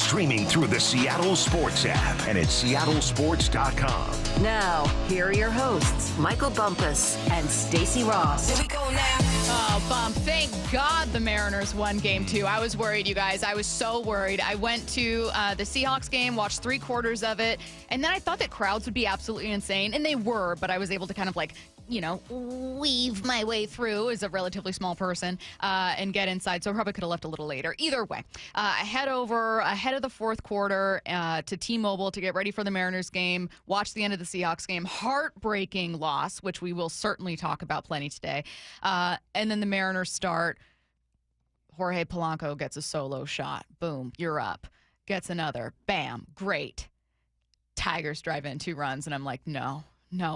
Streaming through the Seattle Sports app and at seattlesports.com. Now, here are your hosts, Michael Bumpus and Stacy Ross. Here we go now. Oh, Bump. Thank God the Mariners won Game 2. I was worried, you guys. I was so worried. I went to the Seahawks game, watched 3/4 of it, and then I thought that crowds would be absolutely insane, and they were, but I was able to kind of weave my way through as a relatively small person and get inside, so I probably could have left a little later. Either way, I head over ahead of the fourth quarter to T-Mobile to get ready for the Mariners game, watch the end of the Seahawks game. Heartbreaking loss, which we will certainly talk about plenty today. And then the Mariners start. Jorge Polanco gets a solo shot. Boom, you're up. Gets another. Bam, great. Tigers drive in 2 runs, and I'm like, no,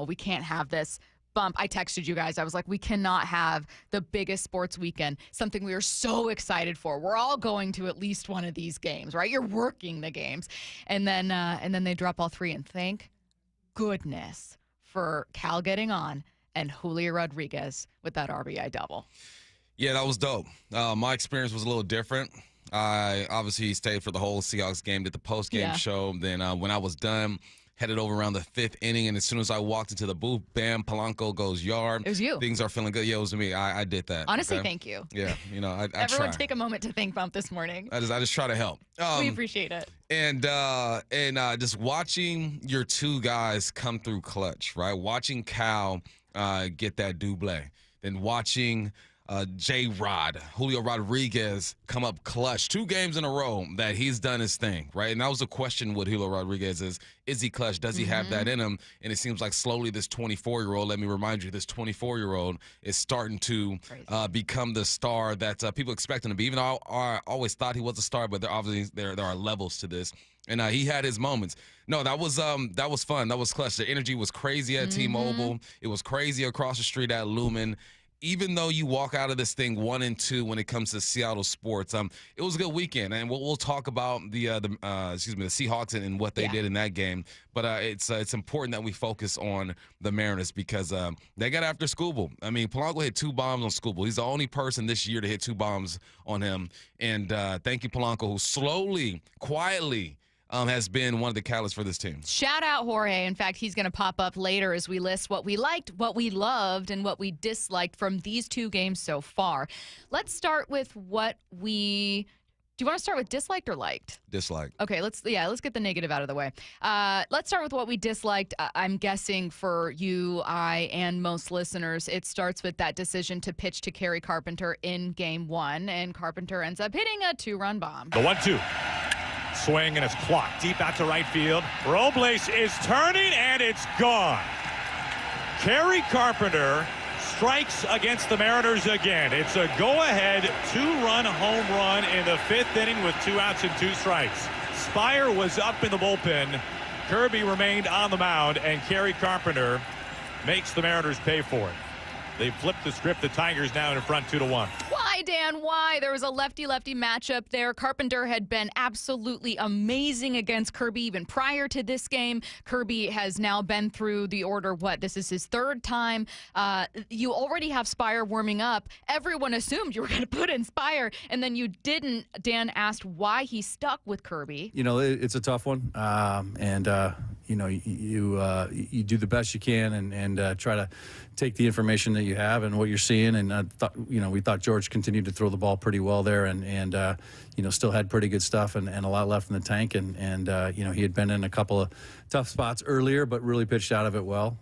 we can't have this. Bump, I texted you guys. I was like, we cannot have the biggest sports weekend, something we are so excited for. We're all going to at least one of these games, right? You're working the games. And then they drop all 3, and thank goodness for Cal getting on and Julio Rodriguez with that RBI double. Yeah, that was dope. My experience was a little different. I obviously stayed for the whole Seahawks game, did the post-game show. Then when I was done, headed over around the 5th inning, and as soon as I walked into the booth, bam, Polanco goes yard. It was you. Things are feeling good. Yeah, it was me. I did that. Honestly, okay? Thank you. Yeah, I Everyone try. take a moment to thank Bump this morning. I just try to help. We appreciate it. And just watching your 2 guys come through clutch, right? Watching Cal get that double, then watching J-Rod, Julio Rodriguez, come up clutch 2 games in a row that he's done his thing, right? And that was a question with Julio Rodriguez is he clutch? Does he have that in him? And it seems like slowly this 24-year-old, let me remind you, this 24-year-old is starting to become the star that people expect him to be. Even though I always thought he was a star, but there are levels to this. And he had his moments. No, that was fun. That was clutch. The energy was crazy at T-Mobile. It was crazy across the street at Lumen. Even though you walk out of this thing 1-2 when it comes to Seattle sports, it was a good weekend, and we'll talk about the Seahawks and what they did in that game. But it's important that we focus on the Mariners because they got after Skubal. I mean, Polanco hit 2 bombs on Skubal. He's the only person this year to hit 2 bombs on him. And thank you, Polanco, who slowly, quietly has been one of the catalysts for this team. Shout out Jorge. In fact, he's going to pop up later as we list what we liked, what we loved, and what we disliked from these 2 games so far. Let's start with what we... Do you want to start with disliked or liked? Disliked. Okay, let's get the negative out of the way. Let's start with what we disliked. I'm guessing for you, I, and most listeners, it starts with that decision to pitch to Kerry Carpenter in Game 1, and Carpenter ends up hitting a 2-run bomb. The 1-2. Swing and it's clocked deep out to right field. Robles is turning and it's gone. Kerry Carpenter strikes against the Mariners again. It's a go-ahead 2-run home run in the 5th inning with 2 outs and 2 strikes. Spire was up in the bullpen. Kirby remained on the mound, and Kerry Carpenter makes the Mariners pay for it. They flipped the script. The Tigers now in front 2-1. Why, Dan? Why? There was a lefty-lefty matchup there. Carpenter had been absolutely amazing against Kirby even prior to this game. Kirby has now been through the order, this is his 3rd time. You already have Spire warming up. Everyone assumed you were going to put in Spire, and then you didn't. Dan asked why he stuck with Kirby. It's a tough one. You do the best you can and try to take the information that you have and what you're seeing. And we thought George continued to throw the ball pretty well there, and still had pretty good stuff and a lot left in the tank. And he had been in a couple of tough spots earlier, but really pitched out of it well.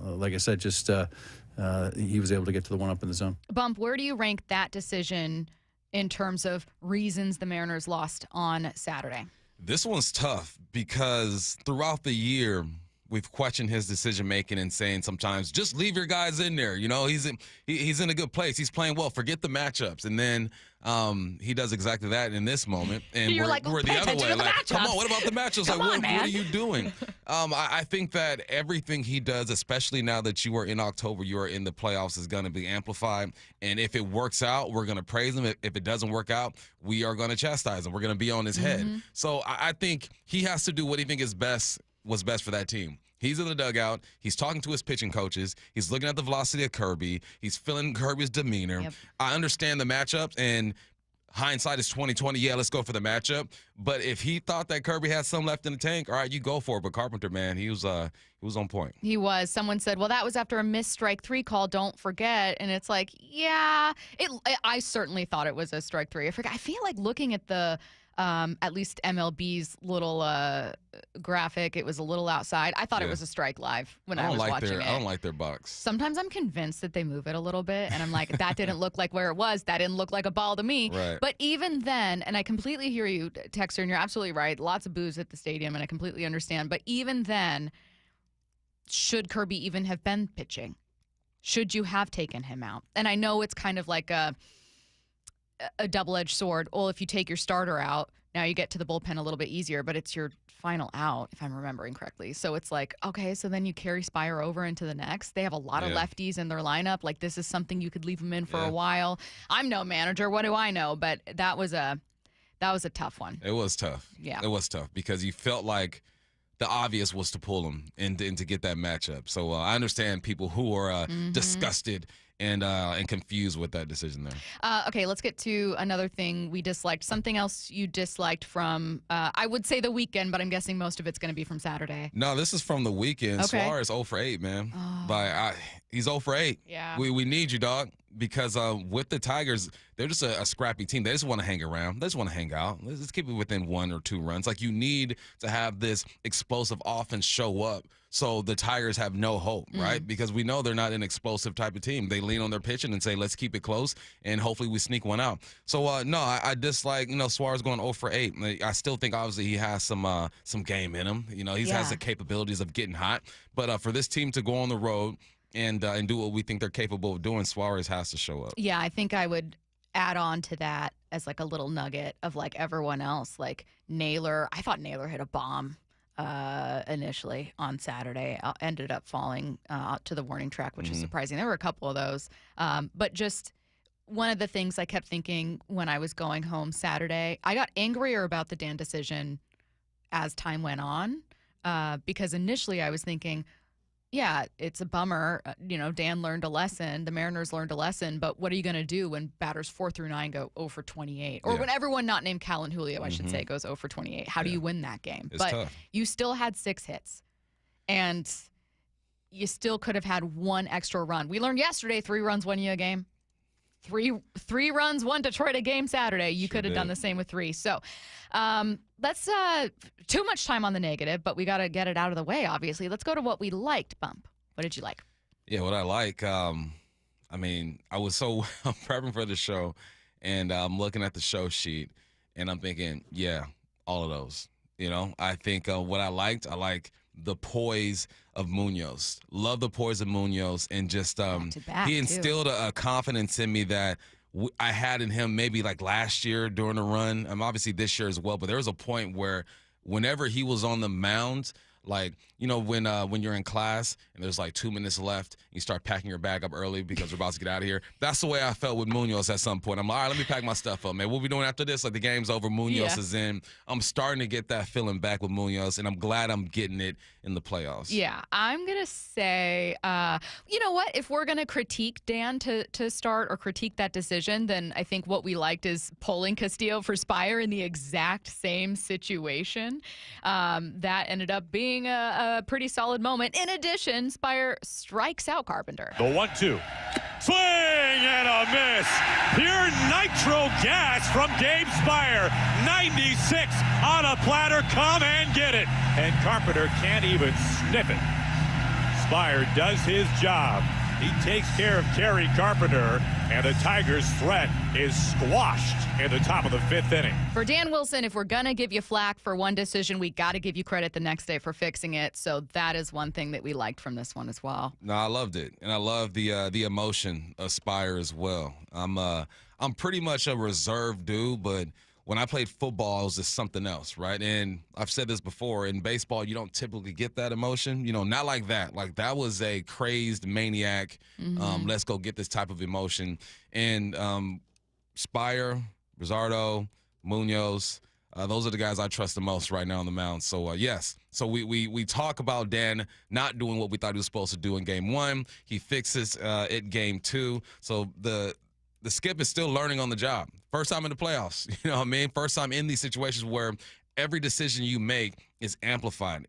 Like I said, just he was able to get to the 1-up in the zone. Bump, where do you rank that decision in terms of reasons the Mariners lost on Saturday? This one's tough because throughout the year, we've questioned his decision-making and saying sometimes, just leave your guys in there. He's in a good place. He's playing well. Forget the matchups. And then he does exactly that in this moment. And You're we're the other way. Like, come on, what about the matchups? What are you doing? I think that everything he does, especially now that you are in October, you are in the playoffs, is going to be amplified. And if it works out, we're going to praise him. If it doesn't work out, we are going to chastise him. We're going to be on his head. So I think he has to do what he thinks was best for that team. He's in the dugout. He's talking to his pitching coaches. He's looking at the velocity of Kirby. He's feeling Kirby's demeanor. Yep. I understand the matchups, and hindsight is 20/20. Yeah, let's go for the matchup. But if he thought that Kirby had some left in the tank, all right, you go for it. But Carpenter, man, he was on point. He was. Someone said, well, that was after a missed strike 3 call. Don't forget. And it's like, yeah, I certainly thought it was a strike 3. I feel like looking at the at least MLB's little graphic, it was a little outside. I thought it was a strike live when I was watching it. I don't like their box. Sometimes I'm convinced that they move it a little bit, and I'm like, that didn't look like where it was. That didn't look like a ball to me. Right. But even then, and I completely hear you, Texter, and you're absolutely right. Lots of boos at the stadium, and I completely understand. But even then, should Kirby even have been pitching? Should you have taken him out? And I know it's kind of like a double-edged sword. Well, if you take your starter out, now you get to the bullpen a little bit easier, but it's your final out, if I'm remembering correctly. So it's like, okay, so then you carry Spire over into the next. They have a lot of lefties in their lineup. Like, this is something you could leave them in for a while. I'm no manager. What do I know? But that was a tough one. It was tough. Yeah. It was tough because you felt like the obvious was to pull him and to get that matchup. So I understand people who are disgusted and confused with that decision there. Okay, let's get to another thing we disliked. Something else you disliked from, I would say the weekend, but I'm guessing most of it's going to be from Saturday. No, this is from the weekend. Okay. Suarez 0 for 8, man. He's 0 for 8. Yeah. We need you, dog, because with the Tigers, they're just a scrappy team. They just want to hang around. They just want to hang out. Let's keep it within 1 or 2 runs. Like, you need to have this explosive offense show up so the Tigers have no hope, right? Because we know they're not an explosive type of team. They lean on their pitching and say, let's keep it close, and hopefully we sneak one out. So, no, I dislike, Suarez going 0 for 8. I still think, obviously, he has some game in him. He has the capabilities of getting hot. But for this team to go on the road and do what we think they're capable of doing, Suarez has to show up. Yeah, I think I would add on to that as like a little nugget of like everyone else. Like Naylor, I thought Naylor hit a bomb initially on Saturday. Ended up falling to the warning track, which is surprising. There were a couple of those. But just one of the things I kept thinking when I was going home Saturday, I got angrier about the Dan decision as time went on because initially I was thinking, yeah, it's a bummer. Dan learned a lesson. The Mariners learned a lesson. But what are you going to do when batters 4 through 9 go 0 for 28? Or when everyone not named Cal and Julio, I should say, goes 0 for 28? How do you win that game? It's tough. You still had 6 hits. And you still could have had 1 extra run. We learned yesterday 3 runs won you a game. Three runs won Detroit a game Saturday. You could have done the same with 3. So let's too much time on the negative, but we got to get it out of the way, obviously. Let's go to what we liked, Bump. What did you like? Yeah, what I like, I was so prepping for the show, and I'm looking at the show sheet, and I'm thinking, yeah, all of those. I think what I liked the poise of Munoz. Love the poise of Munoz, and just he instilled a confidence in me that I had in him maybe like last year during the run. Obviously this year as well, but there was a point where whenever he was on the mound, like, when you're in class and there's like 2 minutes left, you start packing your bag up early because we're about to get out of here. That's the way I felt with Munoz at some point. I'm like, all right, let me pack my stuff up, man. What we doing after this? Like, the game's over. Munoz is in. I'm starting to get that feeling back with Munoz, and I'm glad I'm getting it in the playoffs. Yeah, I'm going to say, you know what? If we're going to critique Dan to start or critique that decision, then I think what we liked is pulling Castillo for Spire in the exact same situation. That ended up being a pretty solid moment. In addition, Spire strikes out Carpenter. The 1-2. Swing and a miss. Pure nitro gas from Gabe Spire. 96 on a platter. Come and get it. And Carpenter can't even sniff it. Spire does his job. He takes care of Kerry Carpenter, and the Tigers' threat is squashed in the top of the 5th inning. For Dan Wilson, if we're going to give you flack for one decision, we got to give you credit the next day for fixing it. So that is one thing that we liked from this one as well. No, I loved it, and I love the emotion of Spire as well. I'm pretty much a reserved dude, but when I played football, it was just something else, right? And I've said this before, in baseball, you don't typically get that emotion. Not like that. Like, that was a crazed maniac, let's go get this type of emotion. And Spire, Rosario, Munoz, those are the guys I trust the most right now on the mound. So, yes. So we talk about Dan not doing what we thought he was supposed to do in Game 1. He fixes it Game 2. So the skip is still learning on the job. First time in the playoffs, you know what I mean? First time in these situations where every decision you make is amplified.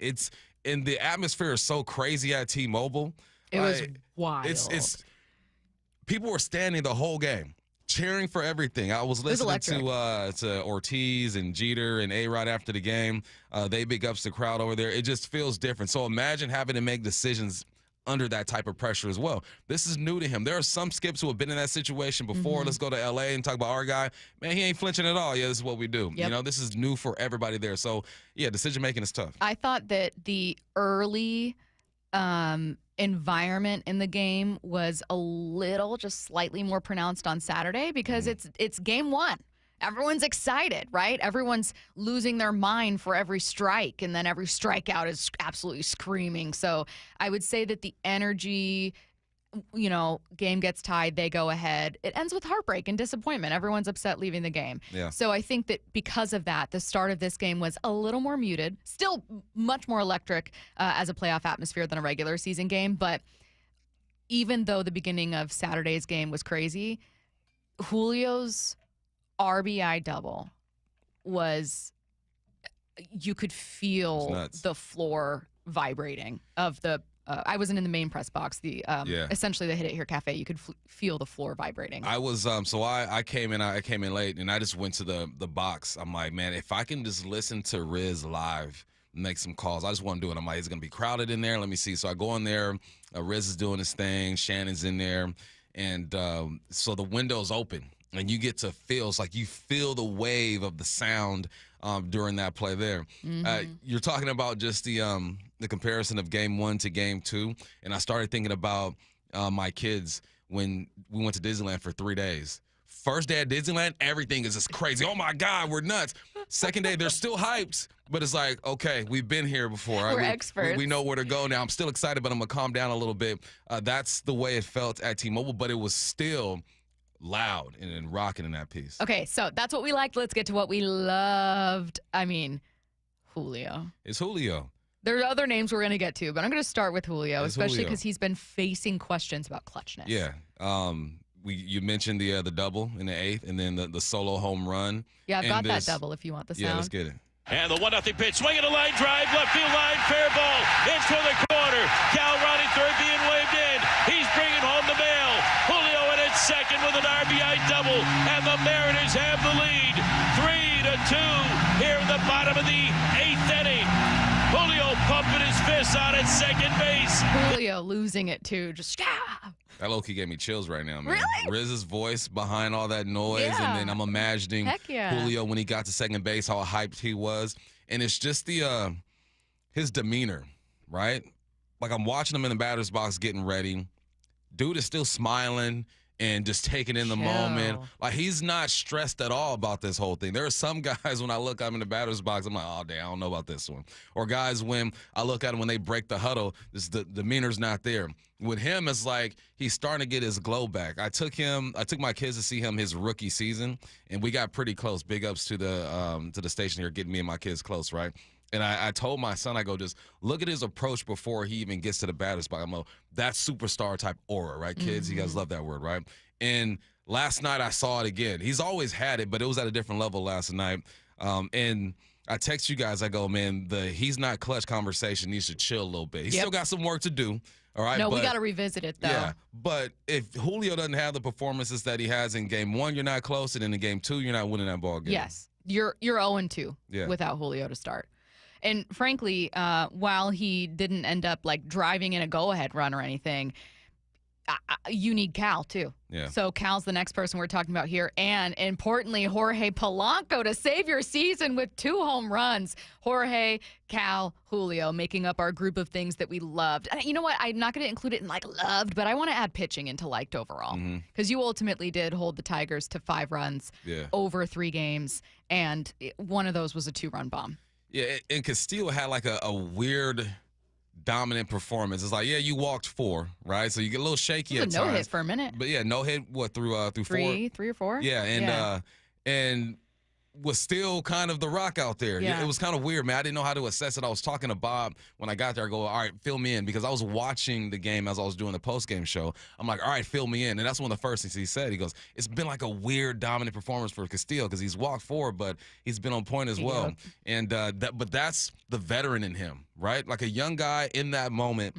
And the atmosphere is so crazy at T-Mobile. It was wild. It's people were standing the whole game, cheering for everything. I was listening to Ortiz and Jeter and A-Rod after the game. They big ups the crowd over there. It just feels different. So imagine having to make decisions under that type of pressure as well. This is new to him. There are some skips who have been in that situation before. Let's go to L.A. and talk about our guy. Man, he ain't flinching at all. Yeah, this is what we do. Yep. You know, this is new for everybody there. So, yeah, decision-making is tough. I thought that the early environment in the game was a little, just slightly more pronounced on Saturday because it's game one. Everyone's excited, right? Everyone's losing their mind for every strike, and then every strikeout is absolutely screaming. So I would say that the energy, you know, game gets tied, they go ahead. It ends with heartbreak and disappointment. Everyone's upset leaving the game. Yeah. So I think that because of that, the start of this game was a little more muted, still much more electric as a playoff atmosphere than a regular season game. But even though the beginning of Saturday's game was crazy, Julio's RBI double was, you could feel the floor vibrating of the I wasn't in the main press box, the essentially the Hit It Here Cafe. You could feel the floor vibrating. I was so I came in late, and I just went to the box. I'm like, man, if I can just listen to Riz live, make some calls, I just want to do it. I'm like, it's gonna be crowded in there. Let me see. So I go in there. Riz is doing his thing. Shannon's in there, and so the window's open. And you get to feel, it's like you feel the wave of the sound during that play there. You're talking about just the comparison of game one to game two. And I started thinking about my kids when we went to Disneyland for 3 days. First day at Disneyland, everything is just crazy. Oh, my God, we're nuts. Second day, they're still hyped. But it's like, okay, we've been here before. Right? We're experts. We know where to go now. I'm still excited, but I'm going to calm down a little bit. That's the way it felt at T-Mobile, but it was still loud and rocking in that piece. Okay, so that's what we liked. Let's get to what we loved. I mean, Julio. It's Julio. There are other names we're going to get to, but I'm going to start with Julio, It's especially Julio. because he's been facing questions about clutchness. Yeah. You mentioned the double in the eighth, and then the solo home run. Yeah, I've got that double if you want the sound. Yeah, let's get it. And the 1-0 pitch, swinging a line drive, left field line, fair ball. It's for the corner. Cal Ronnie third being waved in. He's bringing home the mail. Julio in at second with an RBI double, and the Mariners have the lead, 3-2 here in the bottom of the eighth inning. Julio pumping his fists out at second base. Julio losing it too, just That low-key gave me chills right now, man. Really? Riz's voice behind all that noise, and then I'm imagining Heck yeah. Julio when he got to second base, how hyped he was. And it's just his demeanor, right? Like, I'm watching him in the batter's box getting ready. Dude is still smiling and just taking in the moment. Like, he's not stressed at all about this whole thing. There are some guys, when I look at them in the batter's box, I'm like, oh, damn, I don't know about this one. Or guys, when I look at them when they break the huddle, the demeanor's not there. With him, it's like he's starting to get his glow back. I took my kids to see him his rookie season, and we got pretty close. Big ups to the station here, getting me and my kids close, right? And I told my son, I go, just look at his approach before he even gets to the batter's box. I'm like, that's superstar type aura, right, kids? You guys love that word, right? And last night I saw it again. He's always had it, but it was at a different level last night. And I text you guys, I go, man, the he's not clutch conversation needs to chill a little bit. He's still got some work to do. All right. No, we got to revisit it, though. Yeah. But if Julio doesn't have the performances that he has in game one, you're not close. And in game two, you're not winning that ball game. Yes. You're 0-2 without Julio to start. And frankly, while he didn't end up like driving in a go-ahead run or anything, you need Cal too. Yeah. So Cal's the next person we're talking about here. And importantly, Jorge Polanco to save your season with 2 home runs. Jorge, Cal, Julio making up our group of things that we loved. And you know what? I'm not going to include it in like loved, but I want to add pitching into liked overall. Because you ultimately did hold the Tigers to 5 runs over 3 games. And one of those was a 2-run bomb. Yeah, and Castillo had like a weird dominant performance. It's like, yeah, you walked 4, right? So you get a little shaky at times. No hit for a minute. But yeah, no hit, what, through 4? 3 or 4? Yeah, and was still kind of the rock out there. Yeah. It was kind of weird, man. I didn't know how to assess it. I was talking to Bob when I got there. I go, all right, fill me in, because I was watching the game as I was doing the post-game show. I'm like, all right, fill me in. And that's one of the first things he said. He goes, it's been like a weird dominant performance for Castillo, because he's walked forward, but he's been on point as well. And but that's the veteran in him, right? Like a young guy in that moment,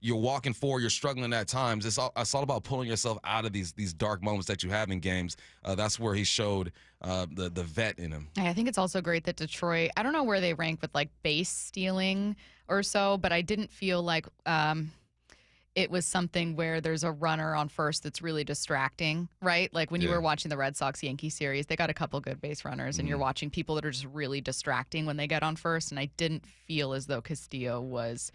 you're walking forward, you're struggling at times. It's all about pulling yourself out of these dark moments that you have in games. That's where he showed the vet in him. I think it's also great that Detroit, I don't know where they rank with like base stealing or so, but I didn't feel like it was something where there's a runner on first that's really distracting, right? Like when you were watching the Red Sox-Yankee series, they got a couple good base runners, and you're watching people that are just really distracting when they get on first, and I didn't feel as though Castillo was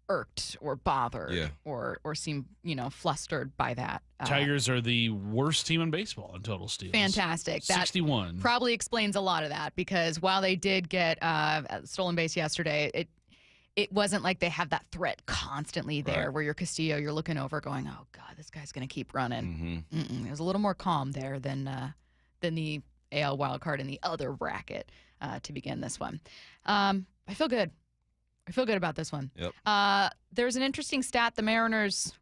irked or bothered or seemed, flustered by that. Tigers are the worst team in baseball in total steals. Fantastic. That 61. probably explains a lot of that, because while they did get stolen base yesterday, it wasn't like they have that threat constantly there where you're Castillo, you're looking over going, oh, God, this guy's going to keep running. It was a little more calm there than the AL wildcard in the other bracket to begin this one. I feel good. I feel good about this one. Yep. There's an interesting stat the Mariners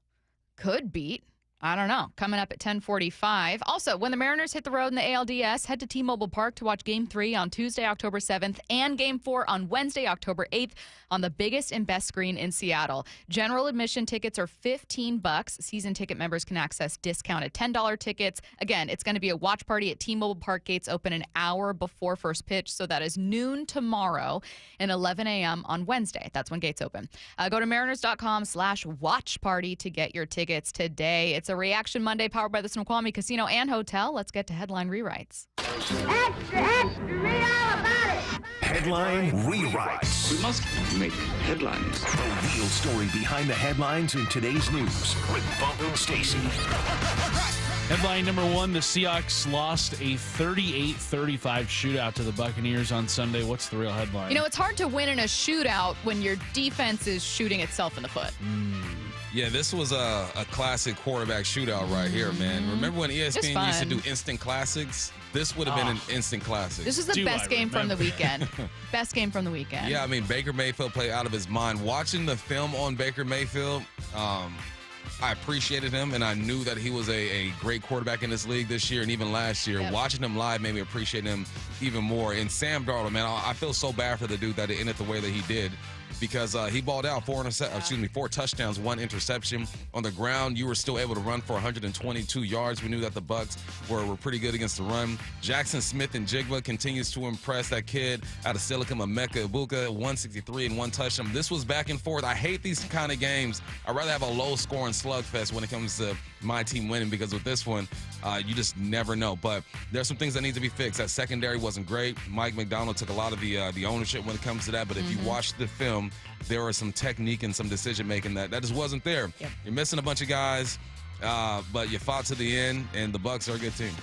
could beat. I don't know. Coming up at 10:45. Also, when the Mariners hit the road in the ALDS, head to T-Mobile Park to watch Game 3 on Tuesday, October 7th, and Game 4 on Wednesday, October 8th, on the biggest and best screen in Seattle. General admission tickets are $15. Season ticket members can access discounted $10 tickets. Again, it's going to be a watch party at T-Mobile Park. Gates open an hour before first pitch, so that is noon tomorrow and 11 a.m. on Wednesday. That's when gates open. Go to mariners.com/watch party to get your tickets today. It's a Reaction Monday powered by the Snoqualmie Casino and Hotel. Let's get to headline rewrites. Extra, extra, read all about it. Headline rewrites. We must make headlines. The real story behind the headlines in today's news with Bump and Stacy. Headline number one, the Seahawks lost a 38-35 shootout to the Buccaneers on Sunday. What's the real headline? It's hard to win in a shootout when your defense is shooting itself in the foot. Yeah, this was a classic quarterback shootout right here, man. Remember when ESPN used to do instant classics? This would have been an instant classic. This is the best game from the weekend. Best game from the weekend. Yeah, I mean, Baker Mayfield played out of his mind. Watching the film on Baker Mayfield, I appreciated him, and I knew that he was a great quarterback in this league this year and even last year. Yep. Watching him live made me appreciate him even more. And Sam Darnold, man, I feel so bad for the dude that it ended the way that he did, because he balled out 4 touchdowns, 1 interception. On the ground, you were still able to run for 122 yards. We knew that the Bucs were pretty good against the run. Jackson Smith and Jigba continues to impress. That kid out of Silicon, Emeka Ibuka, 163 and 1 touchdown. This was back and forth. I hate these kind of games. I'd rather have a low-scoring slugfest when it comes to my team winning, because with this one, you just never know. But there's some things that need to be fixed. That secondary wasn't great. Mike Macdonald took a lot of the ownership when it comes to that. But if you watch the film, there was some technique and some decision-making that just wasn't there. Yep. You're missing a bunch of guys, but you fought to the end, and the Bucs are a good team.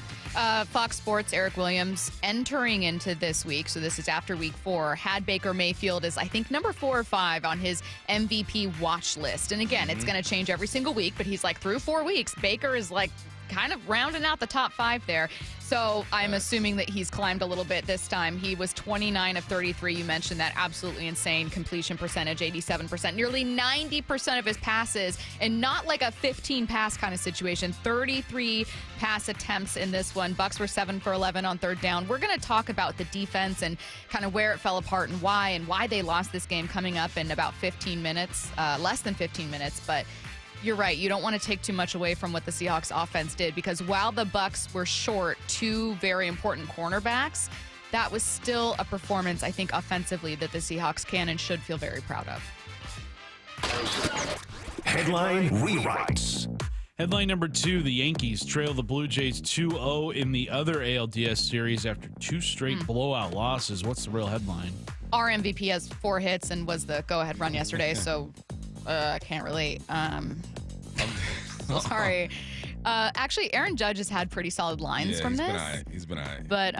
Fox Sports' Eric Williams entering into this week, so this is after week 4, had Baker Mayfield as, I think, number 4 or 5 on his MVP watch list. And again, it's going to change every single week, but he's like, through 4 weeks, Baker is like kind of rounding out the top 5 there. So I'm assuming that he's climbed a little bit this time. He was 29 of 33. You mentioned that. Absolutely insane completion percentage, 87%. Nearly 90% of his passes, and not like a 15 pass kind of situation. 33 pass attempts in this one. Bucs were 7 for 11 on third down. We're going to talk about the defense and kind of where it fell apart and why they lost this game coming up in about 15 minutes, less than 15 minutes. But you're right. You don't want to take too much away from what the Seahawks offense did, because while the Bucs were short 2 very important cornerbacks, that was still a performance, I think, offensively that the Seahawks can and should feel very proud of. Headline rewrites. Headline number 2, the Yankees trail the Blue Jays 2-0 in the other ALDS series after 2 straight blowout losses. What's the real headline? Our MVP has 4 hits and was the go-ahead run yesterday, so I can't relate. Sorry. Actually, Aaron Judge has had pretty solid lines from this. He's been all right. But,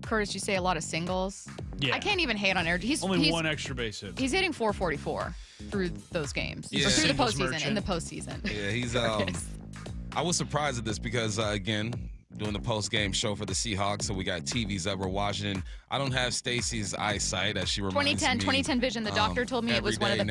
Curtis, you say a lot of singles. Yeah. I can't even hate on Aaron. He's 1 extra base hit. He's hitting 444 through those games. Yeah. Or through the Singles postseason, merchant. in the postseason. Yeah, he's I was surprised at this because again, doing the post-game show for the Seahawks, so we got TVs up. We're watching it. I don't have Stacy's eyesight, as she reminds me. 2010 vision. The doctor told me it was one of the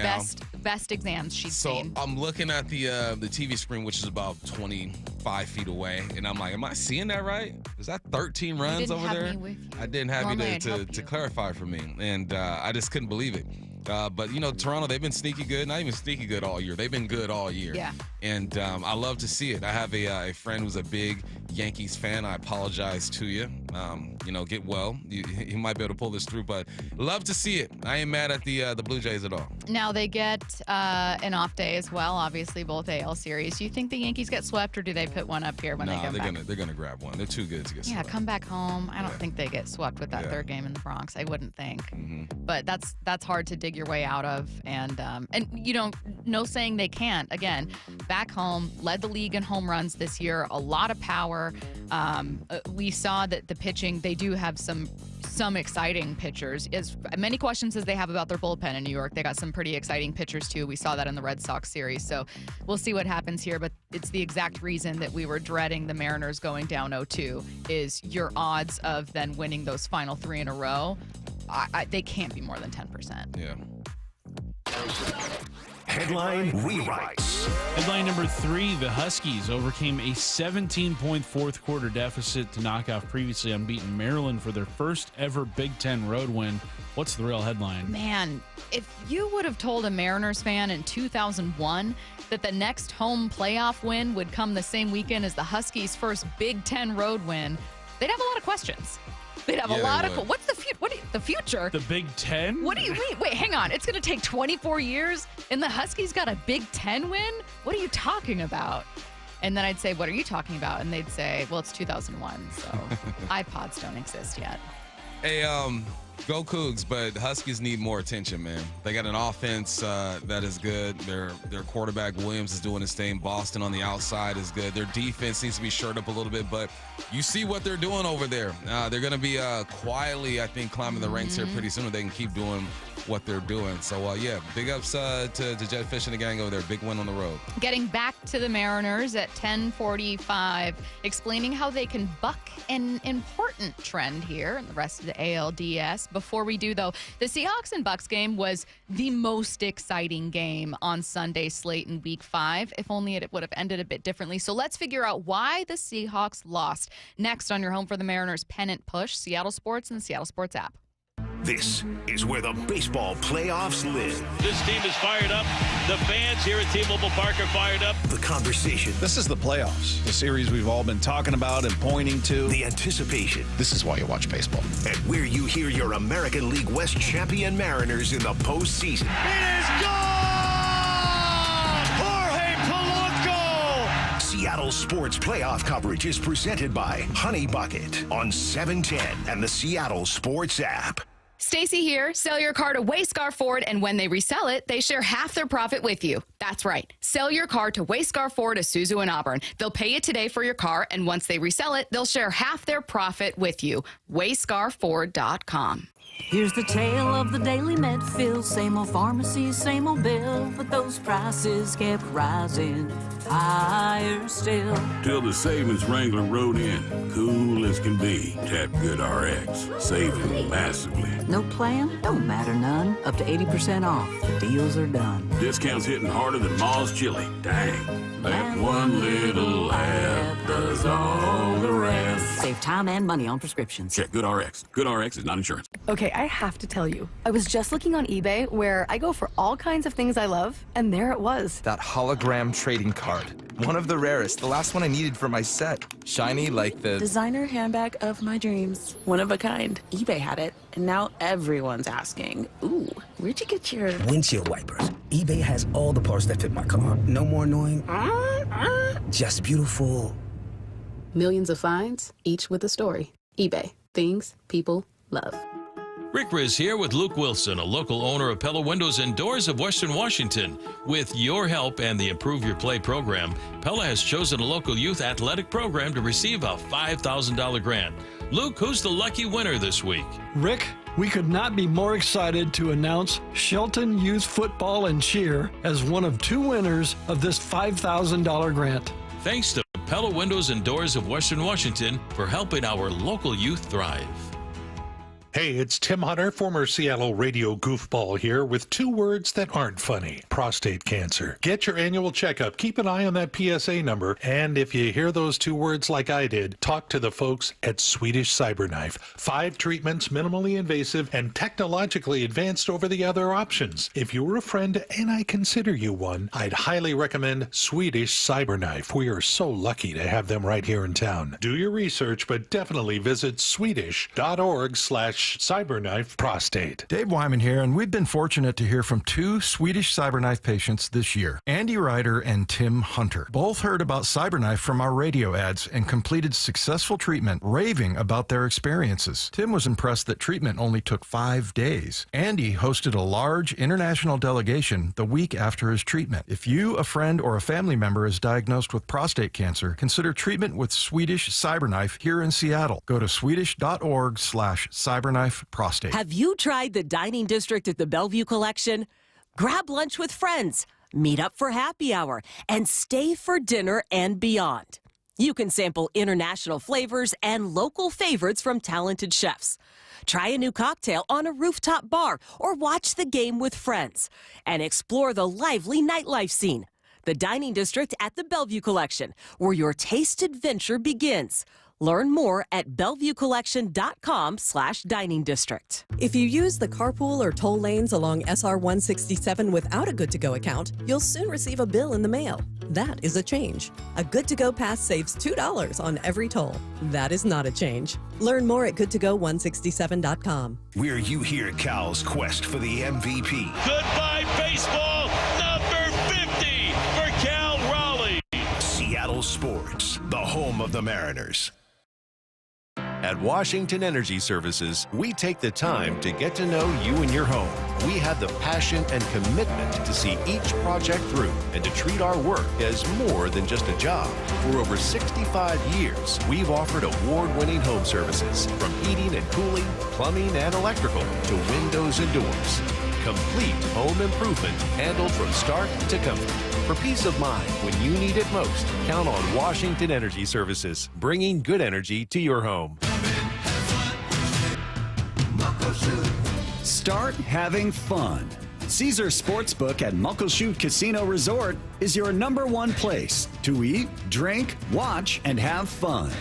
best exams she's seen. So I'm looking at the TV screen, which is about 25 feet away, and I'm like, am I seeing that right? Is that 13 runs over there? I didn't have you to clarify for me, and I just couldn't believe it. But, you know, Toronto, they've been sneaky good. Not even sneaky good all year. They've been good all year. Yeah. And I love to see it. I have a friend who's a big Yankees fan. I apologize to you. You know, get well. You might be able to pull this through, but love to see it. I ain't mad at the Blue Jays at all. Now they get an off day as well, obviously, both AL series. Do you think the Yankees get swept, or do they put one up here when they come back? They're gonna grab one. They're too good to get swept. Yeah, come back home. I don't think they get swept with that third game in the Bronx. I wouldn't think. But that's hard to dig your way out of. And you know, no saying they can't. Again, back home, led the league in home runs this year. A lot of power. We saw that the pitching, they do have some exciting pitchers. As many questions as they have about their bullpen in New York, they got some pretty exciting pitchers too. We saw that in the Red Sox series. So we'll see what happens here. But it's the exact reason that we were dreading the Mariners going down 0-2 is your odds of then winning those final 3 in a row. They can't be more than 10%. Yeah. Headline rewrites. Headline number 3, the Huskies overcame a 17-point fourth quarter deficit to knock off previously unbeaten Maryland for their first ever Big Ten road win. What's the real headline? Man, if you would have told a Mariners fan in 2001 that the next home playoff win would come the same weekend as the Huskies' first Big Ten road win, they'd have a lot of questions. They'd have a lot of. What's the future? The future? The Big Ten? What do you mean? Wait, hang on. It's going to take 24 years, and the Huskies got a Big Ten win? What are you talking about? And then I'd say, what are you talking about? And they'd say, well, it's 2001, so iPods don't exist yet. Hey, go Cougs, but Huskies need more attention, man. They got an offense that is good. Their quarterback, Williams, is doing his thing. Boston on the outside is good. Their defense needs to be shored up a little bit, but you see what they're doing over there. They're going to be quietly, I think, climbing the ranks here pretty soon if they can keep doing what they're doing. So, yeah, big ups to Jet Fish and the gang over there. Big win on the road. Getting back to the Mariners at 10:45, explaining how they can buck an important trend here in the rest of the ALDS. Before we do, though, the Seahawks and Bucs game was the most exciting game on Sunday's slate in Week 5. If only it would have ended a bit differently. So let's figure out why the Seahawks lost. Next on your home for the Mariners pennant push, Seattle Sports and the Seattle Sports app. This is where the baseball playoffs live. This team is fired up. The fans here at T-Mobile Park are fired up. The conversation. This is the playoffs, the series we've all been talking about and pointing to. The anticipation. This is why you watch baseball. And where you hear your American League West champion Mariners in the postseason. It is gone! Jorge Polanco! Seattle Sports playoff coverage is presented by Honey Bucket on 710 and the Seattle Sports app. Stacy here. Sell your car to Wayscar Ford, and when they resell it, they share half their profit with you. That's right. Sell your car to Wayscar Ford, Isuzu, and Auburn. They'll pay you today for your car, and once they resell it, they'll share half their profit with you. WayscarFord.com. Here's the tale of the daily Medfield. Same old pharmacy, same old bill, but those prices kept rising higher still. Till the savings Wrangler rode in, cool as can be. Tap Good RX, saving massively. No plan? Don't matter none. Up to 80% off. The deals are done. Discounts hitting harder than Ma's chili. Dang. That one little app does all the rest. Save time and money on prescriptions. Check Good RX. Good RX is not insurance. Okay, I have to tell you. I was just looking on eBay where I go for all kinds of things I love, and there it was. That hologram trading card. One of the rarest. The last one I needed for my set. Shiny like the designer handbag of my dreams. One of a kind. eBay had it, and now everyone's asking, ooh, where'd you get your windshield wipers? eBay has all the parts that fit my car. No more annoying, just beautiful. Millions of finds, each with a story. eBay. Things people love. Rick Riz here with Luke Wilson, a local owner of Pella Windows and Doors of Western Washington. With your help and the Improve Your Play program, Pella has chosen a local youth athletic program to receive a $5,000 grant. Luke, who's the lucky winner this week? Rick, we could not be more excited to announce Shelton Youth Football and Cheer as one of 2 winners of this $5,000 grant. Thanks to Pella Windows and Doors of Western Washington, for helping our local youth thrive. Hey, it's Tim Hunter, former Seattle radio goofball here with 2 words that aren't funny. Prostate cancer. Get your annual checkup. Keep an eye on that PSA number. And if you hear those 2 words like I did, talk to the folks at Swedish Cyberknife. 5 treatments, minimally invasive and technologically advanced over the other options. If you were a friend, and I consider you one, I'd highly recommend Swedish Cyberknife. We are so lucky to have them right here in town. Do your research, but definitely visit swedish.org/cyberknife prostate. Dave Wyman here, and we've been fortunate to hear from 2 Swedish Cyberknife patients this year, Andy Ryder and Tim Hunter. Both heard about Cyberknife from our radio ads and completed successful treatment, raving about their experiences. Tim was impressed that treatment only took 5 days. Andy hosted a large international delegation the week after his treatment. If you, a friend, or a family member is diagnosed with prostate cancer, consider treatment with Swedish Cyberknife here in Seattle. Go to swedish.org/cyberknife prostate. Have you tried the dining district at the Bellevue Collection? Grab lunch with friends, meet up for happy hour, and stay for dinner and beyond. You can sample international flavors and local favorites from talented chefs. Try a new cocktail on a rooftop bar or watch the game with friends and explore the lively nightlife scene. The dining district at the Bellevue Collection, where your taste adventure begins. Learn more at BellevueCollection.com/dining district. If you use the carpool or toll lanes along SR 167 without a Good to Go account, you'll soon receive a bill in the mail. That is a change. A Good to Go pass saves $2 on every toll. That is not a change. Learn more at goodtogo167.com. Where you hear Cal's quest for the MVP. Goodbye, baseball, number 50 for Cal Raleigh. Seattle Sports, the home of the Mariners. At Washington Energy Services, we take the time to get to know you and your home. We have the passion and commitment to see each project through and to treat our work as more than just a job. For over 65 years, we've offered award-winning home services, from heating and cooling, plumbing and electrical, to windows and doors. Complete home improvement handled from start to comfort. For peace of mind when you need it most, count on Washington Energy Services, bringing good energy to your home. Start having fun. Caesar Sportsbook at Muckleshoot Casino Resort is your #1 place to eat, drink, watch, and have fun.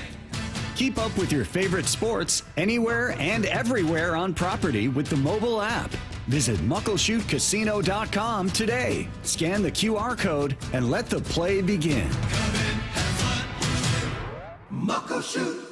Keep up with your favorite sports anywhere and everywhere on property with the mobile app. Visit muckleshootcasino.com today. Scan the QR code and let the play begin. Muckleshoot.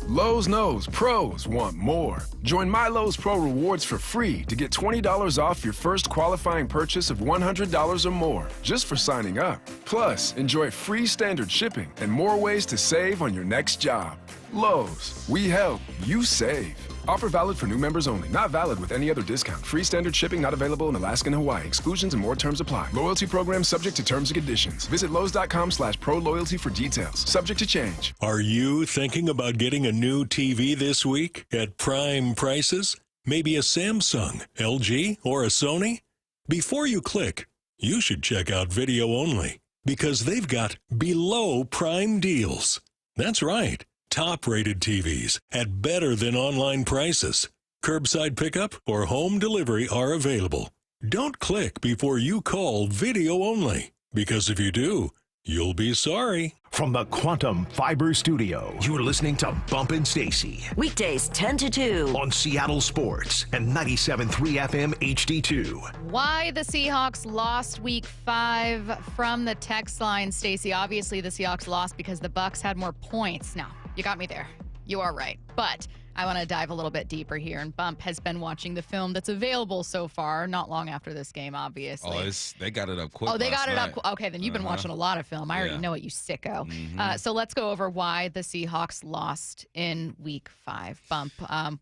Lowe's knows pros want more. Join My Lowe's Pro Rewards for free to get $20 off your first qualifying purchase of $100 or more just for signing up. Plus, enjoy free standard shipping and more ways to save on your next job. Lowe's, we help, you save. Offer valid for new members only. Not valid with any other discount. Free standard shipping not available in Alaska and Hawaii. Exclusions and more terms apply. Loyalty program subject to terms and conditions. Visit Lowe's.com/pro-loyalty for details. Subject to change. Are you thinking about getting a new TV this week at prime prices? Maybe a Samsung, LG, or a Sony? Before you click, you should check out Video Only, because they've got below prime deals. That's right. Top-rated TVs at better than online prices. Curbside pickup or home delivery are available. Don't click before you call Video Only, because if you do, you'll be sorry. From the Quantum Fiber Studio, you're listening to Bumpin' Stacy. Weekdays 10 to 2. On Seattle Sports and 97.3 FM HD2. Why the Seahawks lost Week 5 from the text line, Stacy. Obviously, the Seahawks lost because the Bucs had more points. Now, you got me there. You are right. But I want to dive a little bit deeper here. And Bump has been watching the film that's available so far, not long after this game, obviously. Oh, they got it up quick. Oh, they got it night. up. Okay, then you've been watching a lot of film. I already know it, you sicko. So let's go over why the Seahawks lost in Week 5. Bump,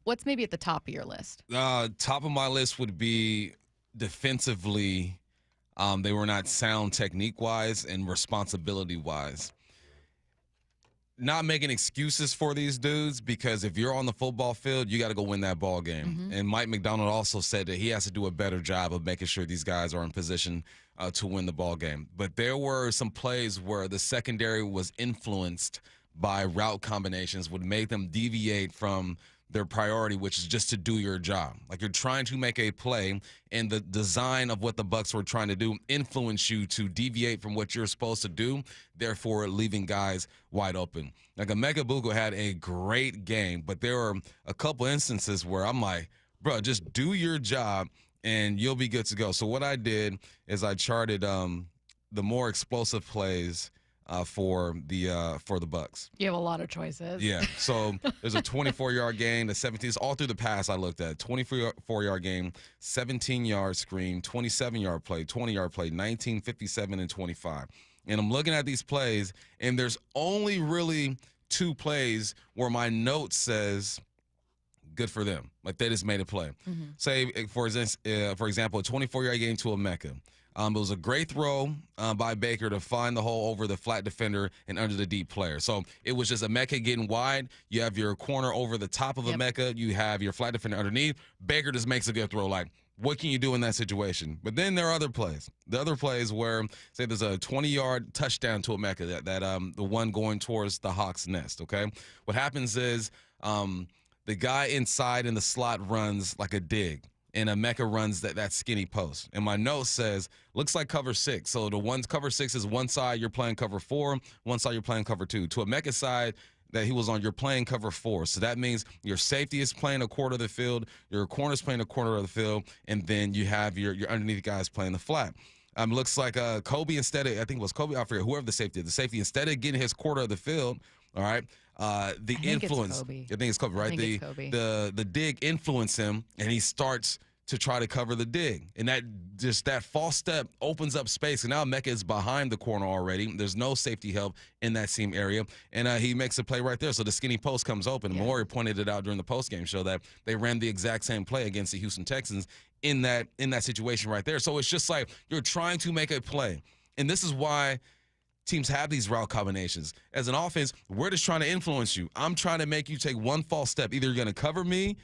what's maybe at the top of your list? Top of my list would be defensively. They were not sound technique-wise and responsibility-wise. not making excuses for these dudes, because if you're on the football field, you got to go win that ball game. And Mike Macdonald also said that he has to do a better job of making sure these guys are in position to win the ball game. But there were some plays where the secondary was influenced by route combinations, would make them deviate from their priority, which is just to do your job. Like, you're trying to make a play, and the design of what the Bucs were trying to do influence you to deviate from what you're supposed to do, therefore leaving guys wide open. Like, Emeka Bugo had a great game, but there were a couple instances where I'm like, bro, just do your job and you'll be good to go. So what I did is I charted the more explosive plays for the Bucs. You have a lot of choices. Yeah. So there's a 24-yard gain, the 17, all through the pass I looked at. 24-yard gain, 17-yard screen, 27-yard play, 20-yard play, 19, 57, and 25. And I'm looking at these plays, and there's only really 2 plays where my note says good for them. Like, they just made a play. Say, for example, a 24-yard gain to Emeka. It was a great throw by Baker to find the hole over the flat defender and under the deep player. So it was just Emeka getting wide. You have your corner over the top of Emeka. You have your flat defender underneath. Baker just makes a good throw. Like, what can you do in that situation? But then there are other plays. The other plays where, say, there's a 20-yard touchdown to Emeka, the one going towards the Hawks' nest, okay? What happens is the guy inside in the slot runs like a dig, and Emeka runs that skinny post. And my note says, looks like cover 6. So cover 6 is one side, you're playing cover 4, one side you're playing cover 2. To Emeka's side that he was on, you're playing cover 4. So that means your safety is playing a quarter of the field, your corner's playing a quarter of the field, and then you have your underneath guys playing the flat. Looks like Kobe, instead of, I think it was Kobe, I forget, whoever the safety, instead of getting his quarter of the field, all right, the influence. I think it's Kobe, right? The dig influence him, and he starts to try to cover the dig. And that false step opens up space. And now Emeka is behind the corner already. There's no safety help in that seam area. And he makes a play right there. So the skinny post comes open. Yeah. Maury pointed it out during the postgame show that they ran the exact same play against the Houston Texans in that situation right there. So it's just like you're trying to make a play. And this is why teams have these route combinations. As an offense, we're just trying to influence you. I'm trying to make you take one false step. Either you're going to cover me,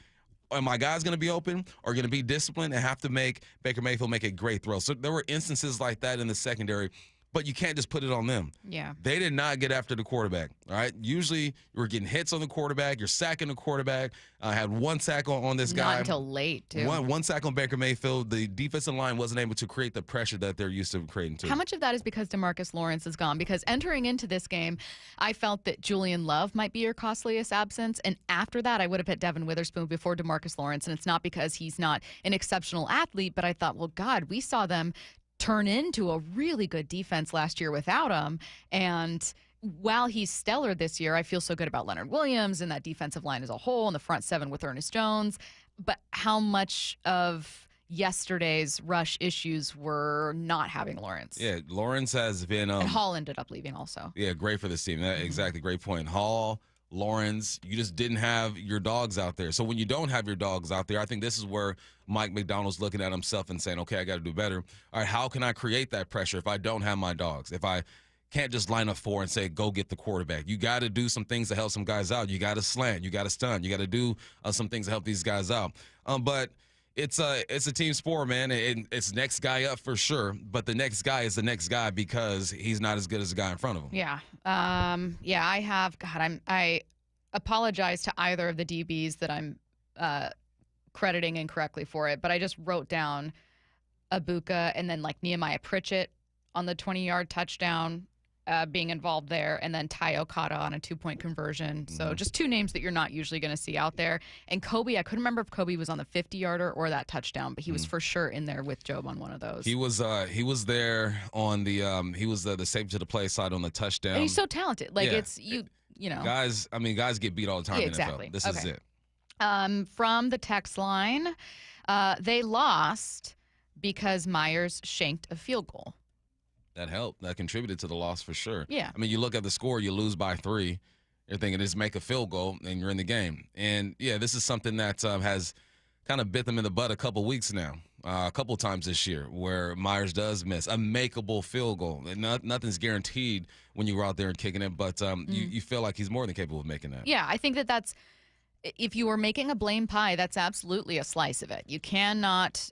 or my guy's going to be open, or going to be disciplined and have to make Baker Mayfield make a great throw. So there were instances like that in the secondary, but you can't just put it on them. Yeah. They did not get after the quarterback, all right? Usually you're getting hits on the quarterback, you're sacking the quarterback. I had one sack on this guy. Not until late, too. One sack on Baker Mayfield. The defensive line wasn't able to create the pressure that they're used to creating, too. How much of that is because DeMarcus Lawrence is gone? Because entering into this game, I felt that Julian Love might be your costliest absence. And after that, I would have put Devin Witherspoon before DeMarcus Lawrence. And it's not because he's not an exceptional athlete, but I thought, well, God, we saw them turn into a really good defense last year without him. And while he's stellar this year, I feel so good about Leonard Williams and that defensive line as a whole and the front seven with Ernest Jones. But how much of yesterday's rush issues were not having Lawrence? Yeah, Lawrence has been... and Hall ended up leaving also. Yeah, great for this team. Exactly, great point. Hall, Lawrence, you just didn't have your dogs out there. So when you don't have your dogs out there, I think this is where Mike Macdonald's looking at himself and saying, okay, I got to do better. All right, how can I create that pressure if I don't have my dogs? If I can't just line up 4 and say, go get the quarterback. You got to do some things to help some guys out. You got to slant. You got to stun. You got to do some things to help these guys out. But it's a team sport, man. It's next guy up for sure. But the next guy is the next guy because he's not as good as the guy in front of him. Yeah. I have. God, I apologize to either of the DBs that I'm crediting incorrectly for it, but I just wrote down Ibuka and then like Nehemiah Pritchett on the 20-yard touchdown being involved there, and then Ty Okada on a 2-point conversion. So just 2 names that you're not usually going to see out there. And Kobe, I couldn't remember if Kobe was on the 50-yarder or that touchdown, but he was for sure in there with Job on one of those. He was there on the he was the safety to the play side on the touchdown. And he's so talented. Like it's you know. Guys get beat all the time in the exactly. NFL. This is it. From the text line, they lost because Myers shanked a field goal. That helped. That contributed to the loss for sure. Yeah. I mean, you look at the score, you lose by 3. You're thinking just make a field goal and you're in the game. And, yeah, this is something that has kind of bit them in the butt a couple weeks now. a couple times this year where Myers does miss a makeable field goal. And nothing's guaranteed when you go out there and kicking it, but you feel like he's more than capable of making that. Yeah, I think that's if you were making a blame pie, that's absolutely a slice of it. You cannot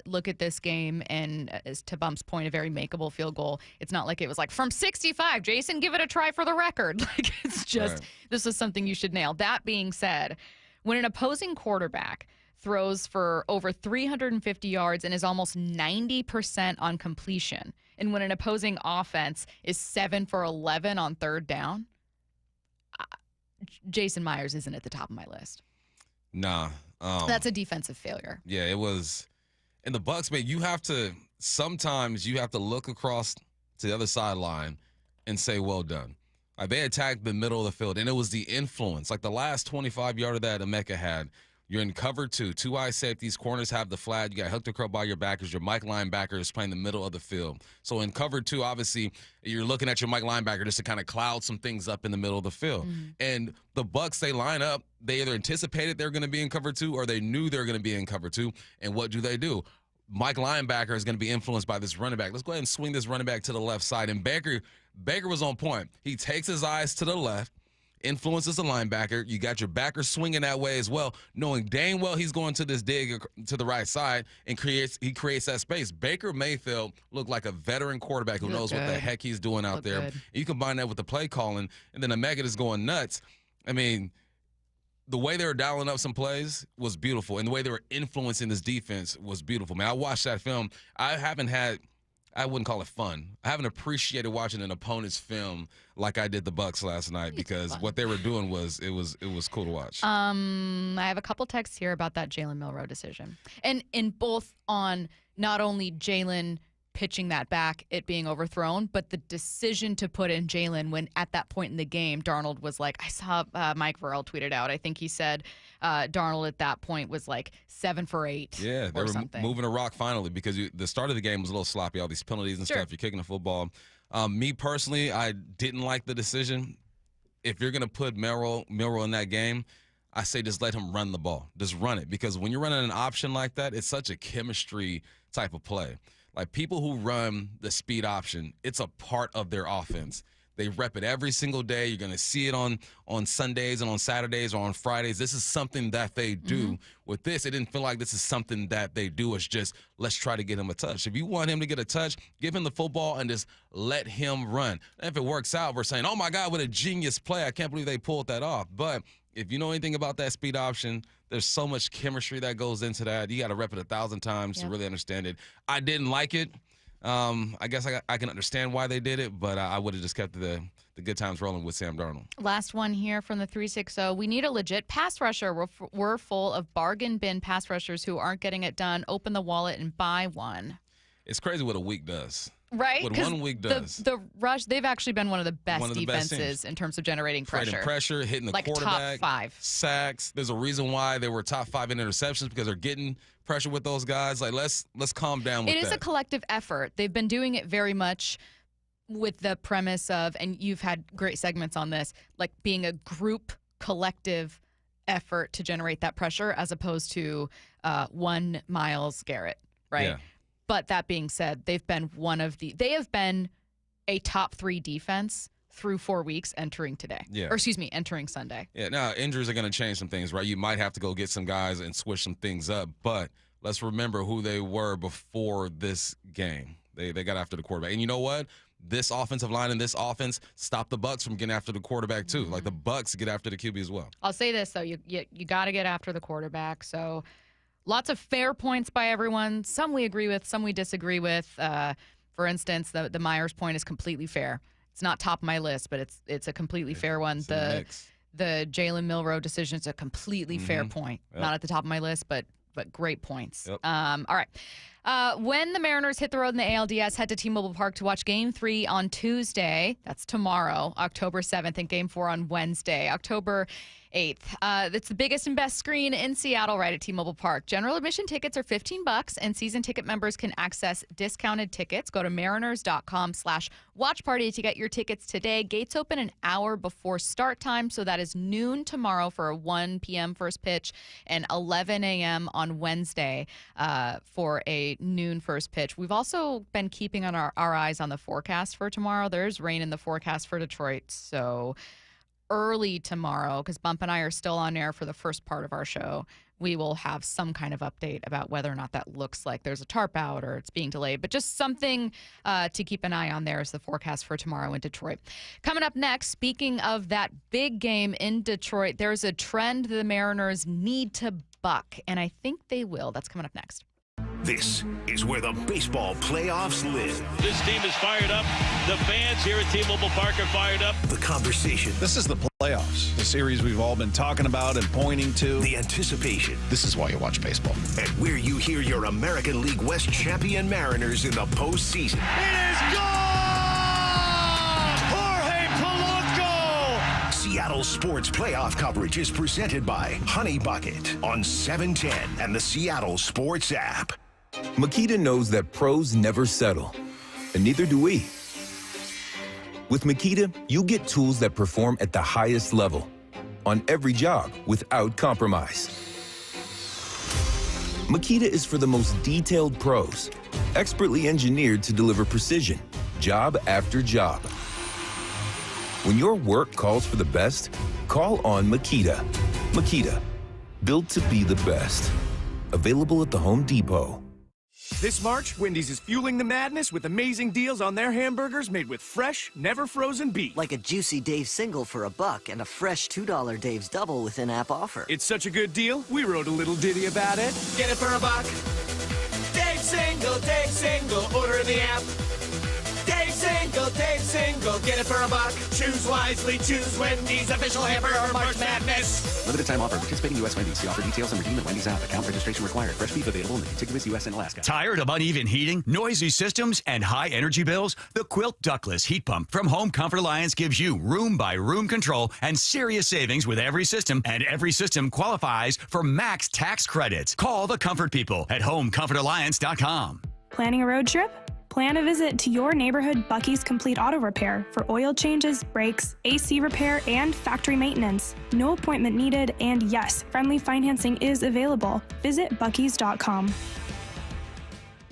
look at this game and, as to Bump's point, a very makeable field goal. It's not like it was like, from 65, Jason, give it a try for the record. Like, it's just, this is something you should nail. That being said, when an opposing quarterback throws for over 350 yards and is almost 90% on completion, and when an opposing offense is 7 for 11 on third down, Jason Myers isn't at the top of my list. Nah. That's a defensive failure. Yeah, it was. And the Bucs, man, sometimes you have to look across to the other sideline and say, well done. Like, they attacked the middle of the field, and it was the influence. Like the last 25-yarder that Emeka had, you're in cover 2. 2 eye safeties, corners have the flag. You got hooked across by your backers. Your Mike linebacker is playing the middle of the field. So in cover 2, obviously, you're looking at your Mike linebacker just to kind of cloud some things up in the middle of the field. Mm-hmm. And the Bucs, they line up. They either anticipated they're going to be in cover 2 or they knew they were going to be in cover 2. And what do? Mike linebacker is going to be influenced by this running back. Let's go ahead and swing this running back to the left side. And Baker was on point. He takes his eyes to the left, influences the linebacker. You got your backer swinging that way as well, knowing dang well he's going to this dig to the right side, and he creates that space. Baker Mayfield looked like a veteran quarterback who knows what the heck he's doing out there. Good. You combine that with the play calling, and then Emeka is going nuts. I mean, the way they were dialing up some plays was beautiful, and the way they were influencing this defense was beautiful. Man, I watched that film. I wouldn't call it fun. I haven't appreciated watching an opponent's film like I did the Bucs last night, because what they were doing was cool to watch. I have a couple texts here about that Jalen Milroe decision, and in both on not only Jalen pitching that back, it being overthrown, but the decision to put in Jalen when at that point in the game, Darnold was like, I saw Mike Verrell tweeted out, I think he said Darnold at that point was like 7 for 8. Yeah, they were moving a rock finally, because the start of the game was a little sloppy, all these penalties and stuff. You're kicking the football. Me personally, I didn't like the decision. If you're going to put Milroe in that game, I say just let him run the ball. Just run it, because when you're running an option like that, it's such a chemistry type of play. Like, people who run the speed option, it's a part of their offense. They rep it every single day. You're going to see it on Sundays and on Saturdays or on Fridays. This is something that they do. Mm-hmm. With this, it didn't feel like this is something that they do. It's just, let's try to get him a touch. If you want him to get a touch, give him the football and just let him run. And if it works out, we're saying, oh, my God, what a genius play. I can't believe they pulled that off. But if you know anything about that speed option, there's so much chemistry that goes into that. You got to rep it 1,000 times to really understand it. I didn't like it. I guess I can understand why they did it, but I would have just kept the good times rolling with Sam Darnold. Last one here from the 360. We need a legit pass rusher. We're full of bargain bin pass rushers who aren't getting it done. Open the wallet and buy one. It's crazy what a week does. Right? What 1 week does. The rush, they've actually been one of the best defenses in terms of generating pressure. Hitting the like quarterback. Top 5. Sacks. There's a reason why they were top 5 in interceptions, because they're getting pressure with those guys. Like, let's calm down with that. It is a collective effort. They've been doing it very much with the premise of, and you've had great segments on this, like being a group collective effort to generate that pressure, as opposed to one Myles Garrett, right? Yeah. But that being said, they have been a top 3 defense through 4 weeks entering today. Yeah. Or entering Sunday. Yeah, now injuries are going to change some things, right? You might have to go get some guys and switch some things up, but let's remember who they were before this game. They got after the quarterback. And you know what? This offensive line and this offense stopped the Bucs from getting after the quarterback too. Mm-hmm. Like, the Bucs get after the QB as well. I'll say this, though. You got to get after the quarterback, so lots of fair points by everyone. Some we agree with, some we disagree with. For instance, the Myers point is completely fair. It's not top of my list, but it's a completely fair one. The Jalen Milroe decision is a completely fair point. Yep. Not at the top of my list, but great points. Yep. All right. When the Mariners hit the road in the ALDS, head to T-Mobile Park to watch Game 3 on Tuesday. That's tomorrow, October 7th, and Game 4 on Wednesday, October 8th. It's the biggest and best screen in Seattle right at T-Mobile Park. General admission tickets are $15, and season ticket members can access discounted tickets. Go to mariners.com/watchparty to get your tickets today. Gates open an hour before start time, so that is noon tomorrow for a 1 p.m. first pitch and 11 a.m. on Wednesday for a noon first pitch. We've also been keeping on our eyes on the forecast for tomorrow. There's rain in the forecast for Detroit, so early tomorrow, because Bump and I are still on air for the first part of our show, we will have some kind of update about whether or not that looks like there's a tarp out or it's being delayed. But just something to keep an eye on there is the forecast for tomorrow in Detroit. Coming up next, speaking of that big game in Detroit, there's a trend the Mariners need to buck, and I think they will. That's coming up next. This is where the baseball playoffs live. This team is fired up. The fans here at T-Mobile Park are fired up. The conversation. This is the playoffs, the series we've all been talking about and pointing to. The anticipation. This is why you watch baseball. And where you hear your American League West champion Mariners in the postseason. It is gone! Jorge Polanco! Seattle Sports Playoff coverage is presented by Honey Bucket on 710 and the Seattle Sports app. Makita knows that pros never settle, and neither do we. With Makita, you get tools that perform at the highest level on every job without compromise. Makita is for the most detailed pros, expertly engineered to deliver precision, job after job. When your work calls for the best, call on Makita. Makita, built to be the best. Available at the Home Depot. This March, Wendy's is fueling the madness with amazing deals on their hamburgers made with fresh, never frozen beef. Like a juicy Dave's single for $1 and a fresh $2 Dave's double with in-app offer. It's such a good deal, we wrote a little ditty about it. Get it for $1. Dave's single, order in the app. Dave's single, get it for $1. Choose wisely, choose Wendy's, official hamburger March Madness. Limited time offer. Participating U.S. Wendy's. See offer details and redeem at Wendy's app. Account registration required. Fresh beef available in the contiguous U.S. and Alaska. Tired of uneven heating, noisy systems, and high energy bills? The Quilt Ductless Heat Pump from Home Comfort Alliance gives you room-by-room control and serious savings with every system, and every system qualifies for max tax credits. Call the Comfort People at HomeComfortAlliance.com. Planning a road trip? Plan a visit to your neighborhood Bucky's Complete Auto Repair for oil changes, brakes, AC repair, and factory maintenance. No appointment needed, and yes, friendly financing is available. Visit Bucky's.com.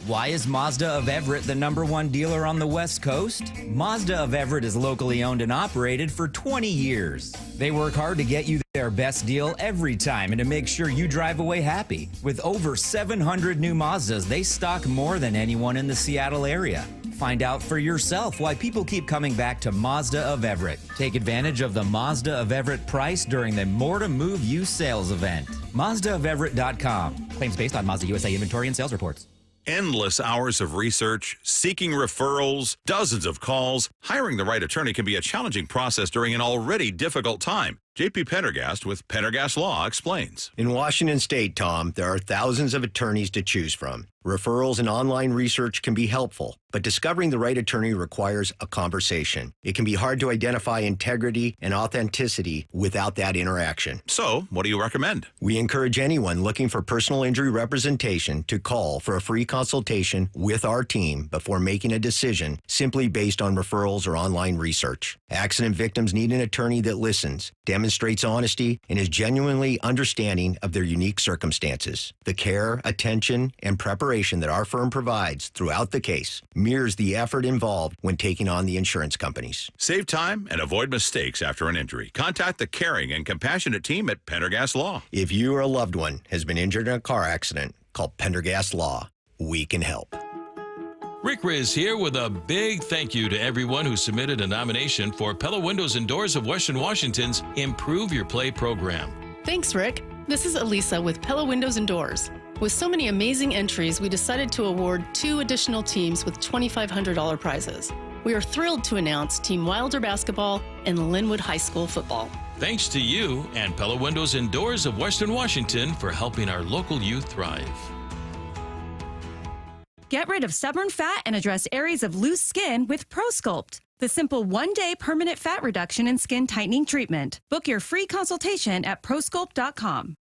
Why is Mazda of Everett the #1 dealer on the West Coast? Mazda of Everett is locally owned and operated for 20 years. They work hard to get you their best deal every time and to make sure you drive away happy. With over 700 new Mazdas, they stock more than anyone in the Seattle area. Find out for yourself why people keep coming back to Mazda of Everett. Take advantage of the Mazda of Everett price during the More to Move You sales event. MazdaofEverett.com. Claims based on Mazda USA inventory and sales reports. Endless hours of research, seeking referrals, dozens of calls. Hiring the right attorney can be a challenging process during an already difficult time. JP Pendergast with Pendergast Law explains. In Washington State, Tom, there are thousands of attorneys to choose from. Referrals and online research can be helpful, but discovering the right attorney requires a conversation. It can be hard to identify integrity and authenticity without that interaction. So, what do you recommend? We encourage anyone looking for personal injury representation to call for a free consultation with our team before making a decision simply based on referrals or online research. Accident victims need an attorney that listens, demonstrates honesty, and is genuinely understanding of their unique circumstances. The care, attention, and preparation that our firm provides throughout the case mirrors the effort involved when taking on the insurance companies. Save time and avoid mistakes after an injury. Contact the caring and compassionate team at Pendergast Law. If you or a loved one has been injured in a car accident, call Pendergast Law. We can help. Rick Riz here with a big thank you to everyone who submitted a nomination for Pella Windows and Doors of Western Washington's Improve Your Play program. Thanks, Rick. This is Elisa with Pella Windows and Doors. With so many amazing entries, we decided to award 2 additional teams with $2,500 prizes. We are thrilled to announce Team Wilder Basketball and Linwood High School Football. Thanks to you and Pella Windows and Doors of Western Washington for helping our local youth thrive. Get rid of stubborn fat and address areas of loose skin with ProSculpt, the simple one-day permanent fat reduction and skin tightening treatment. Book your free consultation at prosculpt.com.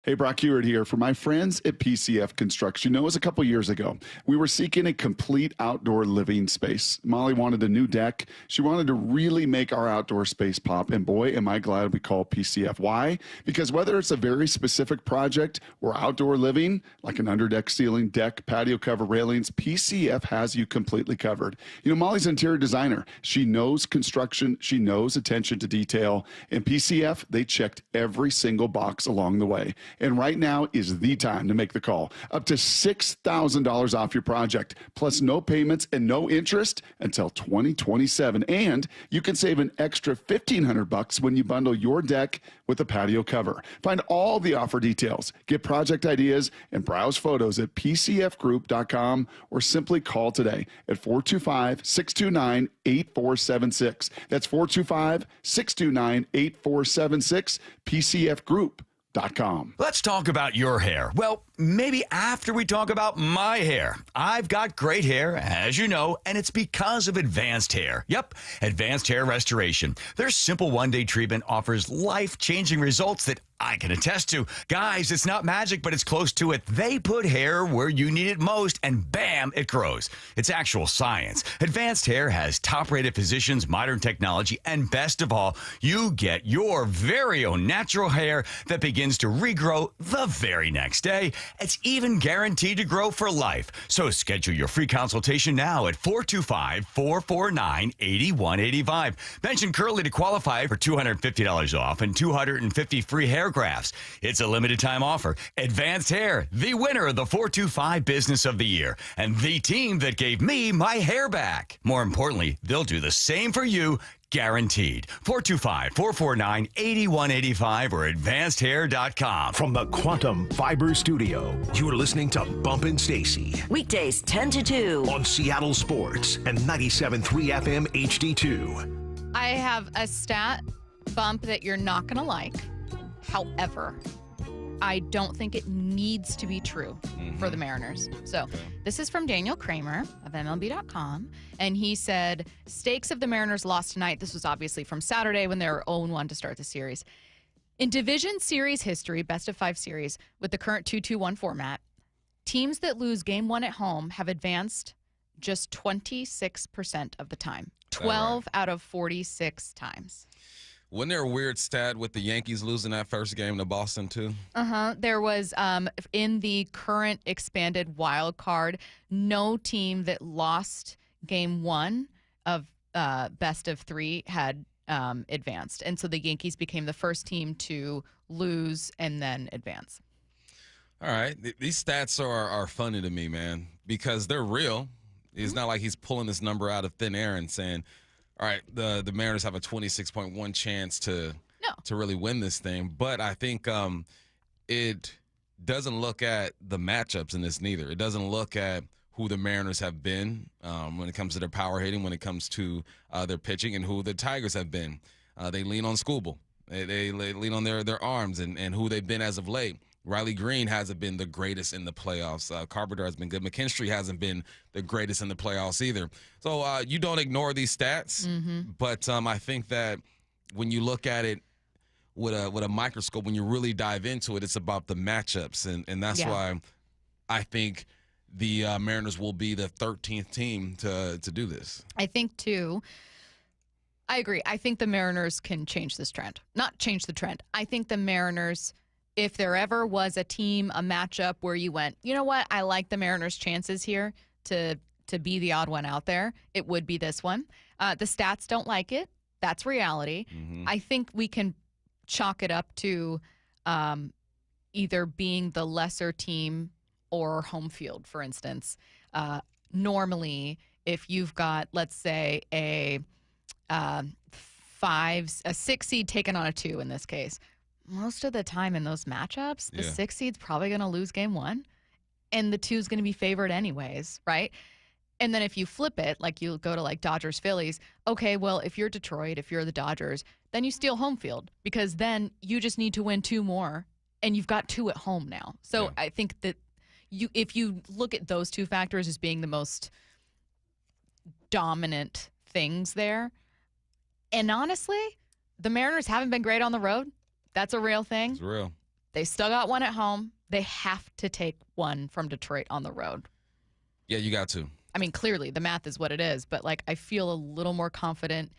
Hey, Brock Hewitt here for my friends at PCF Construction. It was a couple years ago. We were seeking a complete outdoor living space. Molly wanted a new deck. She wanted to really make our outdoor space pop. And boy, am I glad we called PCF. Why? Because whether it's a very specific project or outdoor living, like an underdeck ceiling, deck, patio cover, railings, PCF has you completely covered. You know, Molly's an interior designer. She knows construction. She knows attention to detail. And PCF, they checked every single box along the way. And right now is the time to make the call. Up to $6,000 off your project, plus no payments and no interest until 2027. And you can save an extra $1,500 when you bundle your deck with a patio cover. Find all the offer details, get project ideas, and browse photos at pcfgroup.com or simply call today at 425-629-8476. That's 425-629-8476, PCFgroup.com. Let's talk about your hair. Well, maybe after we talk about my hair. I've got great hair, as you know, and it's because of Advanced Hair. Yep, Advanced Hair Restoration. Their simple one-day treatment offers life-changing results that I can attest to. Guys, it's not magic, but it's close to it. They put hair where you need it most, and bam, it grows. It's actual science. Advanced Hair has top-rated physicians, modern technology, and best of all, you get your very own natural hair that begins to regrow the very next day. It's even guaranteed to grow for life. So schedule your free consultation now at 425-449-8185. Mention Curly to qualify for $250 off and 250 free hair grafts. It's a limited time offer. Advanced Hair, the winner of the 425 Business of the Year, and the team that gave me my hair back. More importantly, they'll do the same for you, guaranteed. 425-449-8185 or advancedhair.com. From the Quantum Fiber Studio, you're listening to Bumpin' Stacy. Weekdays 10 to 2. On Seattle Sports and 97.3 FM HD2. I have a stat bump that you're not going to like. However, I don't think it needs to be true for the Mariners. So this is from Daniel Kramer of MLB.com, and he said, stakes of the Mariners lost tonight. This was obviously from Saturday when they were 0-1 to start the series. In division series history, best of 5 series, with the current 2-2-1 format, teams that lose game 1 at home have advanced just 26% of the time. 12 out of 46 times. Wasn't there a weird stat with the Yankees losing that first game to Boston, too? There was, in the current expanded wild card, no team that lost game 1 of best of 3 had advanced. And so the Yankees became the first team to lose and then advance. All right. These stats are funny to me, man, because they're real. It's not like he's pulling this number out of thin air and saying, all right, the Mariners have a 26.1 chance to really win this thing. But I think it doesn't look at the matchups in this neither. It doesn't look at who the Mariners have been when it comes to their power hitting, when it comes to their pitching, and who the Tigers have been. They lean on Skubal. They lean on their arms and who they've been as of late. Riley Green hasn't been the greatest in the playoffs. Carpenter has been good. McKinstry hasn't been the greatest in the playoffs either. So you don't ignore these stats, but I think that when you look at it with a microscope, when you really dive into it, it's about the matchups, and that's why I think the Mariners will be the 13th team to do this. I think, too, I agree. I think the Mariners can change this trend. Not change the trend. I think the Mariners, if there ever was a team, a matchup where you went, you know what, I like the Mariners' chances here to be the odd one out there, it would be this one. The stats don't like it. That's reality. I think we can chalk it up to either being the lesser team or home field, for instance. Normally, if you've got, let's say, a 6 seed taken on a 2 in this case, most of the time in those matchups, the 6 seed's probably going to lose game 1, and the 2's going to be favored anyways, right? And then if you flip it, like you go to like Dodgers, Phillies, okay, well, if you're Detroit, if you're the Dodgers, then you steal home field because then you just need to win 2 more, and you've got 2 at home now. So I think that if you look at those two factors as being the most dominant things there. And honestly, the Mariners haven't been great on the road. That's a real thing. It's real. They still got one at home. They have to take one from Detroit on the road. Yeah, you got to. I mean, clearly the math is what it is, but like I feel a little more confident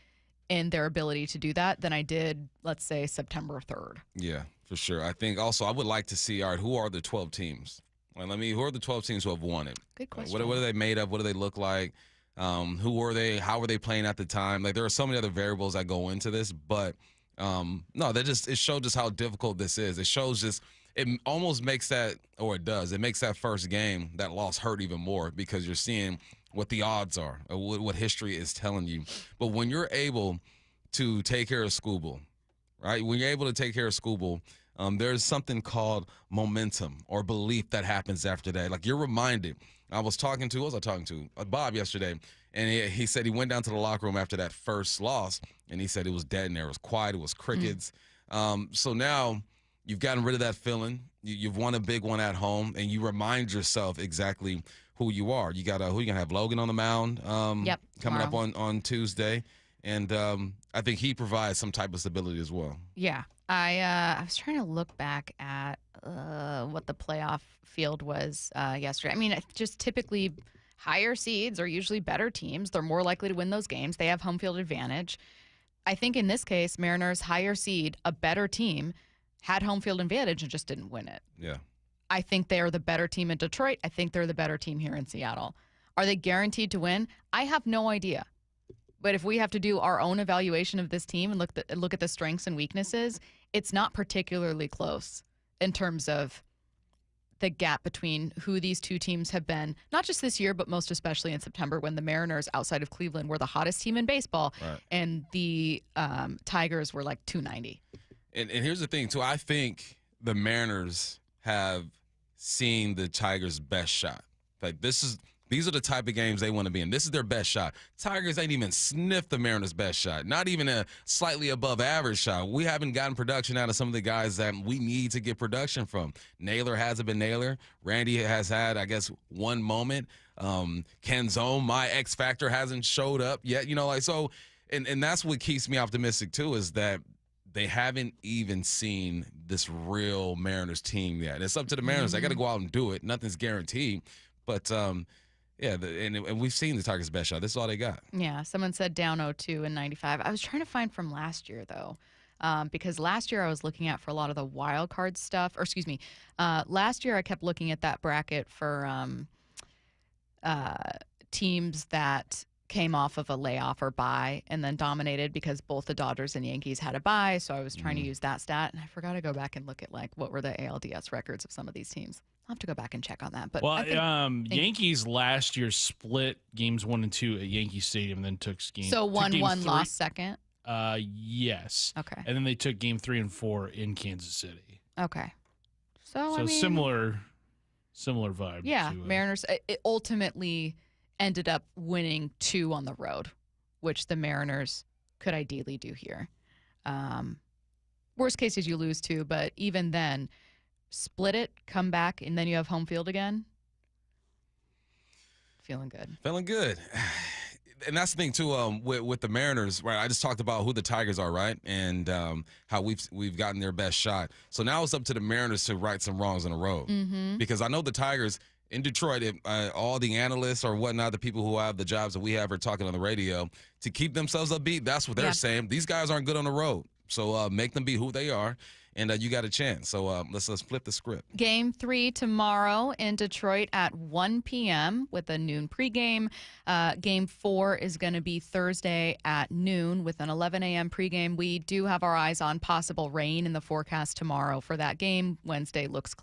in their ability to do that than I did, let's say, September 3rd. Yeah, for sure. I think also I would like to see, all right, who are the 12 teams? Who are the 12 teams who have won it? Good question. What are they made of? What do they look like? Who were they? How were they playing at the time? Like there are so many other variables that go into this, but no, it shows just how difficult this is. It shows just it almost makes that, or it does, it makes that first game, that loss hurt even more because you're seeing what the odds are, or what history is telling you. But when you're able to take care of Scooble, right? When you're able to take care of Scooble, there's something called momentum or belief that happens after that. Like you're reminded. I was talking to Bob yesterday, and he said he went down to the locker room after that first loss, and he said it was dead in there. It was quiet. It was crickets. So now you've gotten rid of that feeling. You've won a big one at home, and you remind yourself exactly who you are. You got who you gonna have? Logan on the mound coming up on Tuesday, and I think he provides some type of stability as well. Yeah, I was trying to look back at what the playoff field was yesterday. I mean, just typically higher seeds are usually better teams. They're more likely to win those games. They have home field advantage. I think in this case, Mariners higher seed, a better team, had home field advantage and just didn't win it. Yeah. I think they are the better team in Detroit. I think they're the better team here in Seattle. Are they guaranteed to win? I have no idea. But if we have to do our own evaluation of this team and look at the strengths and weaknesses, it's not particularly close in terms of the gap between who these two teams have been, not just this year, but most especially in September when the Mariners outside of Cleveland were the hottest team in baseball, right, and the Tigers were like 290. And here's the thing, too. I think the Mariners have seen the Tigers' best shot. Like these are the type of games they want to be in. This is their best shot. Tigers ain't even sniffed the Mariners' best shot. Not even a slightly above average shot. We haven't gotten production out of some of the guys that we need to get production from. Naylor hasn't been Naylor. Randy has had, I guess, one moment. Canzone, my X factor, hasn't showed up yet. And that's what keeps me optimistic too, is that they haven't even seen this real Mariners team yet. It's up to the Mariners. They got to go out and do it. Nothing's guaranteed. But, yeah, and we've seen the Tigers' best shot. This is all they got. Yeah, someone said down 0-2 in 95. I was trying to find from last year, though, because last year I was looking at for a lot of the wild card stuff. Or, excuse me, last year I kept looking at that bracket for teams that came off of a layoff or bye and then dominated because both the Dodgers and Yankees had a bye. So I was trying to use that stat, and I forgot to go back and look at what were the ALDS records of some of these teams. I'll have to go back and check on that. But Yankees last year split games 1 and 2 at Yankee Stadium, then took game. So 1-1 lost second. Yes. Okay. And then they took game 3 and 4 in Kansas City. Okay. So I mean, similar vibe. Yeah, Mariners. It ultimately ended up winning 2 on the road, which the Mariners could ideally do here. Worst case is you lose 2, but even then, split it, come back, and then you have home field again. Feeling good. Feeling good. And that's the thing, too, with the Mariners, right? I just talked about who the Tigers are, right? And how we've gotten their best shot. So now it's up to the Mariners to right some wrongs in a row. Mm-hmm. Because I know the Tigers in Detroit, all the analysts or whatnot, the people who have the jobs that we have are talking on the radio, to keep themselves upbeat. That's what they're saying. These guys aren't good on the road. So make them be who they are. And you got a chance. So let's flip the script. Game 3 tomorrow in Detroit at 1 p.m. with a noon pregame. Game 4 is going to be Thursday at noon with an 11 a.m. pregame. We do have our eyes on possible rain in the forecast tomorrow for that game. Thursday looks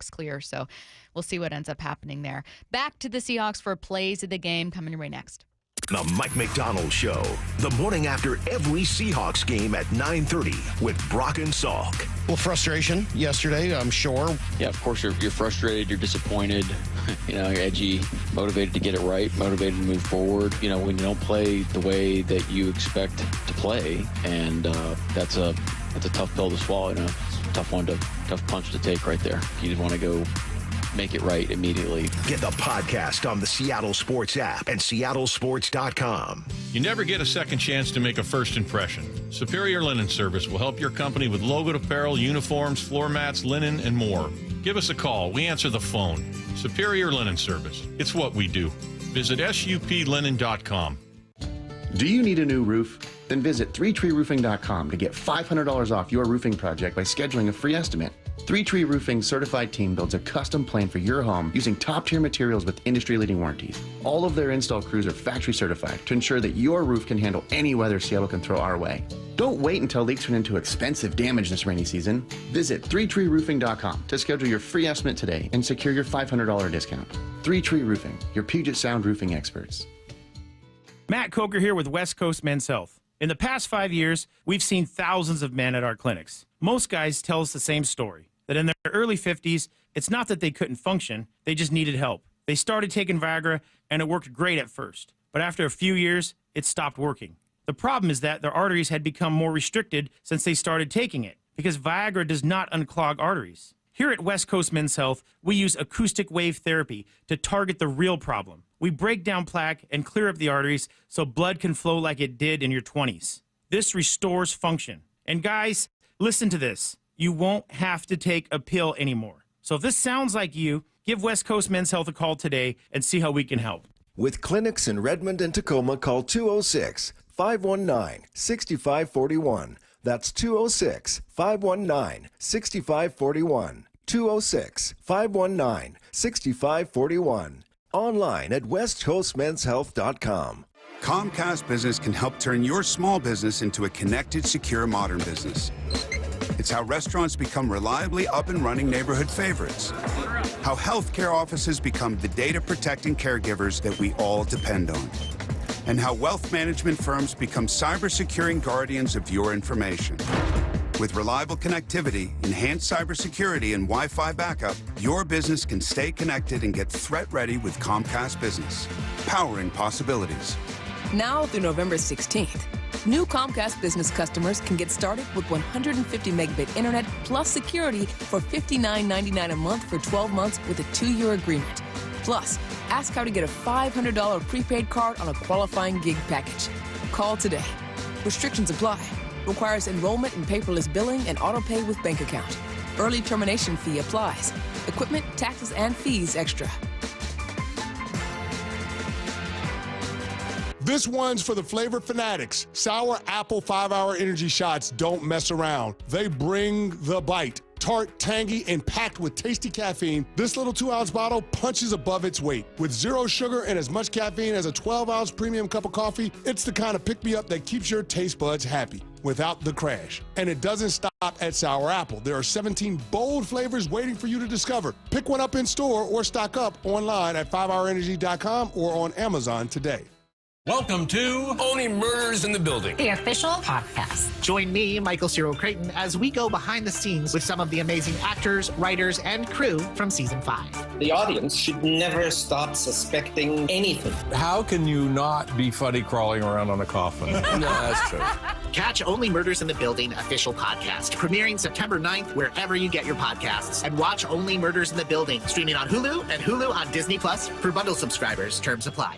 clear. So we'll see what ends up happening there. Back to the Seahawks for plays of the game coming right next. The Mike Macdonald Show, the morning after every Seahawks game at 9:30 with Brock and Salk. Well, frustration yesterday, I'm sure. Yeah, of course you're frustrated, you're disappointed, you're edgy, motivated to get it right, motivated to move forward. When you don't play the way that you expect to play, and that's a tough pill to swallow. It's a tough punch to take right there. You just want to go make it right immediately. Get the podcast on the Seattle Sports app and seattlesports.com. You never get a second chance to make a first impression. Superior Linen Service will help your company with logoed apparel, uniforms, floor mats, linen, and more. Give us a call. We answer the phone. Superior Linen Service. It's what we do. Visit suplinen.com. Do you need a new roof? Then visit 3treeroofing.com to get $500 off your roofing project by scheduling a free estimate. 3Tree Roofing's certified team builds a custom plan for your home using top-tier materials with industry-leading warranties. All of their install crews are factory certified to ensure that your roof can handle any weather Seattle can throw our way. Don't wait until leaks turn into expensive damage this rainy season. Visit 3treeroofing.com to schedule your free estimate today and secure your $500 discount. 3Tree Roofing, your Puget Sound roofing experts. Matt Coker here with West Coast Men's Health. In the past 5 years, we've seen thousands of men at our clinics. Most guys tell us the same story, that in their early 50s, it's not that they couldn't function, they just needed help. They started taking Viagra, and it worked great at first. But after a few years, it stopped working. The problem is that their arteries had become more restricted since they started taking it, because Viagra does not unclog arteries. Here at West Coast Men's Health, we use acoustic wave therapy to target the real problem. We break down plaque and clear up the arteries so blood can flow like it did in your 20s. This restores function. And guys, listen to this. You won't have to take a pill anymore. So if this sounds like you, give West Coast Men's Health a call today and see how we can help. With clinics in Redmond and Tacoma, call 206-519-6541. That's 206-519-6541. 206-519-6541. Online at westcoastmenshealth.com. Comcast Business can help turn your small business into a connected, secure, modern business. It's how restaurants become reliably up and running neighborhood favorites. How healthcare offices become the data-protecting caregivers that we all depend on. And how wealth management firms become cyber-securing guardians of your information. With reliable connectivity, enhanced cybersecurity, and Wi-Fi backup, your business can stay connected and get threat-ready with Comcast Business. Powering possibilities. Now through November 16th, new Comcast Business customers can get started with 150 megabit internet plus security for $59.99 a month for 12 months with a 2-year agreement. Plus, ask how to get a $500 prepaid card on a qualifying gig package. Call today. Restrictions apply. Requires enrollment in paperless billing and auto pay with bank account. Early termination fee applies. Equipment, taxes, and fees extra. This one's for the flavor fanatics. Sour apple 5-hour energy shots don't mess around. They bring the bite. Tart, tangy, and packed with tasty caffeine, this little 2-ounce bottle punches above its weight. With 0 sugar and as much caffeine as a 12-ounce premium cup of coffee, it's the kind of pick-me-up that keeps your taste buds happy without the crash. And it doesn't stop at sour apple. There are 17 bold flavors waiting for you to discover. Pick one up in store or stock up online at 5hourenergy.com or on Amazon today. Welcome to Only Murders in the Building, the official podcast. Join me, Michael Cyril Creighton, as we go behind the scenes with some of the amazing actors, writers, and crew from season 5. The audience should never stop suspecting anything. How can you not be funny crawling around on a coffin? No, that's true. Catch Only Murders in the Building official podcast, premiering September 9th wherever you get your podcasts. And watch Only Murders in the Building, streaming on Hulu and Hulu on Disney Plus for bundle subscribers. Terms apply.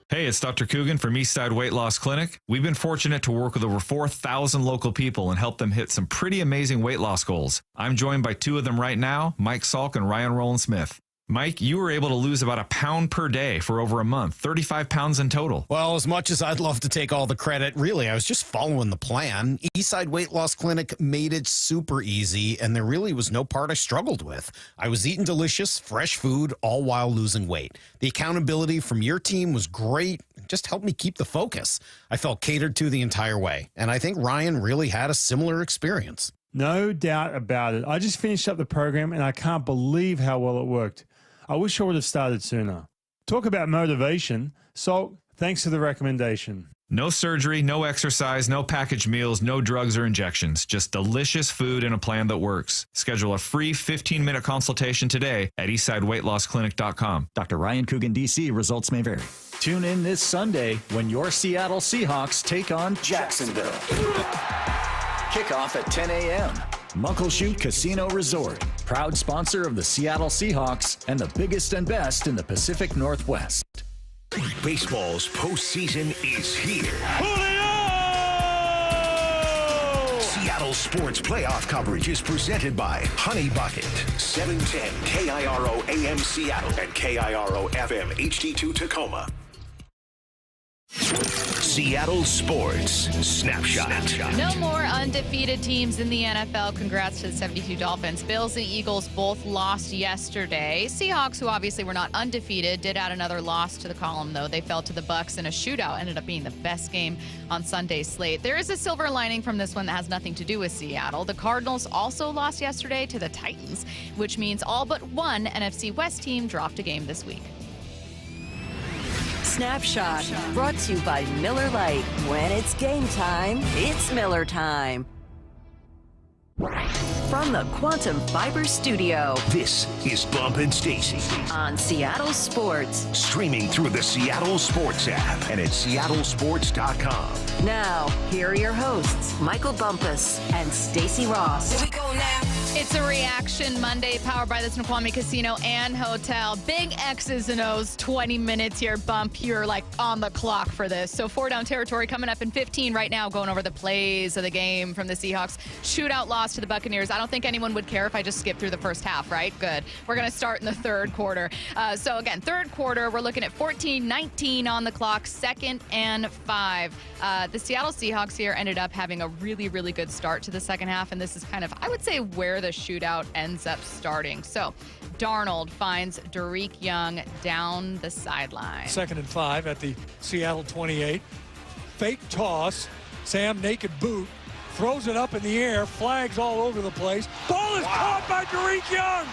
Hey, it's Dr. Coogan from Eastside Weight Loss Clinic. We've been fortunate to work with over 4,000 local people and help them hit some pretty amazing weight loss goals. I'm joined by 2 of them right now, Mike Salk and Ryan Rowland Smith. Mike, you were able to lose about 1 pound per day for over a month, 35 pounds in total. Well, as much as I'd love to take all the credit, really, I was just following the plan. Eastside Weight Loss Clinic made it super easy, and there really was no part I struggled with. I was eating delicious, fresh food, all while losing weight. The accountability from your team was great. It just helped me keep the focus. I felt catered to the entire way, and I think Ryan really had a similar experience. No doubt about it. I just finished up the program, and I can't believe how well it worked. I wish I would have started sooner. Talk about motivation. Salt, thanks for the recommendation. No surgery, no exercise, no packaged meals, no drugs or injections. Just delicious food and a plan that works. Schedule a free 15-minute consultation today at eastsideweightlossclinic.com. Dr. Ryan Coogan, D.C. Results may vary. Tune in this Sunday when your Seattle Seahawks take on Jacksonville. Kickoff at 10 a.m. Muckleshoot Casino Resort. proud sponsor of the Seattle Seahawks and the biggest and best in the Pacific Northwest. Baseball's postseason is here. Seattle Sports Playoff coverage is presented by Honey Bucket, 710 KIRO AM Seattle and KIRO FM HD2 Tacoma. Seattle Sports Snapshot. No more undefeated teams in the NFL. Congrats to the 72 Dolphins. Bills and Eagles both lost yesterday. Seahawks, who obviously were not undefeated, did add another loss to the column, though. They fell to the Bucs in a shootout. Ended up being the best game on Sunday's slate. There is a silver lining from this one that has nothing to do with Seattle. The Cardinals also lost yesterday to the Titans, which means all but one NFC West team dropped a game this week. Snapshot, brought to you by Miller Lite. When it's game time, it's Miller time. From the Quantum Fiber Studio, this is Bump and Stacy on Seattle Sports. Streaming through the Seattle Sports app and at seattlesports.com. Now, here are your hosts, Michael Bumpus and Stacy Ross. Here we go now. It's a Reaction Monday powered by the Snoqualmie Casino and Hotel. Big X's and O's, 20 minutes here, Bump. You're like on the clock for this. So 4 down territory coming up in 15 right now, going over the plays of the game from the Seahawks. Shootout loss to the Buccaneers. I don't think anyone would care if I just skip through the first half, right? Good. We're going to start in the third quarter. So again, third quarter, we're looking at 14-19 on the clock, 2nd and 5. The Seattle Seahawks here ended up having a really, really good start to the second half, and this is kind of, I would say, where the shootout ends up starting. So Darnold finds Derek Young down the sideline. 2nd and 5 at the Seattle 28. Fake toss. Sam naked boot. Throws it up in the air. Flags all over the place. Ball is caught by Derek Young.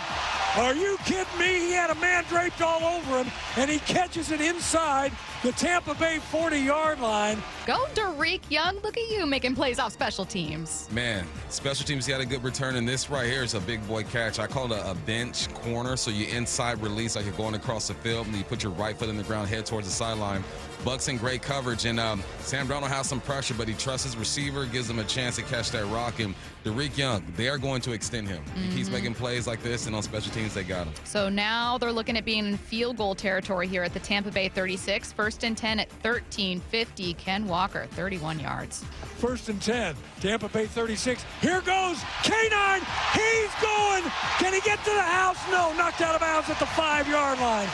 Are you kidding me? He had a man draped all over him, and he catches it inside the Tampa Bay 40-yard line. Go Derek Young. Look at you making plays off special teams. Man, special teams, he had a good return, and this right here is a big boy catch. I call it a bench corner, so you inside release like you're going across the field, and you put your right foot in the ground, head towards the sideline. Bucks in great coverage, and Sam Darnold has some pressure, but he trusts his receiver, gives him a chance to catch that rock, and Derek Young, they are going to extend him. He keeps making plays like this, and on special teams, they got him. So now they're looking at being in field goal territory here at the Tampa Bay 36. 1st and 10 at 13:50. Ken Walker, 31 yards. 1st and 10, Tampa Bay 36. Here goes K9. He's going. Can he get to the house? No, knocked out of bounds at the 5-yard line.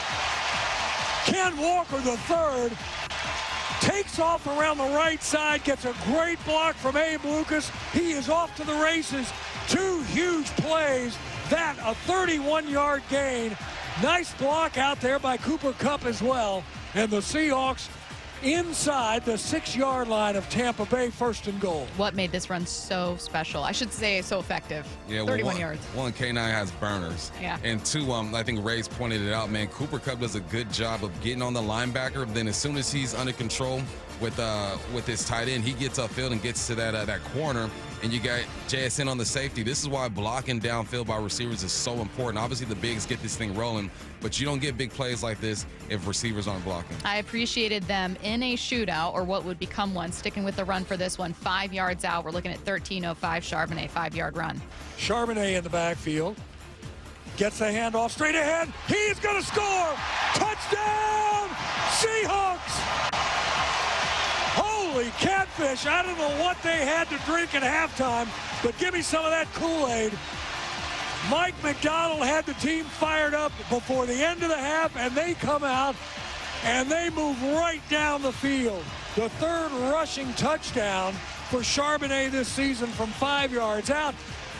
Ken Walker, the third, takes off around the right side, gets a great block from Abe Lucas. He is off to the races. 2 huge plays. That, a 31-yard gain. Nice block out there by Cooper Kupp as well. And the Seahawks inside the 6-yard line of Tampa Bay, 1st and goal. What made this run so special? I should say so effective. Yeah, 31 yards. One, K9 has burners. Yeah. And 2, I think Ray's pointed it out, man. Cooper Kupp does a good job of getting on the linebacker. Then as soon as he's under control with his tight end, he gets upfield and gets to that corner. And you got JSN on the safety. This is why blocking downfield by receivers is so important. Obviously, the bigs get this thing rolling, but you don't get big plays like this if receivers aren't blocking. I appreciated them in a shootout, or what would become one, sticking with the run for this one. 5 yards out. We're looking at 13:05. Charbonnet, 5-yard run. Charbonnet in the backfield. Gets the handoff straight ahead. He's going to score. Touchdown, Seahawks. Holy catfish. I don't know what they had to drink at halftime, but give me some of that Kool-Aid. Mike Macdonald had the team fired up before the end of the half, and they come out and they move right down the field. The 3rd rushing touchdown for Charbonnet this season from 5 yards out.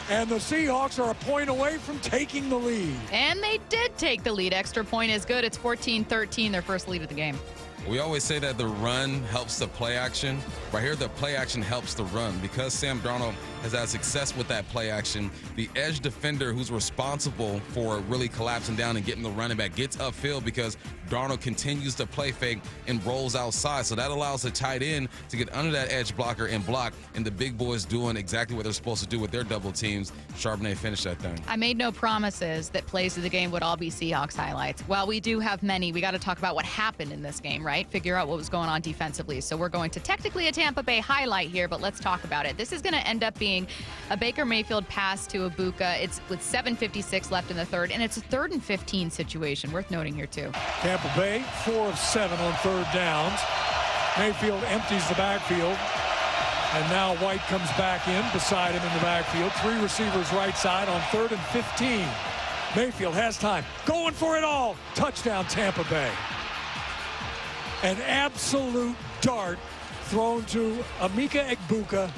And the Seahawks are a point away from taking the lead. And they did take the lead. Extra point is good. It's 14-13, their first lead of the game. We always say that the run helps the play action. Right here, the play action helps the run. Because Sam Darnold has had success with that play action, the edge defender who's responsible for really collapsing down and getting the running back gets upfield because Darnold continues to play fake and rolls outside. So that allows the tight end to get under that edge blocker and block, and the big boys doing exactly what they're supposed to do with their double teams. Charbonnet finished that thing. I made no promises that plays of the game would all be Seahawks highlights. While we do have many, we got to talk about what happened in this game, right? Figure out what was going on defensively. So we're going to technically a Tampa Bay highlight here, but let's talk about it. This is going to end up being seeing a Baker Mayfield pass to Ibuka. It's with 7:56 left in the third, and it's a 3rd and 15 situation. Worth noting here, too. Tampa Bay, 4 of 7 on 3rd downs. Mayfield empties the backfield. And now White comes back in beside him in the backfield. 3 receivers right side on 3rd and 15. Mayfield has time. Going for it all. Touchdown, Tampa Bay. An absolute dart thrown to Emeka Egbuka,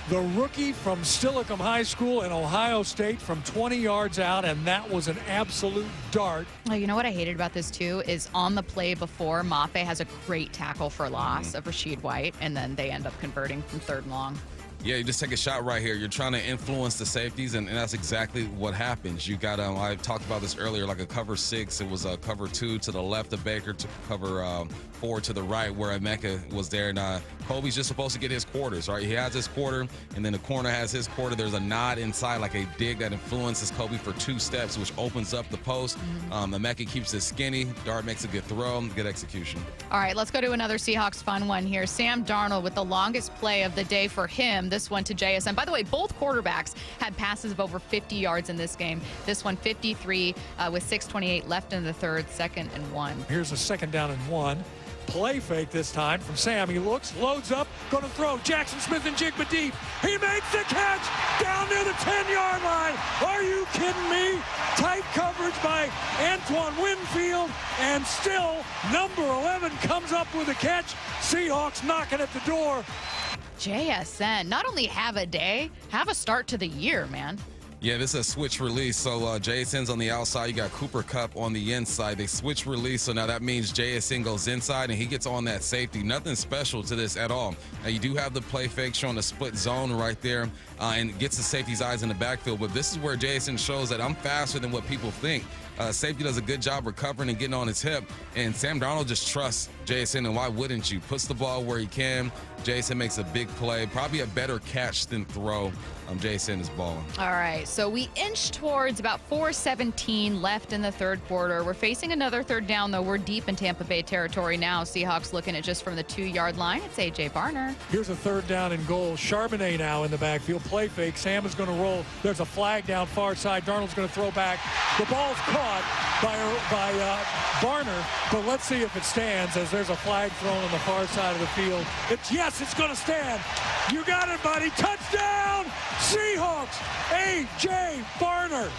the rookie from Steilacoom High School in Ohio State, from 20 yards out, and that was an absolute dart. Oh, you know what I hated about this, too, is on the play before, Mafe has a great tackle for loss of Rashid White, and then they end up converting from 3rd and long. Yeah, you just take a shot right here. You're trying to influence the safeties, and that's exactly what happens. You got, I talked about this earlier, like a cover 6. It was a cover 2 to the left of Baker, to cover 4 to the right where Emeka was there. And Kobe's just supposed to get his quarters, right? He has his quarter, and then the corner has his quarter. There's a nod inside, like a dig that influences Kobe for 2 steps, which opens up the post. Emeka keeps it skinny. Dart makes a good throw, good execution. All right, let's go to another Seahawks fun one here. Sam Darnold with the longest play of the day for him. This one to JSN. By the way, both quarterbacks had passes of over 50 yards in this game. This one 53 with 6:28 left in the third, 2nd and 1. Here's a 2nd down and 1. Play fake this time from Sam. He looks, loads up, going to throw. Jackson Smith and Jigba deep. He makes the catch down near the 10-yard line. Are you kidding me? Tight coverage by Antoine Winfield, and still number 11 comes up with a catch. Seahawks knocking at the door. JSN, not only have a day, have a start to the year, man. Yeah, this is a switch release. So JSN's on the outside. You got Cooper Kupp on the inside. They switch release. So now that means JSN goes inside and he gets on that safety. Nothing special to this at all. Now you do have the play fake showing a split zone right there and gets the safety's eyes in the backfield. But this is where JSN shows that I'm faster than what people think. Safety does a good job recovering and getting on his hip. And Sam Darnold just trusts JSN, and why wouldn't you? Puts the ball where he can. JSN makes a big play. Probably a better catch than throw. JSN is balling. All right, so we inch towards about 4:17 left in the third quarter. We're facing another 3rd down, though. We're deep in Tampa Bay territory now. Seahawks looking at just from the 2-yard line. It's A.J. Barner. Here's a 3rd down and goal. Charbonnet now in the backfield. Play fake. Sam is going to roll. There's a flag down far side. Darnold's going to throw back. The ball's caught by Barner, but let's see if it stands, as there's a flag thrown on the far side of the field. Yes, it's going to stand. You got it, buddy. Touchdown, Seahawks. A.J. Barner.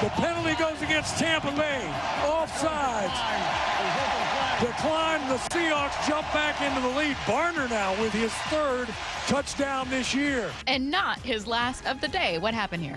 The penalty goes against Tampa Bay. Offsides. Decline. The Seahawks jump back into the lead. Barner now with his 3rd touchdown this year. And not his last of the day. What happened here?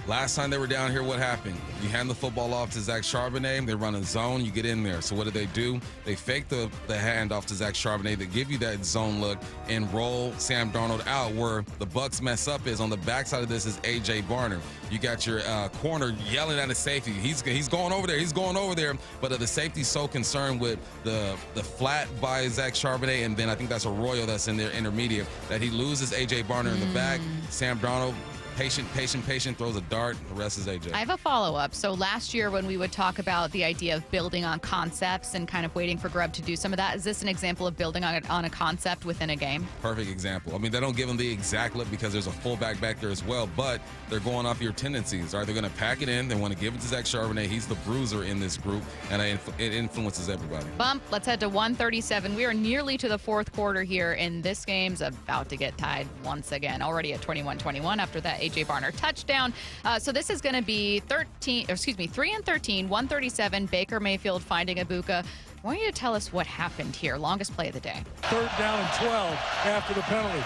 Last time they were down here, what happened? You hand the football off to Zach Charbonnet. They run a zone. You get in there. So what do? They fake the handoff to Zach Charbonnet. They give you that zone look and roll Sam Darnold out. Where the Bucs mess up is on the backside of this is A.J. Barner. You got your corner yelling at his safety. He's going over there. He's going over there. But the safety's so concerned with the flat by Zach Charbonnet, and then I think that's Arroyo that's in there intermediate, that he loses A.J. Barner in the back. Sam Darnold, patient, throws a dart. The rest is AJ. I have a follow-up. So last year when we would talk about the idea of building on concepts and kind of waiting for Grubb to do some of that, is this an example of building on a concept within a game? Perfect example. I mean, they don't give him the exact look because there's a fullback back there as well, but they're going off your tendencies. Right? They're going to pack it in. They want to give it to Zach Charbonnet. He's the bruiser in this group, and it influences everybody. Bump. Let's head to 1:37. We are nearly to the 4th quarter here, and this game's about to get tied once again. Already at 21-21 after that A.J. Barner touchdown. So this is going to be 3 and 13, 137. Baker Mayfield finding Ibuka. I want you to tell us what happened here. Longest play of the day. 3rd down and 12 after the penalty.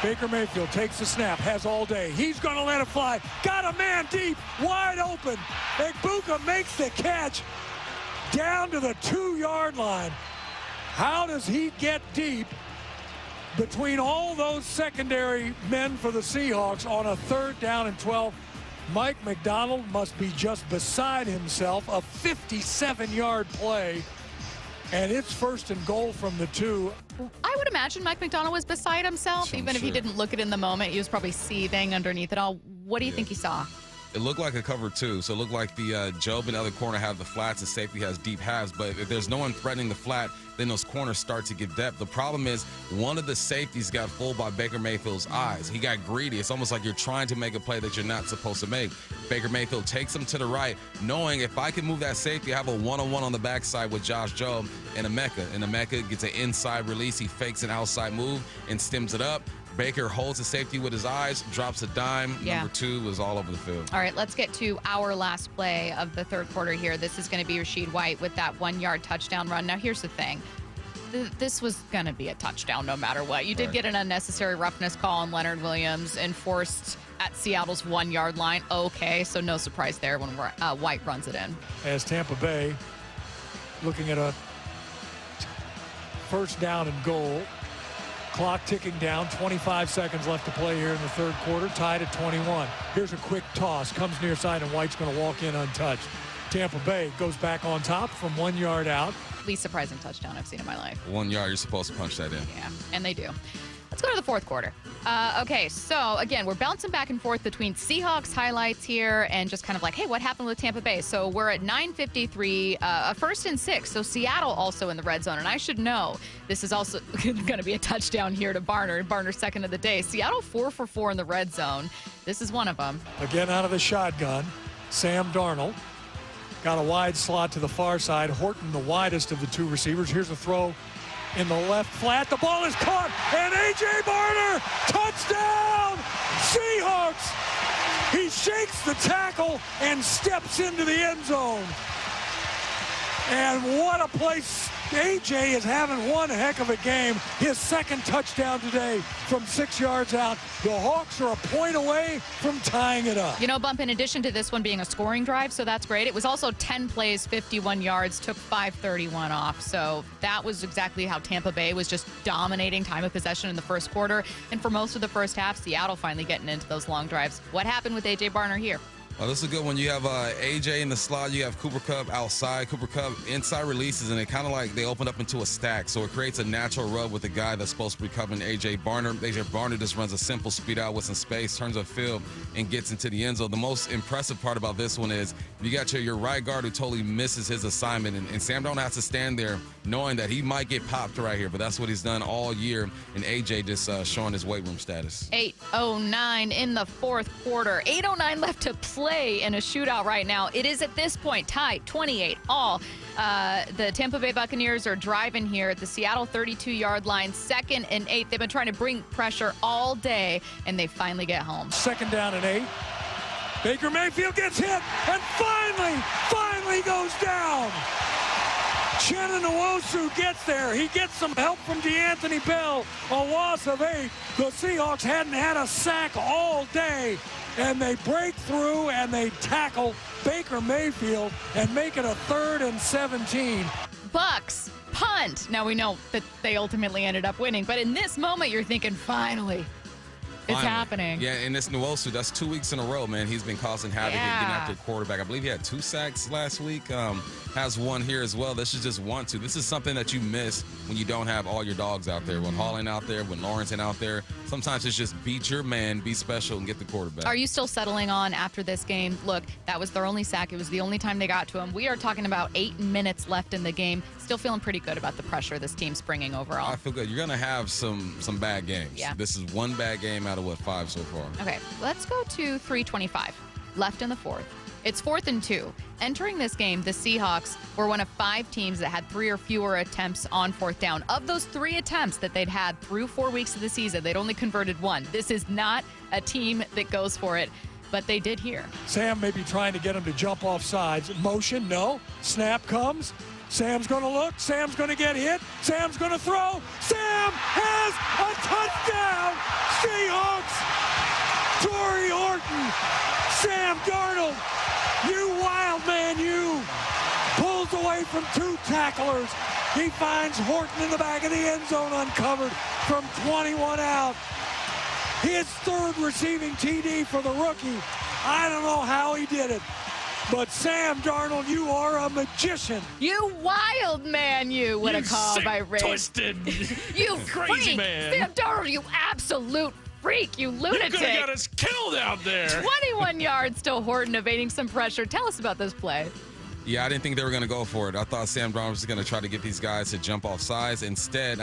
Baker Mayfield takes the snap, has all day. He's going to let it fly. Got a man deep, wide open. Ibuka makes the catch down to the 2-yard line. How does he get deep between all those secondary men for the Seahawks on a 3rd down and 12? Mike Macdonald must be just beside himself. A 57-yard play, and it's 1st and goal from the 2. I would imagine Mike Macdonald was beside himself, even if he didn't look it in the moment. He was probably seething underneath it all. What do you think he saw? It looked like a cover 2. So it looked like the Job in the other corner have the flats and safety has deep halves. But if there's no one threatening the flat, then those corners start to give depth. The problem is one of the safeties got fooled by Baker Mayfield's eyes. He got greedy. It's almost like you're trying to make a play that you're not supposed to make. Baker Mayfield takes him to the right, knowing if I can move that safety, I have a one-on-one on the backside with Josh Jobe and Emeka. And Emeka gets an inside release. He fakes an outside move and stems it up. Baker holds the safety with his eyes, drops a dime. Yeah. Number 2 was all over the field. All right, let's get to our last play of the third quarter here. This is going to be Rashid White with that 1-yard touchdown run. Now, here's the thing. This was going to be a touchdown no matter what. You did get an unnecessary roughness call on Leonard Williams enforced at Seattle's 1-yard line. Okay, so no surprise there when White runs it in. As Tampa Bay looking at a first down and goal. Clock ticking down, 25 seconds left to play here in the third quarter, tied at 21. Here's a quick toss, comes near side, and White's going to walk in untouched. Tampa Bay goes back on top from 1 yard out. Least surprising touchdown I've seen in my life. 1 yard, you're supposed to punch that in. Yeah, and they do. Let's go to the fourth quarter. Okay, so again, we're bouncing back and forth between Seahawks highlights here and just kind of like, hey, what happened with Tampa Bay? So we're at 9:53, a 1st and 6. So Seattle also in the red zone. And I should know this is also going to be a touchdown here to Barner. Barner's second of the day. Seattle 4 for 4 in the red zone. This is one of them. Again out of the shotgun, Sam Darnold. Got a wide slot to the far side. Horton, the widest of the 2 receivers. Here's a throw in the left flat. The ball is caught, and A.J. Barner, touchdown, Seahawks. He shakes the tackle and steps into the end zone. And what a place. A.J. is having one heck of a game. His second touchdown today from 6 yards out. The Hawks are a point away from tying it up. You know, Bump, in addition to this one being a scoring drive, so that's great. It was also 10 plays, 51 yards, took 5:31 off. So that was exactly how Tampa Bay was just dominating time of possession in the first quarter. And for most of the first half, Seattle finally getting into those long drives. What happened with A.J. Barner here? Well, this is a good one. You have A.J. in the slot. You have Cooper Kupp outside. Cooper Kupp inside releases, and it kind of like they open up into a stack. So it creates a natural rub with the guy that's supposed to be covering A.J. Barner. A.J. Barner just runs a simple speed out with some space, turns upfield, and gets into the end zone. The most impressive part about this one is you got your right guard who totally misses his assignment, and Sam Darnold has to stand there knowing that he might get popped right here, but that's what he's done all year, and A.J. just showing his weight room status. 8:09 in the fourth quarter. 8:09 left to play in a shootout right now. It is at this point tied 28 all. The Tampa Bay Buccaneers are driving here at the Seattle 32-yard line, 2nd and 8. They've been trying to bring pressure all day, and they finally get home. 2nd down and 8. Baker Mayfield gets hit and finally goes down. Chenna Nwosu gets there. He gets some help from DeAnthony Bell. A loss of 8. The Seahawks hadn't had a sack all day, and they break through and they tackle Baker Mayfield and make it a 3rd and 17. Bucks punt. Now we know that they ultimately ended up winning, but in this moment you're thinking, finally. It's happening. Yeah, and this Nwosu, that's 2 weeks in a row, man. He's been causing havoc and getting after a quarterback. I believe he had 2 sacks last week. Has one here as well. This is just 1-2. This is something that you miss when you don't have all your dogs out there. When Holland out there, when Lawrence out there. Sometimes it's just beat your man, be special, and get the quarterback. Are you still settling on after this game? Look, that was their only sack. It was the only time they got to him. We are talking about 8 minutes left in the game. Still feeling pretty good about the pressure this team's bringing overall. I feel good. You're going to have some bad games. Yeah. This is one bad game out of, 5 so far? Okay, let's go to 3:25 left in the fourth. It's 4th and 2. Entering this game, the Seahawks were one of 5 teams that had 3 or fewer attempts on 4th down. Of those 3 attempts that they'd had through 4 weeks of the season, they'd only converted 1. This is not a team that goes for it, but they did here. Sam may be trying to get him to jump off sides. Motion, no. Snap comes. Sam's going to look. Sam's going to get hit. Sam's going to throw. Sam has a touchdown. Seahawks. Torrey Horton. Sam Darnold. You wild man, you. Pulls away from 2 tacklers. He finds Horton in the back of the end zone uncovered from 21 out. His 3rd receiving TD for the rookie. I don't know how he did it. But Sam Darnold, you are a magician. You wild man, you. What a call by Ray. Twisted. You crazy freak. man. Sam Darnold, you absolute freak, you lunatic. You could have got us killed out there. 21 yards to Horton, evading some pressure. Tell us about this play. Yeah, I didn't think they were going to go for it. I thought Sam Darnold was going to try to get these guys to jump off sides. Instead,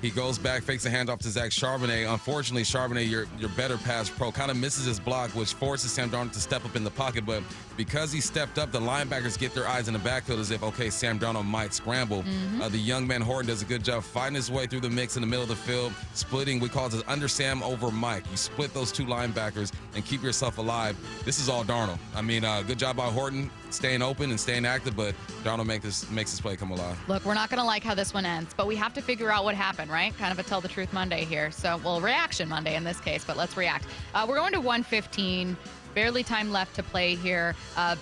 he goes back, fakes a handoff to Zach Charbonnet. Unfortunately, Charbonnet, your better pass pro, kind of misses his block, which forces Sam Darnold to step up in the pocket. But because he stepped up, the linebackers get their eyes in the backfield as if, okay, Sam Darnold might scramble. The young man Horton does a good job fighting his way through the mix in the middle of the field, splitting. We call it under Sam, over Mike. You split those two linebackers and keep yourself alive. This is all Darnold. I mean, good job by Horton, staying open and staying active, but Darnold makes this play come alive. Look, we're not going to like how this one ends, but we have to figure out what happened, right? Kind of a Tell the Truth Monday here. So, well, Reaction Monday in this case, but let's react. We're going to 1:15. Barely time left to play here.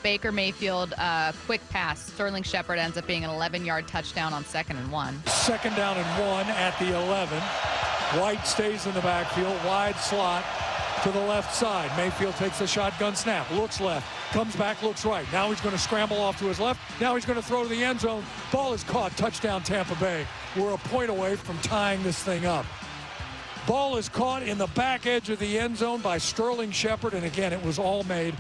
Baker Mayfield, quick pass. Sterling Shepard ends up being an 11-yard touchdown on 2nd and 1. 2nd down and 1 at the 11. White stays in the backfield, wide slot to the left side. Mayfield takes a shotgun snap, looks left, comes back, looks right. Now he's going to scramble off to his left. Now he's going to throw to the end zone. Ball is caught. Touchdown, Tampa Bay. We're a point away from tying this thing up. Ball is caught in the back edge of the end zone by Sterling Shepard, and again, it was all made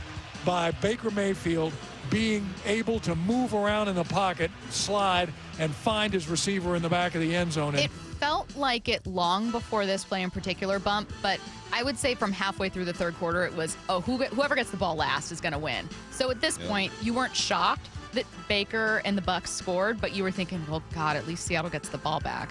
by Baker Mayfield being able to move around in the pocket, slide, and find his receiver in the back of the end zone. It felt like it long before this play in particular, Bump, but I would say from halfway through the third quarter, it was, whoever gets the ball last is going to win. So at this point, you weren't shocked that Baker and the Bucs scored, but you were thinking, well, God, at least Seattle gets the ball back.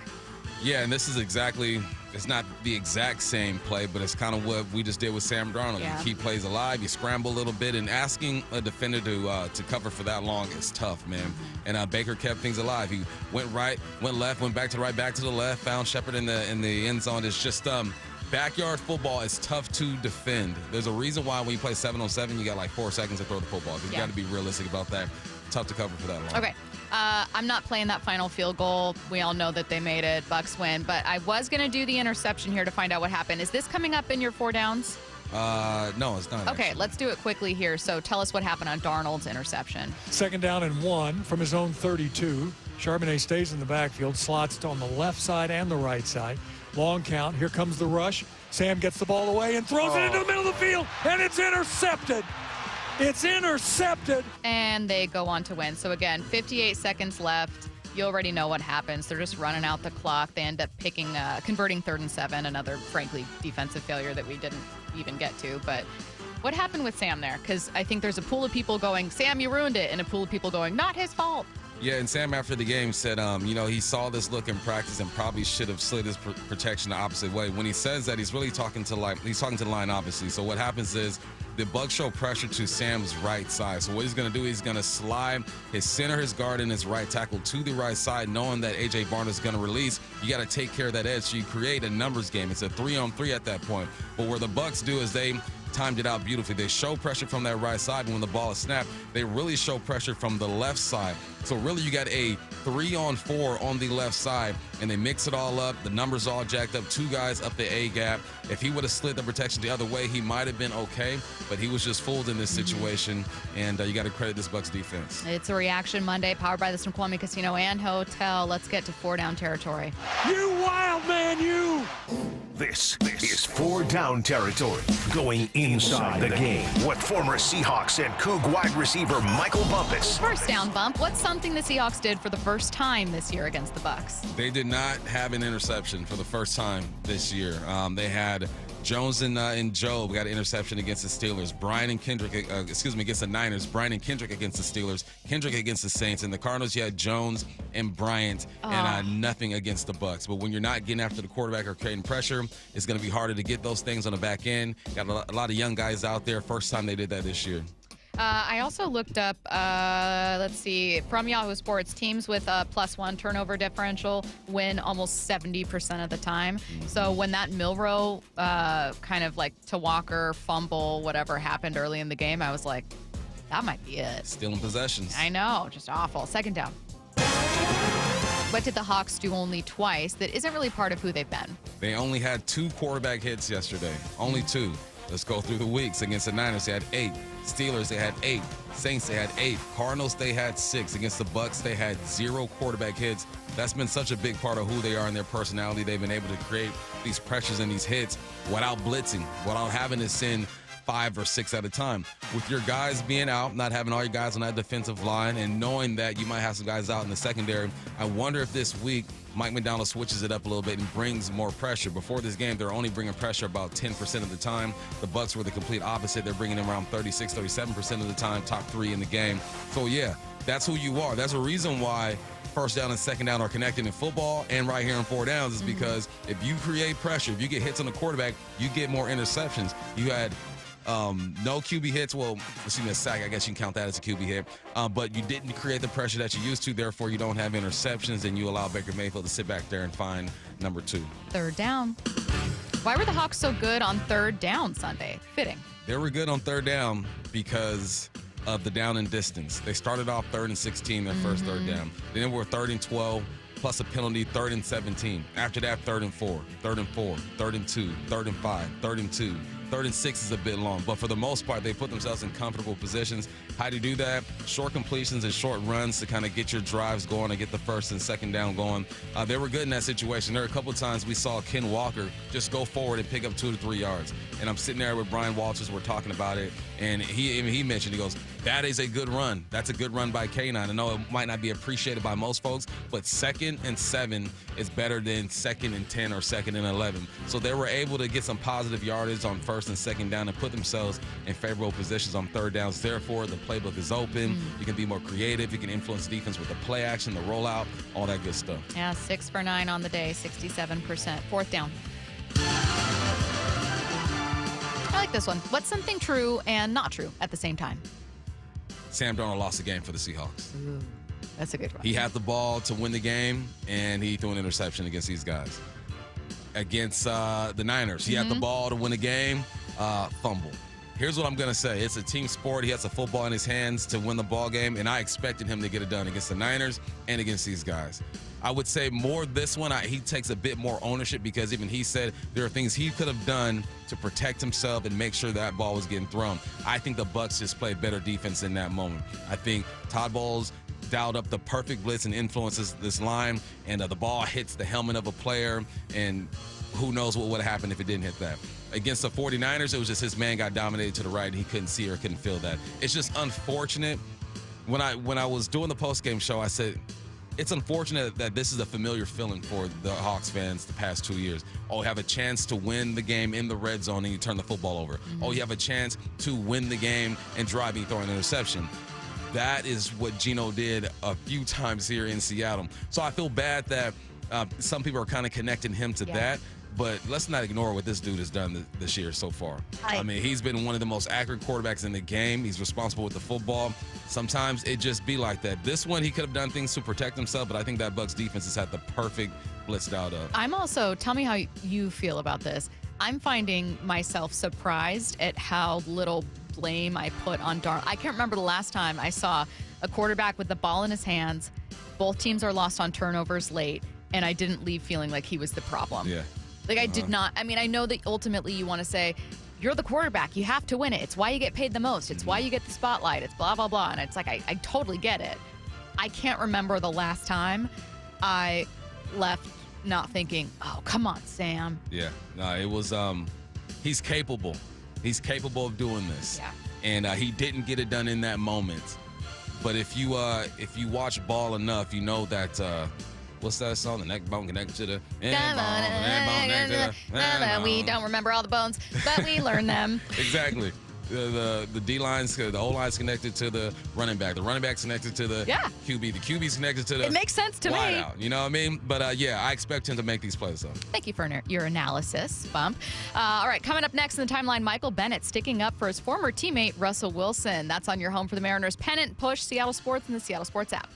Yeah, and this is exactly, it's not the exact same play, but it's kind of what we just did with Sam Darnold. Yeah. You keep plays alive, you scramble a little bit, and asking a defender to cover for that long is tough, man. And Baker kept things alive. He went right, went left, went back to the right, back to the left, found Shepard in the end zone. It's just backyard football is tough to defend. There's a reason why when you play 7-on-7, you got like 4 seconds to throw the football. You got to be realistic about that. Tough to cover for that long. Okay. I'm not playing that final field goal. We all know that they made it. Bucs win. But I was going to do the interception here to find out what happened. Is this coming up in your 4 downs? No, it's not. Okay, let's do it quickly here. So tell us what happened on Darnold's interception. 2nd down and 1 from his own 32. Charbonnet stays in the backfield, slots on the left side and the right side. Long count. Here comes the rush. Sam gets the ball away and throws it into the middle of the field, and it's intercepted. It's intercepted. And they go on to win. So again, 58 seconds left. You already know what happens. They're just running out the clock. They end up converting 3rd and 7, another, frankly, defensive failure that we didn't even get to. But what happened with Sam there? Because I think there's a pool of people going, Sam, you ruined it, and a pool of people going, not his fault. Yeah, and Sam after the game said, he saw this look in practice and probably should have slid his protection the opposite way. When he says that, he's really talking to the line, obviously. So what happens is the Bucs show pressure to Sam's right side. So what he's going to do, he's going to slide his guard and his right tackle to the right side, knowing that A.J. Barnes is going to release. You got to take care of that edge. So you create a numbers game. It's a 3-on-3 at that point. But where the Bucs do is they timed it out beautifully. They show pressure from that right side. When the ball is snapped, they really show pressure from the left side. So really you got a 3-on-4 on the left side, and they mix it all up. The numbers all jacked up. 2 guys up the A gap. If he would have slid the protection the other way, he might have been okay, but he was just fooled in this situation, and you got to credit this Bucs defense. It's a Reaction Monday powered by the Snoqualmie Casino and Hotel. Let's get to 4 down territory. You wild man, you! This is 4 down territory, going inside the game. With former Seahawks and Coug wide receiver Michael Bumpus. First down, Bump. What's something the Seahawks did for the first time this year against the Bucs? They did not have an interception for the first time this year. They had Jones and Job got an interception against the Steelers. Brian and Kendrick, against the Niners. Brian and Kendrick against the Steelers. Kendrick against the Saints. And the Cardinals, you had Jones and Bryant, and nothing against the Bucs. But when you're not getting after the quarterback or creating pressure, it's going to be harder to get those things on the back end. Got a lot of young guys out there. First time they did that this year. I also looked up, let's see, from Yahoo Sports, teams with a +1 turnover differential win almost 70% of the time. So when that Milroe kind of like to Walker fumble, whatever happened early in the game, I was like, that might be it. Stealing possessions. I know, just awful. 2nd down. What did the Hawks do only twice that isn't really part of who they've been? They only had 2 quarterback hits yesterday. Only 2. Let's go through the weeks. Against the Niners, they had 8. Steelers, they had 8. Saints, they had 8. Cardinals, they had 6. Against the Bucks, they had 0 quarterback hits. That's been such a big part of who they are and their personality. They've been able to create these pressures and these hits without blitzing, without having to send 5 or 6 at a time. With your guys being out, not having all your guys on that defensive line, and knowing that you might have some guys out in the secondary, I wonder if this week Mike Macdonald switches it up a little bit and brings more pressure. Before this game, they're only bringing pressure about 10% of the time. The Bucs were the complete opposite. They're bringing in around 36, 37% of the time, top 3 in the game. So, yeah, that's who you are. That's a reason why first down and second down are connected in football and right here in 4 downs is because if you create pressure, if you get hits on the quarterback, you get more interceptions. You had no QB hits. Well, excuse me, a sack. I guess you can count that as a QB hit. But you didn't create the pressure that you used to. Therefore, you don't have interceptions, and you allow Baker Mayfield to sit back there and find number 2. Third down. Why were the Hawks so good on third down Sunday? Fitting. They were good on third down because of the down and distance. They started off 3rd and 16, their first third down. Then they were 3rd and 12. Plus a penalty, 3rd and 17. After that, 3rd and 4, 3rd and 4, 3rd and 2, 3rd and 5, 3rd and 2. 3rd and 6 is a bit long, but for the most part, they put themselves in comfortable positions. How do you do that? Short completions and short runs to kind of get your drives going and get the first and second down going. They were good in that situation. There were a couple of times we saw Ken Walker just go forward and pick up 2 to 3 yards. And I'm sitting there with Brian Walters, we're talking about it, and he mentioned, he goes, that is a good run. That's a good run by K9. I know it might not be appreciated by most folks, but 2nd and 7 is better than 2nd and 10 or 2nd and 11. So they were able to get some positive yardage on first and second down and put themselves in favorable positions on third downs. Therefore, the playbook is open. You can be more creative. You can influence defense with the play action, the rollout, all that good stuff. Yeah, 6 for 9 on the day, 67%. Fourth down. I like this one. What's something true and not true at the same time? Sam Darnold lost the game for the Seahawks. Ooh, that's a good one. He had the ball to win the game, and he threw an interception against these guys. Against the Niners, he had the ball to win the game, fumble. Here's what I'm going to say. It's a team sport. He has a football in his hands to win the ball game, and I expected him to get it done against the Niners and against these guys. I would say more this one, he takes a bit more ownership because even he said there are things he could have done to protect himself and make sure that ball was getting thrown. I think the Bucs just played better defense in that moment. I think Todd Bowles dialed up the perfect blitz and influences this line, and the ball hits the helmet of a player, and who knows what would have happened if it didn't hit that. Against the 49ers, it was just his man got dominated to the right, and he couldn't see or couldn't feel that. It's just unfortunate. When I was doing the postgame show, I said, it's unfortunate that this is a familiar feeling for the Hawks fans the past 2 years. Oh, you have a chance to win the game in the red zone and you turn the football over. Oh, you have a chance to win the game and drive and throw an interception. That is what Geno did a few times here in Seattle. So I feel bad that some people are kind of connecting him to that. But let's not ignore what this dude has done this year so far. I mean, he's been one of the most accurate quarterbacks in the game. He's responsible with the football. Sometimes it just be like that. This one, he could have done things to protect himself, but I think that Bucs defense has had the perfect blitzed out of. I'm also, tell me how you feel about this. I'm finding myself surprised at how little blame I put on Darnold. I can't remember the last time I saw a quarterback with the ball in his hands. Both teams are lost on turnovers late, and I didn't leave feeling like he was the problem. Yeah. Like, I did not. I mean, I know that ultimately you want to say, you're the quarterback. You have to win it. It's why you get paid the most. It's why you get the spotlight. It's blah, blah, blah. And it's like, I totally get it. I can't remember the last time I left not thinking, oh, come on, Sam. Yeah. No, it was, he's capable. He's capable of doing this. Yeah. And he didn't get it done in that moment. But if you watch ball enough, you know that, what's that song? The neck bone connected to the neck bone connected to the. We don't remember all the bones, but we learn them. Exactly. The D-line's, the O-line's connected to the running back. The running back's connected to the QB. The QB's connected to the. It makes sense to me. Out, you know what I mean? But yeah, I expect him to make these plays, though. Thank you for your analysis, Bump. All right, coming up next in the timeline, Michael Bennett sticking up for his former teammate, Russell Wilson. That's on your home for the Mariners pennant. Push Seattle Sports and the Seattle Sports app.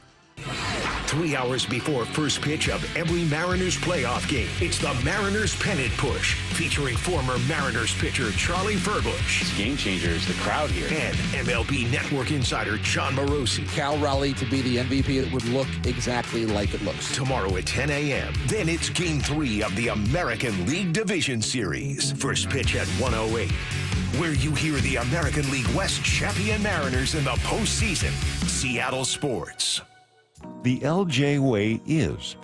3 hours before first pitch of every Mariners playoff game, it's the Mariners Pennant Push, featuring former Mariners pitcher Charlie Furbush. It's game changer is the crowd here. And MLB Network insider John Morosi. Cal Raleigh to be the MVP, it would look exactly like it looks. Tomorrow at 10 a.m. Then it's Game 3 of the American League Division Series. First pitch at 1:08. where you hear the American League West champion Mariners in the postseason. Seattle Sports. The LJ way is.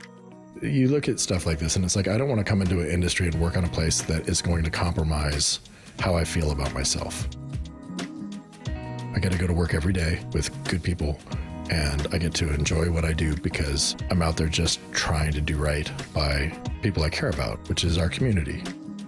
You look at stuff like this and it's like, I don't want to come into an industry and work on a place that is going to compromise how I feel about myself. I get to go to work every day with good people, and I get to enjoy what I do because I'm out there just trying to do right by people I care about, which is our community.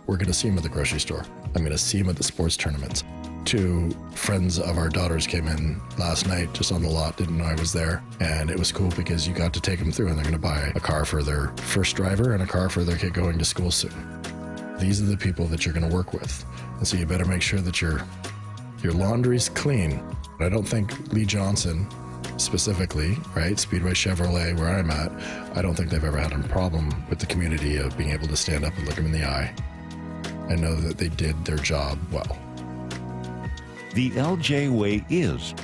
We're going to see them at the grocery store. I'm going to see them at the sports tournaments. 2 friends of our daughters came in last night just on the lot, didn't know I was there, and it was cool because you got to take them through, and they're going to buy a car for their first driver and a car for their kid going to school soon. These are the people that you're going to work with, and so you better make sure that your laundry's clean. I don't think Lee Johnson specifically, right, Speedway Chevrolet, where I'm at, I don't think they've ever had a problem with the community of being able to stand up and look them in the eye and know that they did their job well. The LJ way is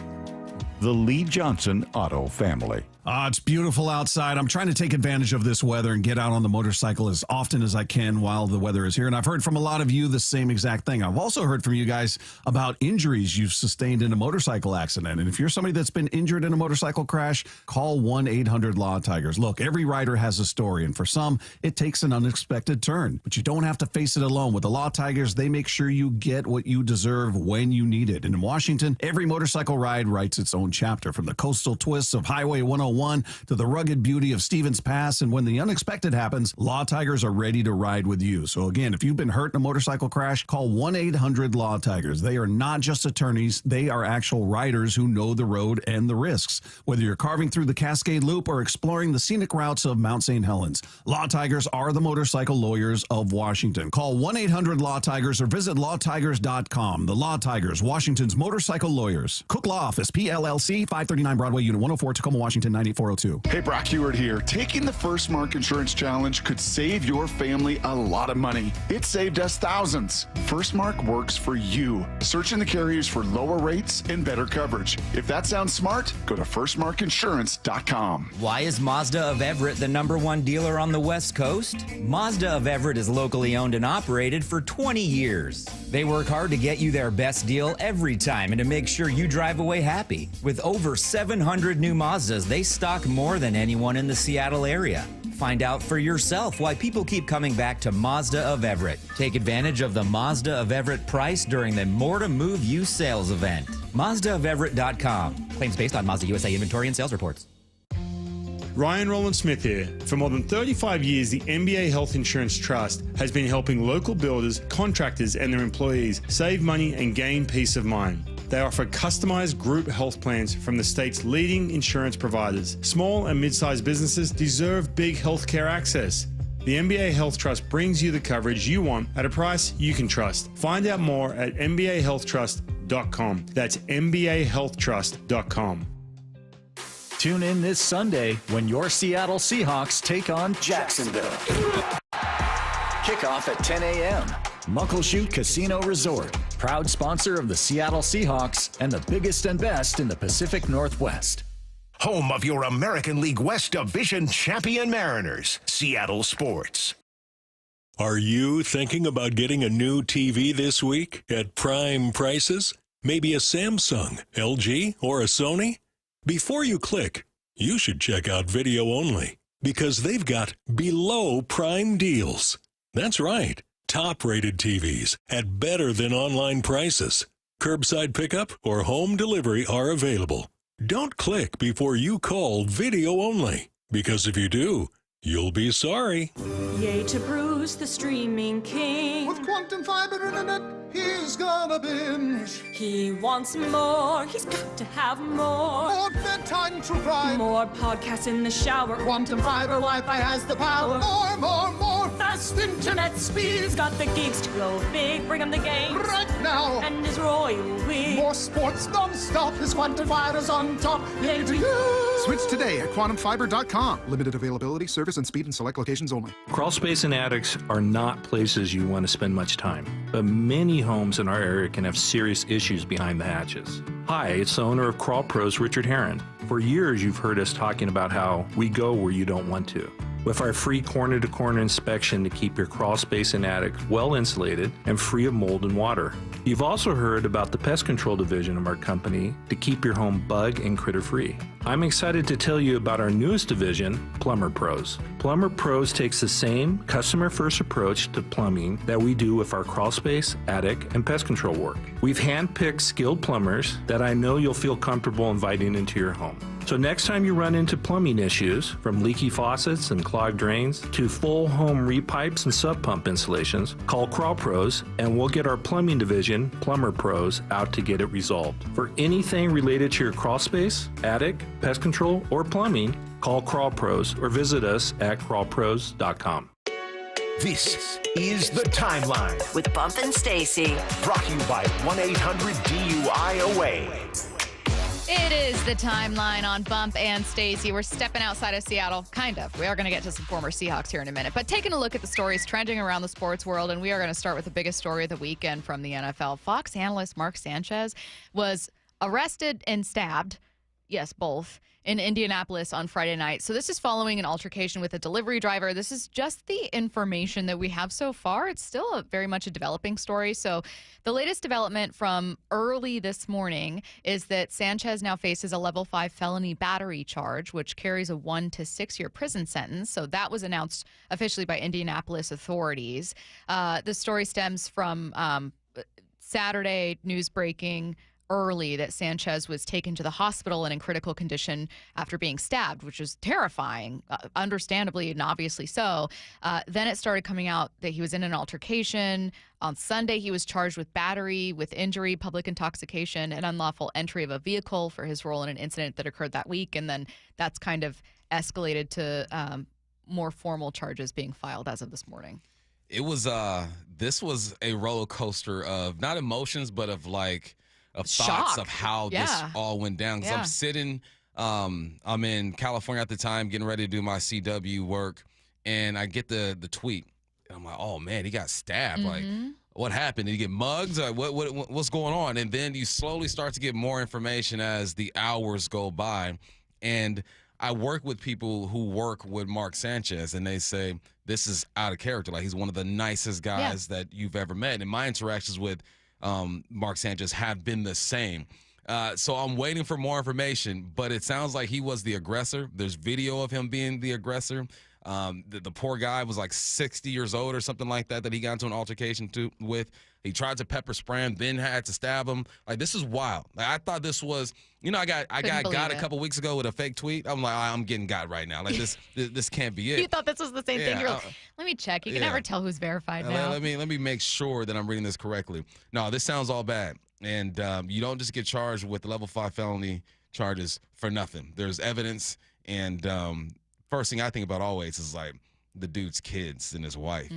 the Lee Johnson Auto family. It's beautiful outside. I'm trying to take advantage of this weather and get out on the motorcycle as often as I can while the weather is here. And I've heard from a lot of you the same exact thing. I've also heard from you guys about injuries you've sustained in a motorcycle accident. And if you're somebody that's been injured in a motorcycle crash, call 1-800-LAW-TIGERS. Look, every rider has a story, and for some, it takes an unexpected turn. But you don't have to face it alone. With the Law Tigers, they make sure you get what you deserve when you need it. And in Washington, every motorcycle ride writes its own chapter, from the coastal twists of Highway 101 to the rugged beauty of Stevens Pass. And when the unexpected happens, Law Tigers are ready to ride with you. So again, if you've been hurt in a motorcycle crash, call 1-800-LAW-TIGERS. They are not just attorneys. They are actual riders who know the road and the risks. Whether you're carving through the Cascade Loop or exploring the scenic routes of Mount St. Helens, Law Tigers are the motorcycle lawyers of Washington. Call 1-800-LAW-TIGERS or visit lawtigers.com. The Law Tigers, Washington's motorcycle lawyers. Cook Law Office, PLLC, 539 Broadway, Unit 104, Tacoma, Washington, 98402. Hey, Brock Heward here. Taking the First Mark Insurance Challenge could save your family a lot of money. It saved us thousands. First Mark works for you. Search in the carriers for lower rates and better coverage. If that sounds smart, go to firstmarkinsurance.com. Why is Mazda of Everett the #1 dealer on the West Coast? Mazda of Everett is locally owned and operated for 20 years. They work hard to get you their best deal every time and to make sure you drive away happy. With over 700 new Mazdas, they stock more than anyone in the Seattle area. Find out for yourself why people keep coming back to Mazda of Everett. Take advantage of the Mazda of Everett price during the More to Move You sales event. MazdaofEverett.com. Claims based on Mazda USA inventory and sales reports. Ryan Roland Smith here. For more than 35 years, the NBA Health Insurance Trust has been helping local builders, contractors, and their employees save money and gain peace of mind. They offer customized group health plans from the state's leading insurance providers. Small and mid-sized businesses deserve big healthcare access. The NBA Health Trust brings you the coverage you want at a price you can trust. Find out more at MBAHealthTrust.com. That's MBAHealthTrust.com. Tune in this Sunday when your Seattle Seahawks take on Jacksonville. Kickoff at 10 a.m. Muckleshoot Casino Resort, proud sponsor of the Seattle Seahawks and the biggest and best in the Pacific Northwest. Home of your American League West Division champion Mariners, Seattle Sports. Are you thinking about getting a new TV this week at prime prices? Maybe a Samsung, LG, or a Sony? Before you click, you should check out Video Only, because they've got below prime deals. That's right. Top-rated TVs at better than online prices. Curbside pickup or home delivery are available. Don't click before you call Video Only, because if you do, you'll be sorry. Yay to Bruce, the streaming king. With quantum fiber internet, he's gonna binge. He wants more, he's got to have more. More bedtime true crime. More podcasts in the shower. Quantum fiber Wi-Fi has the power. More fast internet speed. He's got the geeks to go big, bring him the game. Right now. And his royal we. More sports non-stop, his quantum fiber's on top. Yay to you. Switch today at quantumfiber.com. Limited availability, service and speed in select locations only. Crawl space and attics are not places you want to spend much time, but many homes in our area can have serious issues behind the hatches. Hi, it's the owner of Crawl Pros, Richard Herron. For years, you've heard us talking about how we go where you don't want to. with our free corner-to-corner inspection to keep your crawl space and attic well insulated and free of mold and water. You've also heard about the pest control division of our company to keep your home bug and critter free. I'm excited to tell you about our newest division, Plumber Pros. Plumber Pros takes the same customer-first approach to plumbing that we do with our crawl space, attic, and pest control work. We've handpicked skilled plumbers that I know you'll feel comfortable inviting into your home. So next time you run into plumbing issues, from leaky faucets and clogged drains to full home repipes and sub pump installations, call Crawl Pros and we'll get our plumbing division, Plumber Pros, out to get it resolved. For anything related to your crawl space, attic, pest control, or plumbing, call Crawl Pros or visit us at crawlpros.com. This is The Timeline with Bump and Stacy. Brought to you by 1-800-DUI-OA. It is The Timeline on Bump and Stacy. We're stepping outside of Seattle, kind of. We are going to get to some former Seahawks here in a minute. But taking a look at the stories trending around the sports world, and we are going to start with the biggest story of the weekend from the NFL. Fox analyst Mark Sanchez was arrested and stabbed, yes, both, in Indianapolis on Friday night. So this is following an altercation with a delivery driver. This is just the information that we have so far. It's still very much a developing story. So the latest development from early this morning is that Sanchez now faces a level 5 felony battery charge, which carries a 1 to 6 year prison sentence. So that was announced officially by Indianapolis authorities. The story stems from Saturday news breaking early that Sanchez was taken to the hospital and in critical condition after being stabbed, which was terrifying, understandably and obviously so. Then it started coming out that he was in an altercation. On Sunday, he was charged with battery, with injury, public intoxication, and unlawful entry of a vehicle for his role in an incident that occurred that week. And then that's kind of escalated to more formal charges being filed as of this morning. It was, this was a roller coaster of not emotions, but of like, of thoughts of how this all went down. Because I'm sitting, I'm in California at the time, getting ready to do my CW work, and I get the tweet. And I'm like, oh, man, he got stabbed. Like, what happened? Did he get mugged? Like, what's going on? And then you slowly start to get more information as the hours go by. And I work with people who work with Mark Sanchez, and they say, this is out of character. Like, he's one of the nicest guys that you've ever met. And my interactions with Mark Sanchez have been the same. So I'm waiting for more information, but it sounds like he was the aggressor. There's video of him being the aggressor. The poor guy was like 60 years old or something like that he got into an altercation with. He tried to pepper spray him, then had to stab him. Like, this is wild. Like, I thought this was, I got a couple weeks ago with a fake tweet. I'm like, I'm getting got right now. Like, this can't be it. You thought this was the same thing. You're like, let me check. You can never tell who's verified now. Let me make sure that I'm reading this correctly. No, this sounds all bad. And you don't just get charged with level 5 felony charges for nothing. There's evidence, and first thing I think about always is like the dude's kids and his wife,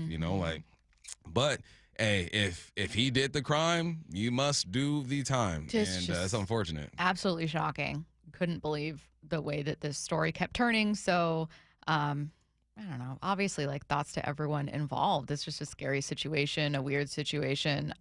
but hey, if he did the crime, you must do the time. And that's unfortunate. Absolutely shocking. Couldn't believe the way that this story kept turning. So, I don't know. Obviously, like, thoughts to everyone involved. It's just a scary situation, a weird situation,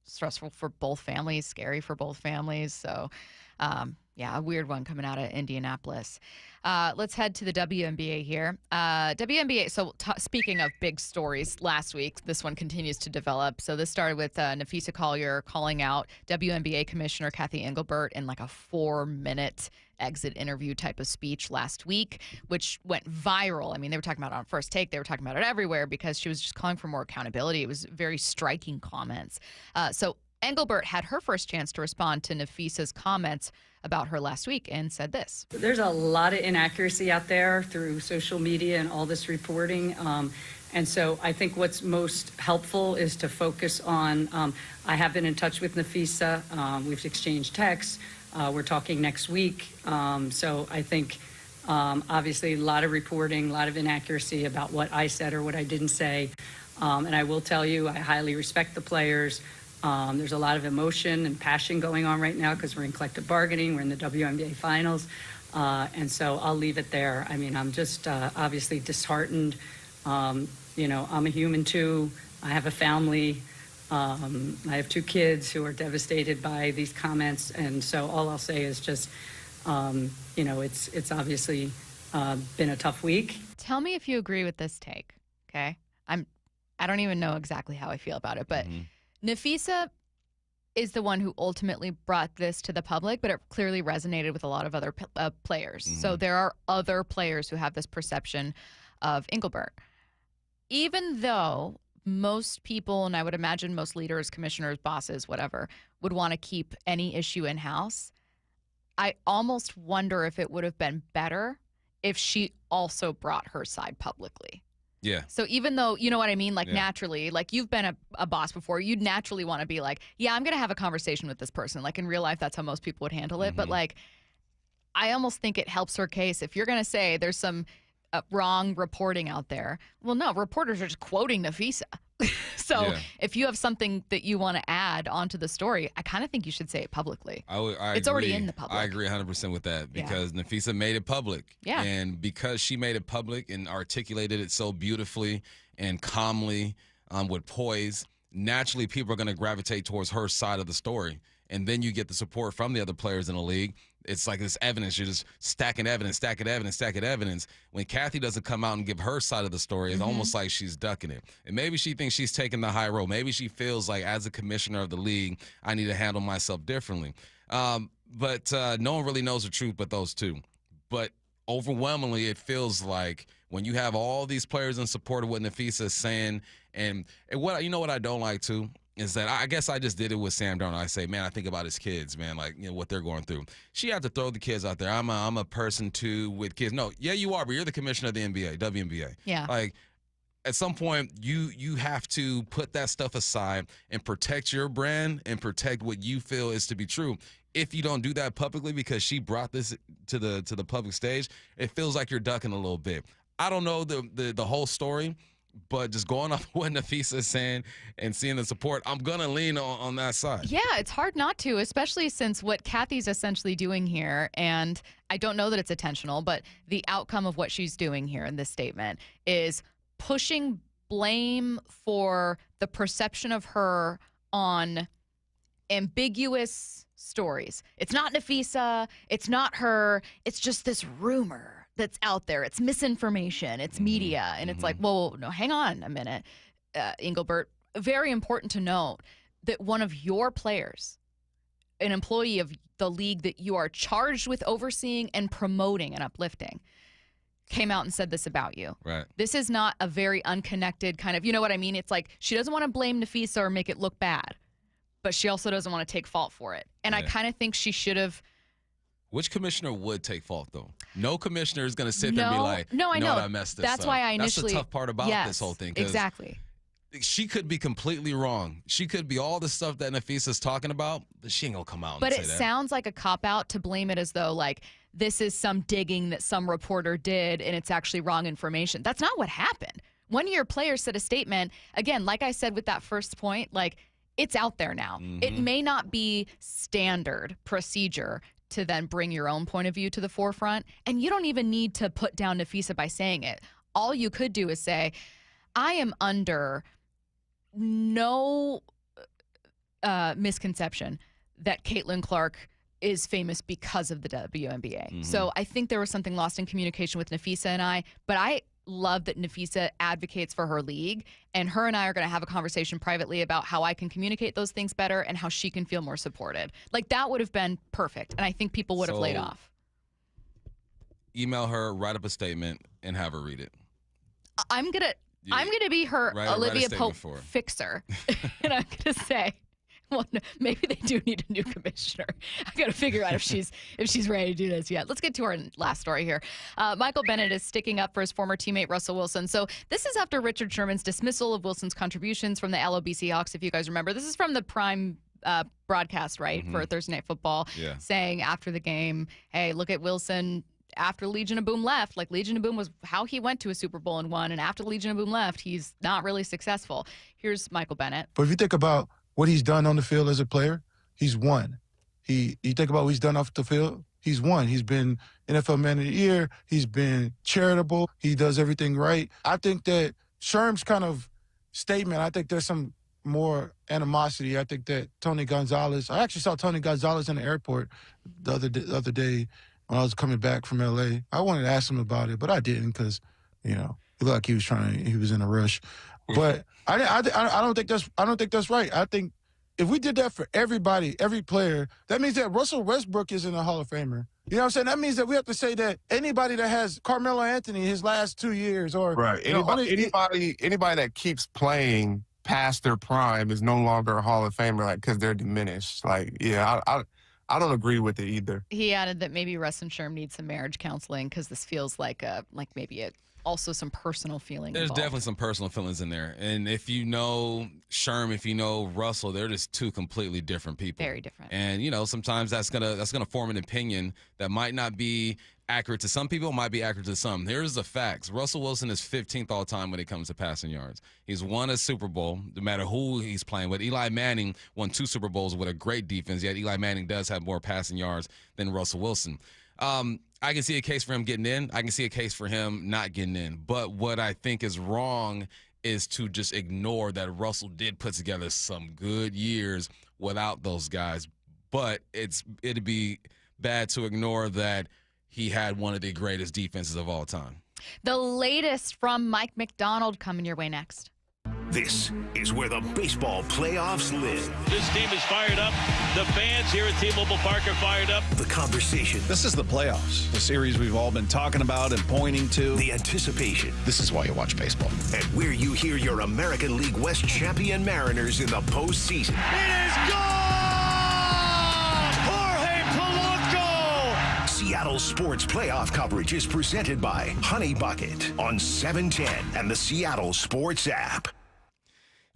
stressful for both families, scary for both families. So, a weird one coming out of Indianapolis. Let's head to the WNBA here. WNBA, so speaking of big stories last week, this one continues to develop. So this started with Nafisa Collier calling out WNBA Commissioner Kathy Engelbert in like a 4-minute exit interview type of speech last week, which went viral. I mean, they were talking about it on First Take. They were talking about it everywhere because she was just calling for more accountability. It was very striking comments. So Engelbert had her first chance to respond to Nafisa's comments about her last week and said this. There's a lot of inaccuracy out there through social media and all this reporting. And so I think what's most helpful is to focus on, I have been in touch with Nafisa. We've exchanged texts. We're talking next week. So I think obviously a lot of reporting, a lot of inaccuracy about what I said or what I didn't say. And I will tell you, I highly respect the players. There's a lot of emotion and passion going on right now because we're in collective bargaining. We're in the WNBA finals. And so I'll leave it there. I mean, I'm just obviously disheartened. I'm a human too. I have a family. I have 2 kids who are devastated by these comments. And so all I'll say is just, it's obviously been a tough week. Tell me if you agree with this take, okay? I don't even know exactly how I feel about it, but Nafisa is the one who ultimately brought this to the public, but it clearly resonated with a lot of other players. So there are other players who have this perception of Engelbert. Even though most people, and I would imagine most leaders, commissioners, bosses, whatever, would want to keep any issue in-house, I almost wonder if it would have been better if she also brought her side publicly. Yeah. So even though, you know what I mean? Like naturally, like you've been a boss before, you'd naturally want to be like, yeah, I'm going to have a conversation with this person. Like in real life, that's how most people would handle it. But like, I almost think it helps her case. If you're going to say there's some wrong reporting out there, well, no, reporters are just quoting Nafisa. So if you have something that you want to add onto the story, I kind of think you should say it publicly. It's already in the public. I agree 100% with that because Nafisa made it public. Yeah. And because she made it public and articulated it so beautifully and calmly with poise, naturally people are going to gravitate towards her side of the story. And then you get the support from the other players in the league. It's like this evidence. You're just stacking evidence. When Kathy doesn't come out and give her side of the story, it's almost like she's ducking it. And maybe she thinks she's taking the high road. Maybe she feels like as a commissioner of the league, I need to handle myself differently. But no one really knows the truth but those two. But overwhelmingly, it feels like when you have all these players in support of what Nafisa is saying, and what you know what I don't like too is that I guess I just did it with Sam Darnold. I say, man, I think about his kids, man, like, you know, what they're going through. She had to throw the kids out there. I'm a person too with kids. No, yeah, you are, but you're the commissioner of the NBA, WNBA. Yeah. Like, at some point, you have to put that stuff aside and protect your brand and protect what you feel is to be true. If you don't do that publicly because she brought this to the public stage, it feels like you're ducking a little bit. I don't know the whole story, but just going off what Nafisa is saying and seeing the support, I'm going to lean on that side. Yeah, it's hard not to, especially since what Kathy's essentially doing here, and I don't know that it's intentional, but the outcome of what she's doing here in this statement is pushing blame for the perception of her on ambiguous stories. It's not Nafisa. It's not her. It's just this rumor that's out there. It's misinformation. It's media. And it's like, whoa, no, hang on a minute, Engelbert. Very important to note that one of your players, an employee of the league that you are charged with overseeing and promoting and uplifting, came out and said this about you. Right. This is not a very unconnected kind of, you know what I mean? It's like she doesn't want to blame Nafisa or make it look bad, but she also doesn't want to take fault for it. And I kind of think she should have. Which commissioner would take fault, though? No commissioner is going to sit there and be like, no, I know. I messed this That's up. why I initially. That's the tough part about this whole thing. Exactly. She could be completely wrong. She could be all the stuff that Nafisa's talking about, but she ain't going to come out and say that. But it sounds like a cop-out to blame it as though, like, this is some digging that some reporter did and it's actually wrong information. That's not what happened. One of your players said a statement. Again, like I said with that first point, like, it's out there now. It may not be standard procedure to then bring your own point of view to the forefront. And you don't even need to put down Nafisa by saying it. All you could do is say, I am under no misconception that Caitlin Clark is famous because of the WNBA. So I think there was something lost in communication with Nafisa and I, but I love that Nafisa advocates for her league, and her and I are going to have a conversation privately about how I can communicate those things better and how she can feel more supported. Like, that would have been perfect, and I think people would have laid off. Email her, write up a statement, and have her read it. I'm gonna be her Olivia Pope fixer, and I'm gonna say, well, no, maybe they do need a new commissioner. I got to figure out if she's ready to do this yet. Let's get to our last story here. Michael Bennett is sticking up for his former teammate Russell Wilson. So this is after Richard Sherman's dismissal of Wilson's contributions from the LOB Seahawks. If you guys remember, this is from the Prime broadcast, right, for Thursday Night Football, saying after the game, hey, look at Wilson. After Legion of Boom left, like Legion of Boom was how he went to a Super Bowl and won, and after Legion of Boom left, he's not really successful. Here's Michael Bennett. But if you think about what he's done on the field as a player, he's won. You think about what he's done off the field, he's won. He's been NFL Man of the Year. He's been charitable. He does everything right. I think that Sherm's kind of statement, I think there's some more animosity. I think that Tony Gonzalez, I actually saw Tony Gonzalez in the airport the other day, when I was coming back from L.A. I wanted to ask him about it, but I didn't because, you know, it looked like he was in a rush. But I don't think that's right. I think if we did that for everybody, every player, that means that Russell Westbrook isn't a Hall of Famer. You know what I'm saying? That means that we have to say that anybody that has Carmelo Anthony his last 2 years or right. Anybody that keeps playing past their prime is no longer a Hall of Famer, like, because they're diminished. Like, yeah, I don't agree with it either. He added that maybe Russ and Sherm need some marriage counseling because this feels like also some personal feeling. There's involved. definitely some personal feelings in there. And if you know Sherm, if you know Russell, they're just two completely different people. Very different. And, you know, sometimes that's gonna form an opinion that might not be accurate to some people, might be accurate to some. Here's the facts. Russell Wilson is 15th all time when it comes to passing yards. He's won a Super Bowl, no matter who he's playing with. Eli Manning won 2 Super Bowls with a great defense, yet Eli Manning does have more passing yards than Russell Wilson. I can see a case for him getting in. I can see a case for him not getting in. But what I think is wrong is to just ignore that Russell did put together some good years without those guys. But it'd be bad to ignore that he had one of the greatest defenses of all time. The latest from Mike Macdonald coming your way next. This is where the baseball playoffs live. This team is fired up. The fans here at T-Mobile Park are fired up. The conversation. This is the playoffs, the series we've all been talking about and pointing to. The anticipation. This is why you watch baseball. And where you hear your American League West champion Mariners in the postseason. It is gone! Jorge Polanco! Seattle Sports Playoff coverage is presented by Honey Bucket on 710 and the Seattle Sports app.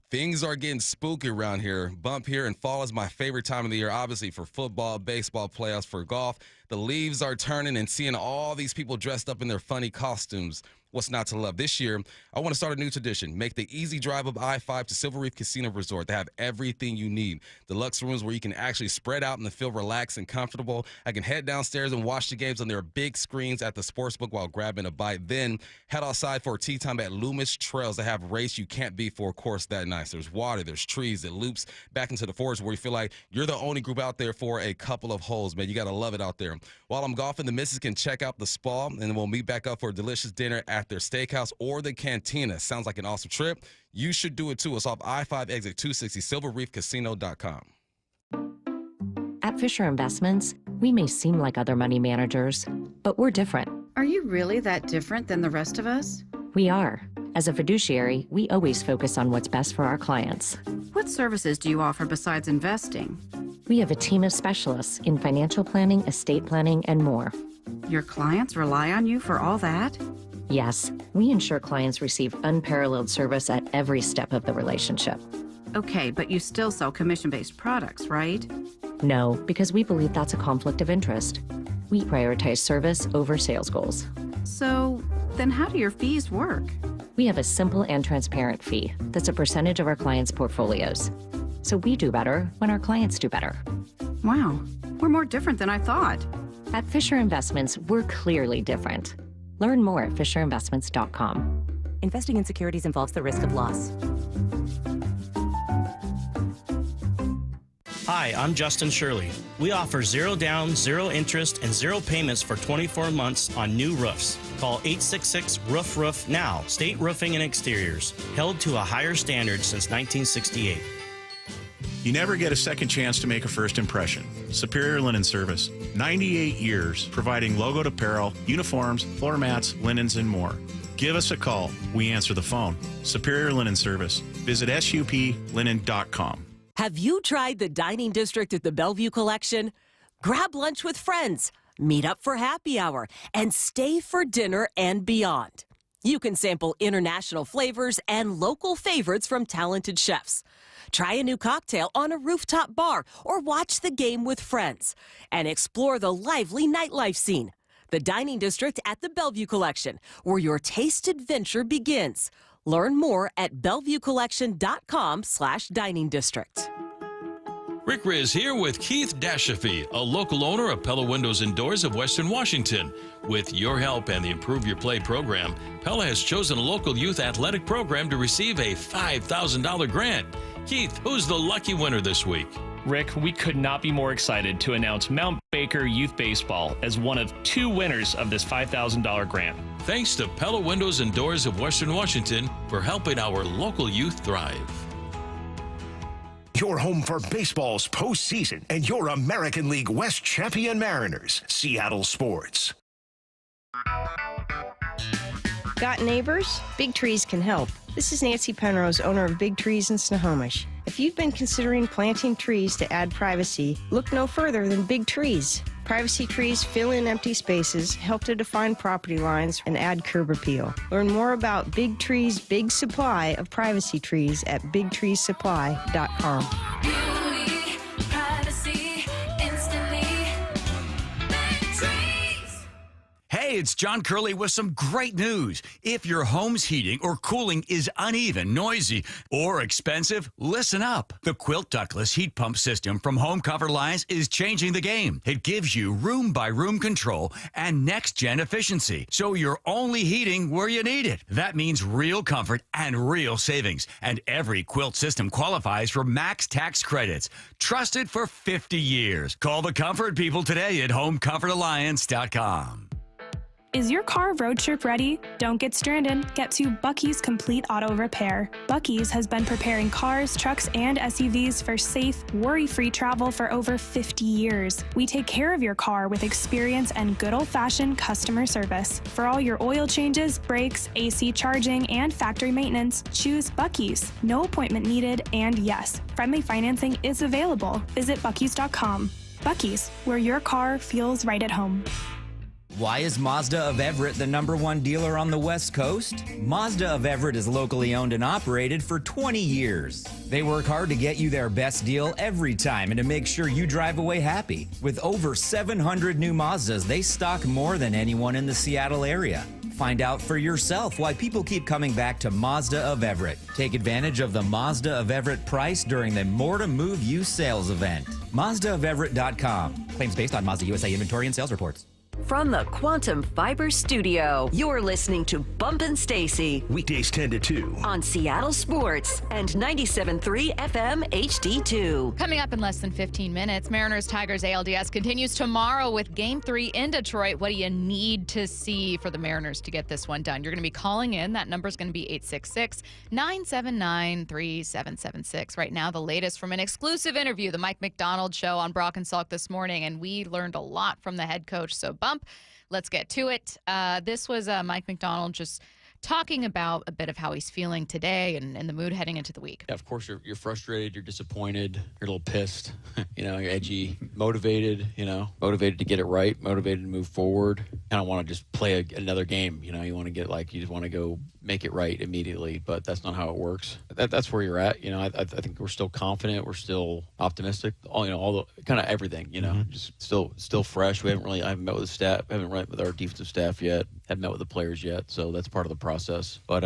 Things are getting spooky around here. Bump here and fall is my favorite time of the year, obviously, for football, baseball, playoffs, for golf. The leaves are turning and seeing all these people dressed up in their funny costumes. What's not to love? This year, I want to start a new tradition. Make the easy drive up I-5 to Silver Reef Casino Resort. They have everything you need. Deluxe rooms where you can actually spread out and feel relaxed and comfortable. I can head downstairs and watch the games on their big screens at the sportsbook while grabbing a bite. Then head outside for a tea time at Loomis Trails. They have race you can't beat for a course that nice. There's water, there's trees, it loops back into the forest where you feel like you're the only group out there for a couple of holes, man. You got to love it out there. While I'm golfing, the missus can check out the spa, and we'll meet back up for a delicious dinner at their steakhouse or the cantina. Sounds like an awesome trip. You should do it too. It's off I-5 exit 260, silverreefcasino.com. At Fisher Investments, we may seem like other money managers, but we're different. Are you really that different than the rest of us? We are. As a fiduciary, we always focus on what's best for our clients. What services do you offer besides investing? We have a team of specialists in financial planning, estate planning, and more. Your clients rely on you for all that? Yes, we ensure clients receive unparalleled service at every step of the relationship. Okay, but you still sell commission-based products, right? No, because we believe that's a conflict of interest. We prioritize service over sales goals. So, then how do your fees work? We have a simple and transparent fee that's a percentage of our clients' portfolios. So we do better when our clients do better. Wow, we're more different than I thought. At Fisher Investments, we're clearly different. Learn more at fisherinvestments.com. Investing in securities involves the risk of loss. Hi, I'm Justin Shirley. We offer 0 down, 0 interest, and 0 payments for 24 months on new roofs. Call 866-ROOF-ROOF now. State Roofing and Exteriors, held to a higher standard since 1968. You never get a second chance to make a first impression. Superior Linen Service. 98 years providing logoed apparel, uniforms, floor mats, linens, and more. Give us a call. We answer the phone. Superior Linen Service. Visit suplinen.com. Have you tried the dining district at the Bellevue Collection? Grab lunch with friends, meet up for happy hour, and stay for dinner and beyond. You can sample international flavors and local favorites from talented chefs. Try a new cocktail on a rooftop bar or watch the game with friends and explore the lively nightlife scene. The Dining District at the Bellevue Collection, where your taste adventure begins. Learn more at BellevueCollection.com/dining district. Rick Riz here with Keith Dashafee, a local owner of Pella Windows and Doors of Western Washington. With your help and the Improve Your Play program, Pella has chosen a local youth athletic program to receive a $5,000 grant. Keith, who's the lucky winner this week? Rick, we could not be more excited to announce Mount Baker Youth Baseball as one of 2 winners of this $5,000 grant. Thanks to Pella Windows and Doors of Western Washington for helping our local youth thrive. Your home for baseball's postseason and your American League West champion Mariners. Seattle Sports. Got neighbors? Big Trees can help. This is Nancy Penrose, owner of Big Trees in Snohomish. If you've been considering planting trees to add privacy, look no further than Big Trees. Privacy trees fill in empty spaces, help to define property lines, and add curb appeal. Learn more about Big Trees' big supply of privacy trees at bigtreesupply.com. Beauty, privacy, instantly. Big Trees. Hey, it's John Curley with some great news. If your home's heating or cooling is uneven, noisy, or expensive, listen up. The Quilt Ductless Heat Pump System from Home Comfort Alliance is changing the game. It gives you room-by-room control and next-gen efficiency, so you're only heating where you need it. That means real comfort and real savings, and every quilt system qualifies for max tax credits. Trusted for 50 years. Call the comfort people today at homecomfortalliance.com. Is your car road trip ready? Don't get stranded. Get to Bucky's Complete Auto Repair. Bucky's has been preparing cars, trucks, and SUVs for safe, worry-free travel for over 50 years. We take care of your car with experience and good old-fashioned customer service. For all your oil changes, brakes, AC charging, and factory maintenance, choose Bucky's. No appointment needed, and yes, friendly financing is available. Visit Bucky's.com. Bucky's, where your car feels right at home. Why is Mazda of Everett the #1 dealer on the West Coast? Mazda of Everett is locally owned and operated for 20 years. They work hard to get you their best deal every time and to make sure you drive away happy. With over 700 new Mazdas, they stock more than anyone in the Seattle area. Find out for yourself why people keep coming back to Mazda of Everett. Take advantage of the Mazda of Everett price during the More to Move You sales event. MazdaofEverett.com. Claims based on Mazda USA inventory and sales reports. From the Quantum Fiber Studio, you're listening to Bumpin' Stacy. Weekdays 10 to 2. On Seattle Sports and 97.3 FM HD2. Coming up in less than 15 minutes, Mariners-Tigers ALDS continues tomorrow with Game 3 in Detroit. What do you need to see for the Mariners to get this one done? You're going to be calling in. That number is going to be 866-979-3776. Right now, the latest from an exclusive interview, the Mike Macdonald Show on Brock and Salk this morning, and we learned a lot from the head coach, so bump. Let's get to it. This was Mike Macdonald just talking about a bit of how he's feeling today and the mood heading into the week. Yeah, of course, you're frustrated, you're disappointed, you're a little pissed, you're edgy, motivated, motivated to get it right, motivated to move forward. You don't want to just play another game, you want to get you just want to go make it right immediately, but that's not how it works. That's where you're at. I think we're still confident, we're still optimistic, all the kind of everything, just still fresh. I haven't met with the staff, haven't met with our defensive staff yet, haven't met with the players yet, so that's part of the process. But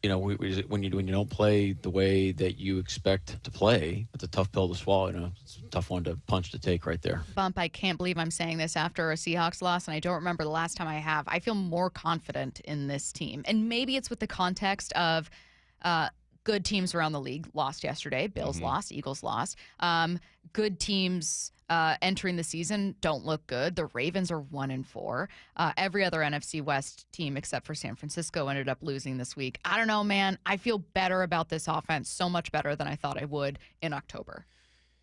when you don't play the way that you expect to play, it's a tough pill to swallow. It's a tough one to punch to take right there. Bump, I can't believe I'm saying this after a Seahawks loss, and I don't remember the last time I have. I feel more confident in this team, and maybe it's with the context of good teams around the league lost yesterday. Bills lost, Eagles lost. Good teams entering the season don't look good. The Ravens are 1-4. Every other NFC West team except for San Francisco ended up losing this week. I don't know, man. I feel better about this offense, so much better than I thought I would in October.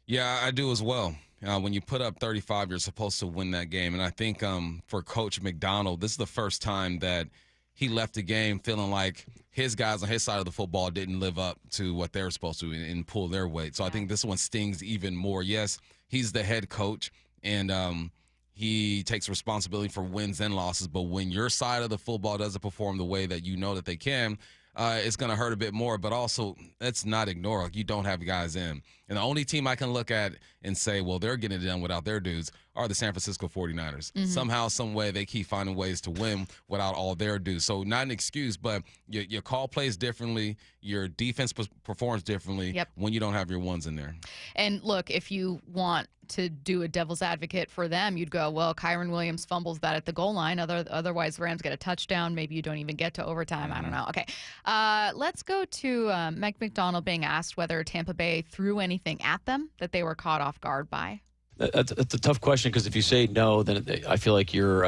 Yeah, I do as well. When you put up 35, you're supposed to win that game. And I think for Coach Macdonald, this is the first time that he left the game feeling like his guys on his side of the football didn't live up to what they were supposed to and pull their weight. So I think this one stings even more. Yes, he's the head coach, and he takes responsibility for wins and losses. But when your side of the football doesn't perform the way that you know that they can, it's going to hurt a bit more. But also, let's not ignore, you don't have guys in. And the only team I can look at and say, well, they're getting it done without their dudes, are the San Francisco 49ers. Mhm. Somehow, some way, they keep finding ways to win without all their due. So not an excuse, but your call plays differently. Your defense performs differently when you don't have your ones in there. And look, if you want to do a devil's advocate for them, you'd go, well, Kyron Williams fumbles that at the goal line. Otherwise, the Rams get a touchdown. Maybe you don't even get to overtime. I don't know. Okay. Let's go to Mike Macdonald being asked whether Tampa Bay threw anything at them that they were caught off guard by. That's a tough question because if you say no, then I feel like you're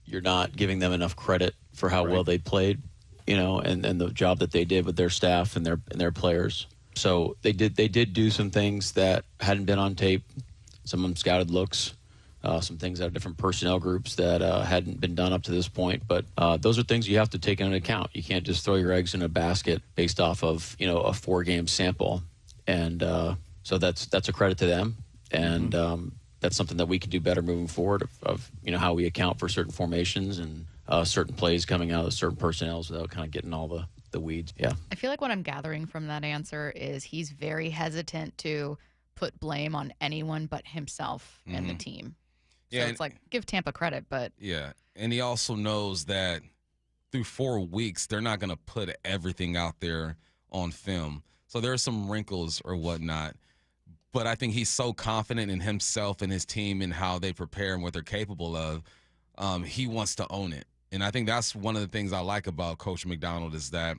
not giving them enough credit for how well they played, and the job that they did with their staff and their players. So they did do some things that hadn't been on tape. Some of them scouted looks, some things out of different personnel groups that hadn't been done up to this point. But those are things you have to take into account. You can't just throw your eggs in a basket based off of a 4-game sample. And so that's a credit to them. And that's something that we can do better moving forward of how we account for certain formations and certain plays coming out of certain personnels without kind of getting all the weeds. Yeah. I feel like what I'm gathering from that answer is he's very hesitant to put blame on anyone but himself and the team. So Yeah, it's like, give Tampa credit, but Yeah, and he also knows that through 4 weeks, they're not going to put everything out there on film. So there are some wrinkles or whatnot. But I think he's so confident in himself and his team and how they prepare and what they're capable of. He wants to own it. And I think that's one of the things I like about Coach Macdonald is that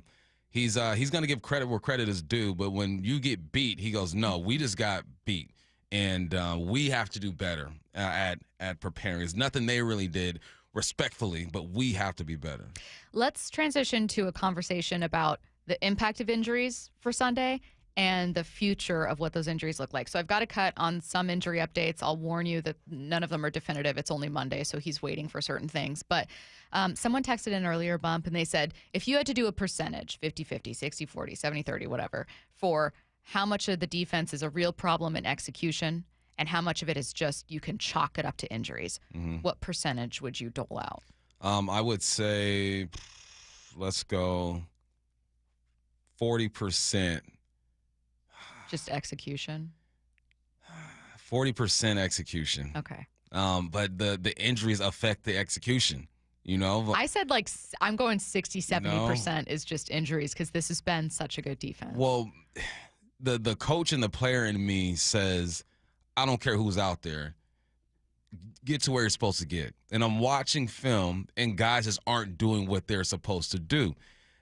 he's going to give credit where credit is due. But when you get beat, he goes, no, we just got beat. And we have to do better at preparing. It's nothing they really did respectfully, but we have to be better. let's transition to a conversation about the impact of injuries for Sunday and the future of what those injuries look like. So I've got a cut on some injury updates. I'll warn you that none of them are definitive. It's only Monday, so he's waiting for certain things. But someone texted in earlier, Bump, and they said, if you had to do a percentage, 50-50, 60-40, 70-30, whatever, for how much of the defense is a real problem in execution and how much of it is just you can chalk it up to injuries, what percentage would you dole out? I would say, let's go 40%. Just execution? 40% execution. Okay. But the injuries affect the execution, you know? I said I'm going 60, 70% is just injuries because this has been such a good defense. Well, the coach and the player in me says, I don't care who's out there. Get to where you're supposed to get. And I'm watching film, and guys just aren't doing what they're supposed to do.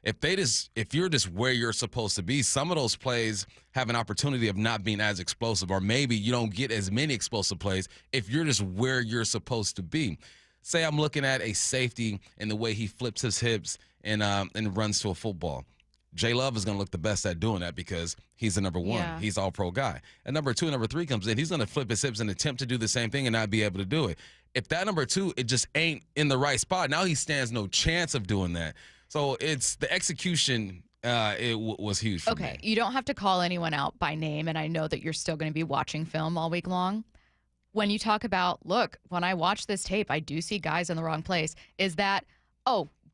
If you're just where you're supposed to be, some of those plays have an opportunity of not being as explosive, or maybe you don't get as many explosive plays if you're just where you're supposed to be. Say I'm looking at a safety and the way he flips his hips and runs to a football. J Love is going to look the best at doing that because he's the number one. Yeah. He's all-pro guy. And number two and number three comes in. He's going to flip his hips and attempt to do the same thing and not be able to do it. If that number two, it just ain't in the right spot, now he stands no chance of doing that. So it's the execution was huge for me. You don't have to call anyone out by name, and I know that you're still going to be watching film all week long. When you talk about, look, when I watch this tape, I do see guys in the wrong place. Is that,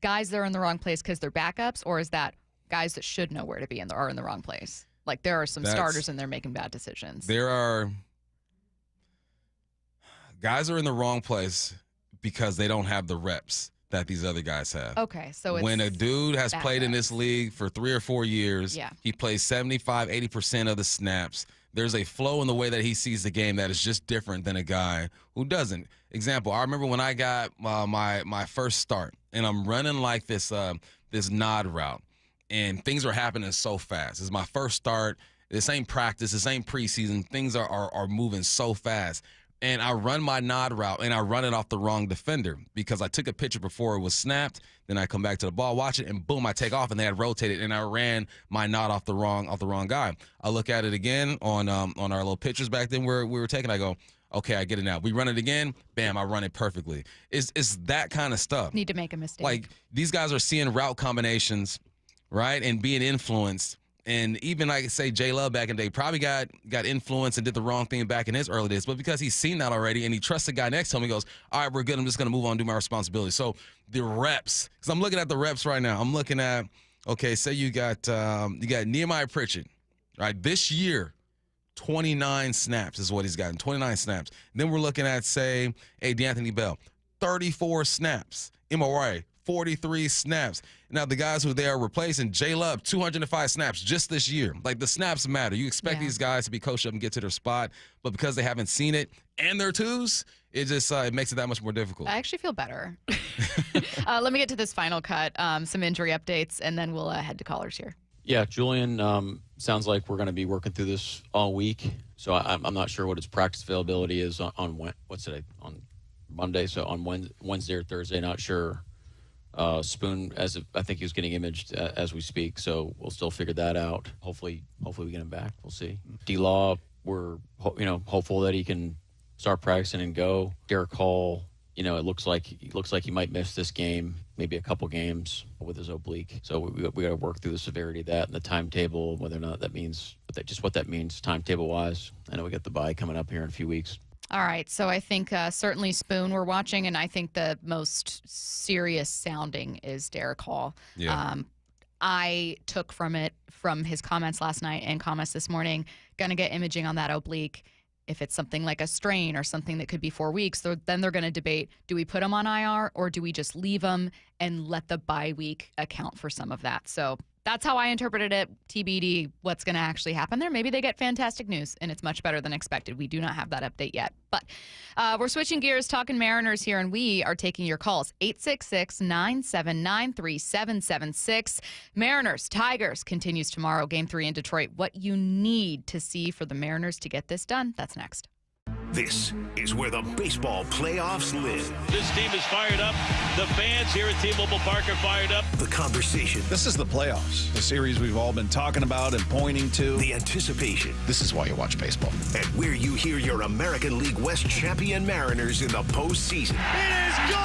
guys that are in the wrong place because they're backups, or is that guys that should know where to be and are in the wrong place? Like there are some starters in there making bad decisions. There are guys are in the wrong place because they don't have the reps that these other guys have. Okay, so it's when a dude has played in backups. this league for 3 or 4 years, he plays 75, 80% of the snaps. There's a flow in the way that he sees the game that is just different than a guy who doesn't. Example, I remember when I got my first start, and I'm running like this nod route, and things are happening so fast. It's my first start. This ain't practice. This ain't preseason. Things are moving so fast. And I run my nod route, and I run it off the wrong defender because I took a picture before it was snapped. Then I come back to the ball, watch it, and boom, I take off, and they had rotated, and I ran my nod off the wrong guy. I look at it again on our little pictures back then where we were taking. I go, okay, I get it now. We run it again, bam, I run it perfectly. It's that kind of stuff. Need to make a mistake. Like these guys are seeing route combinations, right, and being influenced. And even like say J Love back in the day probably got influenced and did the wrong thing back in his early days. But because he's seen that already and he trusts the guy next to him, he goes, all right, we're good. I'm just going to move on and do my responsibility. So the reps, because I'm looking at the reps right now. I'm looking at, okay, say you got Nehemiah Pritchett, right? This year, 29 snaps is what he's gotten, 29 snaps. Then we're looking at, say, D'Anthony Bell, 34 snaps. MRA, 43 snaps. Now, the guys who they are replacing, J. Love, 205 snaps just this year. Like, the snaps matter. You expect these guys to be coached up and get to their spot, but because they haven't seen it and their twos, it just it makes it that much more difficult. I actually feel better. Let me get to this final cut, some injury updates, and then we'll head to callers here. Yeah, Julian, sounds like we're going to be working through this all week. So I'm not sure what his practice availability is on on Monday. So on Wednesday or Thursday, not sure. Spoon, I think he was getting imaged as we speak, so we'll still figure that out. Hopefully we get him back. We'll see. D-Law, we're hopeful that he can start practicing and go. Derek Hall, it looks like he might miss this game, maybe a couple games with his oblique. So we got to work through the severity of that and the timetable, whether or not that means what that means timetable wise. I know we got the bye coming up here in a few weeks. All right, so I think certainly Spoon we're watching, and I think the most serious sounding is Derek Hall. Yeah. I took from his comments last night and comments this morning, going to get imaging on that oblique. If it's something like a strain or something that could be 4 weeks, then they're going to debate, do we put him on IR or do we just leave him and let the bye week account for some of that? So that's how I interpreted it. TBD, what's going to actually happen there. Maybe they get fantastic news, and it's much better than expected. We do not have that update yet. But we're switching gears, talking Mariners here, and we are taking your calls. 866-979-3776. Mariners, Tigers continues tomorrow. Game 3 in Detroit. What you need to see for the Mariners to get this done. That's next. This is where the baseball playoffs live. This team is fired up. The fans here at T-Mobile Park are fired up. The conversation. This is the playoffs, the series we've all been talking about and pointing to. The anticipation. This is why you watch baseball. And where you hear your American League West champion Mariners in the postseason. It is gone!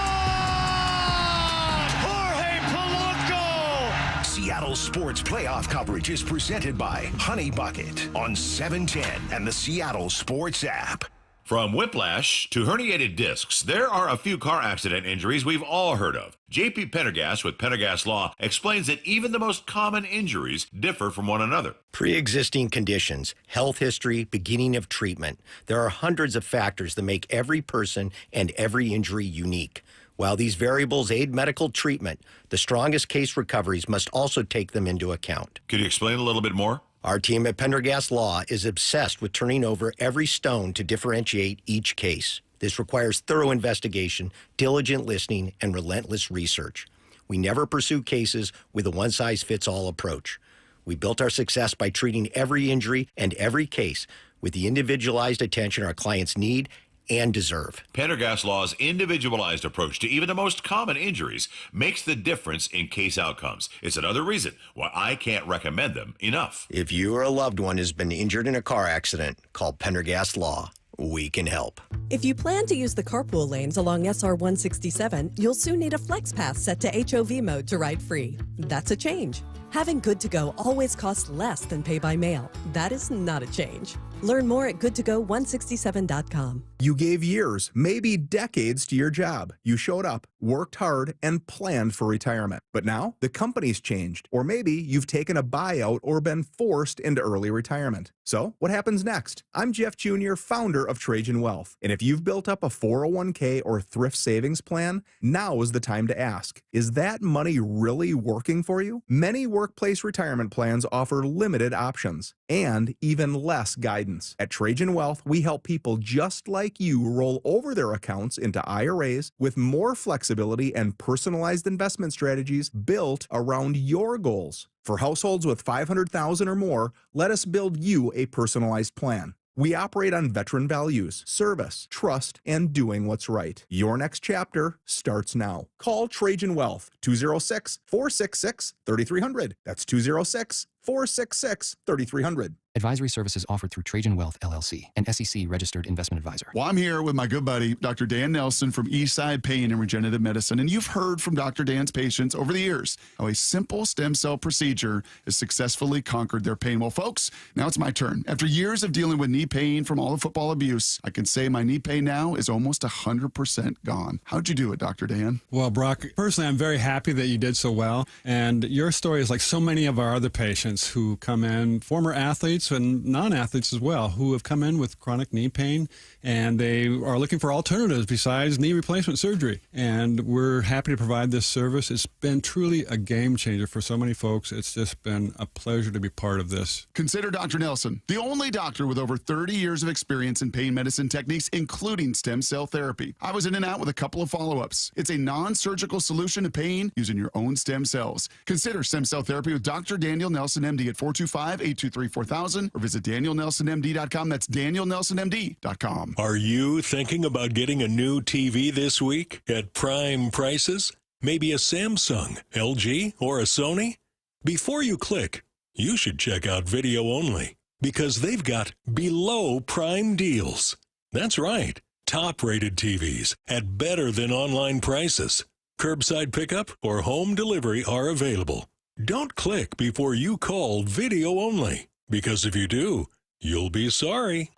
Jorge Polanco! Seattle Sports Playoff coverage is presented by Honey Bucket on 710 and the Seattle Sports app. From whiplash to herniated discs, there are a few car accident injuries we've all heard of. J.P. Pendergast with Pendergast Law explains that even the most common injuries differ from one another. Pre-existing conditions, health history, beginning of treatment. There are hundreds of factors that make every person and every injury unique. While these variables aid medical treatment, the strongest case recoveries must also take them into account. Could you explain a little bit more? Our team at Pendergast Law is obsessed with turning over every stone to differentiate each case. This requires thorough investigation, diligent listening, and relentless research. We never pursue cases with a one-size-fits-all approach. We built our success by treating every injury and every case with the individualized attention our clients need and deserve. Pendergast Law's individualized approach to even the most common injuries makes the difference in case outcomes. It's another reason why I can't recommend them enough. If you or a loved one has been injured in a car accident, call Pendergast Law. We can help. If you plan to use the carpool lanes along SR 167, you'll soon need a flex pass set to HOV mode to ride free. That's a change. Having Good to Go always costs less than pay by mail. That is not a change. Learn more at goodtogo167.com. You gave years, maybe decades to your job. You showed up, worked hard, and planned for retirement. But now the company's changed, or maybe you've taken a buyout or been forced into early retirement. So what happens next? I'm Jeff Jr., founder of Trajan Wealth. And if you've built up a 401k or thrift savings plan, now is the time to ask, is that money really working for you? Many workplace retirement plans offer limited options and even less guidance. At Trajan Wealth, we help people just like you roll over their accounts into IRAs with more flexibility and personalized investment strategies built around your goals. For households with $500,000 or more, let us build you a personalized plan. We operate on veteran values, service, trust, and doing what's right. Your next chapter starts now. Call Trajan Wealth, 206-466-3300. That's 206-466-3300. Advisory services offered through Trajan Wealth, LLC, an SEC registered investment advisor. Well, I'm here with my good buddy, Dr. Dan Nelson from Eastside Pain and Regenerative Medicine, and you've heard from Dr. Dan's patients over the years how a simple stem cell procedure has successfully conquered their pain. Well, folks, now it's my turn. After years of dealing with knee pain from all the football abuse, I can say my knee pain now is almost 100% gone. How'd you do it, Dr. Dan? Well, Brock, personally, I'm very happy that you did so well, and your story is like so many of our other patients. patients who come in, former athletes and non-athletes as well, who have come in with chronic knee pain, and they are looking for alternatives besides knee replacement surgery. And we're happy to provide this service. It's been truly a game changer for so many folks. It's just been a pleasure to be part of this. Consider Dr. Nelson, the only doctor with over 30 years of experience in pain medicine techniques, including stem cell therapy. I was in and out with a couple of follow-ups. It's a non-surgical solution to pain using your own stem cells. Consider stem cell therapy with Dr. Daniel Nelson, MD at 425-823-4000 or visit danielnelsonmd.com. That's danielnelsonmd.com. Are you thinking about getting a new TV this week at prime prices? Maybe a Samsung, LG, or a Sony? Before you click, you should check out Video Only, because they've got below prime deals. That's right, top-rated TVs at better than online prices. Curbside pickup or home delivery are available. Don't click before you call Video Only, because if you do, you'll be sorry.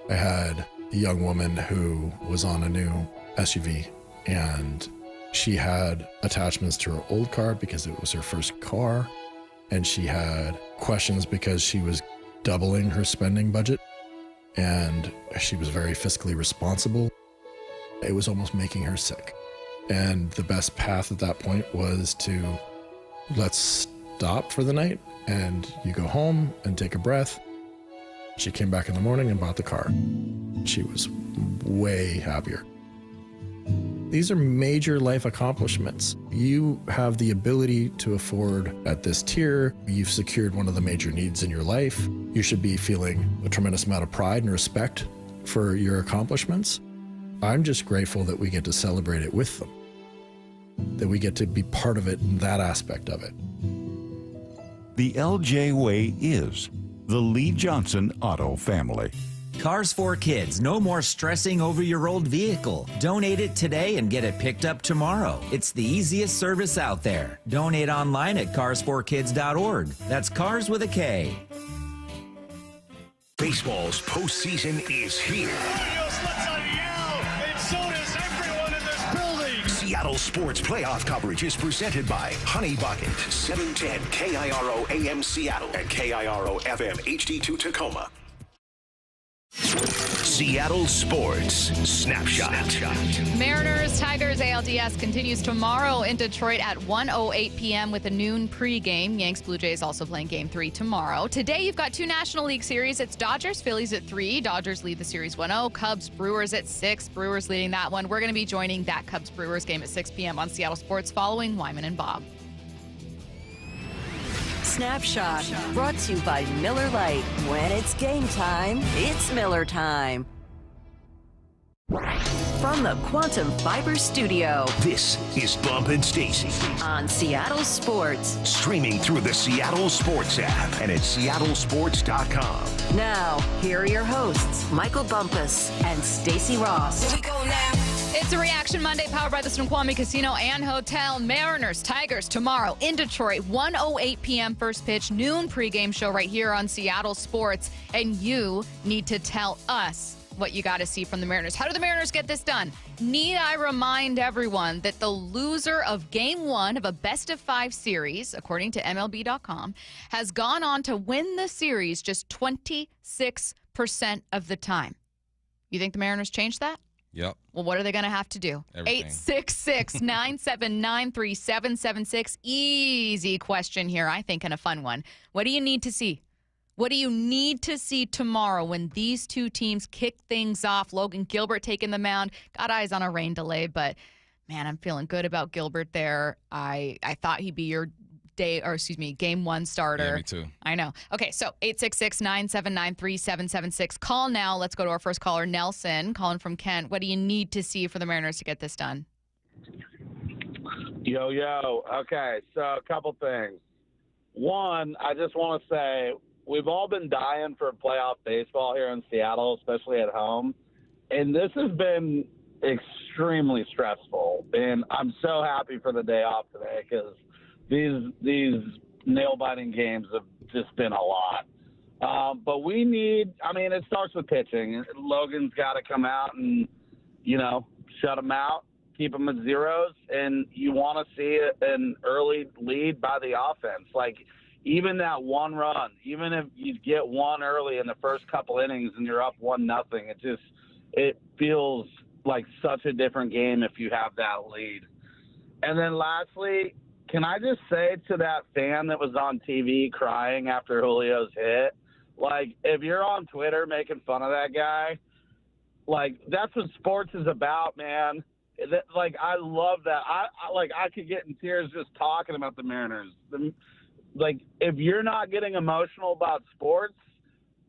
I had a young woman who was on a new SUV, and she had attachments to her old car because it was her first car, and she had questions because she was doubling her spending budget, and she was very fiscally responsible. It was almost making her sick. And the best path at that point was to, let's stop for the night, and you go home and take a breath. She came back in the morning and bought the car. She was way happier. These are major life accomplishments. You have the ability to afford at this tier. You've secured one of the major needs in your life. You should be feeling a tremendous amount of pride and respect for your accomplishments. I'm just grateful that we get to celebrate it with them, that we get to be part of it in that aspect of it. The LJ Way is the Lee Johnson Auto family. Cars for Kids. No more stressing over your old vehicle. Donate it today and get it picked up tomorrow. It's the easiest service out there. Donate online at carsforkids.org. That's cars with a K. Baseball's postseason is here. Seattle Sports Playoff coverage is presented by Honey Bucket, 710 KIRO AM Seattle and KIRO FM HD2 Tacoma. Seattle Sports Snapshot. Mariners Tigers ALDS continues tomorrow in Detroit at 1:08 p.m. with a noon pregame. Yanks Blue Jays also playing Game 3 tomorrow. Today you've got two National League series. It's Dodgers Phillies at 3. Dodgers lead the series 1-0. Cubs Brewers at 6. Brewers leading that one. We're going to be joining that Cubs Brewers game at 6 p.m. on Seattle Sports following Wyman and Bob. Snapshot, brought to you by Miller Lite. When it's game time, it's Miller time. From the Quantum Fiber Studio, this is Bump and Stacy on Seattle Sports. Streaming through the Seattle Sports app and at seattlesports.com. Now, here are your hosts, Michael Bumpus and Stacy Ross. Here we go now. It's a Reaction Monday powered by the Snoqualmie Casino and Hotel. Mariners, Tigers tomorrow in Detroit, 1:08 p.m. first pitch, noon pregame show right here on Seattle Sports. And you need to tell us what you got to see from the Mariners. How do the Mariners get this done? Need I remind everyone that the loser of Game 1 of a best-of-5 series, according to MLB.com, has gone on to win the series just 26% of the time. You think the Mariners changed that? Yep. Well, what are they going to have to do? 866-979-3776. Easy question here, I think, and a fun one. What do you need to see? What do you need to see tomorrow when these two teams kick things off? Logan Gilbert taking the mound. Got eyes on a rain delay, but, man, I'm feeling good about Gilbert there. I thought he'd be your Game 1 starter. Yeah, me too. I know. Okay, so 866-979-3776. Call now. Let's go to our first caller, Nelson, calling from Kent. What do you need to see for the Mariners to get this done? Yo. Okay, so a couple things. One, I just want to say we've all been dying for playoff baseball here in Seattle, especially at home. And this has been extremely stressful. And I'm so happy for the day off today because these nail-biting games have just been a lot. But we need – I mean, it starts with pitching. Logan's got to come out and, shut them out, keep them at zeros, and you want to see an early lead by the offense. Like, even that one run, even if you get one early in the first couple innings and you're up 1-0, it feels like such a different game if you have that lead. And then lastly, can I just say to that fan that was on TV crying after Julio's hit, like, if you're on Twitter making fun of that guy, like, that's what sports is about, man. Like, I love that. I could get in tears just talking about the Mariners. Like, if you're not getting emotional about sports,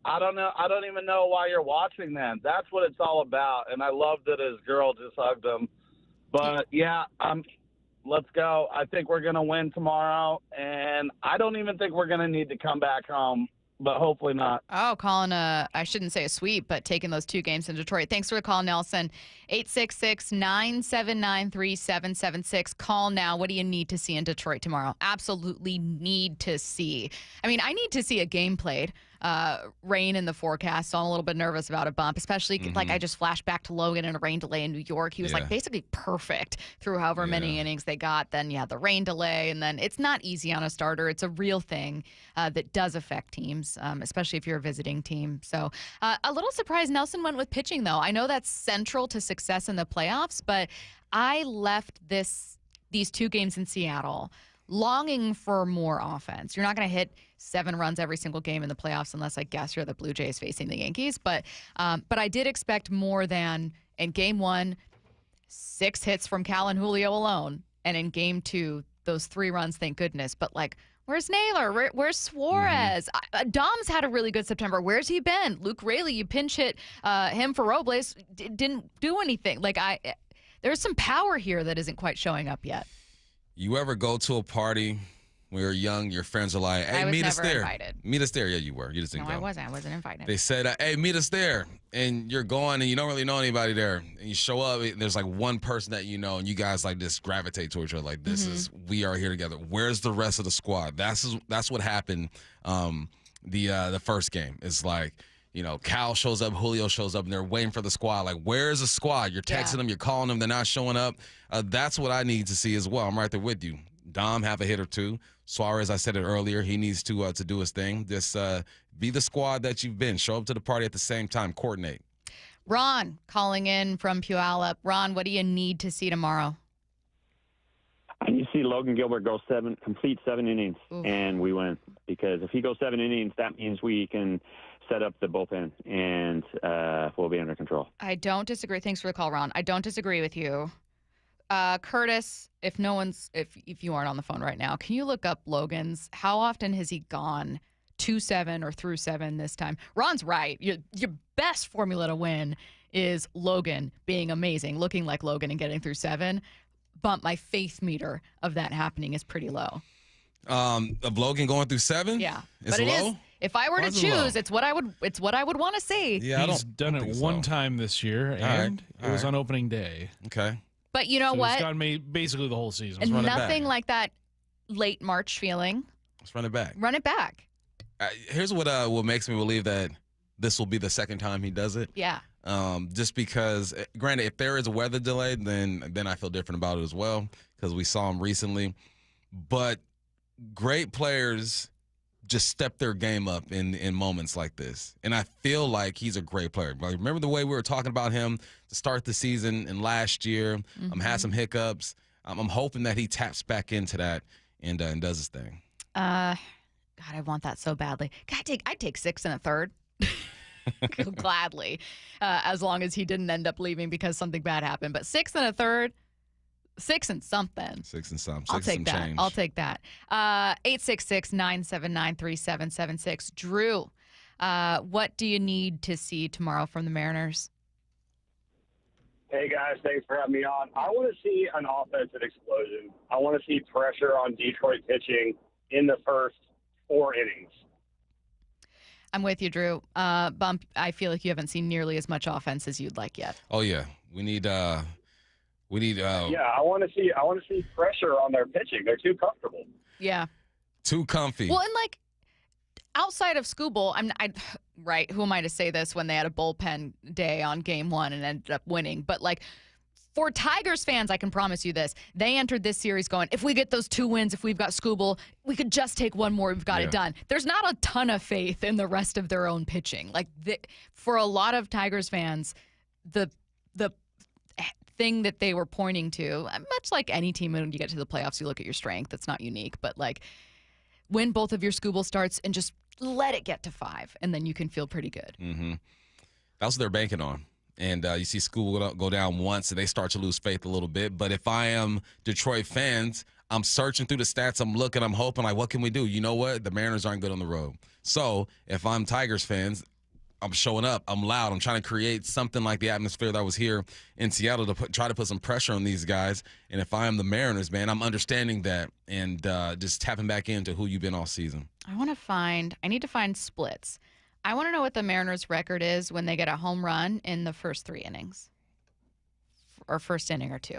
I don't know. I don't even know why you're watching then. That's what it's all about. And I love that his girl just hugged him. But, yeah, let's go. I think we're going to win tomorrow. And I don't even think we're going to need to come back home. But hopefully not. Oh, calling I shouldn't say a sweep, but taking those 2 games in Detroit. Thanks for the call, Nelson. 866-979-3776. Call now. What do you need to see in Detroit tomorrow? Absolutely need to see. I mean, I need to see a game played. Rain in the forecast, so I'm a little bit nervous about a bump, especially like I just flashed back to Logan in a rain delay in New York. He was like basically perfect through however many innings they got. Then you had the rain delay, and then it's not easy on a starter. It's a real thing that does affect teams, especially if you're a visiting team. So a little surprised Nelson went with pitching, though. I know that's central to success in the playoffs, but I left these 2 games in Seattle longing for more offense. You're not going to hit 7 runs every single game in the playoffs unless, I guess, you're the Blue Jays facing the Yankees. But I did expect more than in Game 1, 6 hits from Cal and Julio alone. And in Game 2, those 3 runs, thank goodness. But, like, where's Naylor? Where's Suarez? Dom's had a really good September. Where's he been? Luke Raley, you pinch hit him for Robles, didn't do anything. Like, there's some power here that isn't quite showing up yet. You ever go to a party when you're young, your friends are like, hey, meet us there. Invited. Meet us there. Yeah, you were. You just didn't go. I wasn't invited. They said, hey, meet us there. And you're going and you don't really know anybody there. And you show up and there's like one person that you know and you guys like just gravitate towards each other. Like, this is, we are here together. Where's the rest of the squad? That's what happened the first game. It's like, you know, Cal shows up, Julio shows up, and they're waiting for the squad. Like, where's the squad? You're texting them, you're calling them, they're not showing up. That's what I need to see as well. I'm right there with you. Dom have a hit or 2. Suarez, I said it earlier, he needs to do his thing. Just be the squad that you've been. Show up to the party at the same time. Coordinate. Ron calling in from Puyallup. Ron, what do you need to see tomorrow? I need to see Logan Gilbert go complete 7 innings, and we win. Because if he goes 7 innings, that means we can set up the bullpen, and we'll be under control. I don't disagree. Thanks for the call, Ron. I don't disagree with you. Curtis, if you aren't on the phone right now, can you look up Logan's? How often has he gone 2-7 or through 7 this time? Ron's right. Your best formula to win is Logan being amazing, looking like Logan and getting through 7. But my faith meter of that happening is pretty low. Of Logan going through 7? Yeah. It's but low? If I were to choose, it's what I would want to see. Yeah, he's done it one time this year, and it was on opening day. Okay. But you know what? He's gone basically the whole season. And nothing like that late March feeling. Let's run it back. Run it back. Here's what makes me believe that this will be the second time he does it. Yeah. Just because, granted, if there is a weather delay, then I feel different about it as well because we saw him recently. But great players just step their game up in moments like this. And I feel like he's a great player. Like, remember the way we were talking about him to start the season and last year? Had some hiccups. I'm hoping that he taps back into that and does his thing. God, I want that so badly. God, I'd take 6 1/3. Gladly, as long as he didn't end up leaving because something bad happened. But 6 1/3, 6 and something. 6 and some. I'll take that. Change. I'll take that. 866-979-3776. Drew, what do you need to see tomorrow from the Mariners? Hey, guys. Thanks for having me on. I want to see an offensive explosion. I want to see pressure on Detroit pitching in the first 4 innings. I'm with you, Drew. Bump, I feel like you haven't seen nearly as much offense as you'd like yet. Oh, yeah. We need Yeah, I want to see pressure on their pitching. They're too comfortable. Yeah. Too comfy. Well, and like outside of Skubal, right, who am I to say this when they had a bullpen day on Game 1 and ended up winning? But like For Tigers fans, I can promise you this. They entered this series going, if we get those 2 wins, if we've got Skubal, we could just take one more. We've got it done. There's not a ton of faith in the rest of their own pitching. Like, for a lot of Tigers fans, the thing that they were pointing to, much like any team when you get to the playoffs, you look at your strength. It's not unique. But, like, win both of your Skubal starts and just let it get to 5, and then you can feel pretty good. Mm-hmm. That's what they're banking on. And you see Skubal go down once, and they start to lose faith a little bit. But if I am Detroit fans, I'm searching through the stats. I'm looking. I'm hoping, like, what can we do? You know what? The Mariners aren't good on the road. So if I'm Tigers fans, I'm showing up. I'm loud. I'm trying to create something like the atmosphere that was here in Seattle to try to put some pressure on these guys. And if I am the Mariners, man, I'm understanding that and just tapping back into who you've been all season. I need to find splits. I want to know what the Mariners' record is when they get a home run in the first 3 innings or first inning or 2.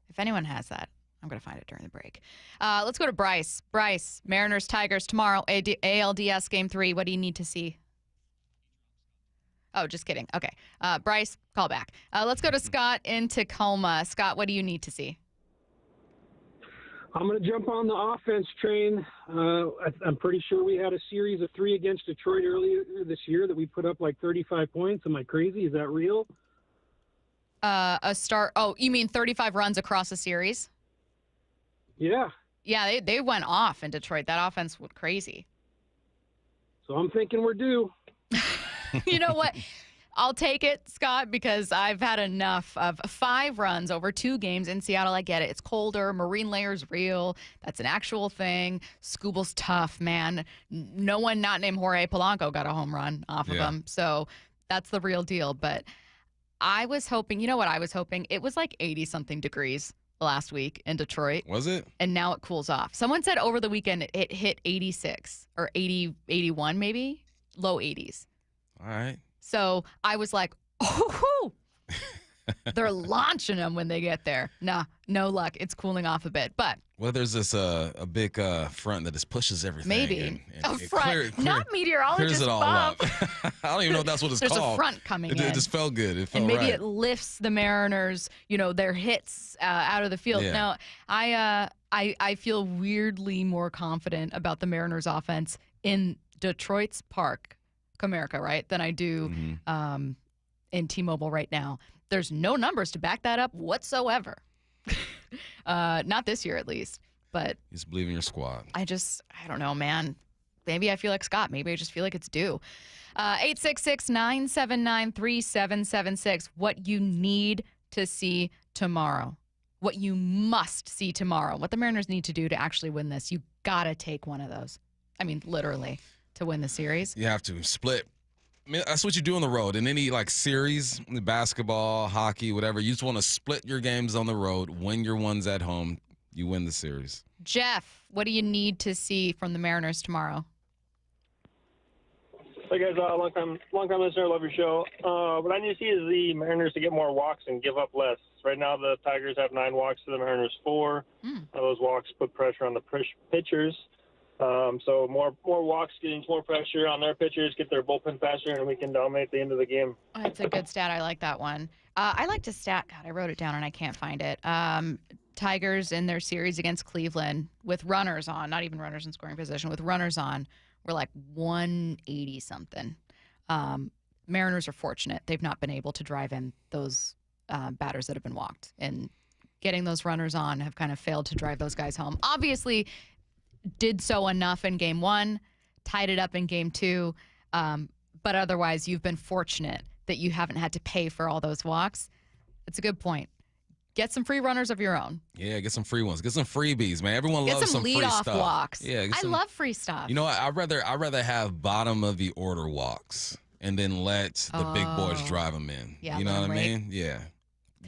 If anyone has that, I'm going to find it during the break. Let's go to Bryce. Bryce, Mariners, Tigers tomorrow, ALDS Game 3. What do you need to see? Oh, just kidding. Okay. Bryce, call back. Let's go to Scott in Tacoma. Scott, what do you need to see? I'm going to jump on the offense train. I'm pretty sure we had a series of 3 against Detroit earlier this year that we put up like 35 points. Am I crazy? Is that real? Oh, you mean 35 runs across a series? Yeah. Yeah, they went off in Detroit. That offense went crazy. So I'm thinking we're due. You know what? I'll take it, Scott, because I've had enough of 5 runs over 2 games in Seattle. I get it. It's colder. Marine layer's real. That's an actual thing. Scubal's tough, man. No one not named Jorge Polanco got a home run off of him. So that's the real deal. But I was hoping, you know what I was hoping? It was like 80-something degrees last week in Detroit. Was it? And now it cools off. Someone said over the weekend it hit 86 or 80, 81 maybe, low 80s. All right. So I was like, oh, they're launching them when they get there. Nah, no luck. It's cooling off a bit. But well, there's this a big front that just pushes everything. Maybe. A front, not clears meteorologist it all Bob. up. I don't even know if that's what it's There's called. a front coming in. It just felt good. It felt and maybe right. it lifts the Mariners, their hits out of the field. Yeah. Now, I feel weirdly more confident about the Mariners offense in Detroit's Park, Comerica, right, than I do in T-Mobile right now. There's no numbers to back that up whatsoever. Not this year, at least. But you just believe in your squad. I don't know, man. Maybe I feel like Scott. Maybe I just feel like it's due. 866-979-3776. What you need to see tomorrow. What you must see tomorrow. What the Mariners need to do to actually win this. You got to take one of those. I mean, literally, to win the series. You have to split. I mean, that's what you do on the road. In any series, basketball, hockey, whatever, you just want to split your games on the road, win your ones at home, you win the series. Jeff, what do you need to see from the Mariners tomorrow? Hey guys, long time listener, love your show. What I need to see is the Mariners to get more walks and give up less. Right now, the Tigers have 9 walks to the Mariners 4. Those walks put pressure on the pitchers. So more walks, getting more pressure on their pitchers, get their bullpen faster, and we can dominate the end of the game. That's a good stat. I like that one. I like to stat. God, I wrote it down and I can't find it. Tigers in their series against Cleveland with runners on, not even runners in scoring position, with runners on, were like 180 something. Mariners are fortunate. They've not been able to drive in those batters that have been walked. And getting those runners on have kind of failed to drive those guys home. Obviously, did so enough in game 1, tied it up in game 2. But otherwise, you've been fortunate that you haven't had to pay for all those walks. It's a good point. Get some free runners of your own. Yeah, get some free ones. Get some freebies, man. Everyone loves some free stuff. Get some leadoff walks. Yeah, I love free stuff. You know what? I'd rather have bottom of the order walks and then let the big boys drive them in. Yeah, you know what I mean? Yeah.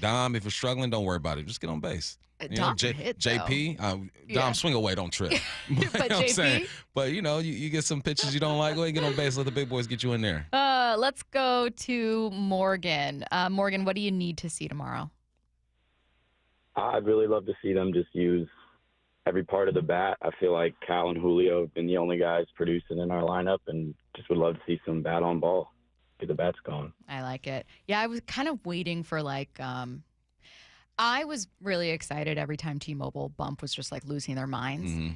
Dom, if you're struggling, don't worry about it. Just get on base. Dom hit, JP, Dom, swing away, don't trip. But JP? But, you get some pitches you don't like, go ahead and get on base. Let the big boys get you in there. Let's go to Morgan. Morgan, what do you need to see tomorrow? I'd really love to see them just use every part of the bat. I feel like Cal and Julio have been the only guys producing in our lineup, and just would love to see some bat on ball. Get the bats going. I like it. Yeah, I was kind of waiting for I was really excited every time T-Mobile bump was just like losing their minds. Mm-hmm.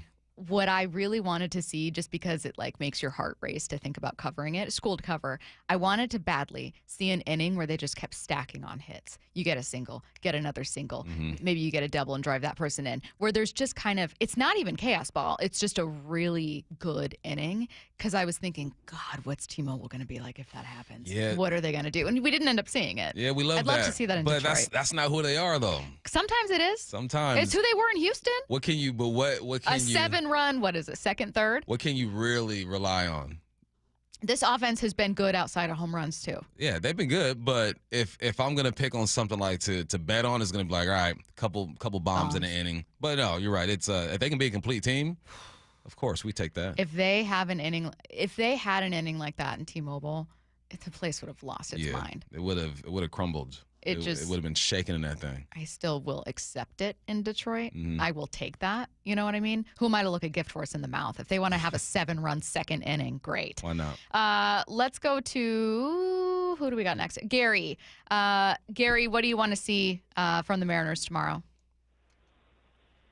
What I really wanted to see, just because it like makes your heart race to think about covering it, school to cover, I wanted to badly see an inning where they just kept stacking on hits. You get a single, get another single, maybe you get a double and drive that person in, where there's just kind of, it's not even chaos ball. It's just a really good inning. Because I was thinking, God, what's T-Mobile going to be like if that happens? Yeah. What are they going to do? And we didn't end up seeing it. Yeah, we love I'd that. love to see that in but Detroit. that's not who they are, though. Sometimes it is. Sometimes. It's who they were in Houston. What can you, but what can A you? 7-run, what is it, second, third? What can you really rely on? This offense has been good outside of home runs, too. Yeah, they've been good, but if I'm gonna pick on something like to bet on, it's gonna be like, all right, couple bombs in the inning. But no, you're right. It's if they can be a complete team, of course we take that. If they have an inning, if they had an inning like that in T-Mobile, the place would have lost its mind. It would have crumbled. It would have been shaking in that thing. I still will accept it in Detroit. Mhm. I will take that. You know what I mean? Who am I to look a gift horse in the mouth? If they want to have a 7-run second inning, great. Why not? Let's go to, who do we got next? Gary. Gary, what do you want to see from the Mariners tomorrow?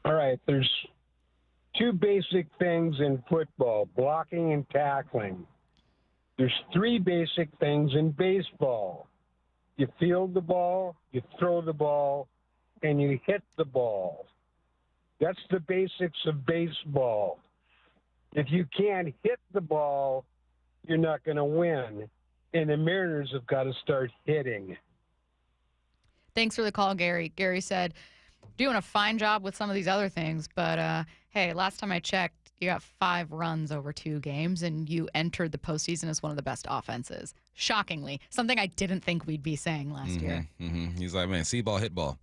All right, there's two basic things in football, blocking and tackling. There's three basic things in baseball. You field the ball, you throw the ball, and you hit the ball. That's the basics of baseball. If you can't hit the ball, you're not going to win. And the Mariners have got to start hitting. Thanks for the call, Gary. Gary said, doing a fine job with some of these other things, but hey, last time I checked, you got 5 runs over 2 games, and you entered the postseason as one of the best offenses. Shockingly, something I didn't think we'd be saying last year. Mm-hmm. He's like, man, see ball, hit ball.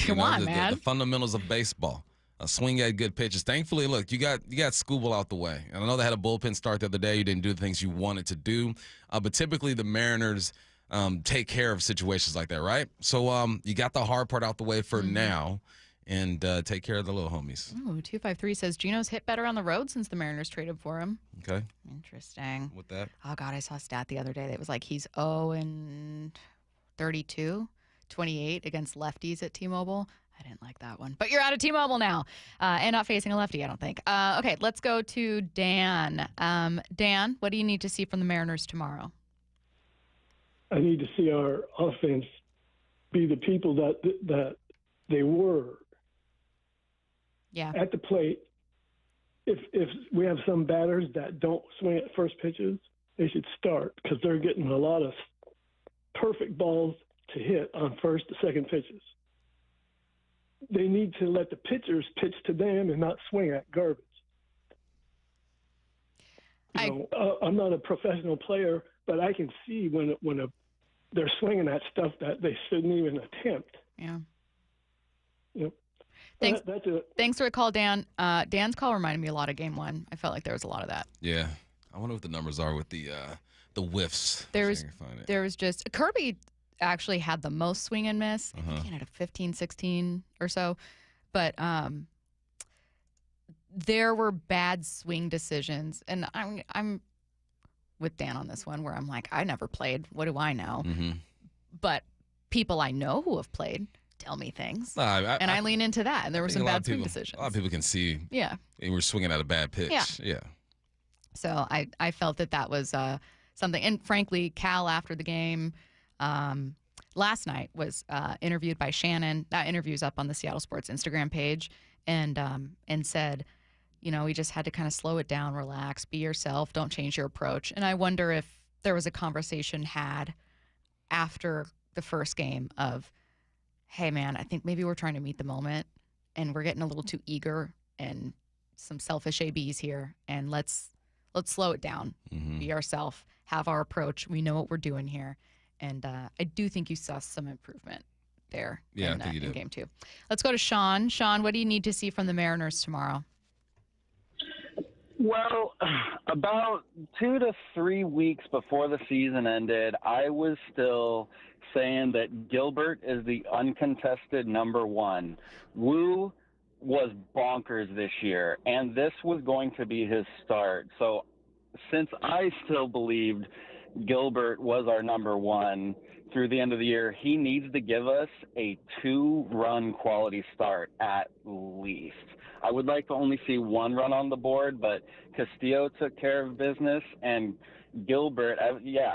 Come on, man. The fundamentals of baseball. Swing at good pitches. Thankfully, look, you got Skubal out the way. And I know they had a bullpen start the other day. You didn't do the things you wanted to do. But typically the Mariners take care of situations like that, right? So you got the hard part out the way for now. And take care of the little homies. Ooh, 253 says Gino's hit better on the road since the Mariners traded for him. Okay. Interesting. With that? Oh, God, I saw a stat the other day that was like he's 0-32, 28 against lefties at T-Mobile. I didn't like that one. But you're out of T-Mobile now and not facing a lefty, I don't think. Okay, let's go to Dan. Dan, what do you need to see from the Mariners tomorrow? I need to see our offense be the people that they were. Yeah. At the plate, if we have some batters that don't swing at first pitches, they should start because they're getting a lot of perfect balls to hit on first to second pitches. They need to let the pitchers pitch to them and not swing at garbage. I'm not a professional player, but I can see when they're swinging at stuff that they shouldn't even attempt. Yeah. Yep. Thanks. That's it. Thanks for the call, Dan. Dan's call reminded me a lot of Game 1. I felt like there was a lot of that. Yeah. I wonder what the numbers are with the whiffs. There was just Kirby actually had the most swing and miss. I think he had a 15, 16 or so. But there were bad swing decisions. And I'm with Dan on this one where I'm like, I never played. What do I know? But people I know who have played tell me things. I lean into that. And there were some bad swing decisions. A lot of people can see. Yeah. They were swinging at a bad pitch. Yeah. So I felt that was something. And frankly, Cal after the game last night was interviewed by Shannon. That interview's up on the Seattle Sports Instagram page, and said, we just had to kind of slow it down, relax, be yourself, don't change your approach. And I wonder if there was a conversation had after the first game of, hey, man, I think maybe we're trying to meet the moment, and we're getting a little too eager and some selfish ABs here, and let's slow it down, be ourselves, have our approach. We know what we're doing here. And I do think you saw some improvement there in Game 2. Let's go to Sean. Sean, what do you need to see from the Mariners tomorrow? Well, about 2 to 3 weeks before the season ended, I was still saying that Gilbert is the uncontested number 1. Wu was bonkers this year, and this was going to be his start. So since I still believed Gilbert was our number one through the end of the year. He needs to give us a 2-run quality start at least. I would like to only see 1 run on the board, but Castillo took care of business, and Gilbert,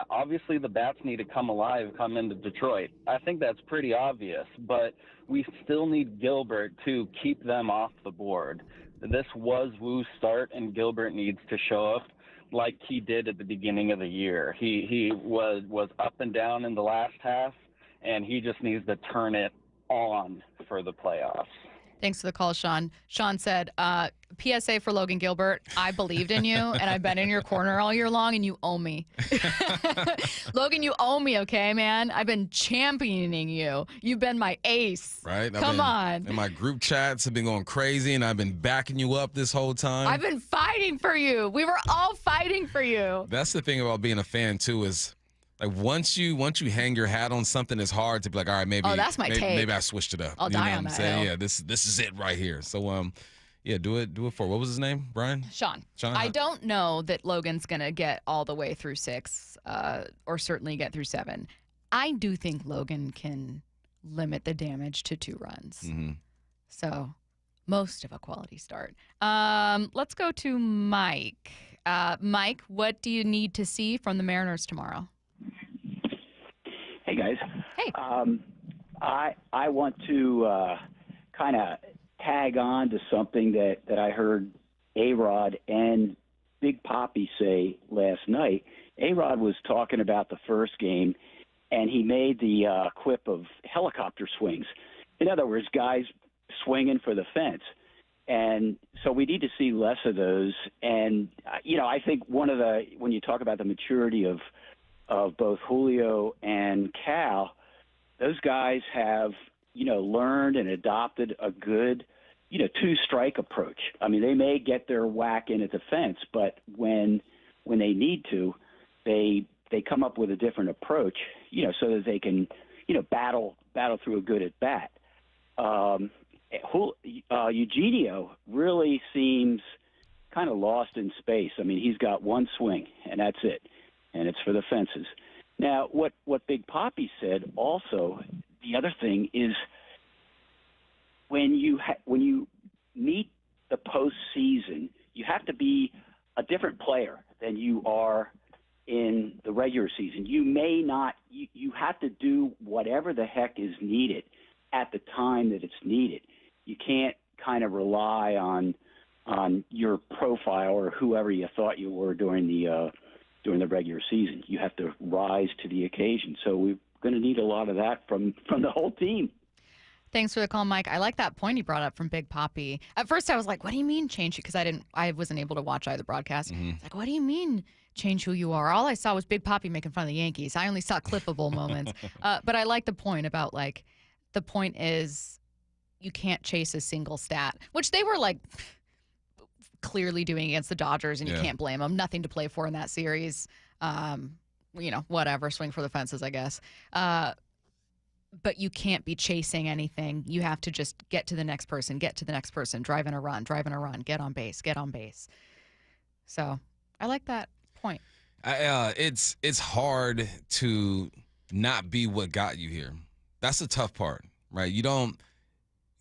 obviously the bats need to come alive, come into Detroit. I think that's pretty obvious, but we still need Gilbert to keep them off the board. This was Wu's start, and Gilbert needs to show up like he did at the beginning of the year. He was up and down in the last half, and he just needs to turn it on for the playoffs. Thanks for the call, Sean. Sean said, PSA for Logan Gilbert, I believed in you, and I've been in your corner all year long, and you owe me. Logan, you owe me, okay, man? I've been championing you. You've been my ace. Right? Come on. And my group chats have been going crazy, and I've been backing you up this whole time. I've been fighting for you. We were all fighting for you. That's the thing about being a fan, too, is like once you hang your hat on something, it's hard to be like, all right, maybe that's my take. Maybe I switched it up. I'll die on that hill. Yeah, this is it right here. So do it for, what was his name, Brian? Sean. Sean. I don't know that Logan's gonna get all the way through 6, or certainly get through 7. I do think Logan can limit the damage to 2 runs. Mm-hmm. So most of a quality start. Let's go to Mike. Mike, what do you need to see from the Mariners tomorrow? Hey, guys. Hey. I want to kind of tag on to something that I heard A-Rod and Big Papi say last night. A-Rod was talking about the first game, and he made the quip of helicopter swings. In other words, guys swinging for the fence. And so we need to see less of those. And, I think when you talk about the maturity of both Julio and Cal, those guys have, learned and adopted a good, 2-strike approach. I mean, they may get their whack in at the fence, but when they need to, they come up with a different approach, so that they can, battle through a good at bat. Eugenio really seems kind of lost in space. I mean, he's got 1 swing, and that's it. And it's for the fences. Now, what Big Papi said also, the other thing is when you meet the postseason, you have to be a different player than you are in the regular season. You may not. You have to do whatever the heck is needed at the time that it's needed. You can't kind of rely on your profile or whoever you thought you were during the regular season. You have to rise to the occasion. So we're going to need a lot of that from the whole team. Thanks for the call, Mike. I like that point he brought up from Big Papi. At first, I was like, "What do you mean change?" Because I wasn't able to watch either broadcast. It's like, "What do you mean change who you are?" All I saw was Big Papi making fun of the Yankees. I only saw clippable moments. But I like the point about the point is you can't chase a single stat, which they were clearly doing against the Dodgers, and you can't blame them. Nothing to play for in that series. Whatever, swing for the fences, I guess. But you can't be chasing anything. You have to just get to the next person, drive in a run, get on base. So I like that point. It's hard to not be what got you here. That's the tough part, right? You don't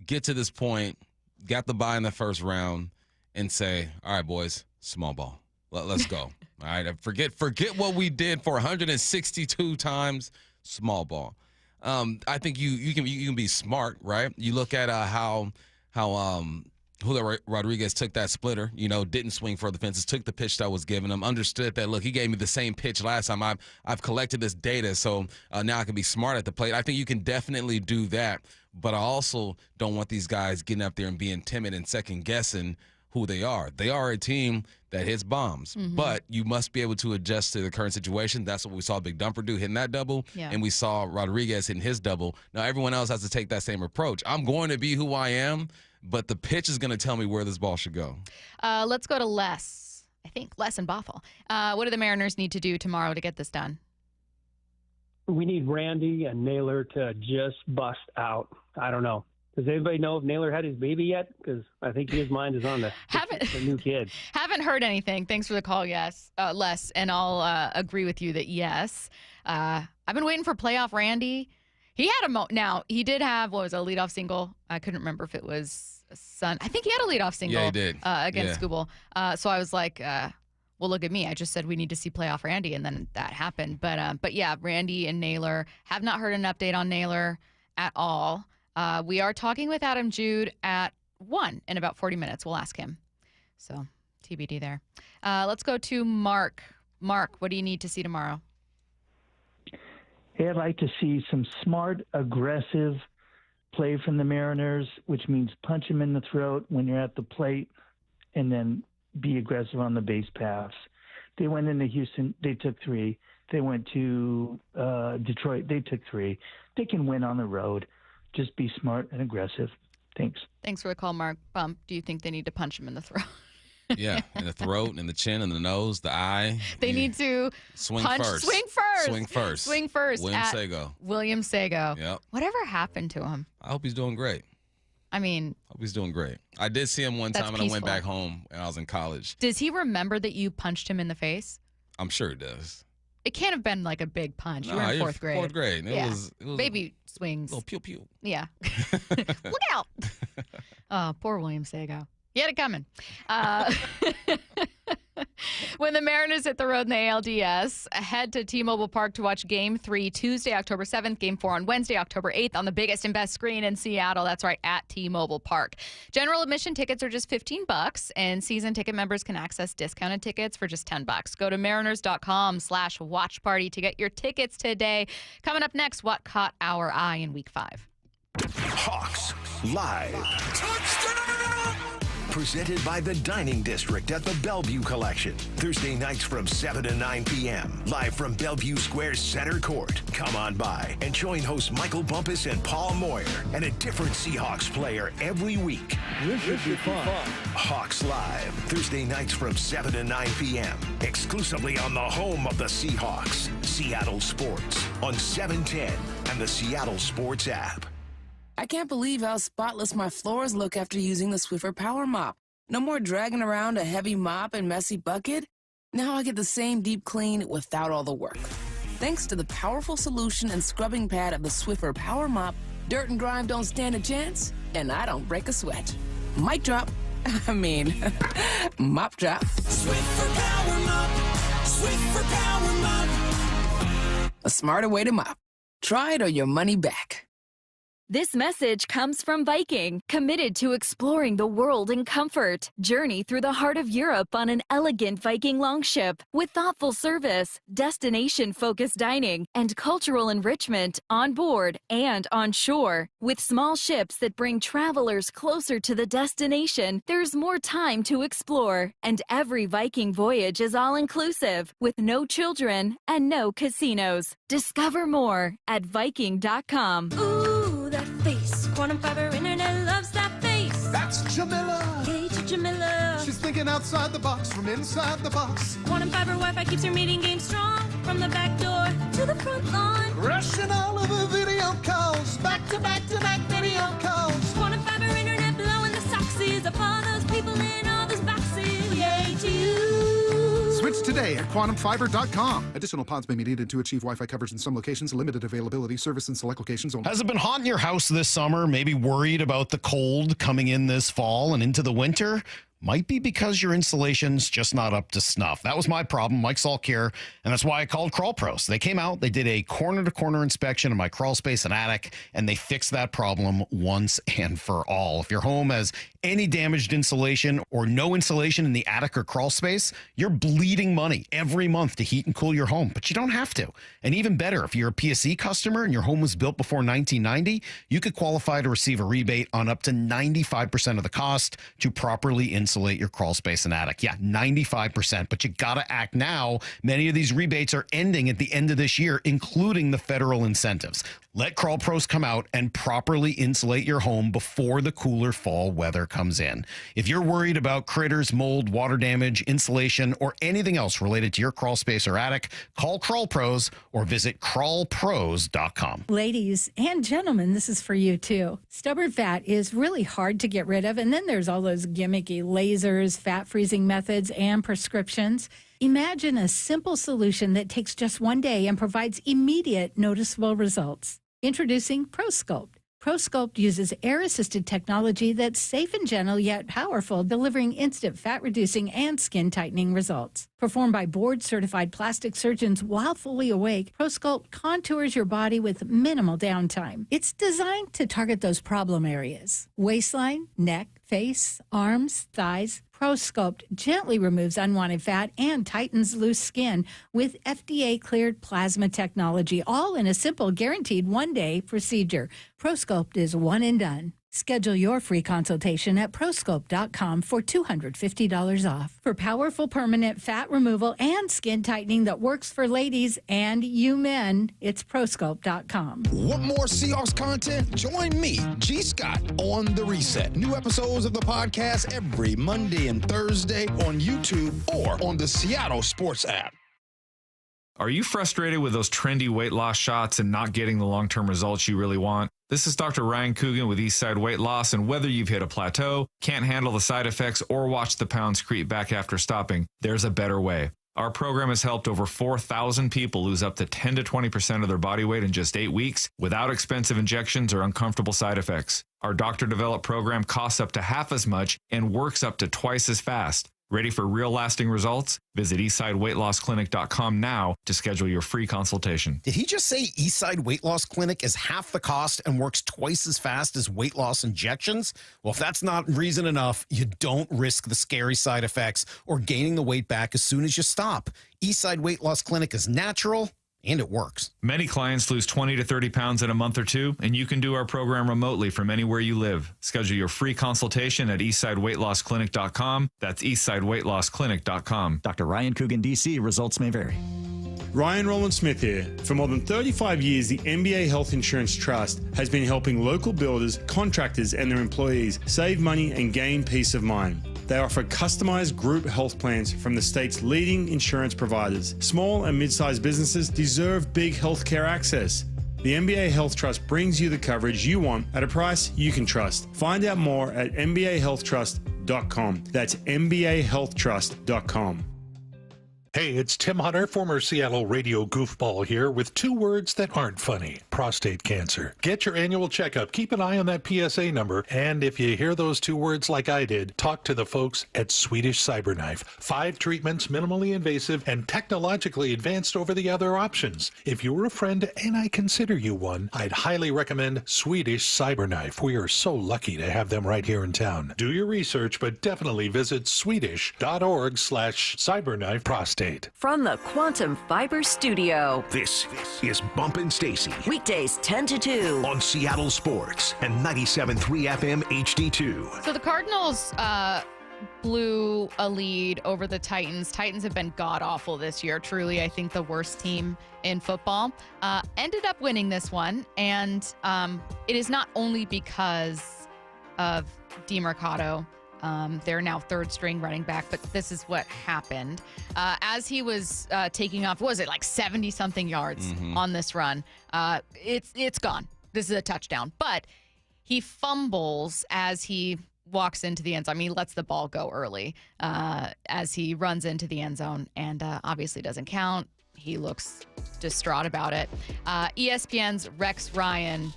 get to this point, got the bye in the first round, and say, all right, boys, small ball. Let's go. All right, forget what we did for 162 times, small ball. I think you can be smart, right? You look at how Julio Rodriguez took that splitter, didn't swing for the fences, took the pitch that was given him, understood that, look, he gave me the same pitch last time. I've collected this data, so now I can be smart at the plate. I think you can definitely do that, but I also don't want these guys getting up there and being timid and second-guessing who they are. They are a team that hits bombs, but you must be able to adjust to the current situation. That's what we saw Big Dumper do, hitting that double, and we saw Rodriguez hitting his double. Now everyone else has to take that same approach. I'm going to be who I am, but the pitch is going to tell me where this ball should go. Let's go to Les. I think Les and Bothell. What do the Mariners need to do tomorrow to get this done? We need Randy and Naylor to just bust out. I don't know, Does anybody know if Naylor had his baby yet? Because I think his mind is on the new kid. Haven't heard anything. Thanks for the call, Les. And I'll agree with you that yes. I've been waiting for playoff Randy. He had now, he did have, what was it, a leadoff single? I couldn't remember if it was a Sun. I think he had a leadoff single. Yeah, he did. Against Skubal. So I was like, well, look at me. I just said we need to see playoff Randy, and then that happened. But yeah, Randy and Naylor. Have not heard an update on Naylor at all. We are talking with Adam Jude at 1 in about 40 minutes. We'll ask him. So TBD there. Let's go to Mark. Mark, what do you need to see tomorrow? Hey, I'd like to see some smart, aggressive play from the Mariners, which means punch them in the throat when you're at the plate and then be aggressive on the base paths. They went into Houston. They took 3. They went to Detroit. They took 3. They can win on the road. Just be smart and aggressive. Thanks. Thanks for the call, Mark. Bump, do you think they need to punch him in the throat? Yeah, in the throat, in the chin, in the nose, the eye. They need to swing punch, first. Swing first. Swing first. Swing first. William Sago. William Sago. Yep. Whatever happened to him? I hope he's doing great. I mean, hope he's doing great. I did see him one time when I went back home when I was in college. Does he remember that you punched him in the face? I'm sure he does. It can't have been like a big punch. You were in fourth grade. Fourth grade. It was baby swings. Little pew pew. Yeah. Look out. Oh, poor William Sago. He had it coming. When the Mariners hit the road in the ALDS, head to T-Mobile Park to watch Game 3 Tuesday, October 7th, Game 4 on Wednesday, October 8th on the biggest and best screen in Seattle. That's right, at T-Mobile Park. General admission tickets are just $15, and season ticket members can access discounted tickets for just $10. Go to mariners.com/watch party to get your tickets today. Coming up next, what caught our eye in Week 5? Hawks Live. Touchdown! Presented by the Dining District at the Bellevue Collection. Thursday nights from 7 to 9 p.m. Live from Bellevue Square Center Court. Come on by and join hosts Michael Bumpus and Paul Moyer and a different Seahawks player every week. This should be fun. Hawks Live. Thursday nights from 7 to 9 p.m. Exclusively on the home of the Seahawks. Seattle Sports on 710 and the Seattle Sports app. I can't believe how spotless my floors look after using the Swiffer Power Mop. No more dragging around a heavy mop and messy bucket. Now I get the same deep clean without all the work. Thanks to the powerful solution and scrubbing pad of the Swiffer Power Mop, dirt and grime don't stand a chance, and I don't break a sweat. Mic drop. I mean, mop drop. Swiffer Power Mop. Swiffer Power Mop. A smarter way to mop. Try it or your money back. This message comes from Viking, committed to exploring the world in comfort. Journey through the heart of Europe on an elegant Viking longship with thoughtful service, destination-focused dining, and cultural enrichment on board and on shore. With small ships that bring travelers closer to the destination, there's more time to explore. And every Viking voyage is all-inclusive, with no children and no casinos. Discover more at Viking.com. Ooh, that face. Quantum fiber internet loves that face. That's Jamila. Hey to Jamila. She's thinking outside the box from inside the box. Quantum fiber Wi-Fi keeps her meeting game strong. From the back door to the front lawn. Rushing all of the video calls. Back to back to back video calls. Quantum fiber internet blowing the soxies up all those people in all those boxes. Yay to you. Switch today at quantumfiber.com. Additional pods may be needed to achieve Wi-Fi coverage in some locations. Limited availability. Service in select locations only. Has it been hot in your house this summer? Maybe worried about the cold coming in this fall and into the winter? Might be because your insulation's just not up to snuff. That was my problem, Mike Salk here, and that's why I called Crawl Pros. They came out, they did a corner-to-corner inspection of my crawl space and attic, and they fixed that problem once and for all. If your home has any damaged insulation or no insulation in the attic or crawl space, you're bleeding money every month to heat and cool your home, but you don't have to. And even better, if you're a PSE customer and your home was built before 1990, you could qualify to receive a rebate on up to 95% of the cost to properly insulate your crawl space and attic. Yeah, 95%, but you gotta act now. Many of these rebates are ending at the end of this year, including the federal incentives. Let Crawl Pros come out and properly insulate your home before the cooler fall weather comes in. If you're worried about critters, mold, water damage, insulation, or anything else related to your crawl space or attic, call Crawl Pros or visit crawlpros.com. Ladies and gentlemen, this is for you too. Stubborn fat is really hard to get rid of, and then there's all those gimmicky lasers, fat freezing methods, and prescriptions. Imagine a simple solution that takes just one day and provides immediate noticeable results. Introducing ProSculpt. ProSculpt uses air-assisted technology that's safe and gentle yet powerful, delivering instant fat-reducing and skin-tightening results. Performed by board-certified plastic surgeons while fully awake, ProSculpt contours your body with minimal downtime. It's designed to target those problem areas: waistline, neck, face, arms, thighs. ProSculpt gently removes unwanted fat and tightens loose skin with FDA-cleared plasma technology, all in a simple, guaranteed one-day procedure. ProSculpt is one and done. Schedule your free consultation at prosculpt.com for $250 off. For powerful permanent fat removal and skin tightening that works for ladies and you men, it's prosculpt.com. Want more Seahawks content? Join me, G. Scott, on The Reset. New episodes of the podcast every Monday and Thursday on YouTube or on the Seattle Sports app. Are you frustrated with those trendy weight loss shots and not getting the long-term results you really want? This is Dr. Ryan Coogan with Eastside Weight Loss, and whether you've hit a plateau, can't handle the side effects, or watch the pounds creep back after stopping, there's a better way. Our program has helped over 4,000 people lose up to 10 to 20% of their body weight in just 8 weeks without expensive injections or uncomfortable side effects. Our doctor-developed program costs up to half as much and works up to twice as fast. Ready for real lasting results? Visit eastsideweightlossclinic.com now to schedule your free consultation. Did he just say Eastside Weight Loss Clinic is half the cost and works twice as fast as weight loss injections? Well, if that's not reason enough, you don't risk the scary side effects or gaining the weight back as soon as you stop. Eastside Weight Loss Clinic is natural, and it works. Many clients lose 20 to 30 pounds in a month or two, and you can do our program remotely from anywhere you live. Schedule your free consultation at eastsideweightlossclinic.com. That's eastsideweightlossclinic.com. Dr. Ryan Coogan, D.C. Results may vary. Ryan Roland Smith here. For more than 35 years, the NBA Health Insurance Trust has been helping local builders, contractors, and their employees save money and gain peace of mind. They offer customized group health plans from the state's leading insurance providers. Small and mid-sized businesses deserve big healthcare access. The NBA Health Trust brings you the coverage you want at a price you can trust. Find out more at mbahealthtrust.com. That's mbahealthtrust.com. Hey, it's Tim Hunter, former Seattle radio goofball here with two words that aren't funny. Prostate cancer. Get your annual checkup. Keep an eye on that PSA number. And if you hear those two words like I did, talk to the folks at Swedish Cyberknife. 5 treatments, minimally invasive and technologically advanced over the other options. If you were a friend, and I consider you one, I'd highly recommend Swedish Cyberknife. We are so lucky to have them right here in town. Do your research, but definitely visit swedish.org/cyberknife-prostate. From the Quantum Fiber Studio, This is Bumpin' Stacy. weekdays 10 to 2. On Seattle Sports and 97.3 FM HD2. So the Cardinals blew a lead over the Titans. Titans have been god-awful this year. Truly, I think the worst team in football. Ended up winning this one, and it is not only because of DeMercado. They're now third-string running back, but this is what happened. As he was taking off, what was it, like 70-something yards on this run? It's gone. This is a touchdown. But he fumbles as he walks into the end zone. I mean, he lets the ball go early as he runs into the end zone, and obviously doesn't count. He looks distraught about it. ESPN's Rex Ryan,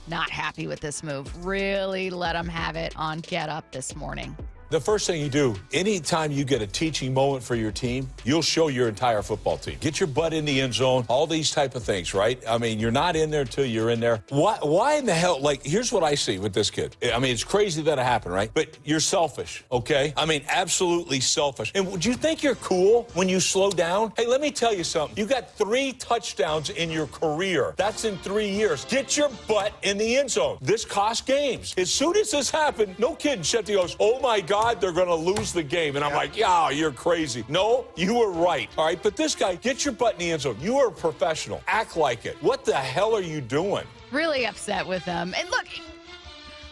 not happy with this move. Really let him have it on Get Up this morning. The first thing you do, anytime you get a teaching moment for your team, you'll show your entire football team. Get your butt in the end zone, all these type of things, right? I mean, you're not in there till you're in there. Why in the hell, like, here's what I see with this kid. I mean, it's crazy that it happened, right? But you're selfish, okay? I mean, absolutely selfish. And would you think you're cool when you slow down? Hey, let me tell you something. You got 3 touchdowns in your career. That's in 3 years. Get your butt in the end zone. This costs games. As soon as this happened, no kidding, Shefty goes, oh my God, they're going to lose the game. And I'm like, yeah, you're crazy. No, you were right. All right, but this guy, get your butt in the end zone. You are a professional. Act like it. What the hell are you doing? Really upset with them. And look,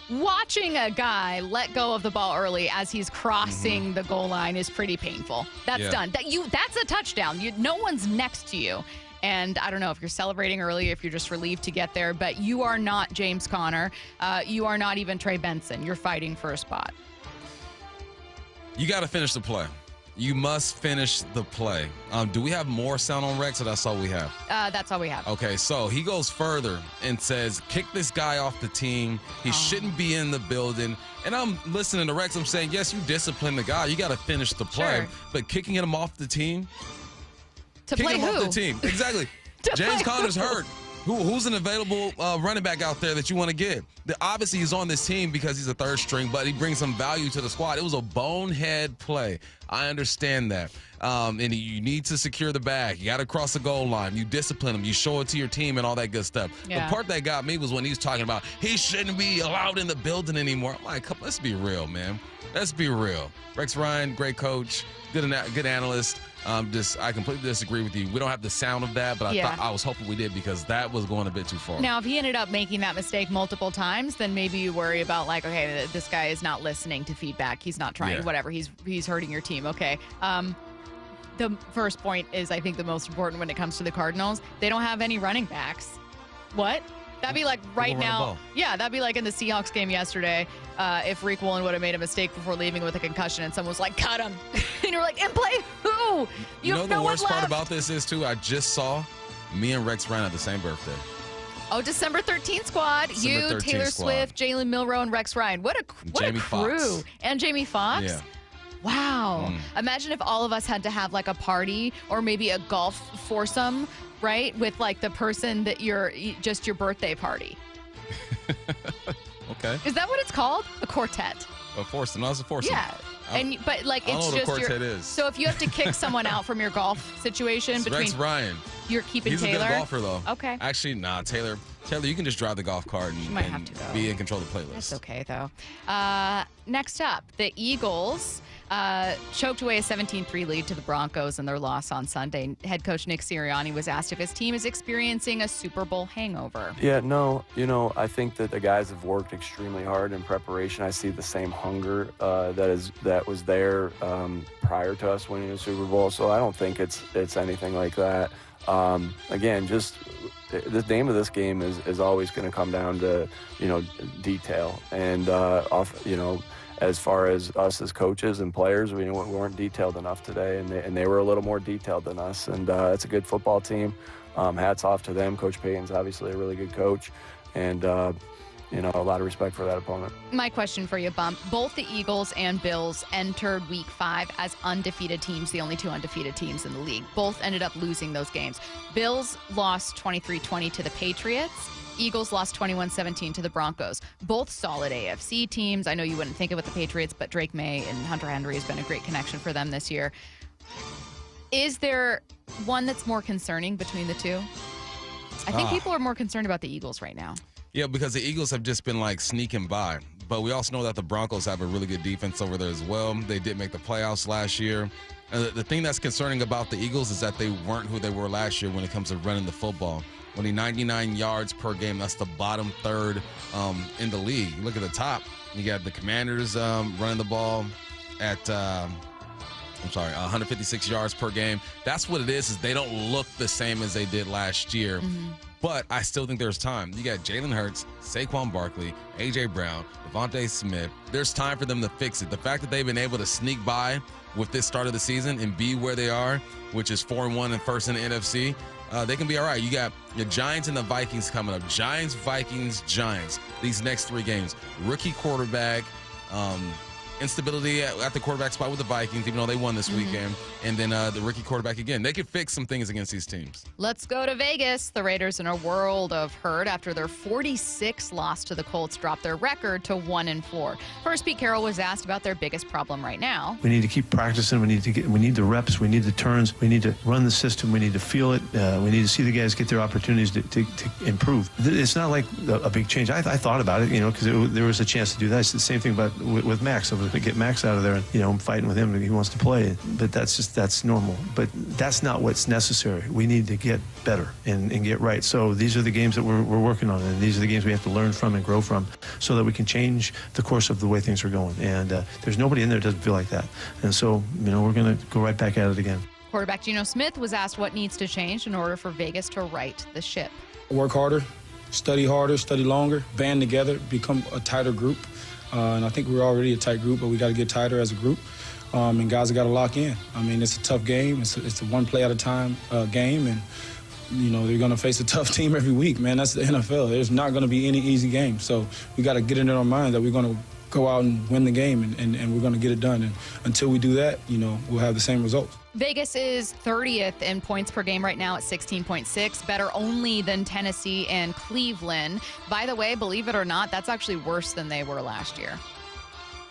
watching a guy let go of the ball early as he's crossing the goal line is pretty painful. That's done. That's a touchdown. No one's next to you. And I don't know if you're celebrating early, if you're just relieved to get there, but you are not James Conner. You are not even Trey Benson. You're fighting for a spot. You got to finish the play. You must finish the play. Do we have more sound on Rex, or that's all we have? That's all we have. Okay, so he goes further and says, kick this guy off the team. He shouldn't be in the building. And I'm listening to Rex. I'm saying, yes, you discipline the guy. You got to finish the play. Sure. But kicking him off the team? To kicking play him who? off the team. Exactly. James Conner's hurt. Who's an available running back out there that you want to get? Obviously, he's on this team because he's a third string, but he brings some value to the squad. It was a bonehead play. I understand that. And you need to secure the bag. You got to cross the goal line. You discipline him. You show it to your team and all that good stuff. Yeah. The part that got me was when he was talking about he shouldn't be allowed in the building anymore. I'm like, let's be real, man. Let's be real. Rex Ryan, great coach, good analyst. I completely disagree with you. We don't have the sound of that, but I was hoping we did because that was going a bit too far. Now, if he ended up making that mistake multiple times, then maybe you worry about like, okay, this guy is not listening to feedback. He's not trying, whatever. He's hurting your team. Okay. The first point is, I think, the most important when it comes to the Cardinals. They don't have any running backs. What? That'd be like right now. Yeah, that'd be like in the Seahawks game yesterday. If Rick Woolen would have made a mistake before leaving with a concussion and someone was like, cut him. And you're like, and play who? You know have the no worst one part left. about this is, too, I just saw me and Rex Ryan at the same birthday. Oh, December 13th squad. December 13th Taylor squad. Swift, Jalen Milroe, and Rex Ryan. What a Jamie crew. Foxx. And Jamie Foxx? Yeah. Wow. Imagine if all of us had to have like a party or maybe a golf foursome, right? With like the person that just your birthday party. Okay. Is that what it's called? A quartet. A foursome. No, it's a foursome. Yeah. But like I don't it's know what a just quartet is. So if you have to kick someone out from your golf situation It's between Rex Ryan. you're keeping He's Taylor. a good golfer, though. Okay. Actually, nah, Taylor, you can just drive the golf cart and, might have to, though. be in control of the playlist. That's okay, though. Next up, the Eagles choked away a 17-3 lead to the Broncos in their loss on Sunday. Head coach Nick Sirianni was asked if his team is experiencing a Super Bowl hangover. Yeah, no, I think that the guys have worked extremely hard in preparation. I see the same hunger that was there prior to us winning the Super Bowl, so I don't think it's anything like that. Again, just the name of this game is always going to come down to detail and as far as us as coaches and players, we weren't detailed enough today, and they were a little more detailed than us. And it's a good football team. Hats off to them. Coach Payton's obviously a really good coach, and a lot of respect for that opponent. My question for you, Bump. Both the Eagles and Bills entered Week 5 as undefeated teams, the only two undefeated teams in the league. Both ended up losing those games. Bills lost 23-20 to the Patriots. Eagles lost 21-17 to the Broncos. Both solid AFC teams. I know you wouldn't think of it with the Patriots, but Drake May and Hunter Henry has been a great connection for them this year. Is there one that's more concerning between the two? I think people are more concerned about the Eagles right now. Yeah, because the Eagles have just been like sneaking by. But we also know that the Broncos have a really good defense over there as well. They did make the playoffs last year. The thing that's concerning about the Eagles is that they weren't who they were last year when it comes to running the football. Only 99 yards per game. That's the bottom third in the league. You look at the top. You got the Commanders running the ball at 156 yards per game. That's what it is they don't look the same as they did last year. Mm-hmm. But I still think there's time. You got Jalen Hurts, Saquon Barkley, A.J. Brown, Devontae Smith. There's time for them to fix it. The fact that they've been able to sneak by with this start of the season and be where they are, which is 4-1 and first in the NFC, they can be all right. You got the Giants and the Vikings coming up. Giants, Vikings, Giants. These next three games. Rookie quarterback, instability at the quarterback spot with the Vikings, even though they won this weekend. And then the rookie quarterback again. They could fix some things against these teams. Let's go to Vegas. The Raiders, in a world of hurt after their 46 loss to the Colts, dropped their record to 1-4. First, Pete Carroll was asked about their biggest problem right now. We need to keep practicing. We need the reps. We need the turns. We need to run the system. We need to feel it. We need to see the guys get their opportunities to improve. It's not like a big change. I thought about it, because there was a chance to do that. It's the same thing with Max. to get Max out of there. And, I'm fighting with him. He wants to play. But that's normal. But that's not what's necessary. We need to get better and get right. So these are the games that we're working on. And these are the games we have to learn from and grow from so that we can change the course of the way things are going. And there's nobody in there that doesn't feel like that. And so, we're going to go right back at it again. Quarterback Geno Smith was asked what needs to change in order for Vegas to right the ship. Work harder, study longer, band together, become a tighter group. And I think we're already a tight group, but we got to get tighter as a group. And guys have got to lock in. It's a tough game. It's a one play at a time game. And, they're going to face a tough team every week, man. That's the NFL. There's not going to be any easy game. So we got to get it in our mind that we're going to go out and win the game, and we're going to get it done. And until we do that, we'll have the same results. Vegas is 30th in points per game right now at 16.6, better only than Tennessee and Cleveland. By the way, believe it or not, that's actually worse than they were last year.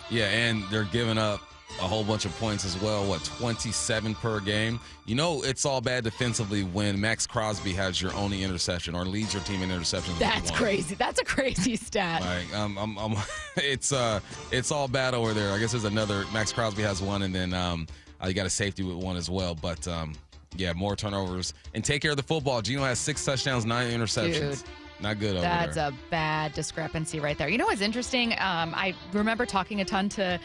Yeah, and they're giving up a whole bunch of points as well. 27 per game? It's all bad defensively when Max Crosby has your only interception or leads your team in interceptions. That's crazy. That's a crazy stat. It's all bad over there. I guess there's another. Max Crosby has one, and then you got a safety with one as well. But more turnovers and take care of the football. Geno has 6 touchdowns, 9 interceptions. Dude. Not good over That's there. a bad discrepancy right there. You know what's interesting? I remember talking a ton to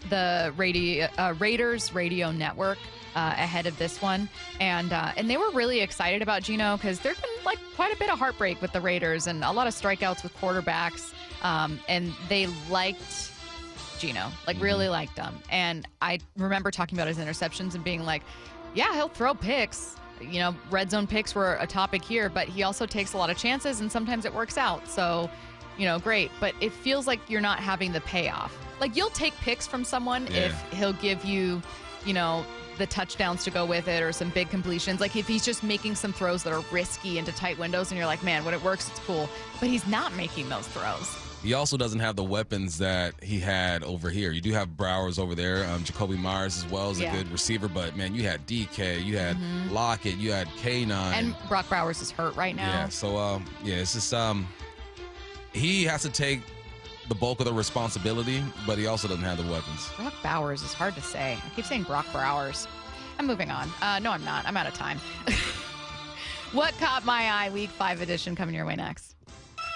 the Raiders radio network ahead of this one, and they were really excited about Geno because there's been quite a bit of heartbreak with the Raiders and a lot of strikeouts with quarterbacks, and they liked Geno, really liked him. And I remember talking about his interceptions and being like, yeah, he'll throw picks. Red zone picks were a topic here, but he also takes a lot of chances, and sometimes it works out. So, great. But it feels like you're not having the payoff. You'll take picks from someone if he'll give you, the touchdowns to go with it or some big completions. If he's just making some throws that are risky into tight windows, and you're like, man, when it works, it's cool. But he's not making those throws. He also doesn't have the weapons that he had over here. You do have Browers over there. Jacoby Myers as well is a good receiver. But, man, you had DK, you had Lockett, you had K9. And Brock Bowers is hurt right now. Yeah, so, it's just he has to take the bulk of the responsibility, but he also doesn't have the weapons. Brock Bowers is hard to say. I keep saying Brock Bowers. I'm moving on. No, I'm not. I'm out of time. What caught my eye? Week 5 edition coming your way next.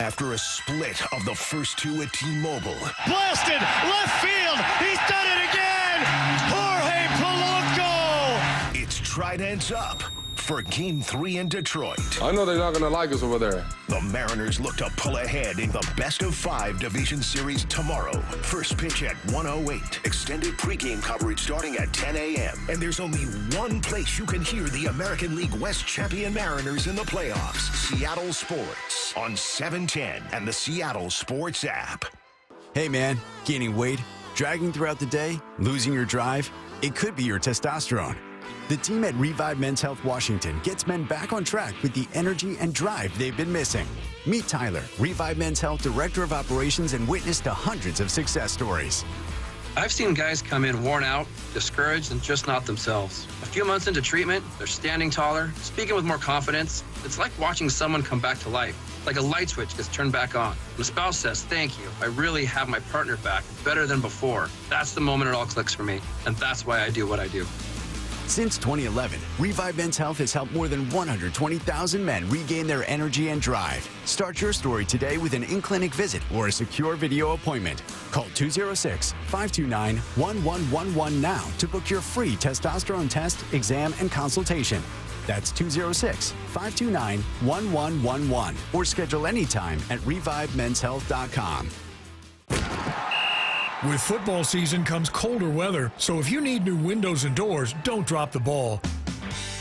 After a split of the first 2 at T-Mobile. Blasted left field. He's done it again. Jorge Polanco. It's Tridents up for Game 3 in Detroit. I know they're not going to like us over there. The Mariners look to pull ahead in the best-of-5 division series tomorrow. First pitch at 1:08. Extended pregame coverage starting at 10 a.m. And there's only one place you can hear the American League West champion Mariners in the playoffs. Seattle Sports on 710 and the Seattle Sports app. Hey, man, gaining weight, dragging throughout the day, losing your drive? It could be your testosterone. The team at Revive Men's Health Washington gets men back on track with the energy and drive they've been missing. Meet Tyler, Revive Men's Health Director of Operations and witness to hundreds of success stories. I've seen guys come in worn out, discouraged, and just not themselves. A few months into treatment, they're standing taller, speaking with more confidence. It's like watching someone come back to life, like a light switch gets turned back on. When a spouse says, thank you, I really have my partner back, better than before. That's the moment it all clicks for me, and that's why I do what I do. Since 2011, Revive Men's Health has helped more than 120,000 men regain their energy and drive. Start your story today with an in-clinic visit or a secure video appointment. Call 206-529-1111 now to book your free testosterone test, exam, and consultation. That's 206-529-1111 or schedule anytime at revivemenshealth.com. With football season comes colder weather, so if you need new windows and doors, don't drop the ball.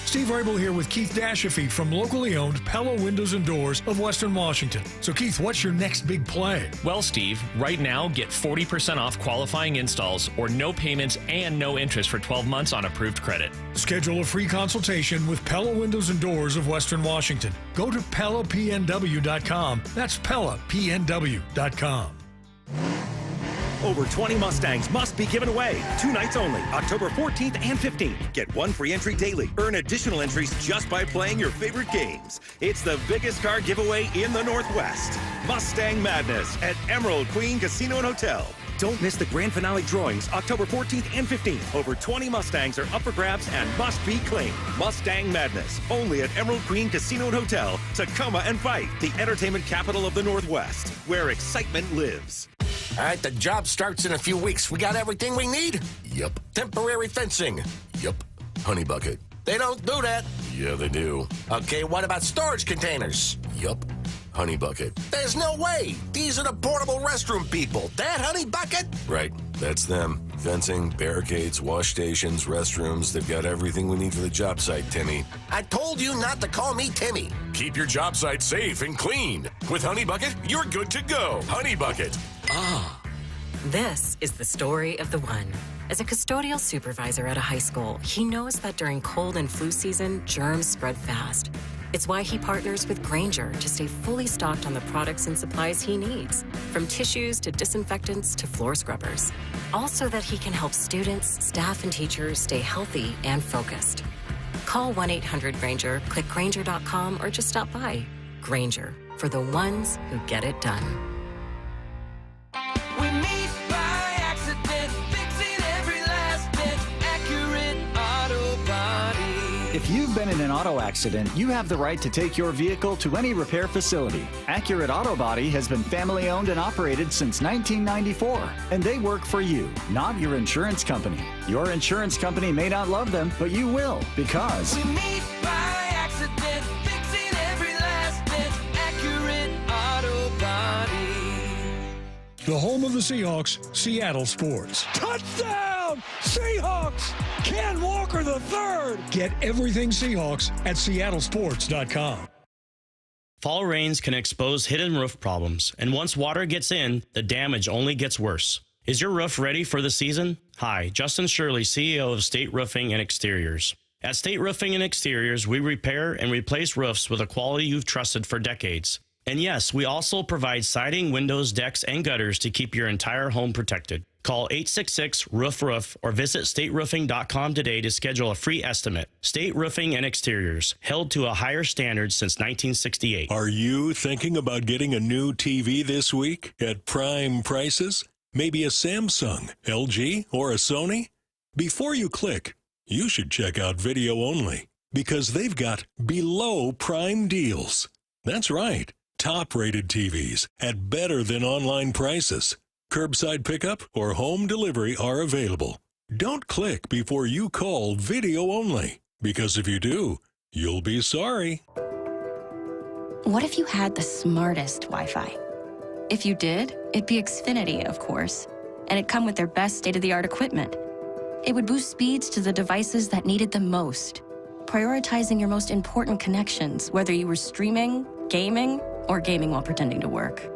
Steve Rabel here with Keith Dashafee from locally owned Pella Windows and Doors of Western Washington. So Keith, what's your next big play? Well, Steve, right now get 40% off qualifying installs or no payments and no interest for 12 months on approved credit. Schedule a free consultation with Pella Windows and Doors of Western Washington. Go to PellaPNW.com. That's PellaPNW.com. Over 20 Mustangs must be given away. 2 nights only, October 14th and 15th. Get 1 free entry daily. Earn additional entries just by playing your favorite games. It's the biggest car giveaway in the Northwest. Mustang Madness at Emerald Queen Casino and Hotel. Don't miss the grand finale drawings October 14th and 15th. Over 20 Mustangs are up for grabs and must be claimed. Mustang Madness, only at Emerald Queen Casino and Hotel, Tacoma and Fife, the entertainment capital of the Northwest, where excitement lives. All right, the job starts in a few weeks. We got everything we need? Yup. Temporary fencing? Yup. Honey bucket. They don't do that. Yeah, they do. Okay, what about storage containers? Yup. Honey bucket. There's no way. These are the portable restroom people. That Honey bucket? Right, that's them. Fencing, barricades, wash stations, restrooms. They've got everything we need for the job site, Timmy. I told you not to call me Timmy. Keep your job site safe and clean. With Honey Bucket, you're good to go. Honey Bucket. This is the story of the one. As a custodial supervisor at a high school, he knows that during cold and flu season, germs spread fast. It's why he partners with Grainger to stay fully stocked on the products and supplies he needs, from tissues to disinfectants to floor scrubbers. Also that he can help students, staff, and teachers stay healthy and focused. Call 1-800-GRAINGER, click Grainger.com, or just stop by. Grainger, for the ones who get it done. We meet by accident, fixing every last bit, Accurate Auto Body. If you've been in an auto accident, you have the right to take your vehicle to any repair facility. Accurate Auto Body has been family owned and operated since 1994, and they work for you, not your insurance company. Your insurance company may not love them, but you will, because We meet by accident, fixing every last bit, Accurate Auto Body. The home of the Seahawks, Seattle Sports. Touchdown! Seahawks! Ken Walker III! Get everything Seahawks at seattlesports.com. Fall rains can expose hidden roof problems, and once water gets in, the damage only gets worse. Is your roof ready for the season? Hi, Justin Shirley, CEO of State Roofing and Exteriors. At State Roofing and Exteriors, we repair and replace roofs with a quality you've trusted for decades. And yes, we also provide siding, windows, decks, and gutters to keep your entire home protected. Call 866-ROOF-ROOF or visit stateroofing.com today to schedule a free estimate. State Roofing and Exteriors, held to a higher standard since 1968. Are you thinking about getting a new TV this week at prime prices? Maybe a Samsung, LG, or a Sony? Before you click, you should check out Video Only, because they've got below prime deals. That's right. Top-rated TVs at better than online prices. Curbside pickup or home delivery are available. Don't click before you call Video Only, because if you do, you'll be sorry. What if you had the smartest Wi-Fi? If you did, it'd be Xfinity, of course, and it'd come with their best state-of-the-art equipment. It would boost speeds to the devices that needed them most, prioritizing your most important connections, whether you were streaming, gaming, or gaming while pretending to work.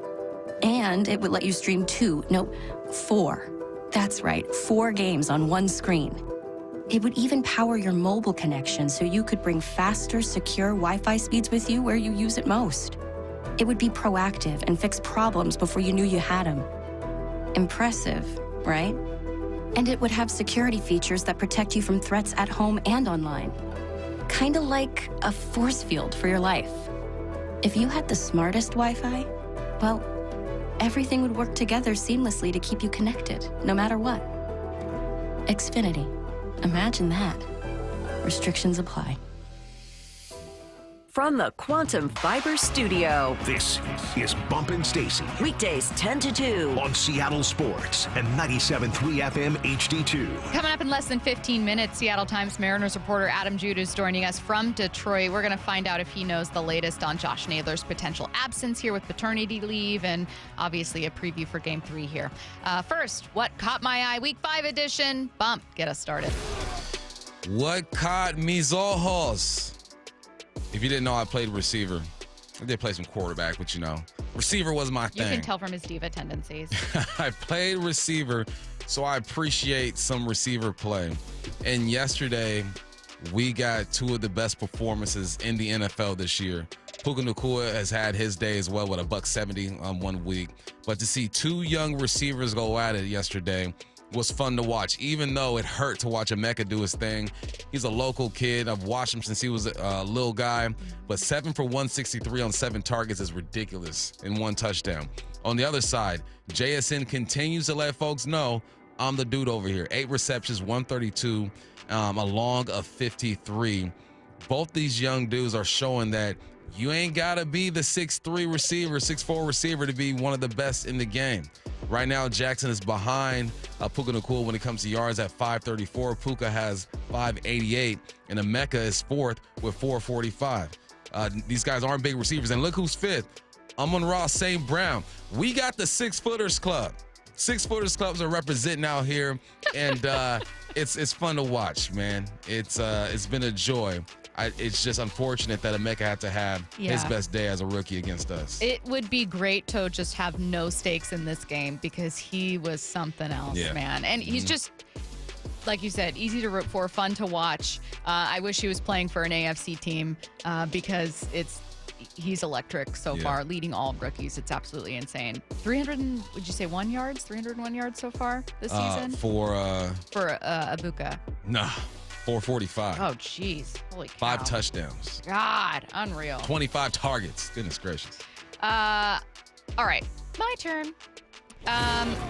And it would let you stream 4. That's right, 4 games on one screen. It would even power your mobile connection so you could bring faster, secure Wi-Fi speeds with you where you use it most. It would be proactive and fix problems before you knew you had them. Impressive, right? And it would have security features that protect you from threats at home and online. Kinda like a force field for your life. If you had the smartest Wi-Fi, well, everything would work together seamlessly to keep you connected, no matter what. Xfinity. Imagine that. Restrictions apply. From the Quantum Fiber Studio. This is Bumpin' Stacy. Weekdays 10 to 2. On Seattle Sports and 97.3 FM HD2. Coming up in less than 15 minutes, Seattle Times Mariners reporter Adam Jude is joining us from Detroit. We're going to find out if he knows the latest on Josh Naylor's potential absence here with paternity leave, and obviously a preview for Game 3 here. First, what caught my eye? Week 5 edition. Bump, get us started. What caught mis ojos? If you didn't know, I played receiver. I did play some quarterback, but receiver was my thing. You can tell from his diva tendencies. I played receiver, so I appreciate some receiver play. And yesterday, we got 2 of the best performances in the NFL this year. Puka Nacua has had his day as well with $170 on 1 week. But to see 2 young receivers go at it yesterday, was fun to watch, even though it hurt to watch Emeka do his thing. He's a local kid. I've watched him since he was a little guy, but 7 for 163 on 7 targets is ridiculous in 1 touchdown. On the other side, JSN continues to let folks know, I'm the dude over here. 8 receptions, 132, a long of 53. Both these young dudes are showing that you ain't got to be the 6'3 receiver, 6'4 receiver to be one of the best in the game. Right now, Jackson is behind Puka Nacua when it comes to yards at 534. Puka has 588, and Emeka is 4th with 445. These guys aren't big receivers. And look who's 5th. Amon-Ra St. Brown. We got the 6-footers club. 6-footers clubs are representing out here, and it's fun to watch, man. It's been a joy. It's just unfortunate that Emeka had to have his best day as a rookie against us. It would be great to just have no stakes in this game because he was something else, man. And he's just, like you said, easy to root for, fun to watch. I wish he was playing for an AFC team because he's electric so far, leading all rookies. It's absolutely insane. 301 yards? 301 yards so far this season? For Abuka. Nah. 445. Oh, jeez. Holy cow. 5 touchdowns. God, unreal. 25 targets. Goodness gracious. All right, my turn.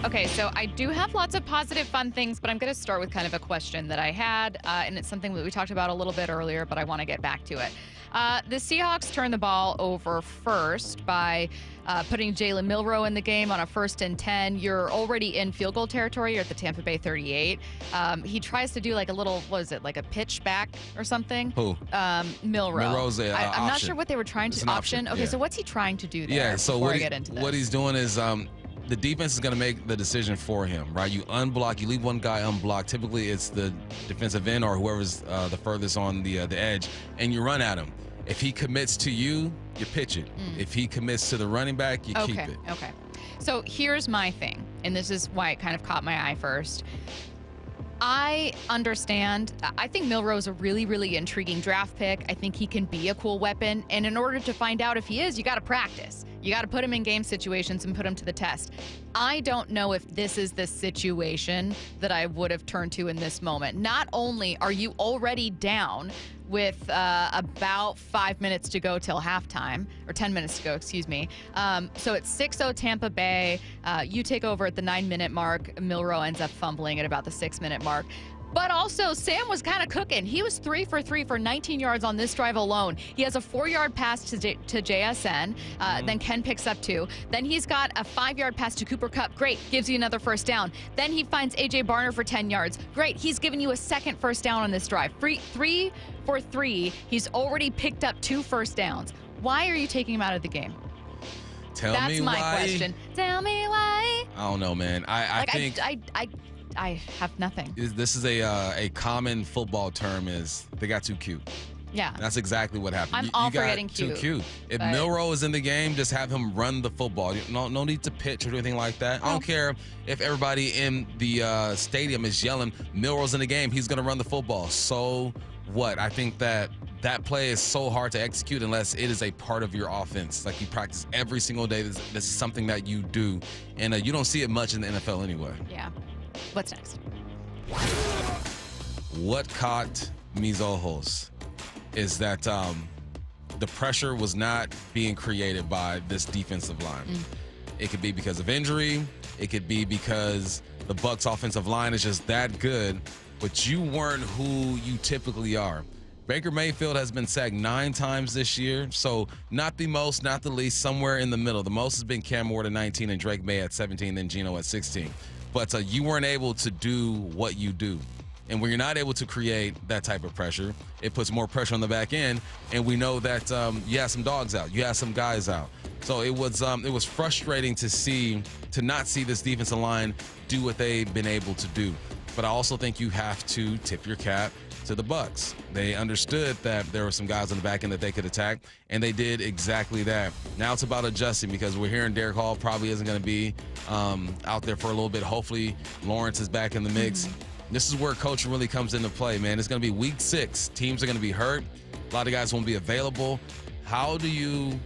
Okay, so I do have lots of positive, fun things, but I'm going to start with kind of a question that I had, and it's something that we talked about a little bit earlier, but I want to get back to it. The Seahawks turned the ball over first by putting Jalen Milroe in the game on a 1st and 10. You're already in field goal territory. You're at the Tampa Bay 38. He tries to do like a little, what is it, like a pitch back or something? Who? Milroe. Milroe's an option. I'm not sure what they were trying to option. Okay, yeah. so what's he trying to do there? Yeah, so before I get into this? what he's doing is the defense is going to make the decision for him, right? You unblock, you leave one guy unblocked. Typically, it's the defensive end or whoever's the furthest on the edge, and you run at him. If he commits to you, you pitch it. If he commits to the running back, you keep it. Okay. So here's my thing, and this is why it kind of caught my eye first. I understand. I think Milroe's a really, really intriguing draft pick. I think he can be a cool weapon. And in order to find out if he is, you got to practice. You got to put him in game situations and put him to the test. I don't know if this is the situation that I would have turned to in this moment. Not only are you already down with about 5 minutes to go till halftime, or 10 minutes to go, excuse me. So it's 6-0 Tampa Bay. You take over at the 9-minute mark. Milroe ends up fumbling at about the 6-minute mark. But also, Sam was kind of cooking. He was 3 for 3 for 19 yards on this drive alone. He has a 4-yard pass to JSN. Then Ken picks up 2. Then he's got a 5-yard pass to Cooper Kupp. Great. Gives you another first down. Then he finds A.J. Barner for 10 yards. Great. He's given you a second first down on this drive. 3 for 3. He's already picked up 2 first downs. Why are you taking him out of the game? That's my question. Tell me why. I don't know, man. I think I have nothing. This is a common football term is they got too cute. Yeah. That's exactly what happened. I'm you all for got getting too cute. cute. If Milroe is in the game, just have him run the football. No need to pitch or anything like that. I don't care if everybody in the stadium is yelling, Milroe's in the game, he's going to run the football. So what? I think that play is so hard to execute unless it is a part of your offense. Like you practice every single day. This is something that you do. And you don't see it much in the NFL anyway. Yeah. What's next? What caught mis ojos is that the pressure was not being created by this defensive line. It could be because of injury. It could be because the Bucs offensive line is just that good, but you weren't who you typically are. Baker Mayfield has been sacked 9 times this year, so not the most, not the least, somewhere in the middle. The most has been Cam Ward at 19 and Drake May at 17, then Geno at 16. But you weren't able to do what you do. And when you're not able to create that type of pressure, it puts more pressure on the back end. And we know that you have some dogs out. You have some guys out. So it was frustrating to not see this defensive line do what they've been able to do. But I also think you have to tip your cap to the Bucs. They understood that there were some guys on the back end that they could attack, and they did exactly that. Now it's about adjusting because we're hearing Derek Hall probably isn't going to be out there for a little bit. Hopefully Lawrence is back in the mix. This is where coaching really comes into play, man. It's going to be week 6. Teams are going to be hurt. A lot of guys won't be available. How do you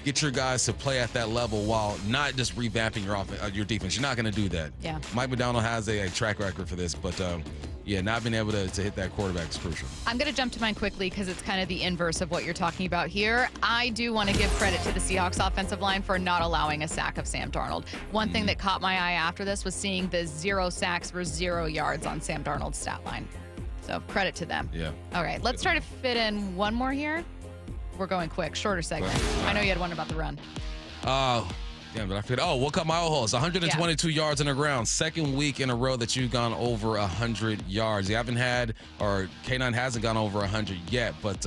get your guys to play at that level while not just revamping your defense. You're not going to do that. Yeah. Mike Macdonald has a track record for this, but not being able to hit that quarterback is crucial. I'm going to jump to mine quickly because it's kind of the inverse of what you're talking about here. I do want to give credit to the Seahawks offensive line for not allowing a sack of Sam Darnold. One thing that caught my eye after this was seeing the 0 sacks for 0 yards on Sam Darnold's stat line. So credit to them. Yeah. All right, let's try to fit in one more here. We're going quick, shorter segment. I know you had one about the run. Damn, but I forget. Oh, Woke Up My Old Horse. 122 yards on the ground. Second week in a row that you've gone over 100 yards. You haven't had, or K9 hasn't gone over 100 yet, but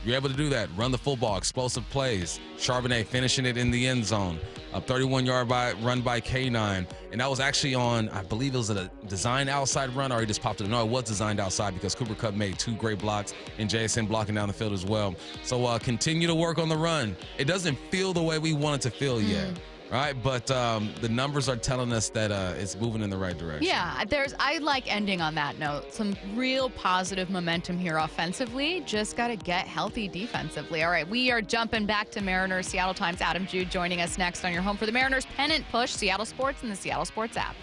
you're able to do that. Run the football, explosive plays. Charbonnet finishing it in the end zone. A 31-yard run by K9. And that was actually on, I believe it was a designed outside run, or he just popped it. No, it was designed outside because Cooper Kupp made 2 great blocks and JSN blocking down the field as well. So continue to work on the run. It doesn't feel the way we want it to feel yet. Right, but the numbers are telling us that it's moving in the right direction. Yeah, I like ending on that note. Some real positive momentum here offensively. Just got to get healthy defensively. All right, we are jumping back to Mariners. Seattle Times' Adam Jude joining us next on your home for the Mariners pennant push. Seattle Sports and the Seattle Sports app.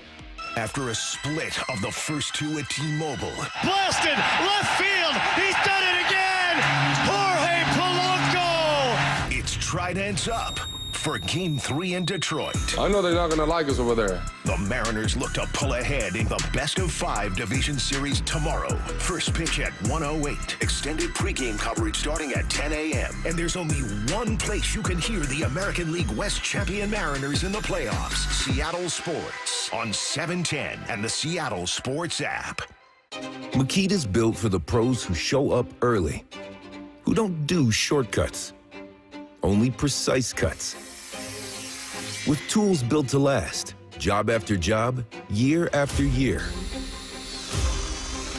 After a split of the first 2 at T-Mobile. Blasted left field. He's done it again. Jorge Polanco. It's Tridents up for Game 3 in Detroit. I know they're not going to like us over there. The Mariners look to pull ahead in the best-of-5 division series tomorrow. First pitch at 1:08. Extended pregame coverage starting at 10 a.m. And there's only one place you can hear the American League West champion Mariners in the playoffs. Seattle Sports on 710 and the Seattle Sports app. Makita's built for the pros who show up early, who don't do shortcuts, only precise cuts. With tools built to last, job after job, year after year.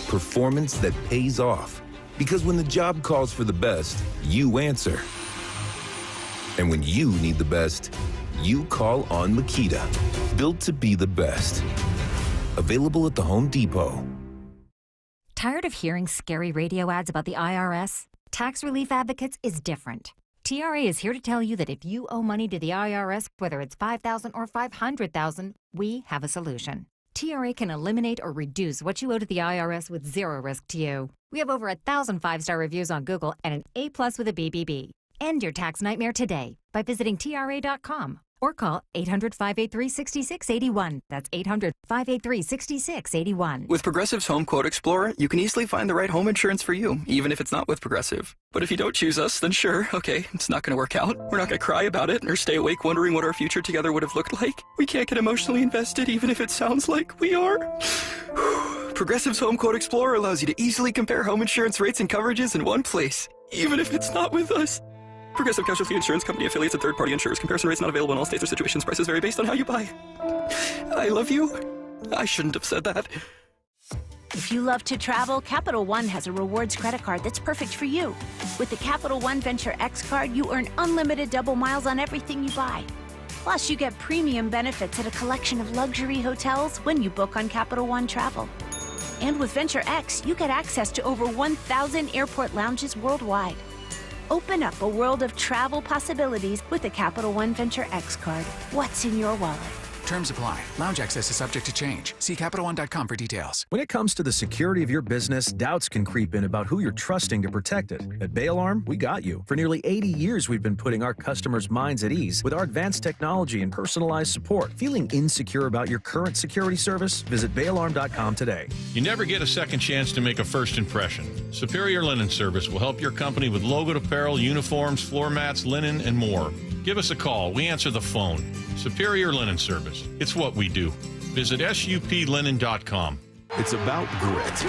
Performance that pays off, because when the job calls for the best, you answer. And when you need the best, you call on Makita. Built to be the best. Available at the Home Depot. Tired of hearing scary radio ads about the IRS? Tax Relief Advocates is different. TRA is here to tell you that if you owe money to the IRS, whether it's $5,000 or $500,000, we have a solution. TRA can eliminate or reduce what you owe to the IRS with zero risk to you. We have over 1,000 5-star reviews on Google and an A+ with a BBB. End your tax nightmare today by visiting TRA.com or call 800-583-6681. That's 800-583-6681. With Progressive's Home Quote Explorer, you can easily find the right home insurance for you, even if it's not with Progressive. But if you don't choose us, then sure, okay, it's not going to work out. We're not going to cry about it or stay awake wondering what our future together would have looked like. We can't get emotionally invested, even if it sounds like we are. Progressive's Home Quote Explorer allows you to easily compare home insurance rates and coverages in one place, even if it's not with us. Progressive Casualty Insurance Company affiliates and third-party insurers. Comparison rates not available in all states or situations. Prices vary based on how you buy. I love you. I shouldn't have said that. If you love to travel, Capital One has a rewards credit card that's perfect for you. With the Capital One Venture X card, you earn unlimited double miles on everything you buy. Plus, you get premium benefits at a collection of luxury hotels when you book on Capital One Travel. And with Venture X, you get access to over 1,000 airport lounges worldwide. Open up a world of travel possibilities with the Capital One Venture X card. What's in your wallet? Terms apply. Lounge access is subject to change. See CapitalOne.com for details. When it comes to the security of your business, doubts can creep in about who you're trusting to protect it. At Bail Alarm, we got you. For nearly 80 years, we've been putting our customers' minds at ease with our advanced technology and personalized support. Feeling insecure about your current security service? Visit bailalarm.com today. You never get a second chance to make a first impression. Superior Linen Service will help your company with logoed apparel, uniforms, floor mats, linen, and more. Give us a call. We answer the phone. Superior Linen Service. It's what we do. Visit suplinen.com. It's about grit.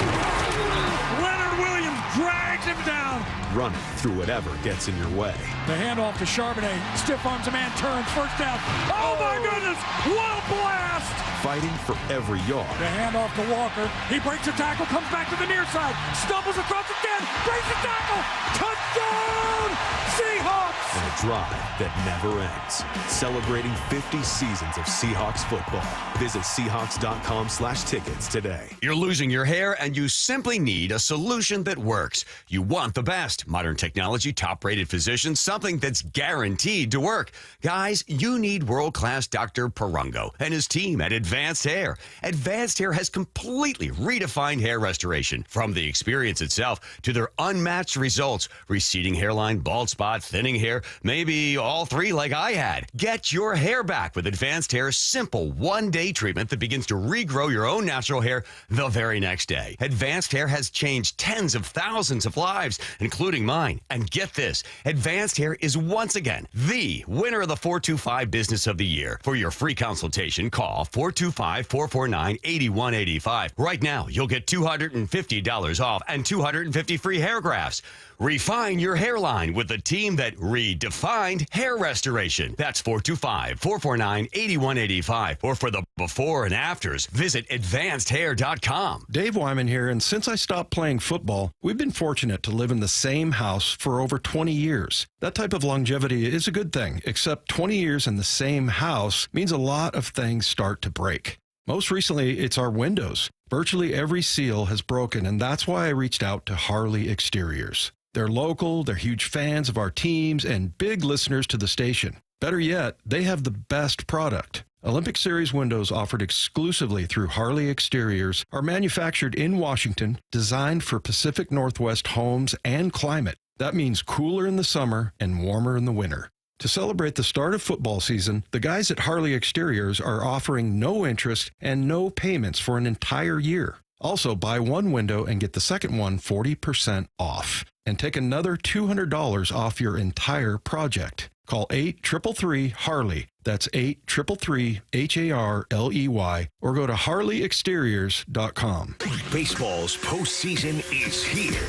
Leonard Williams drags him down. Running through whatever gets in your way. The handoff to Charbonnet. Stiff arms a man, turns, first down. Oh my goodness! What a blast! Fighting for every yard. The handoff to Walker. He breaks a tackle, comes back to the near side, stumbles across again, breaks a tackle. Touchdown! Seahawks! And a drive that never ends. Celebrating 50 seasons of Seahawks football. Visit Seahawks.com/tickets today. by You're losing your hair and you simply need a solution that works. You want the best. Modern technology, top-rated physicians, something that's guaranteed to work. Guys, you need world-class Dr. Perungo and his team at Advanced Hair. Advanced Hair has completely redefined hair restoration. From the experience itself to their unmatched results. Receding hairline, bald spot, thinning hair, maybe all three like I had. Get your hair back with Advanced Hair's simple one-day treatment that begins to regrow your own natural hair the very next day. Advanced Hair has changed tens of thousands of lives, including mine. And get this, Advanced Hair is once again the winner of the 425 Business of the Year. For your free consultation, call 425-449-8185. Right now, you'll get $250 off and 250 free hair grafts. Refine your hairline with the team that redefined hair restoration. That's 425-449-8185. Or for the before and afters, visit advancedhair.com. Dave Wyman here, and since I stopped playing football, we've been fortunate to live in the same house for over 20 years. That type of longevity is a good thing, except 20 years in the same house means a lot of things start to break. Most recently, it's our windows. Virtually every seal has broken, and that's why I reached out to Harley Exteriors. They're local, they're huge fans of our teams, and big listeners to the station. Better yet, they have the best product. Olympic Series windows offered exclusively through Harley Exteriors are manufactured in Washington, designed for Pacific Northwest homes and climate. That means cooler in the summer and warmer in the winter. To celebrate the start of football season, the guys at Harley Exteriors are offering no interest and no payments for an entire year. Also, buy one window and get the second one 40% off. And take another $200 off your entire project. Call 833-HARLEY. That's 833-HARLEY. Or go to harleyexteriors.com. Baseball's postseason is here.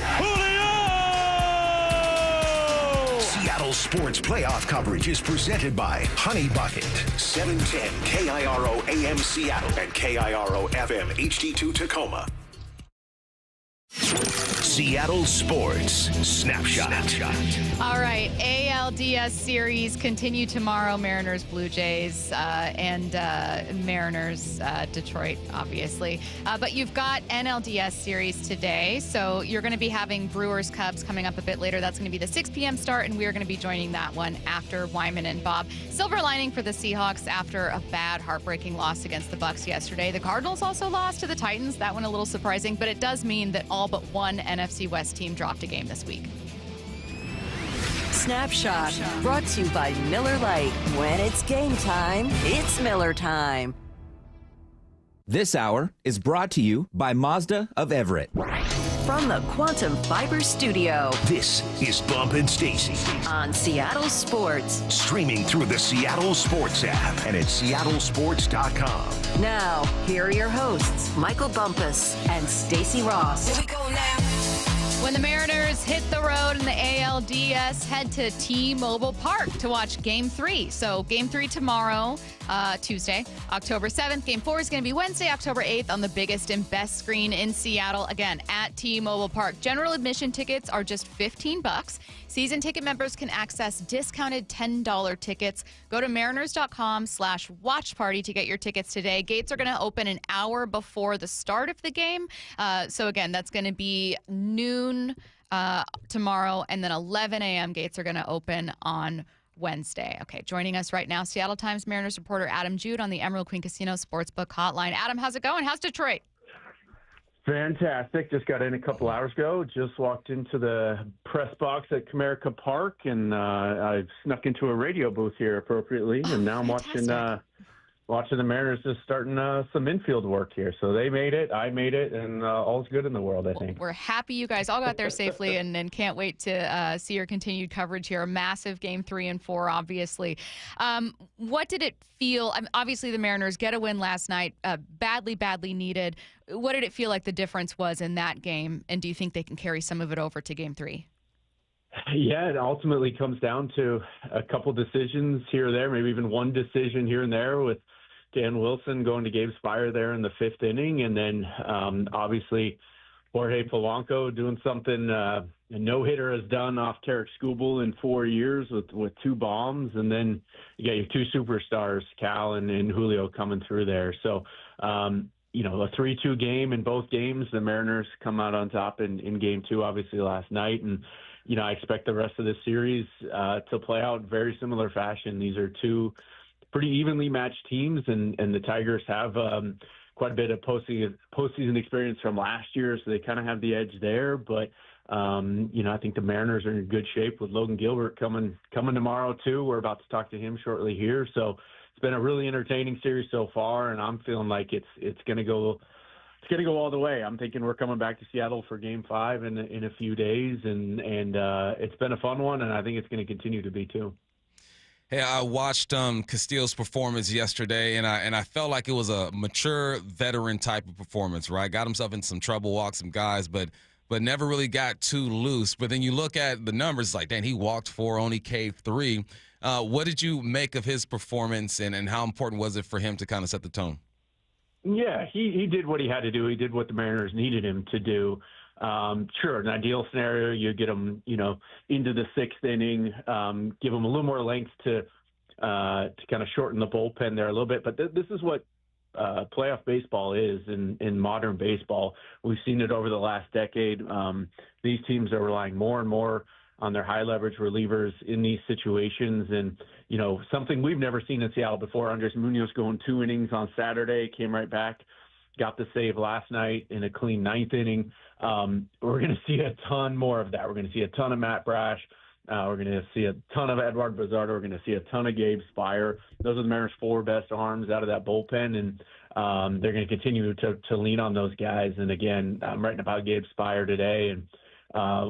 Seattle Sports playoff coverage is presented by Honey Bucket, 710 KIRO AM Seattle and KIRO FM HD2 Tacoma. Seattle Sports Snapshot. All right, ALDS series continue tomorrow. Mariners, Blue Jays, and Mariners, Detroit, obviously. But you've got NLDS series today, so you're going to be having Brewers, Cubs coming up a bit later. That's going to be the 6 p.m. start, and we are going to be joining that one after Wyman and Bob. Silver lining for the Seahawks after a bad, heartbreaking loss against the Bucs yesterday. The Cardinals also lost to the Titans. That one a little surprising, but it does mean that all but one NFC West team dropped a game this week. Snapshot, brought to you by Miller Lite. When it's game time, it's Miller time. This hour is brought to you by Mazda of Everett. From the Quantum Fiber Studio. This is Bump and Stacy on Seattle Sports. Streaming through the Seattle Sports app and at seattlesports.com. Now, here are your hosts, Michael Bumpus and Stacy Ross. Here we go now. When the Mariners hit the road in the ALDS, head to T-Mobile Park to watch Game 3. So Game 3 tomorrow, Tuesday, October 7th. Game 4 is going to be Wednesday, October 8th on the biggest and best screen in Seattle, again, at T-Mobile Park. General admission tickets are just $15. Season ticket members can access discounted $10 tickets. Go to mariners.com/watch party to get your tickets today. Gates are going to open an hour before the start of the game. So again, that's going to be noon tomorrow, and then 11 a.m. gates are going to open on Wednesday. Okay, joining us right now, Seattle Times Mariners reporter Adam Jude on the Emerald Queen Casino Sportsbook Hotline. Adam, how's it going? How's Detroit? Fantastic. Just got in a couple hours ago. Just walked into the press box at Comerica Park, and I snuck into a radio booth here appropriately, and now I'm watching the Mariners just starting some infield work here. So they made it, I made it, and all's good in the world, I think. We're happy you guys all got there safely and can't wait to see your continued coverage here. A massive Game 3 and 4, obviously. What did it feel? Obviously, the Mariners get a win last night, badly needed. What did it feel like the difference was in that game, and do you think they can carry some of it over to Game 3? Yeah, it ultimately comes down to a couple decisions here or there, maybe even one decision here and there with Dan Wilson going to Gabe Spire there in the 5th inning. And then obviously Jorge Polanco doing something a no-hitter has done off Tarek Skubal in 4 years with 2 bombs. And then you got your 2 superstars, Cal and Julio, coming through there. So a 3-2 game in both games. The Mariners come out on top in game 2, obviously last night. And, I expect the rest of this series to play out very similar fashion. These are two pretty evenly matched teams, and the Tigers have quite a bit of postseason experience from last year, so they kind of have the edge there. But, I think the Mariners are in good shape with Logan Gilbert coming tomorrow, too. We're about to talk to him shortly here. So it's been a really entertaining series so far, and I'm feeling like it's going to go. It's going to go all the way. I'm thinking we're coming back to Seattle for Game 5 in a few days, and it's been a fun one, and I think it's going to continue to be too. Hey, I watched Castillo's performance yesterday, and I felt like it was a mature veteran type of performance, right? Got himself in some trouble, walked some guys, but never really got too loose. But then you look at the numbers, like, dang, he walked 4, only caved 3. What did you make of his performance, and how important was it for him to kind of set the tone? Yeah, he did what he had to do. He did what the Mariners needed him to do. Sure, an ideal scenario, you get him, into the 6th inning, give him a little more length to kind of shorten the bullpen there a little bit. But this is what playoff baseball is in modern baseball. We've seen it over the last decade. These teams are relying more and more on their high leverage relievers in these situations. And, something we've never seen in Seattle before. Andres Munoz going 2 innings on Saturday, came right back, got the save last night in a clean 9th inning. We're going to see a ton more of that. We're going to see a ton of Matt Brash. We're going to see a ton of Edward Bazardo. We're going to see a ton of Gabe Spire. Those are the Mariners' 4 best arms out of that bullpen, and they're going to continue to lean on those guys. And again, I'm writing about Gabe Spire today, and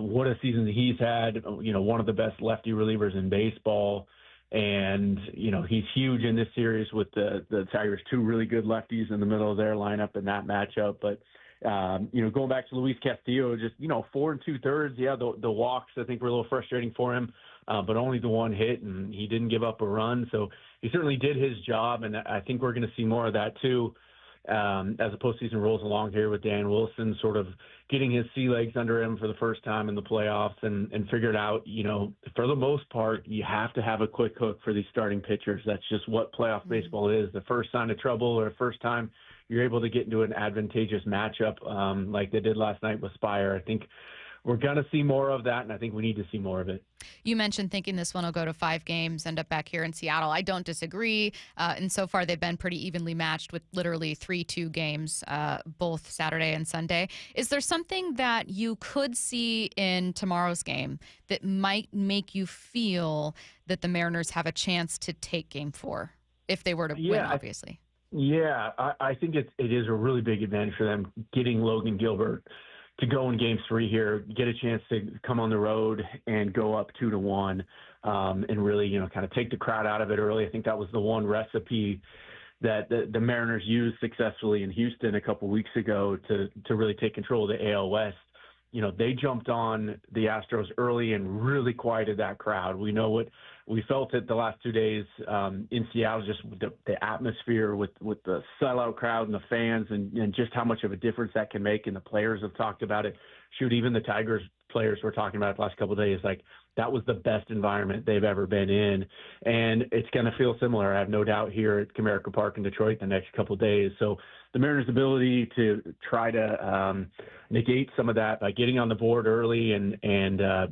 what a season he's had. One of the best lefty relievers in baseball, and he's huge in this series with the Tigers' 2 really good lefties in the middle of their lineup in that matchup. But going back to Luis Castillo, just 4 2/3. Yeah, the walks I think were a little frustrating for him, but only the 1 hit, and he didn't give up a run. So he certainly did his job, and I think we're going to see more of that too as the postseason rolls along here with Dan Wilson sort of getting his sea legs under him for the first time in the playoffs and figured out, for the most part, you have to have a quick hook for these starting pitchers. That's just what playoff baseball is. The first sign of trouble or first time you're able to get into an advantageous matchup like they did last night with Spire. I think we're going to see more of that, and I think we need to see more of it. You mentioned thinking this one will go to 5 games, end up back here in Seattle. I don't disagree. And so far, they've been pretty evenly matched with literally 3-2 games, both Saturday and Sunday. Is there something that you could see in tomorrow's game that might make you feel that the Mariners have a chance to take Game 4 if they were to win, obviously? Yeah, I think it is a really big advantage for them getting Logan Gilbert to go in Game 3 here, get a chance to come on the road and go up 2-1, and really, kind of take the crowd out of it early. I think that was the one recipe that the Mariners used successfully in Houston a couple weeks ago to really take control of the AL West. They jumped on the Astros early and really quieted that crowd. We know what we felt it the last 2 days in Seattle, just with the atmosphere with the sellout crowd and the fans and just how much of a difference that can make. And the players have talked about it. Shoot, even the Tigers players were talking about it the last couple of days. Like, that was the best environment they've ever been in. And it's going to feel similar, I have no doubt, here at Comerica Park in Detroit the next couple of days. So the Mariners' ability to try to negate some of that by getting on the board early and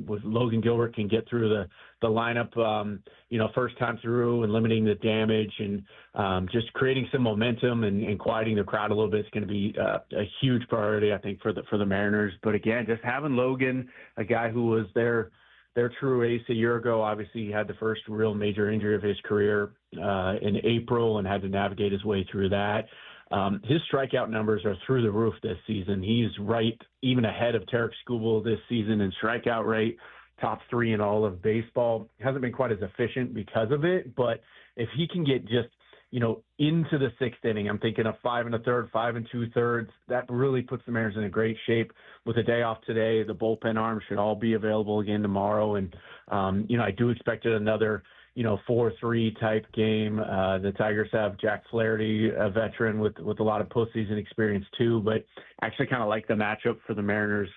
with Logan Gilbert can get through the lineup, first time through and limiting the damage and just creating some momentum and quieting the crowd a little bit is going to be a huge priority, I think, for the Mariners. But again, just having Logan, a guy who was their true ace a year ago, obviously he had the first real major injury of his career in April and had to navigate his way through that. His strikeout numbers are through the roof this season. He's right even ahead of Tarek Skubal this season in strikeout rate, top 3 in all of baseball. Hasn't been quite as efficient because of it, but if he can get just, into the 6th inning, I'm thinking of 5 1/3, 5 2/3, that really puts the Mariners in a great shape. With a day off today, the bullpen arms should all be available again tomorrow. And, I do expect another 4-3 type game. The Tigers have Jack Flaherty, a veteran with a lot of postseason experience too, but actually kind of like the matchup for the Mariners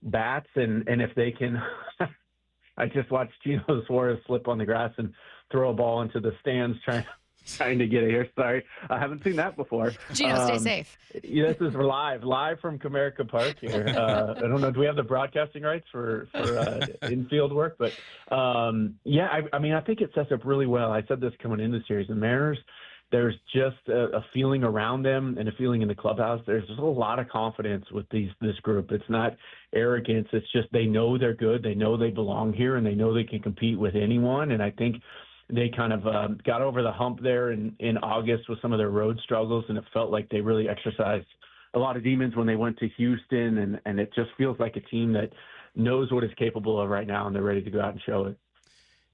bats. And if they can, I just watched Gino Suarez slip on the grass and throw a ball into the stands trying to get it here. Sorry, I haven't seen that before. Gino, stay safe. Yeah, this is live from Comerica Park here. I don't know. Do we have the broadcasting rights for infield work? But yeah, I mean, I think it sets up really well. I said this coming into the series. The Mariners, there's just a feeling around them and a feeling in the clubhouse. There's just a lot of confidence with this group. It's not arrogance. It's just they know they're good. They know they belong here, and they know they can compete with anyone. And I think they kind of got over the hump there in August with some of their road struggles, and it felt like they really exercised a lot of demons when they went to Houston, and it just feels like a team that knows what it's capable of right now, and they're ready to go out and show it.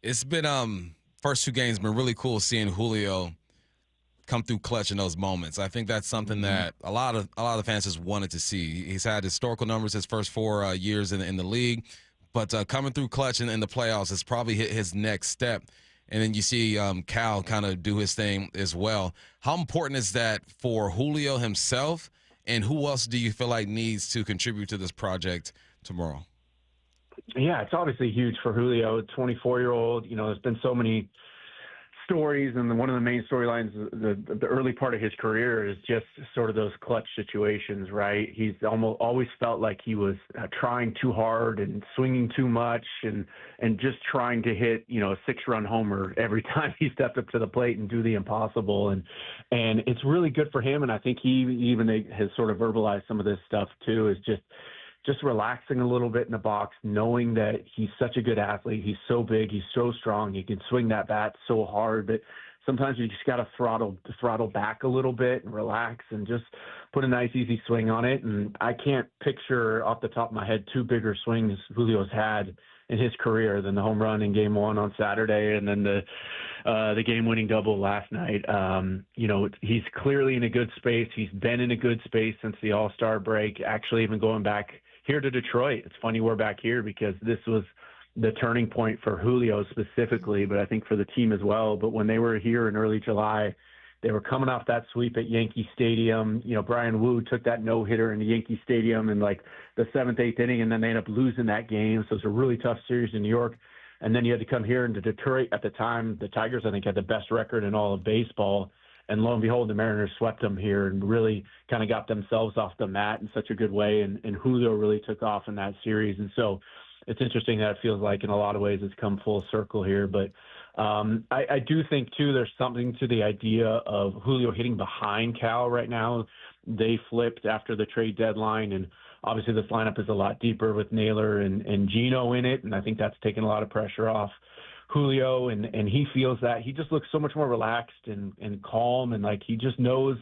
It's been first two games been really cool seeing Julio come through clutch in those moments. I think that's something that a lot of the fans just wanted to see. He's had historical numbers his first 4 years in the league, but coming through clutch in the playoffs has probably hit his next step. And then you see Cal kind of do his thing as well. How important is that for Julio himself, and who else do you feel like needs to contribute to this project tomorrow? Yeah, it's obviously huge for Julio, 24-year-old. You know, there's been so many stories, and one of the main storylines, the early part of his career is just sort of those clutch situations, right? He's always felt like he was trying too hard and swinging too much and just trying to hit, you know, a 6-run homer every time he stepped up to the plate and do the impossible. And it's really good for him. And I think he even has sort of verbalized some of this stuff too, is just relaxing a little bit in the box, knowing that he's such a good athlete. He's so big. He's so strong. He can swing that bat so hard, but sometimes you just got to throttle back a little bit and relax and just put a nice, easy swing on it. And I can't picture off the top of my head 2 bigger swings Julio's had in his career than the home run in Game 1 on Saturday and then the game-winning double last night. You know, he's clearly in a good space. He's been in a good space since the All-Star break, actually even going back here to Detroit. It's funny we're back here because this was the turning point for Julio specifically, but I think for the team as well. But when they were here in early July, they were coming off that sweep at Yankee Stadium. You know, Brian Wu took that no-hitter in the Yankee Stadium in like the 7th, 8th inning, and then they ended up losing that game. So it was a really tough series in New York. And then you had to come here into Detroit. At the time, the Tigers, I think, had the best record in all of baseball. And lo and behold, the Mariners swept them here and really kind of got themselves off the mat in such a good way. And Julio really took off in that series. And so it's interesting that it feels like in a lot of ways it's come full circle here. But I do think, too, there's something to the idea of Julio hitting behind Cal right now. They flipped after the trade deadline. And obviously this lineup is a lot deeper with Naylor and Gino in it. And I think that's taken a lot of pressure off Julio, and he feels that. He just looks so much more relaxed and calm, and like he just knows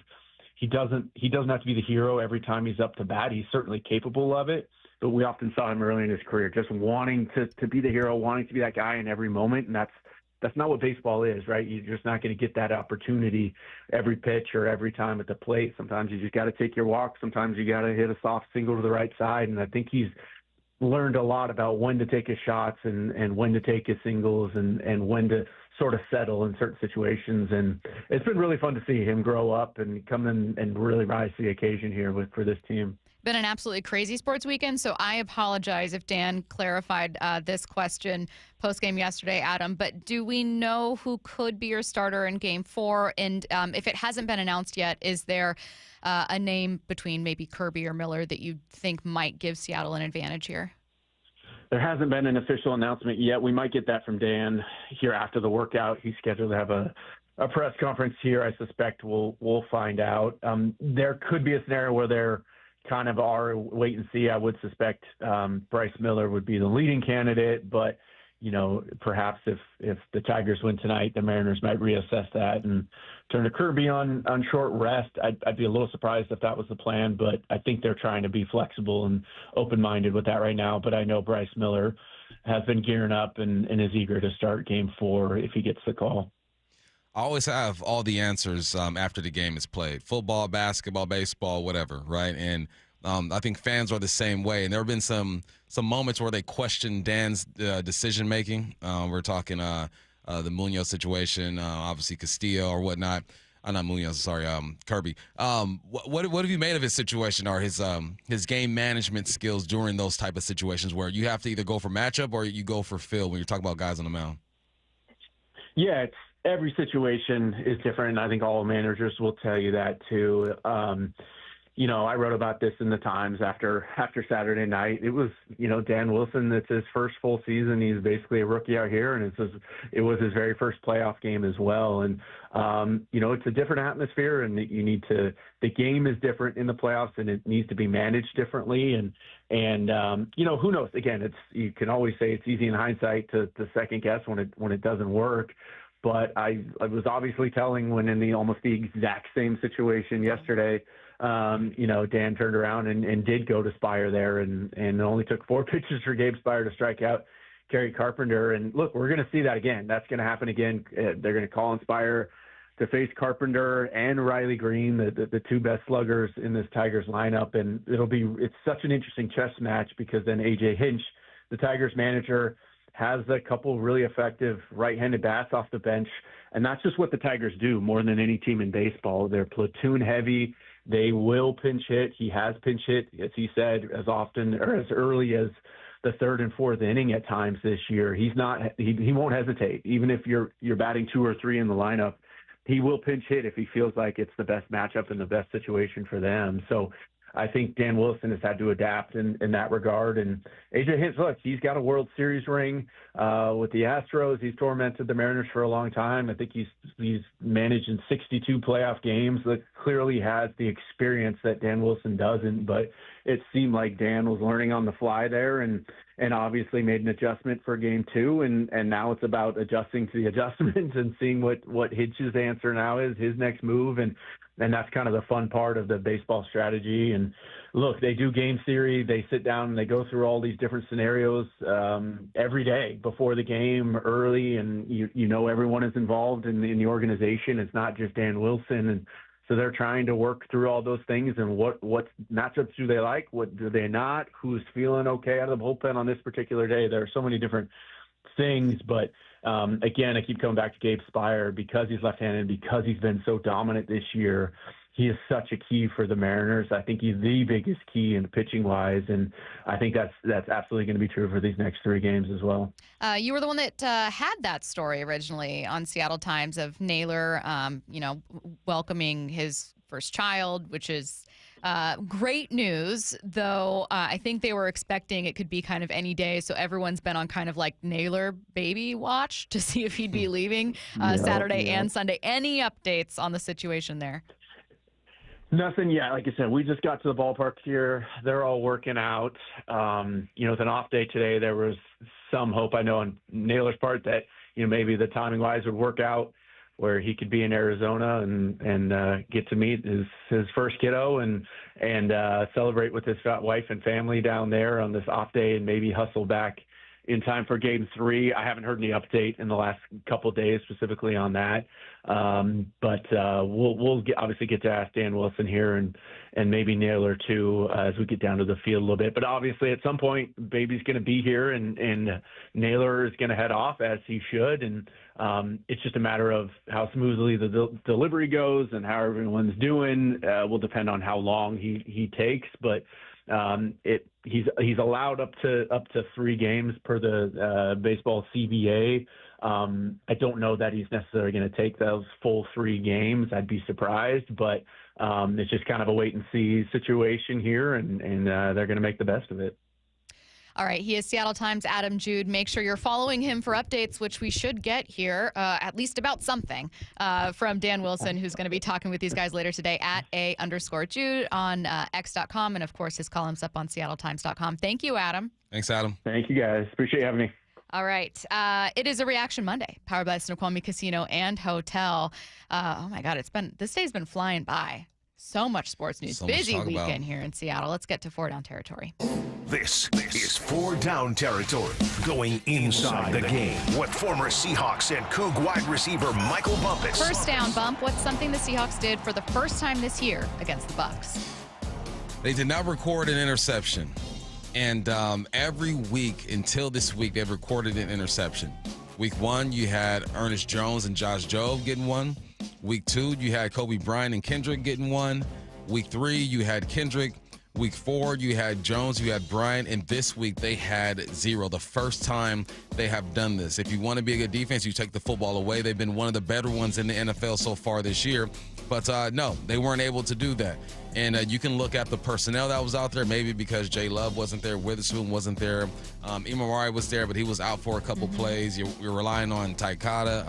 he doesn't have to be the hero every time he's up to bat. He's certainly capable of it, but we often saw him early in his career just wanting to be the hero, wanting to be that guy in every moment, and that's not what baseball is, right? You're just not going to get that opportunity every pitch or every time at the plate. Sometimes you just got to take your walk. Sometimes you got to hit a soft single to the right side, and I think he's learned a lot about when to take his shots and when to take his singles and when to sort of settle in certain situations. And it's been really fun to see him grow up and come in and really rise to the occasion here for this team. Been an absolutely crazy sports weekend, so I apologize if Dan clarified this question post-game yesterday, Adam. But do we know who could be your starter in Game 4? And if it hasn't been announced yet, is there a name between maybe Kirby or Miller that you think might give Seattle an advantage here? There hasn't been an official announcement yet. We might get that from Dan here after the workout. He's scheduled to have a press conference here. I suspect we'll find out. There could be a scenario where they're kind of are wait and see. I would suspect Bryce Miller would be the leading candidate, but you know, perhaps if the Tigers win tonight, the Mariners might reassess that and turn to Kirby on short rest. I'd be a little surprised if that was the plan, but I think they're trying to be flexible and open-minded with that right now. But I know Bryce Miller has been gearing up and is eager to start Game 4 if he gets the call. I always have all the answers after the game is played. Football, basketball, baseball, whatever, right? And I think fans are the same way. And there have been some moments where they question Dan's decision-making. We're talking the Munoz situation, obviously Castillo or whatnot. Not Munoz, sorry, Kirby. What have you made of his situation or his game management skills during those type of situations where you have to either go for matchup or you go for fill when you're talking about guys on the mound? Yeah, every situation is different, and I think all managers will tell you that too. I wrote about this in the Times after Saturday night. It was, Dan Wilson, it's his first full season. He's basically a rookie out here, and it was his very first playoff game as well. And, it's a different atmosphere, and the game is different in the playoffs, and it needs to be managed differently. And who knows? Again, you can always say it's easy in hindsight to second guess when it doesn't work. But I was obviously telling when in almost the exact same situation yesterday, Dan turned around and did go to Spire there and it only took 4 pitches for Gabe Spire to strike out Kerry Carpenter. And look, we're going to see that again. That's going to happen again. They're going to call on Spire to face Carpenter and Riley Green, the two best sluggers in this Tigers lineup. And it's such an interesting chess match because then AJ Hinch, the Tigers manager, has a couple really effective right-handed bats off the bench. And that's just what the Tigers do more than any team in baseball. They're platoon heavy. They will pinch hit. He has pinch hit, as he said, as often or as early as the third and fourth inning at times this year. He won't hesitate. Even if you're batting 2 or 3 in the lineup, he will pinch hit if he feels like it's the best matchup and the best situation for them. So I think Dan Wilson has had to adapt in that regard. And AJ Hinch, look, he's got a World Series ring with the Astros. He's tormented the Mariners for a long time. I think he's managed in 62 playoff games. That clearly has the experience that Dan Wilson doesn't. But it seemed like Dan was learning on the fly there and obviously made an adjustment for Game 2. And now it's about adjusting to the adjustment and seeing what Hinch's answer now is, his next move. And that's kind of the fun part of the baseball strategy. And look, they do game theory. They sit down and they go through all these different scenarios every day before the game, early, and everyone is involved in the organization. It's not just Dan Wilson. And so they're trying to work through all those things and what matchups do they like, what do they not, who's feeling okay out of the bullpen on this particular day. There are so many different things, but again, I keep coming back to Gabe Spire because he's left-handed, because he's been so dominant this year. He is such a key for the Mariners. I think he's the biggest key in pitching-wise, and I think that's absolutely going to be true for these next 3 games as well. You were the one that had that story originally on Seattle Times of Naylor, welcoming his first child, which is great news, though I think they were expecting it could be kind of any day, so everyone's been on kind of like Naylor baby watch to see if he'd be leaving Saturday and Sunday. Any updates on the situation there? Nothing yet. Like I said, we just got to the ballpark here. They're all working out. With an off day today, there was some hope, I know, on Naylor's part that, maybe the timing-wise would work out where he could be in Arizona and get to meet his first kiddo and celebrate with his wife and family down there on this off day and maybe hustle back in time for Game 3. I haven't heard any update in the last couple of days specifically on that. But we'll obviously get to ask Dan Wilson here and maybe Naylor too as we get down to the field a little bit. But obviously at some point, baby's going to be here and Naylor is going to head off as he should. And it's just a matter of how smoothly the delivery goes and how everyone's doing. Will depend on how long he takes. But he's allowed up to 3 games per the baseball CBA. I don't know that he's necessarily going to take those full 3 games. I'd be surprised, but it's just kind of a wait and see situation here, and they're going to make the best of it. All right, he is Seattle Times' Adam Jude. Make sure you're following him for updates, which we should get here, at least about something, from Dan Wilson, who's going to be talking with these guys later today at @A_Jude on X.com, and, of course, his columns up on SeattleTimes.com. Thank you, Adam. Thanks, Adam. Thank you, guys. Appreciate you having me. All right. It is a Reaction Monday, powered by Snoqualmie Casino and Hotel. Oh, my God, this day's been flying by. So much sports news. Busy weekend here in Seattle. Let's get to 4 Down territory. This is 4 Down territory, going inside the game. What former Seahawks and Coug wide receiver Michael Bumpus. First down, Bump. What's something the Seahawks did for the first time this year against the Bucs? They did not record an interception. And every week until this week, they've recorded an interception. Week 1, you had Ernest Jones and Josh Jobe getting one. Week 2, you had Kobe Bryant and Kendrick getting one. Week 3, you had Kendrick, Week 4, you had Jones, you had Bryant, and this week they had 0. The first time they have done this. If you want to be a good defense, you take the football away. They've been one of the better ones in the NFL so far this year. But no, they weren't able to do that. And you can look at the personnel that was out there, maybe because Jay Love wasn't there, Witherspoon wasn't there, Imamari was there, but he was out for a couple plays. You're relying on Ty Okada,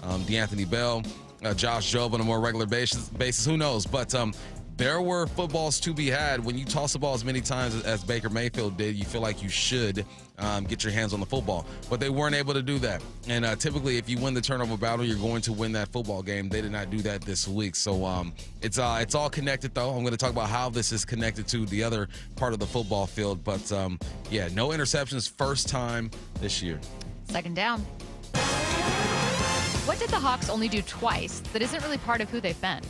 DeAnthony Bell, Josh Jobe on a more regular basis. Who knows? But there were footballs to be had. When you toss the ball as many times as Baker Mayfield did, you feel like you should get your hands on the football. But they weren't able to do that. And typically, if you win the turnover battle, you're going to win that football game. They did not do that this week. So it's all connected, though. I'm going to talk about how this is connected to the other part of the football field. But, yeah, no interceptions, first time this year. Second down. What did the Hawks only do twice that isn't really part of who they've been?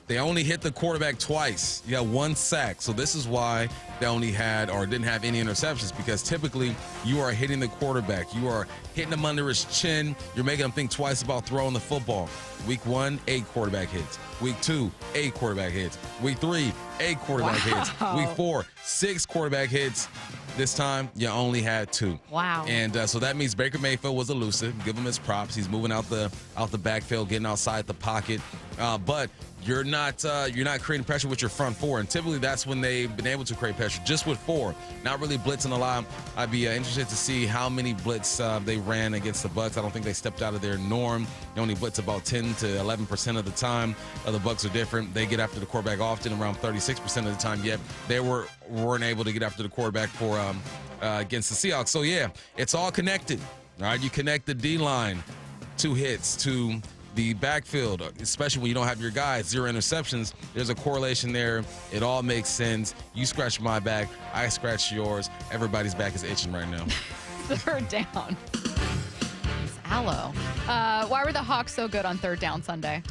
They only hit the quarterback twice. You got 1 sack. So this is why they only had or didn't have any interceptions, because typically you are hitting the quarterback. You are hitting him under his chin. You're making him think twice about throwing the football. Week 1, 8 quarterback hits. Week 2, 8 quarterback hits. Week 3, 8 quarterback hits. Week 4, 6 quarterback hits. This time, you only had 2. Wow. And so that means Baker Mayfield was elusive. Give him his props. He's moving out the backfield, getting outside the pocket. But you're not creating pressure with your front 4. And typically that's when they've been able to create pressure, just with 4. Not really blitzing a lot. I'd be interested to see how many blitz they ran against the Bucs. I don't think they stepped out of their norm. They only blitz about 10 to 11% of the time. The Bucs are different. They get after the quarterback often, around 36% of the time. Yet they weren't able to get after the quarterback for against the Seahawks. So yeah, it's all connected. All right, you connect the D-line, 2 hits to the backfield, especially when you don't have your guys, 0 interceptions. There's a correlation there. It all makes sense. You scratch my back, I scratch yours. Everybody's back is itching right now. Third down. It's Aloe. Why were the Hawks so good on third down Sunday?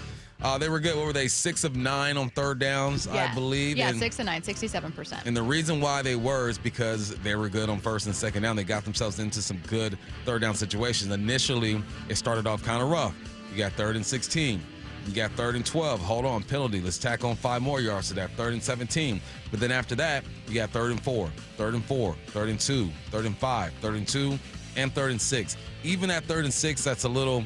They were good. What were they, 6 of 9 on third downs, I believe? Yeah, 6 of 9, 67%. And the reason why they were is because they were good on first and second down. They got themselves into some good third down situations. Initially, it started off kind of rough. You got 3rd and 16. You got 3rd and 12. Hold on, penalty. Let's tack on 5 more yards to that. 3rd and 17. But then after that, you got 3rd and 4, 3rd and 4, 3rd and 2, 3rd and 5, 3rd and 2, and 3rd and 6. Even at 3rd and 6, that's a little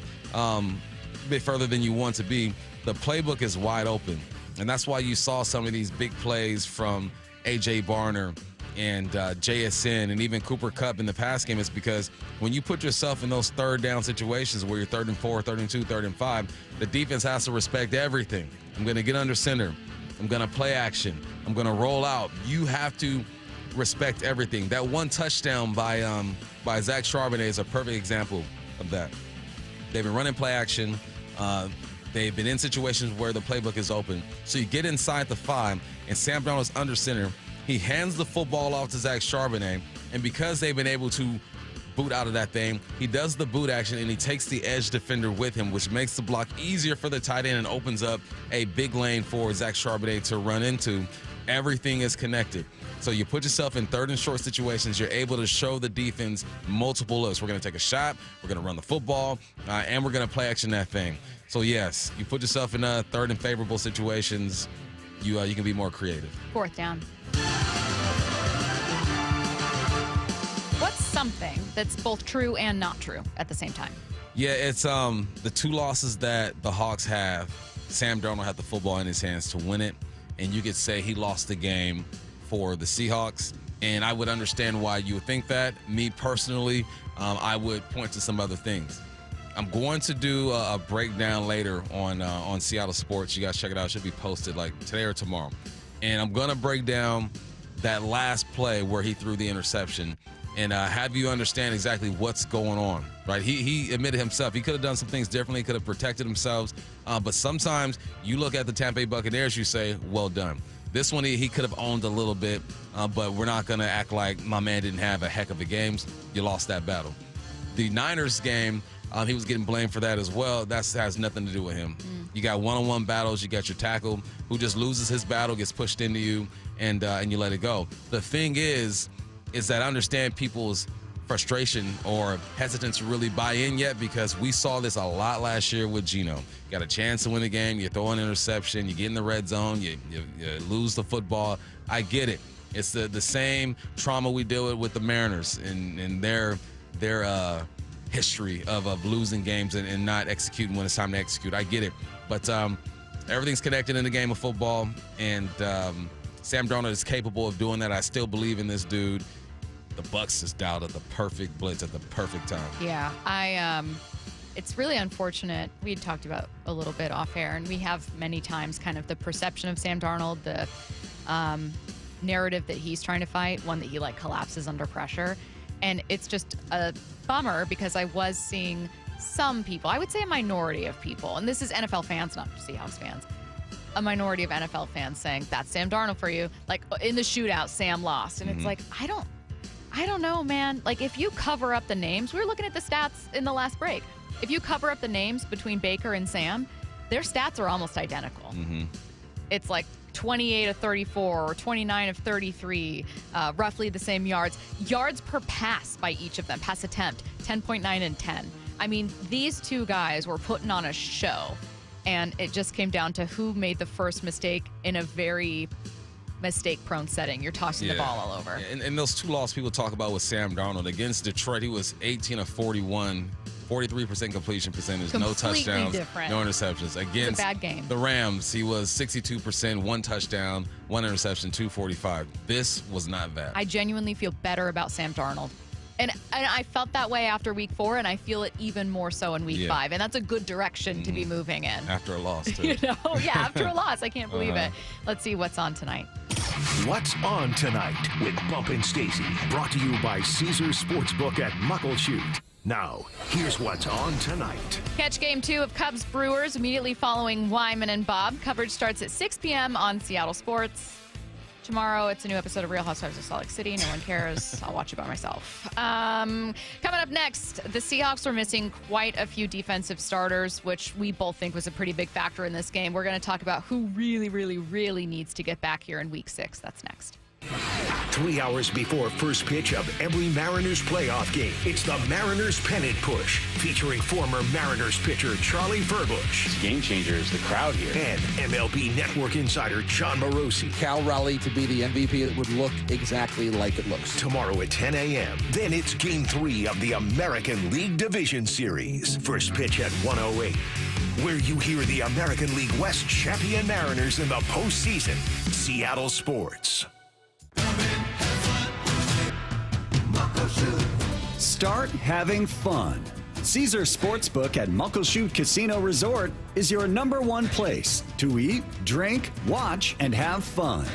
bit further than you want to be. The playbook is wide open. And that's why you saw some of these big plays from A.J. Barner and JSN and even Cooper Kupp in the pass game. Is because when you put yourself in those third down situations where you're 3rd and 4, 3rd and 2, 3rd and 5, the defense has to respect everything. I'm going to get under center. I'm going to play action. I'm going to roll out. You have to respect everything. That one touchdown by Zach Charbonnet is a perfect example of that. They've been running play action. They've been in situations where the playbook is open. So you get inside the 5, and Sam Darnold's under center. He hands the football off to Zach Charbonnet, and because they've been able to boot out of that thing, he does the boot action, and he takes the edge defender with him, which makes the block easier for the tight end and opens up a big lane for Zach Charbonnet to run into. Everything is connected. So you put yourself in 3rd and short situations. You're able to show the defense multiple looks. We're going to take a shot. We're going to run the football, and we're going to play action that thing. So, yes, you put yourself in 3rd and favorable situations. You can be more creative. 4th down. What's something that's both true and not true at the same time? Yeah, it's the 2 losses that the Hawks have. Sam Darnold had the football in his hands to win it, and you could say he lost the game for the Seahawks. And I would understand why you would think that. Me personally, I would point to some other things. I'm going to do a breakdown later on Seattle Sports. You guys check it out. It should be posted like today or tomorrow. And I'm going to break down that last play where he threw the interception and have you understand exactly what's going on, right? He admitted himself. He could have done some things differently, could have protected himself. But sometimes you look at the Tampa Bay Buccaneers, you say, well done. This one, he could have owned a little bit, but we're not going to act like my man didn't have a heck of a game. You lost that battle. The Niners game, he was getting blamed for that as well. That has nothing to do with him. You got one-on-one battles. You got your tackle who just loses his battle, gets pushed into you, and you let it go. The thing is that I understand people's frustration or hesitance to really buy in yet, because we saw this a lot last year with Geno. Got a chance to win the game, you throw an interception, you get in the red zone, you lose the football. I get it. It's the same trauma we deal with the Mariners and their history of losing games and not executing when it's time to execute. I get it. But everything's connected in the game of football, and Sam Darnold is capable of doing that. I still believe in this dude. The Bucs just dialed at the perfect blitz at the perfect time. Yeah, it's really unfortunate. We had talked about a little bit off air, and we have many times kind of the perception of Sam Darnold, the narrative that he's trying to fight, one that he collapses under pressure. And it's just a bummer because I was seeing some people, I would say a minority of people, and this is NFL fans, not Seahawks fans, a minority of NFL fans saying, that's Sam Darnold for you. Like in the shootout, Sam lost. And it's like, I don't know, man. Like if you cover up the names, we were looking at the stats in the last break. If you cover up the names between Baker and Sam, their stats are almost identical. It's like 28 of 34 or 29 of 33, roughly the same yards. Yards per pass by each of them, pass attempt, 10.9 and 10. I mean, these two guys were putting on a show, and it just came down to who made the first mistake in a very mistake-prone setting. You're tossing the ball all over. And those two losses people talk about with Sam Darnold. Against Detroit, he was 18 of 41, 43% completion percentage, no touchdowns, different. no interceptions. Against a bad game. The Rams, he was 62%, 1 touchdown, 1 interception, 245. This was not bad. I genuinely feel better about Sam Darnold. And I felt that way after week 4, and I feel it even more so in week 5. And that's a good direction to be moving in. After a loss, too. After a loss. I can't believe it. Let's see what's on tonight. What's on tonight with Bump and Stacy, brought to you by Caesars Sportsbook at Muckleshoot. Now, here's what's on tonight. Catch game 2 of Cubs Brewers immediately following Wyman and Bob. Coverage starts at 6 p.m. on Seattle Sports. Tomorrow, it's a new episode of Real Housewives of Salt Lake City. No one cares. I'll watch it by myself. Coming up next, the Seahawks are missing quite a few defensive starters, which we both think was a pretty big factor in this game. We're going to talk about who really, really, really needs to get back here in week 6. That's next. 3 hours before first pitch of every Mariners playoff game, it's the Mariners Pennant Push, featuring former Mariners pitcher Charlie Furbush. Game changers, the crowd here. And MLB Network insider John Morosi. Cal Raleigh to be the MVP, it would look exactly like it looks. Tomorrow at 10 a.m. Then it's Game 3 of the American League Division Series. First pitch at 1:08. Where you hear the American League West champion Mariners in the postseason. Seattle Sports. Start having fun. Caesars Sportsbook at Muckleshoot Casino Resort is your #1 place to eat, drink, watch, and have fun.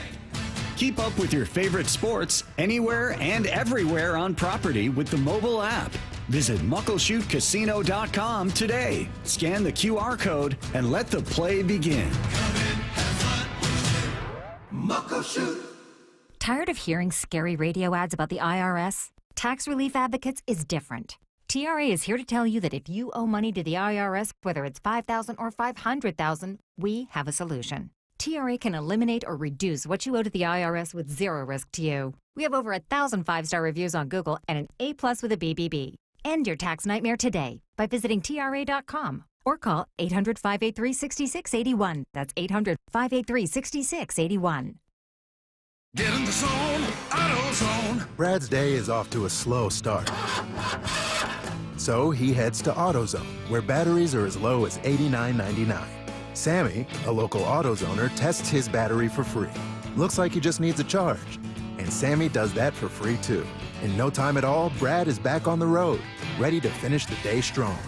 Keep up with your favorite sports anywhere and everywhere on property with the mobile app. Visit muckleshootcasino.com today. Scan the QR code and let the play begin. Muckleshoot. Tired of hearing scary radio ads about the IRS? Tax Relief Advocates is different. TRA is here to tell you that if you owe money to the IRS, whether it's $5,000 or $500,000, we have a solution. TRA can eliminate or reduce what you owe to the IRS with zero risk to you. We have over 1,000 5-star reviews on Google and an A+ with a BBB. End your tax nightmare today by visiting TRA.com or call 800-583-6681. That's 800-583-6681. Get in the zone, AutoZone. Brad's day is off to a slow start. So he heads to AutoZone, where batteries are as low as $89.99. Sammy, a local AutoZoner, tests his battery for free. Looks like he just needs a charge. And Sammy does that for free too. In no time at all, Brad is back on the road, ready to finish the day strong.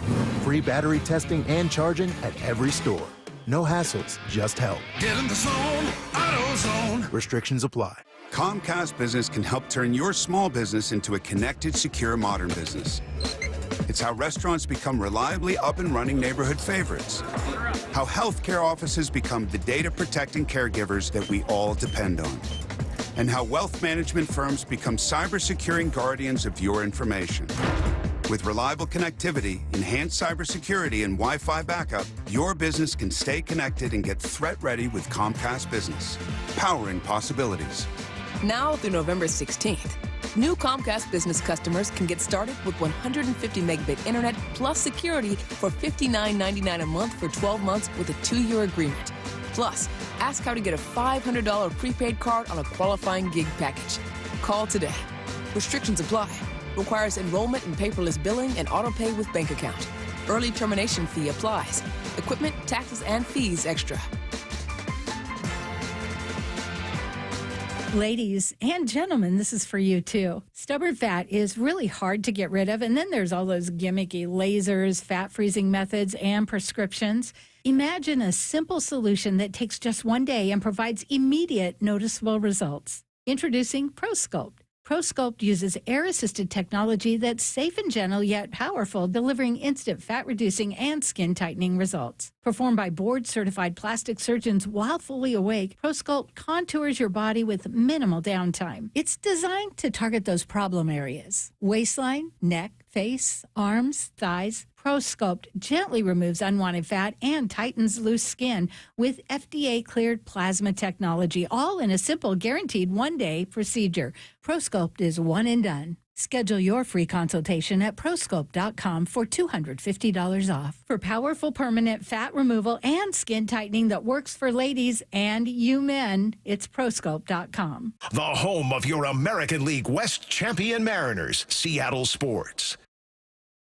Free battery testing and charging at every store. No hassles, just help. Get in the zone, AutoZone. Restrictions apply. Comcast Business can help turn your small business into a connected, secure, modern business. It's how restaurants become reliably up and running neighborhood favorites. How healthcare offices become the data-protecting caregivers that we all depend on. And how wealth management firms become cyber-securing guardians of your information. With reliable connectivity, enhanced cybersecurity, and Wi-Fi backup, your business can stay connected and get threat-ready with Comcast Business. Powering possibilities. Now through November 16th, New Comcast Business customers can get started with 150 megabit internet plus security for $59.99 a month for 12 months with a 2-year agreement. Plus, ask how to get a $500 prepaid card on a qualifying gig package. Call today. Restrictions apply. Requires enrollment in paperless billing and auto pay with bank account. Early termination fee applies. Equipment, taxes, and fees extra. Ladies and gentlemen, this is for you too. Stubborn fat is really hard to get rid of, and then there's all those gimmicky lasers, fat freezing methods, and prescriptions. Imagine a simple solution that takes just one day and provides immediate noticeable results. Introducing ProSculpt. ProSculpt uses air-assisted technology that's safe and gentle yet powerful, delivering instant fat-reducing and skin-tightening results. Performed by board-certified plastic surgeons while fully awake, ProSculpt contours your body with minimal downtime. It's designed to target those problem areas: waistline, neck, face, arms, thighs. ProSculpt gently removes unwanted fat and tightens loose skin with FDA-cleared plasma technology, all in a simple, guaranteed one-day procedure. ProSculpt is one and done. Schedule your free consultation at prosculpt.com for $250 off. For powerful permanent fat removal and skin tightening that works for ladies and you men, it's prosculpt.com. The home of your American League West champion Mariners, Seattle Sports.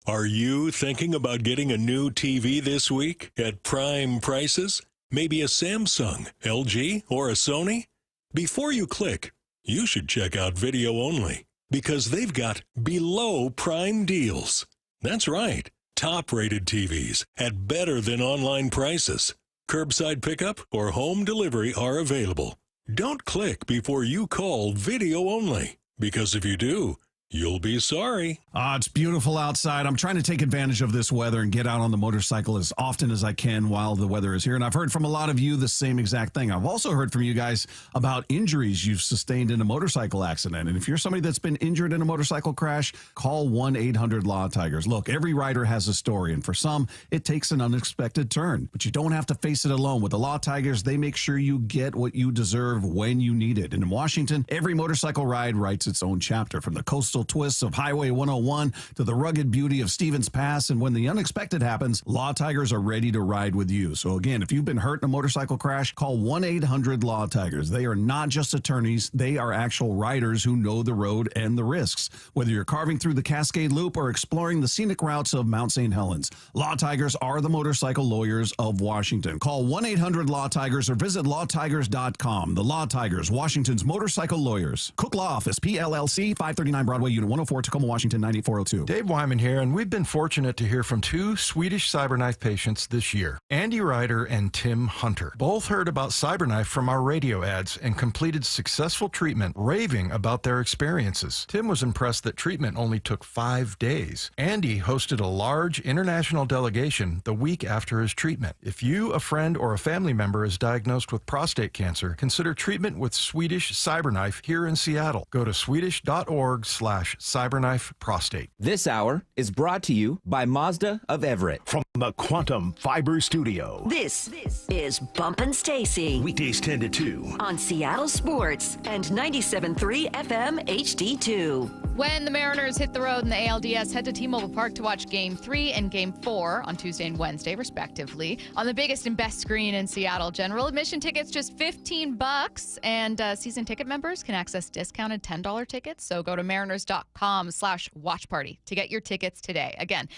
Are you thinking about getting a new TV this week at prime prices? Maybe a Samsung, LG, or a Sony? Before you click, you should check out Video Only, because they've got below prime deals. That's right, top-rated TVs at better than online prices. Curbside pickup or home delivery are available. Don't click before you call Video Only, because if you do, you'll be sorry. It's beautiful outside. I'm trying to take advantage of this weather and get out on the motorcycle as often as I can while the weather is here. And I've heard from a lot of you the same exact thing. I've also heard from you guys about injuries you've sustained in a motorcycle accident. And if you're somebody that's been injured in a motorcycle crash, call 1-800-LAW-TIGERS. Look, every rider has a story, and for some, it takes an unexpected turn. But you don't have to face it alone. With the Law Tigers, they make sure you get what you deserve when you need it. And in Washington, every motorcycle ride writes its own chapter, from the coastal twists of Highway 101 to the rugged beauty of Stevens Pass. And when the unexpected happens, Law Tigers are ready to ride with you. So again, if you've been hurt in a motorcycle crash, call 1-800-LAW-TIGERS. They are not just attorneys. They are actual riders who know the road and the risks. Whether you're carving through the Cascade Loop or exploring the scenic routes of Mount St. Helens, Law Tigers are the motorcycle lawyers of Washington. Call 1-800-LAW-TIGERS or visit lawtigers.com. The Law Tigers, Washington's motorcycle lawyers. Cook Law Office, PLLC, 539 Broadway, Unit 104, Tacoma, Washington, 98402. Dave Wyman here, and we've been fortunate to hear from two Swedish CyberKnife patients this year, Andy Ryder and Tim Hunter. Both heard about CyberKnife from our radio ads and completed successful treatment, raving about their experiences. Tim was impressed that treatment only took 5 days. Andy hosted a large international delegation the week after his treatment. If you, a friend, or a family member is diagnosed with prostate cancer, consider treatment with Swedish CyberKnife here in Seattle. Go to swedish.org/CyberKnife Prostate. This hour is brought to you by Mazda of Everett. From the Quantum Fiber Studio. This is Bumpin' Stacy. Weekdays 10 to 2. On Seattle Sports and 97.3 FM HD2. When the Mariners hit the road in the ALDS, head to T-Mobile Park to watch Game 3 and Game 4 on Tuesday and Wednesday, respectively, on the biggest and best screen in Seattle. General admission tickets just $15, and season ticket members can access discounted $10 tickets. So go to mariners.com/watchparty to get your tickets today. Again,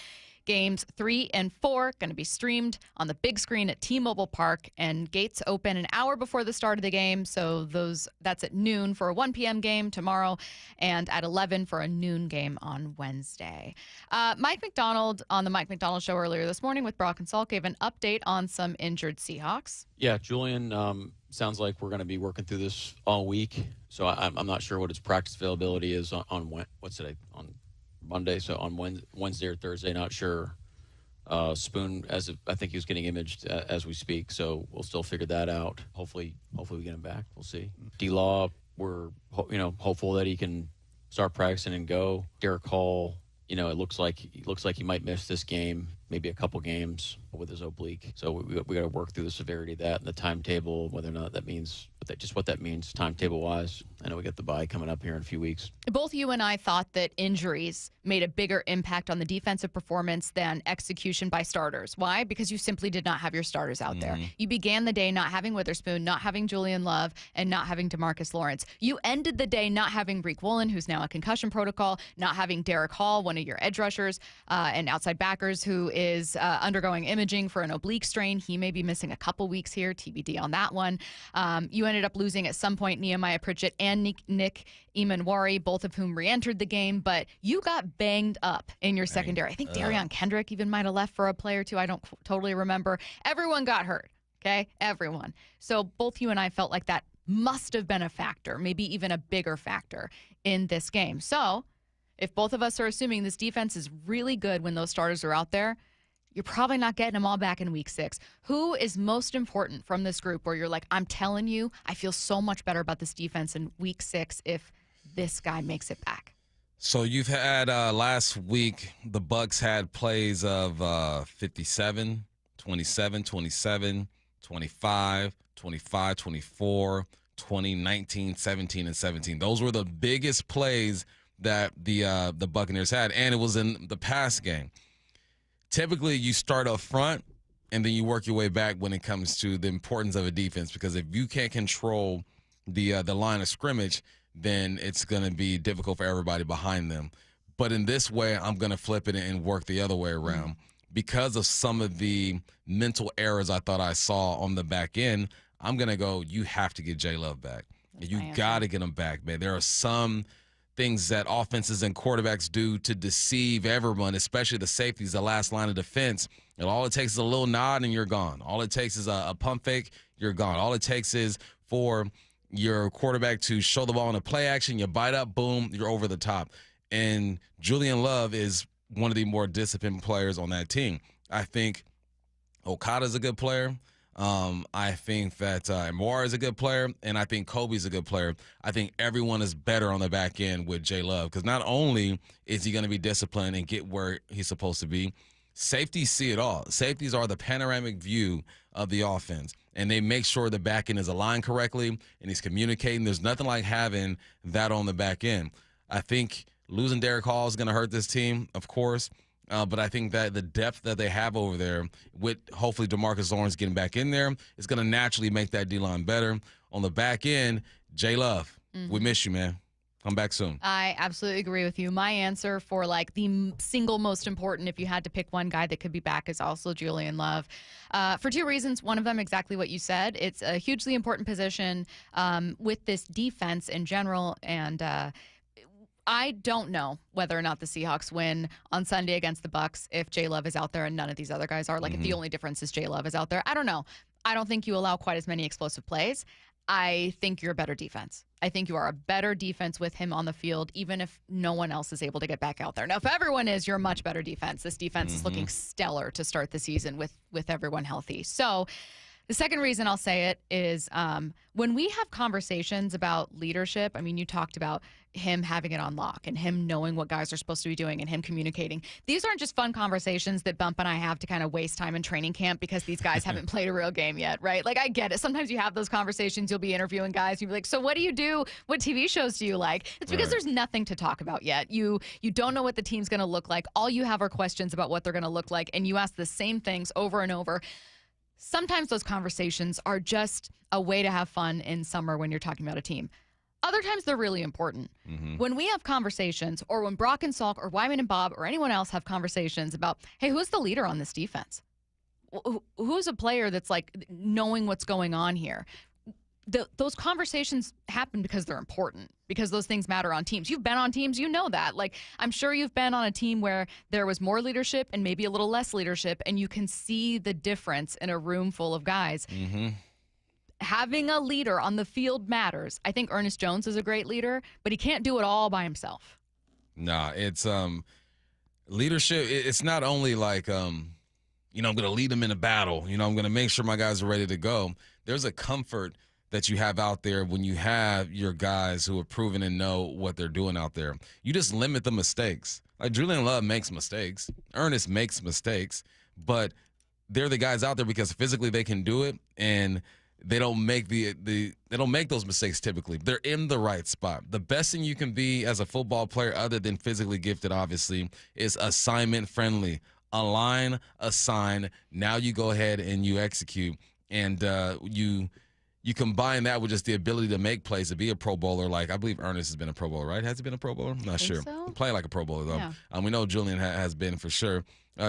Games 3 and 4 going to be streamed on the big screen at T-Mobile Park, and gates open an hour before the start of the game. So that's at noon for a 1 p.m. game tomorrow, and at 11 for a noon game on Wednesday. Mike Macdonald on the Mike Macdonald Show earlier this morning with Brock and Salk gave an update on some injured Seahawks. Yeah, Julian, sounds like we're going to be working through this all week. So I'm not sure what his practice availability is on what's today? On Monday, so on Wednesday or Thursday, not sure. Spoon, I think he was getting imaged as we speak, so we'll still figure that out. Hopefully we get him back. We'll see. D-Law, we're hopeful that he can start practicing and go. Derek Hall, it looks like he might miss this game. maybe a couple games with his oblique. So we got to work through the severity of that and the timetable, whether or not that means what that means timetable-wise. I know we got the bye coming up here in a few weeks. Both you and I thought that injuries made a bigger impact on the defensive performance than execution by starters. Why? Because you simply did not have your starters out there. You began the day not having Witherspoon, not having Julian Love, and not having DeMarcus Lawrence. You ended the day not having Breek Woolen, who's now a concussion protocol, not having Derek Hall, one of your edge rushers, and outside backers, who is undergoing imaging for an oblique strain. He may be missing a couple weeks here, TBD on that one. You ended up losing at some point Nehemiah Pritchett and Nick Emanwari, both of whom re-entered the game, but you got banged up in your secondary. I think Darion Kendrick even might have left for a play or two. I don't totally remember. Everyone got hurt, okay? Everyone. So both you and I felt like that must have been a factor, maybe even a bigger factor in this game. So if both of us are assuming this defense is really good when those starters are out there, you're probably not getting them all back in week 6. Who is most important from this group where you're like, I'm telling you, I feel so much better about this defense in week 6 if this guy makes it back? So you've had last week, the Bucs had plays of 57, 27, 27, 25, 25, 24, 20, 19, 17, and 17. Those were the biggest plays that the Buccaneers had, and it was in the pass game. Typically, you start up front, and then you work your way back when it comes to the importance of a defense, because if you can't control the line of scrimmage, then it's going to be difficult for everybody behind them. But in this way, I'm going to flip it and work the other way around. Because of some of the mental errors I thought I saw on the back end, I'm going to go, you have to get J Love back. You got to get him back, man. There are some things that offenses and quarterbacks do to deceive everyone, especially the safeties, the last line of defense. And all it takes is a little nod and you're gone. All it takes is a pump fake, you're gone. All it takes is for your quarterback to show the ball in a play action, you bite up, boom, you're over the top. And Julian Love is one of the more disciplined players on that team. I think Okada's a good player. I think that Moore is a good player, and I think Kobe's a good player. I think everyone is better on the back end with J Love, because not only is he going to be disciplined and get where he's supposed to be, safeties see it all. Safeties are the panoramic view of the offense, and they make sure the back end is aligned correctly and he's communicating. There's nothing like having that on the back end. I think losing Derek Hall is going to hurt this team, of course. But I think that the depth that they have over there, with hopefully DeMarcus Lawrence getting back in there, is going to naturally make that D-line better. On the back end, J Love, we miss you, man. Come back soon. I absolutely agree with you. My answer for like the single most important, if you had to pick one guy that could be back, is also Julian Love. For two reasons. One of them, exactly what you said. It's a hugely important position with this defense in general, and I don't know whether or not the Seahawks win on Sunday against the Bucs if J Love is out there and none of these other guys are. Like, if the only difference is J Love is out there, I don't know. I don't think you allow quite as many explosive plays. I think you're a better defense. I think you are a better defense with him on the field, even if no one else is able to get back out there. Now, if everyone is, you're a much better defense. This defense is looking stellar to start the season with everyone healthy. So the second reason I'll say it is when we have conversations about leadership, I mean, you talked about him having it on lock and him knowing what guys are supposed to be doing and him communicating. These aren't just fun conversations that Bump and I have to kind of waste time in training camp because these guys haven't played a real game yet, right? Like, I get it. Sometimes you have those conversations. You'll be interviewing guys. You'll be like, so what do you do? What TV shows do you like? It's because there's nothing to talk about yet. You don't know what the team's going to look like. All you have are questions about what they're going to look like, and you ask the same things over and over. Sometimes those conversations are just a way to have fun in summer when you're talking about a team. Other times they're really important. When we have conversations, or when Brock and Salk or Wyman and Bob or anyone else have conversations about, hey, who's the leader on this defense? Who's a player that's like knowing what's going on here? Those conversations happen because they're important, because those things matter on teams. You've been on teams, you know that. Like, I'm sure you've been on a team where there was more leadership and maybe a little less leadership, and you can see the difference in a room full of guys. Having a leader on the field matters. I think Ernest Jones is a great leader, but he can't do it all by himself. Nah, it's leadership. It's not only like, I'm going to lead them in a battle. I'm going to make sure my guys are ready to go. There's a comfort that you have out there when you have your guys who have proven and know what they're doing out there. You just limit the mistakes. Like, Julian Love makes mistakes. Ernest makes mistakes. but they're the guys out there because physically they can do it, and they don't make they don't make those mistakes typically. They're in the right spot. The best thing you can be as a football player, other than physically gifted, obviously, is assignment friendly. Align, assign. Now you go ahead and you execute, and you combine that with just the ability to make plays, to be a Pro Bowler. Like, I believe Ernest has been a Pro Bowler, right? Has he been a Pro Bowler? I'm not sure. So. Playing like a Pro Bowler, though. Yeah. We know Julian has been for sure.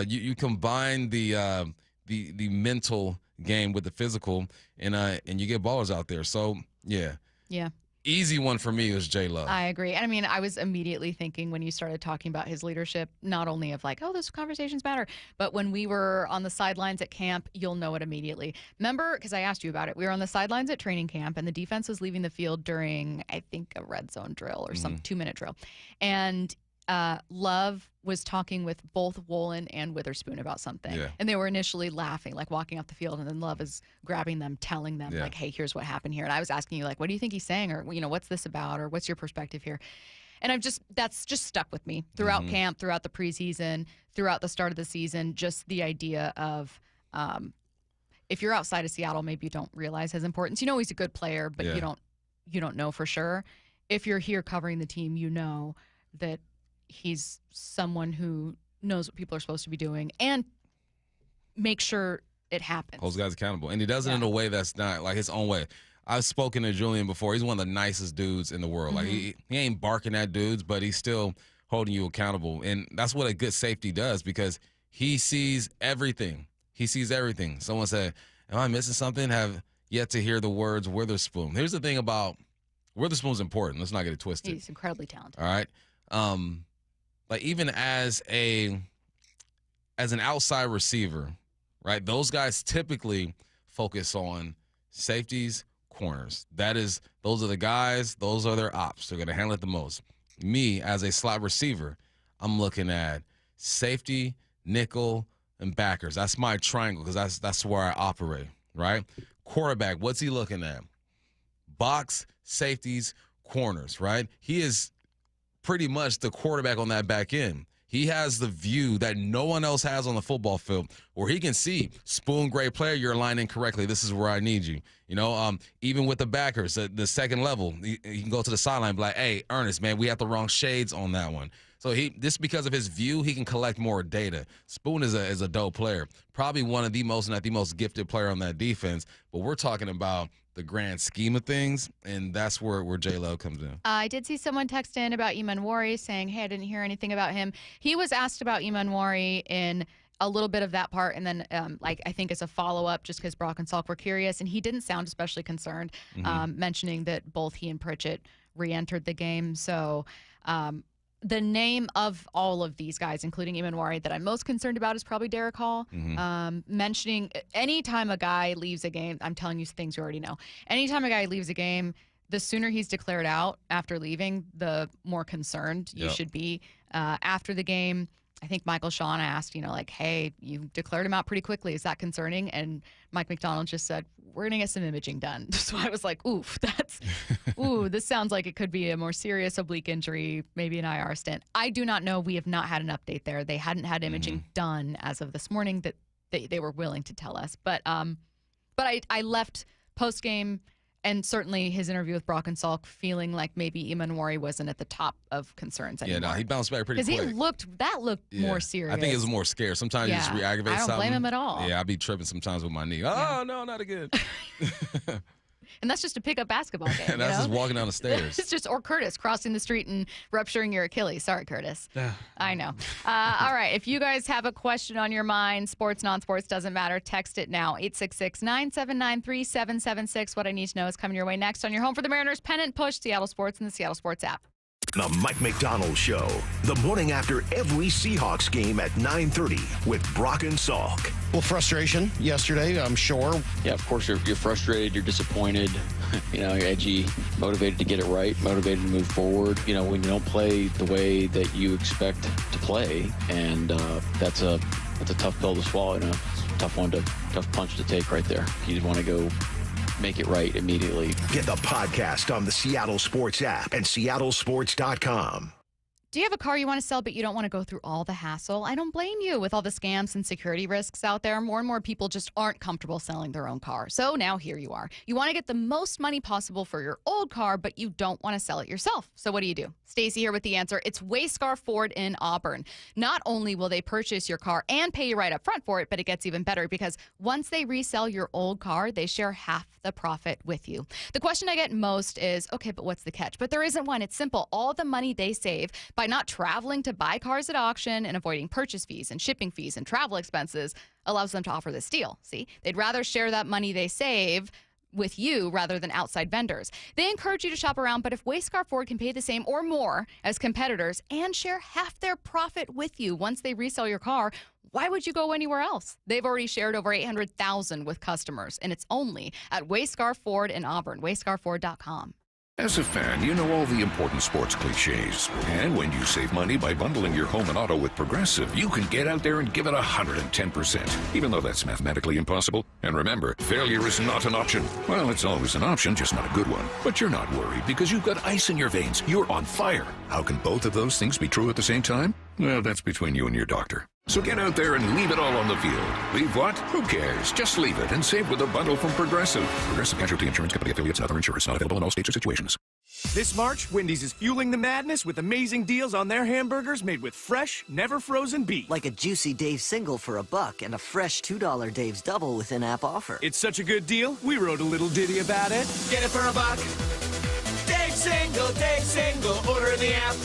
You combine the mental game with the physical, and you get ballers out there. So, yeah. Yeah. Easy one for me was J. Love. I agree. And I mean, I was immediately thinking when you started talking about his leadership, not only of like, oh, those conversations matter, but when we were on the sidelines at camp, you'll know it immediately. Remember, because I asked you about it, we were on the sidelines at training camp, and the defense was leaving the field during, I think, a red zone drill or some 2-minute drill. And Love was talking with both Woolen and Witherspoon about something. Yeah. And they were initially laughing, like walking off the field, and then Love is grabbing them, telling them, like, hey, here's what happened here. And I was asking you, like, what do you think he's saying? Or, what's this about? Or what's your perspective here? And that's just stuck with me throughout camp, throughout the preseason, throughout the start of the season, just the idea of if you're outside of Seattle, maybe you don't realize his importance. You know he's a good player, but you don't know for sure. If you're here covering the team, you know that he's someone who knows what people are supposed to be doing and make sure it happens. Holds guys accountable. And he does it in a way that's not like his own way. I've spoken to Julian before. He's one of the nicest dudes in the world. Like he ain't barking at dudes, but he's still holding you accountable. And that's what a good safety does, because he sees everything. He sees everything. Someone said, am I missing something? Have yet to hear the words Witherspoon. Here's the thing about Witherspoon's important. Let's not get it twisted. He's incredibly talented. All right. Like even as an outside receiver, right? Those guys typically focus on safeties, corners. Those are the guys, those are their ops. They're going to handle it the most. Me, as a slot receiver, I'm looking at safety, nickel, and backers. That's my triangle, because that's where I operate, right? Quarterback, what's he looking at? Box, safeties, corners, right? He is pretty much the quarterback on that back end. He has the view that no one else has on the football field, where he can see, Spoon, great player, you're aligning correctly. This is where I need you. Even with the backers, the second level, he can go to the sideline and be like, hey, Ernest, man, we have the wrong shades on that one. So just because of his view, he can collect more data. Spoon is a dope player, probably one of the most, not the most gifted player on that defense. But we're talking about the grand scheme of things, and that's where J-Lo comes in. I did see someone text in about Emanwari saying, hey, I didn't hear anything about him. He was asked about Emanwari in a little bit of that part, and then I think as a follow-up, just because Brock and Salk were curious, and he didn't sound especially concerned, mentioning that both he and Pritchett re-entered the game. So the name of all of these guys, including Emanwari, that I'm most concerned about is probably Derek Hall. Mentioning anytime a guy leaves a game, I'm telling you things you already know. Anytime a guy leaves a game, the sooner he's declared out after leaving, the more concerned you should be. After the game, I think Michael Shawn asked, hey, you declared him out pretty quickly. Is that concerning? And Mike Macdonald just said, we're going to get some imaging done. So I was like, this sounds like it could be a more serious oblique injury, maybe an IR stint. I do not know. We have not had an update there. They hadn't had imaging done as of this morning that they were willing to tell us. But I left post-game, and certainly his interview with Brock and Salk, feeling like maybe Emanwari wasn't at the top of concerns anymore. Yeah, no, he bounced back pretty quick. Because that looked more serious. I think it was more scared. Sometimes you just re-aggravate something. I don't blame him at all. Yeah, I be tripping sometimes with my knee. Oh, no, not again. And that's just a pickup basketball game. And that's just walking down the stairs. It's just, or Curtis crossing the street and rupturing your Achilles. Sorry, Curtis. I know. All right. If you guys have a question on your mind, sports, non-sports, doesn't matter. Text it now. 866-979-3776. What I need to know is coming your way next on your home for the Mariners pennant push, Seattle Sports and the Seattle Sports app. The Mike Macdonald Show, the morning after every Seahawks game at 9:30 with Brock and Salk. Well, frustration yesterday, I'm sure. Yeah, of course, you're frustrated, you're disappointed, you're edgy, motivated to get it right, motivated to move forward. When you don't play the way that you expect to play, and that's a tough pill to swallow. It's a tough punch to take right there. You just want to go make it right immediately. Get the podcast on the Seattle Sports app and seattlesports.com. Do you have a car you want to sell, but you don't want to go through all the hassle? I don't blame you. With all the scams and security risks out there, more and more people just aren't comfortable selling their own car. So now here you are. You want to get the most money possible for your old car, but you don't want to sell it yourself. So what do? Stacy here with the answer. It's Wayscar Ford in Auburn. Not only will they purchase your car and pay you right up front for it, but it gets even better because once they resell your old car, they share half the profit with you. The question I get most is, okay, but what's the catch? But there isn't one. It's simple. All the money they save by not traveling to buy cars at auction and avoiding purchase fees and shipping fees and travel expenses allows them to offer this deal. See, they'd rather share that money they save with you rather than outside vendors. They encourage you to shop around, but if Wayscar Ford can pay the same or more as competitors and share half their profit with you once they resell your car, why would you go anywhere else? They've already shared over $800,000 with customers, and it's only at Wayscar Ford in Auburn, wayscarford.com. As a fan, you know all the important sports cliches. And when you save money by bundling your home and auto with Progressive, you can get out there and give it 110%, even though that's mathematically impossible. And remember, failure is not an option. Well, it's always an option, just not a good one. But you're not worried because you've got ice in your veins. You're on fire. How can both of those things be true at the same time? Well, that's between you and your doctor. So get out there and leave it all on the field. Leave what? Who cares? Just leave it and save with a bundle from Progressive. Progressive Casualty Insurance Company affiliates and other insurers. Not available in all states or situations. This March, Wendy's is fueling the madness with amazing deals on their hamburgers made with fresh, never frozen beef. Like a juicy Dave's single for $1 and a fresh $2 Dave's double with in-app offer. It's such a good deal, we wrote a little ditty about it. Get it for $1. Dave's single, order in the app.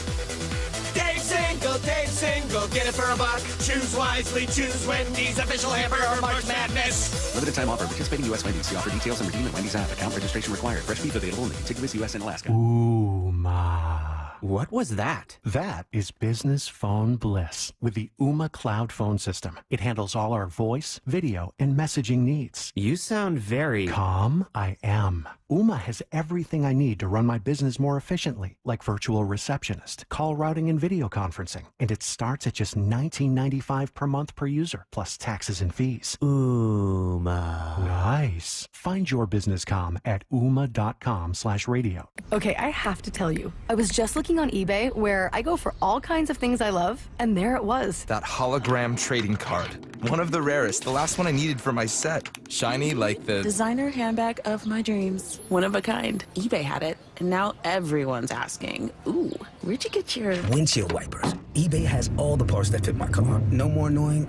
Dave's single, get it for $1. Choose wisely, choose Wendy's, official hamburger March Madness. Limited time offer, participating U.S. Wendy's. See offer details and redeem at Wendy's app. Account registration required. Fresh beef available in the contiguous U.S. and Alaska. Ooh, ma. What was that? That is business phone bliss with the Ooma Cloud phone system. It handles all our voice, video, and messaging needs. You sound very calm. I am. Ooma has everything I need to run my business more efficiently, like virtual receptionist, call routing, and video conferencing. And it starts at just $19.95 per month per user, plus taxes and fees. Ooma. Nice. Find your business comm at ooma.com/radio. Okay, I have to tell you, I was just looking on eBay where I go for all kinds of things I love, and there it was. That hologram trading card. One of the rarest, the last one I needed for my set. Shiny like the designer handbag of my dreams. One of a kind. eBay had it, and now everyone's asking, ooh, where'd you get your windshield wipers? eBay has all the parts that fit my car. No more annoying,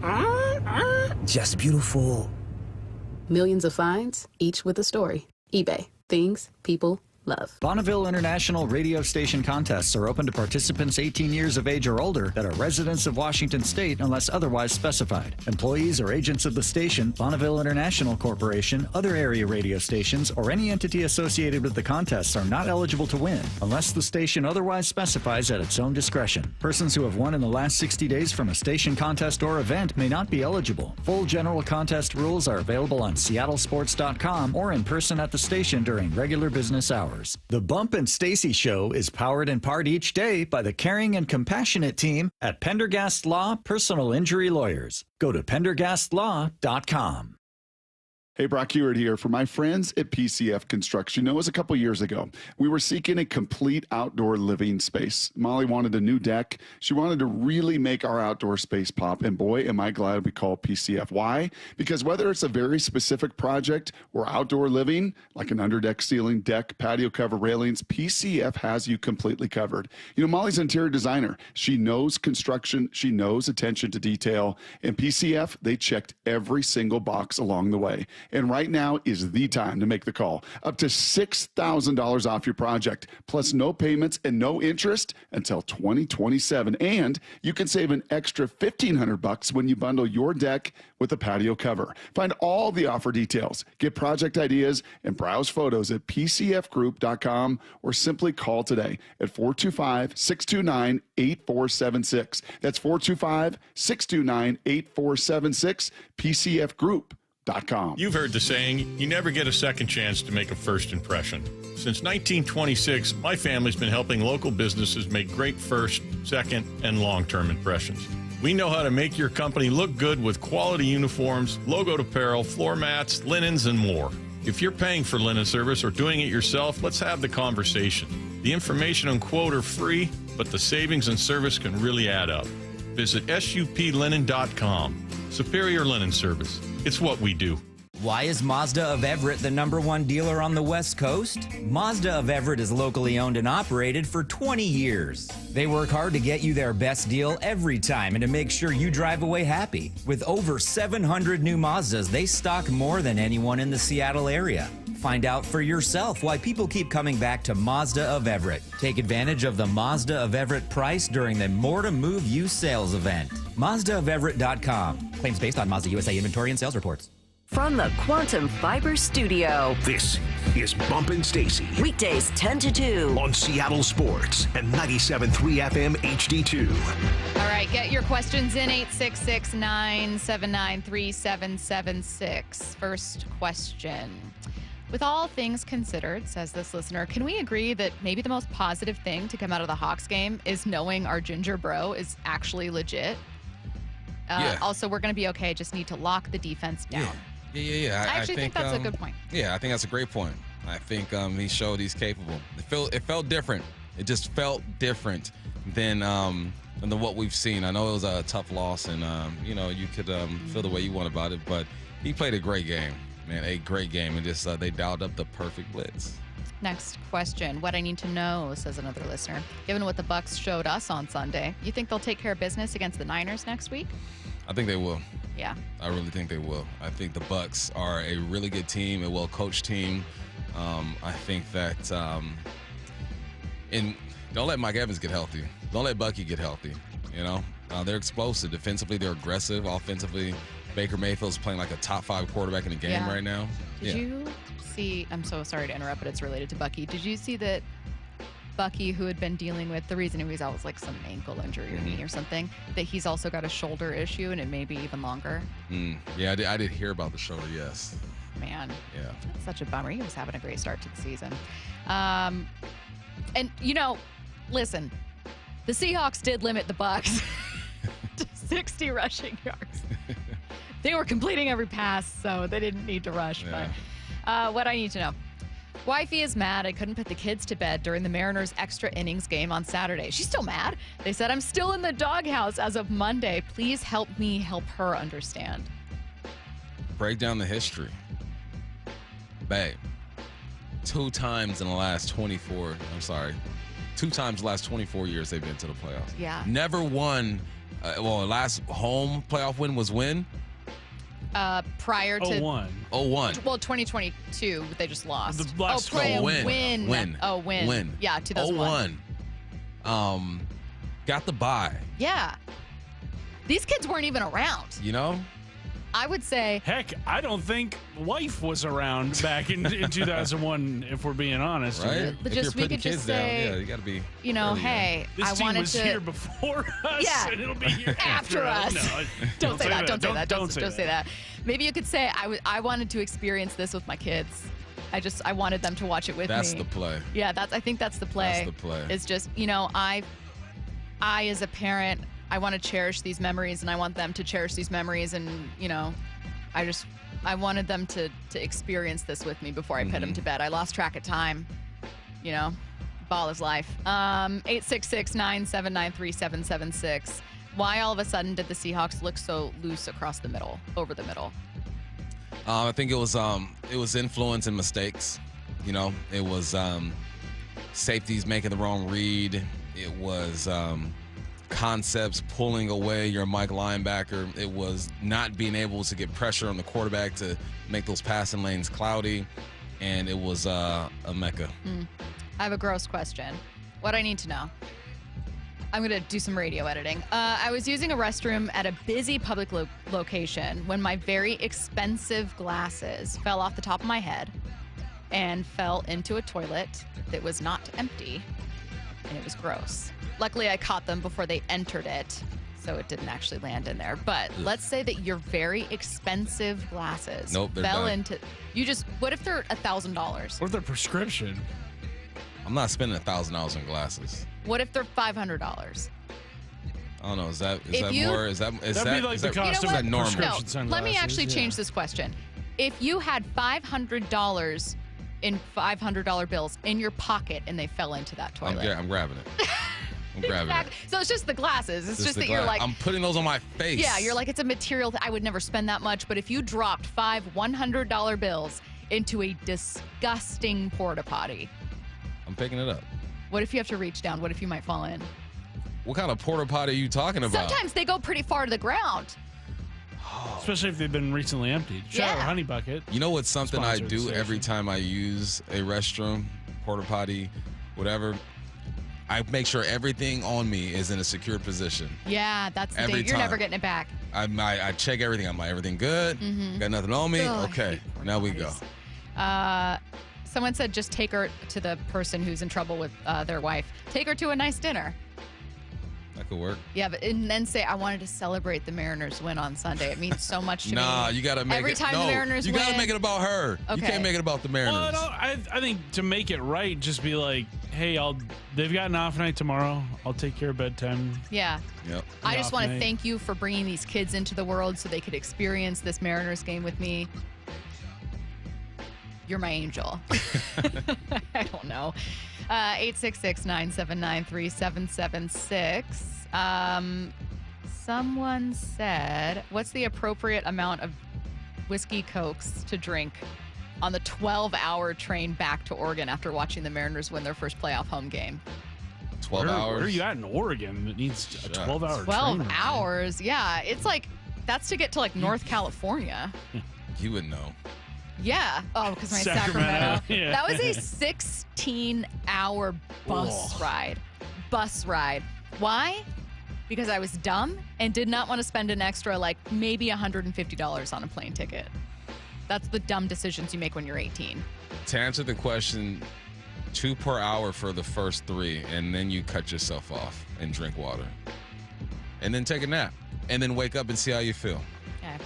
just beautiful. Millions of finds, each with a story. eBay. Things people love. Bonneville International radio station contests are open to participants 18 years of age or older that are residents of Washington State unless otherwise specified. Employees or agents of the station, Bonneville International Corporation, other area radio stations, or any entity associated with the contests are not eligible to win unless the station otherwise specifies at its own discretion. Persons who have won in the last 60 days from a station contest or event may not be eligible. Full general contest rules are available on seattlesports.com or in person at the station during regular business hours. The Bump and Stacy Show is powered in part each day by the caring and compassionate team at Pendergast Law Personal Injury Lawyers. Go to pendergastlaw.com. Hey, Brock Hewitt here for my friends at PCF Construction. You know, it was a couple years ago. We were seeking a complete outdoor living space. Molly wanted a new deck. She wanted to really make our outdoor space pop. And boy, am I glad we called PCF. Why? Because whether it's a very specific project or outdoor living, like an underdeck ceiling, deck, patio cover, railings, PCF has you completely covered. You know, Molly's an interior designer. She knows construction. She knows attention to detail. And PCF, they checked every single box along the way. And right now is the time to make the call. Up to $6,000 off your project, plus no payments and no interest until 2027. And you can save an extra $1,500 when you bundle your deck with a patio cover. Find all the offer details, get project ideas, and browse photos at pcfgroup.com or simply call today at 425-629-8476. That's 425-629-8476, PCFgroup.com. You've heard the saying, you never get a second chance to make a first impression. Since 1926, my family's been helping local businesses make great first, second, and long-term impressions. We know how to make your company look good with quality uniforms, logoed apparel, floor mats, linens, and more. If you're paying for linen service or doing it yourself, let's have the conversation. The information and quote are free, but the savings and service can really add up. Visit SUPLinen.com. Superior Linen Service. It's what we do. Why is Mazda of Everett the #1 dealer on the West Coast? Mazda of Everett is locally owned and operated for 20 years. They work hard to get you their best deal every time and to make sure you drive away happy. With over 700 new Mazdas, they stock more than anyone in the Seattle area. Find out for yourself why people keep coming back to Mazda of Everett. Take advantage of the Mazda of Everett price during the More to Move You sales event. MazdaofEverett.com. Claims based on Mazda USA inventory and sales reports. From the Quantum Fiber Studio. This is Bumpin' Stacy. Weekdays 10 to 2. On Seattle Sports and 97.3 FM HD2. All right, get your questions in 866-979-3776. First question. With all things considered, says this listener, can we agree that maybe the most positive thing to come out of the Hawks game is knowing our ginger bro is actually legit? Yeah. Also, we're going to be okay. Just need to lock the defense down. Yeah. I actually think that's a good point. Yeah, I think that's a great point. I think he showed he's capable. It felt different. It just felt different than what we've seen. I know it was a tough loss, and you could feel the way you want about it, but he played a great game, man, a great game, and just they dialed up the perfect blitz. Next question. What I need to know, says another listener. Given what the Bucs showed us on Sunday, you think they'll take care of business against the Niners next week? I think they will. Yeah. I really think they will. I think the Bucs are a really good team, a well-coached team. I think that don't let Mike Evans get healthy. Don't let Bucky get healthy. They're explosive. Defensively, they're aggressive. Offensively, Baker Mayfield's playing like a top 5 quarterback in the game right now. Did you see, I'm so sorry to interrupt, but it's related to Bucky. Did you see that Bucky, who had been dealing with, the reason he was out was like some ankle injury or knee or something, that he's also got a shoulder issue and it may be even longer? Yeah, I did hear about the shoulder, yes. Man. Yeah. That's such a bummer. He was having a great start to the season. And, listen, the Seahawks did limit the Bucs to 60 rushing yards. They were completing every pass, so they didn't need to rush. Yeah. But what I need to know. Wifey is mad I couldn't put the kids to bed during the Mariners' extra innings game on Saturday. She's still mad. They said, I'm still in the doghouse as of Monday. Please help me help her understand. Break down the history. Babe, 2 times in the last 24 years they've been to the playoffs. Yeah. Never won. Last home playoff win was when? Prior to 01. Well, 2022, but they just lost. The last win. Oh, win. Yeah, 2001. 01. Got the bye. Yeah. These kids weren't even around. I would say. Heck, I don't think wife was around back in 2001, if we're being honest. Right? But If just you're we putting could just kids down, say, yeah, you got to be. Hey, This I team wanted was to. here before us, and it'll be here after us. No, Don't say that. Don't say that. Don't say that. Maybe you could say I wanted to experience this with my kids. I wanted them to watch it with That's me. the play. Yeah, I think that's the play. That's the play. It's just, I as a parent, I want to cherish these memories, and I want them to cherish these memories, and I wanted them to experience this with me before I put them to bed. I lost track of time. Ball is life. 866-979-3776. Why all of a sudden did the Seahawks look so loose across the middle, over the middle? I think it was influence and mistakes. It was safeties making the wrong read. It was concepts pulling away your Mike linebacker. It was not being able to get pressure on the quarterback to make those passing lanes cloudy. And it was a mecca. I have a gross question. What I need to know. I'm going to do some radio editing. I was using a restroom at a busy public location when my very expensive glasses fell off the top of my head and fell into a toilet that was not empty, and it was gross. Luckily, I caught them before they entered it, so it didn't actually land in there. But let's say that your very expensive glasses fell into... What if they're $1,000? What if they're prescription? I'm not spending $1,000 on glasses. What if they're $500? I don't know. Is that more? Is that normal? No. Let me actually change this question. If you had $500 in $500 bills in your pocket and they fell into that toilet, I'm grabbing it. I'm grabbing it. So it's just the glasses. It's just that you're like, I'm putting those on my face. yeah, you're like, it's a material. I would never spend that much. But if you dropped 5 $100 bills into a disgusting porta potty, I'm picking it up. what if you have to reach down? What if you might fall in? What kind of porta potty are you talking about? Sometimes they go pretty far to the ground. Especially if they've been recently emptied. Shout out Honey Bucket. You know what's something I Sponsored do station. every time I use a restroom, porta potty, whatever? I make sure everything on me is in a secure position. Yeah, that's the Every thing. You're time. never getting it back. I check everything. I'm like, everything good? Got nothing on me? Ugh, I Okay, hate porta now we go. Someone said just take her to the person who's in trouble with their wife. Take her to a nice dinner. That could work. Yeah, and then say, I wanted to celebrate the Mariners win on Sunday. It means so much to me. Nah, you gotta make Every it. time no, the Mariners you win. gotta make it about her. You Okay. can't make it about the Mariners. Well, no, I think to make it right, just be like, hey, they've got an off night tomorrow. I'll take care of bedtime. Yeah. Yep. I just want to night. thank you for bringing these kids into the world so they could experience this Mariners game with me. You're my angel. I don't know. 866-979-3776. Someone said, what's the appropriate amount of whiskey cokes to drink on the 12-hour train back to Oregon after watching the Mariners win their first playoff home game? 12 hours. Where are you at in Oregon that needs a 12-hour 12 train ride? hours. Yeah. It's like, that's to get to like North California. You would know. Yeah. Oh, because my Sacramento. Sacramento. Yeah. That was a 16-hour bus ride. Bus ride. Why? Because I was dumb and did not want to spend an extra, like, maybe $150 on a plane ticket. That's the dumb decisions you make when you're 18. To answer the question, 2 per hour for the first 3, and then you cut yourself off and drink water. And then take a nap. And then wake up and see how you feel. Okay.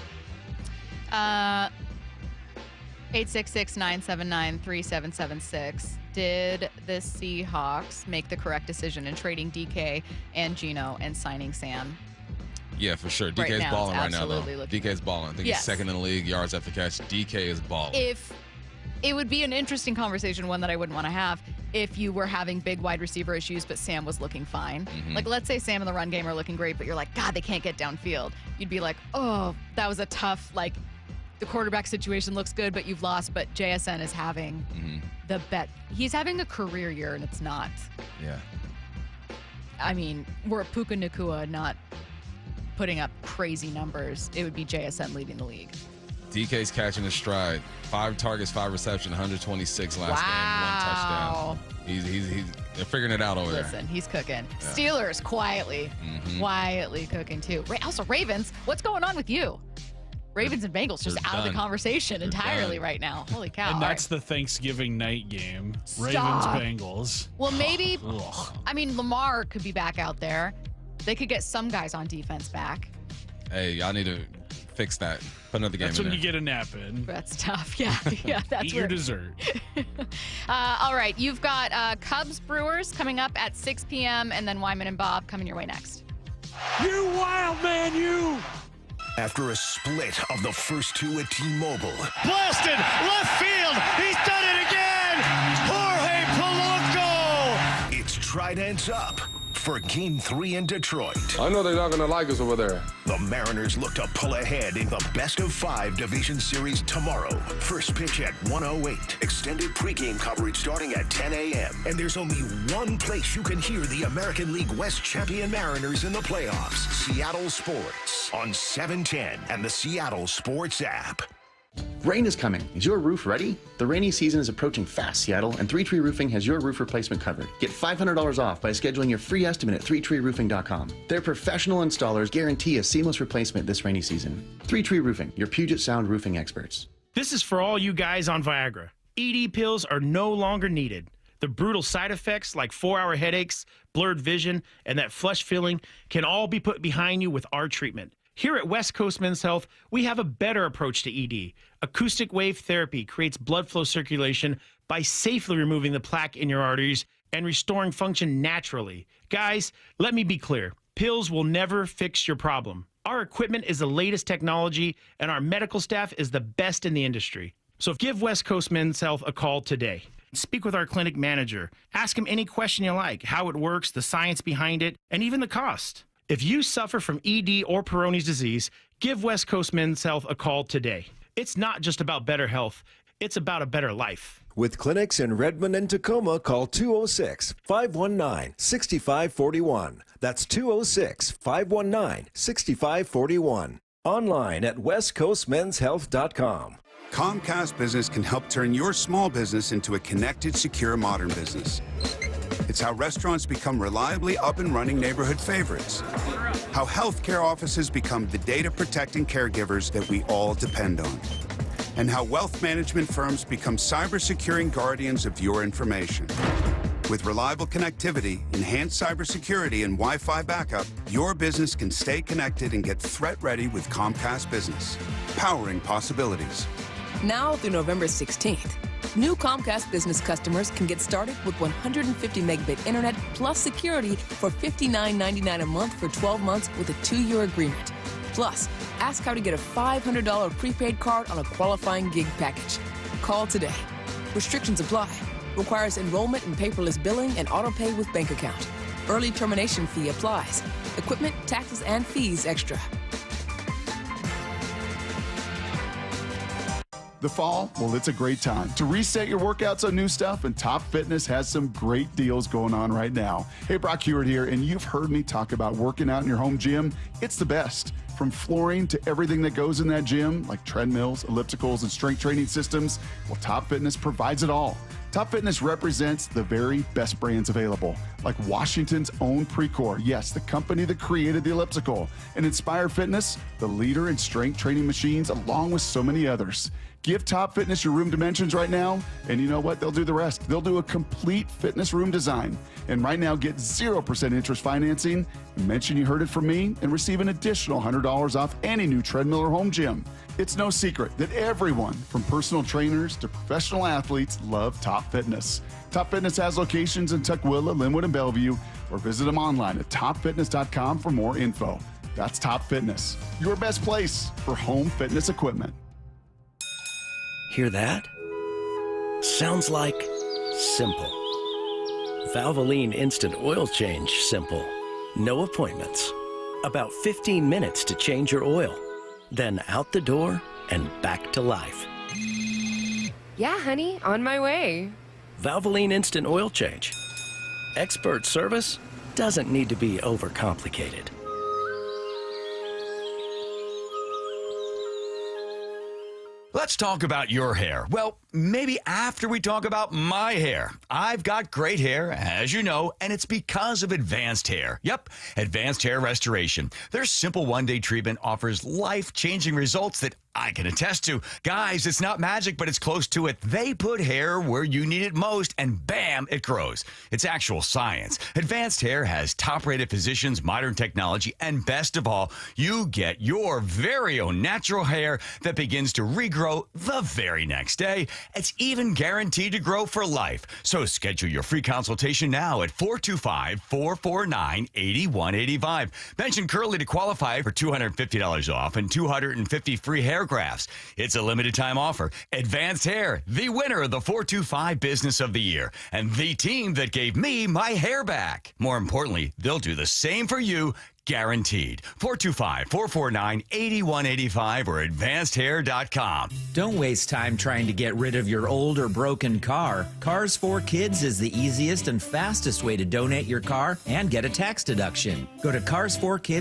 866-979-3776. Did the Seahawks make the correct decision in trading DK and Geno and signing Sam? Yeah, for sure. Right DK's now, balling it's right now, though. absolutely looking DK's balling. I think Yes. he's second in the league, yards after catch. DK is balling. If it would be an interesting conversation, one that I wouldn't want to have, if you were having big wide receiver issues, but Sam was looking fine. Like, let's say Sam and the run game are looking great, but you're like, God, they can't get downfield. You'd be like, oh, that was a tough, like, the quarterback situation looks good, but you've lost. But JSN is having the bet. He's having a career year, and it's not. Yeah. I mean, we're Puka Nacua not putting up crazy numbers. It would be JSN leading the league. DK's catching his stride. 5 targets, 5 receptions, 126 last game, 1 touchdown. He's they're figuring it out over there. Listen, he's cooking. Steelers quietly cooking too. Also, Ravens, what's going on with you? Ravens and Bengals just They're out of the done. conversation They're entirely done. right now. Holy cow. And that's the Thanksgiving night game. Stop. Ravens-Bengals. Well, maybe, Ugh. I mean, Lamar could be back out there. They could get some guys on defense back. Hey, y'all need to fix that. Put another game That's in when there. you get a nap in. That's tough. Yeah, yeah, that's Eat your where. dessert. All right, you've got Cubs Brewers coming up at 6 p.m. and then Wyman and Bob coming your way next. You wild man, you! After a split of the first 2 at T-Mobile, Blasted left field. He's done it again. Jorge Polanco. it's Trident's up for Game 3 in Detroit. I know they're not going to like us over there. The Mariners look to pull ahead in the best-of-5 division series tomorrow. First pitch at 1:08. Extended pregame coverage starting at 10 a.m. And there's only one place you can hear the American League West champion Mariners in the playoffs. Seattle Sports on 710 and the Seattle Sports app. Rain is coming. Is your roof ready? The rainy season is approaching fast, Seattle, and 3 Tree Roofing has your roof replacement covered. Get $500 off by scheduling your free estimate at 3treeroofing.com. Their professional installers guarantee a seamless replacement this rainy season. 3 Tree Roofing, your Puget Sound roofing experts. This is for all you guys on Viagra. ED pills are no longer needed. The brutal side effects like 4-hour headaches, blurred vision, and that flush feeling can all be put behind you with our treatment. Here at West Coast Men's Health, we have a better approach to ED. Acoustic wave therapy creates blood flow circulation by safely removing the plaque in your arteries and restoring function naturally. Guys, let me be clear. Pills will never fix your problem. Our equipment is the latest technology, and our medical staff is the best in the industry. So give West Coast Men's Health a call today. Speak with our clinic manager. Ask him any question you like, how it works, the science behind it, and even the cost. If you suffer from ED or Peyronie's disease, give West Coast Men's Health a call today. It's not just about better health, it's about a better life. With clinics in Redmond and Tacoma, call 206-519-6541. That's 206-519-6541. Online at westcoastmenshealth.com. Comcast Business can help turn your small business into a connected, secure, modern business. It's how restaurants become reliably up and running neighborhood favorites. How healthcare offices become the data-protecting caregivers that we all depend on. And how wealth management firms become cyber-securing guardians of your information. With reliable connectivity, enhanced cybersecurity, and Wi-Fi backup, your business can stay connected and get threat-ready with Comcast Business. Powering possibilities. Now through November 16th, new Comcast Business customers can get started with 150 megabit internet plus security for $59.99 a month for 12 months with a 2-year agreement. Plus, ask how to get a $500 prepaid card on a qualifying gig package. Call today. Restrictions apply. Requires enrollment in paperless billing and auto pay with bank account. Early termination fee applies. Equipment, taxes, and fees extra. The fall, well, it's a great time to reset your workouts on new stuff, and Top Fitness has some great deals going on right now. Hey, Brock Hewitt here, and you've heard me talk about working out in your home gym. It's the best. From flooring to everything that goes in that gym, like treadmills, ellipticals, and strength training systems, well, Top Fitness provides it all. Top Fitness represents the very best brands available, like Washington's own Precor, yes, the company that created the elliptical, and Inspire Fitness, the leader in strength training machines, along with so many others. Give Top Fitness your room dimensions right now, and you know what? They'll do the rest. They'll do a complete fitness room design. And right now, get 0% interest financing. Mention you heard it from me and receive an additional $100 off any new treadmill or home gym. It's no secret that everyone, from personal trainers to professional athletes, love Top Fitness. Top Fitness has locations in Tukwila, Linwood, and Bellevue, or visit them online at topfitness.com for more info. That's Top Fitness, your best place for home fitness equipment. Hear that? Sounds like simple. Valvoline Instant Oil Change simple. No appointments. About 15 minutes to change your oil. Then out the door and back to life. Yeah, honey, on my way. Valvoline Instant Oil Change. Expert service doesn't need to be overcomplicated. Let's talk about your hair. Well, maybe after we talk about my hair. I've got great hair, as you know, and it's because of Advanced Hair. Yep, Advanced Hair Restoration. Their simple one-day treatment offers life-changing results that I can attest to. Guys, it's not magic, but it's close to it. They put hair where you need it most, and bam, it grows. It's actual science. Advanced Hair has top-rated physicians, modern technology, and best of all, you get your very own natural hair that begins to regrow the very next day. It's even guaranteed to grow for life. So schedule your free consultation now at 425-449-8185. Mention Curly to qualify for $250 off and 250 free hair grafts. It's a limited time offer. Advanced Hair, the winner of the 425 Business of the Year, and the team that gave me my hair back. More importantly, they'll do the same for you, guaranteed. 425-449-8185 or advancedhair.com. Don't waste time trying to get rid of your old or broken car. Cars for Kids is the easiest and fastest way to donate your car and get a tax deduction. Go to carsforkids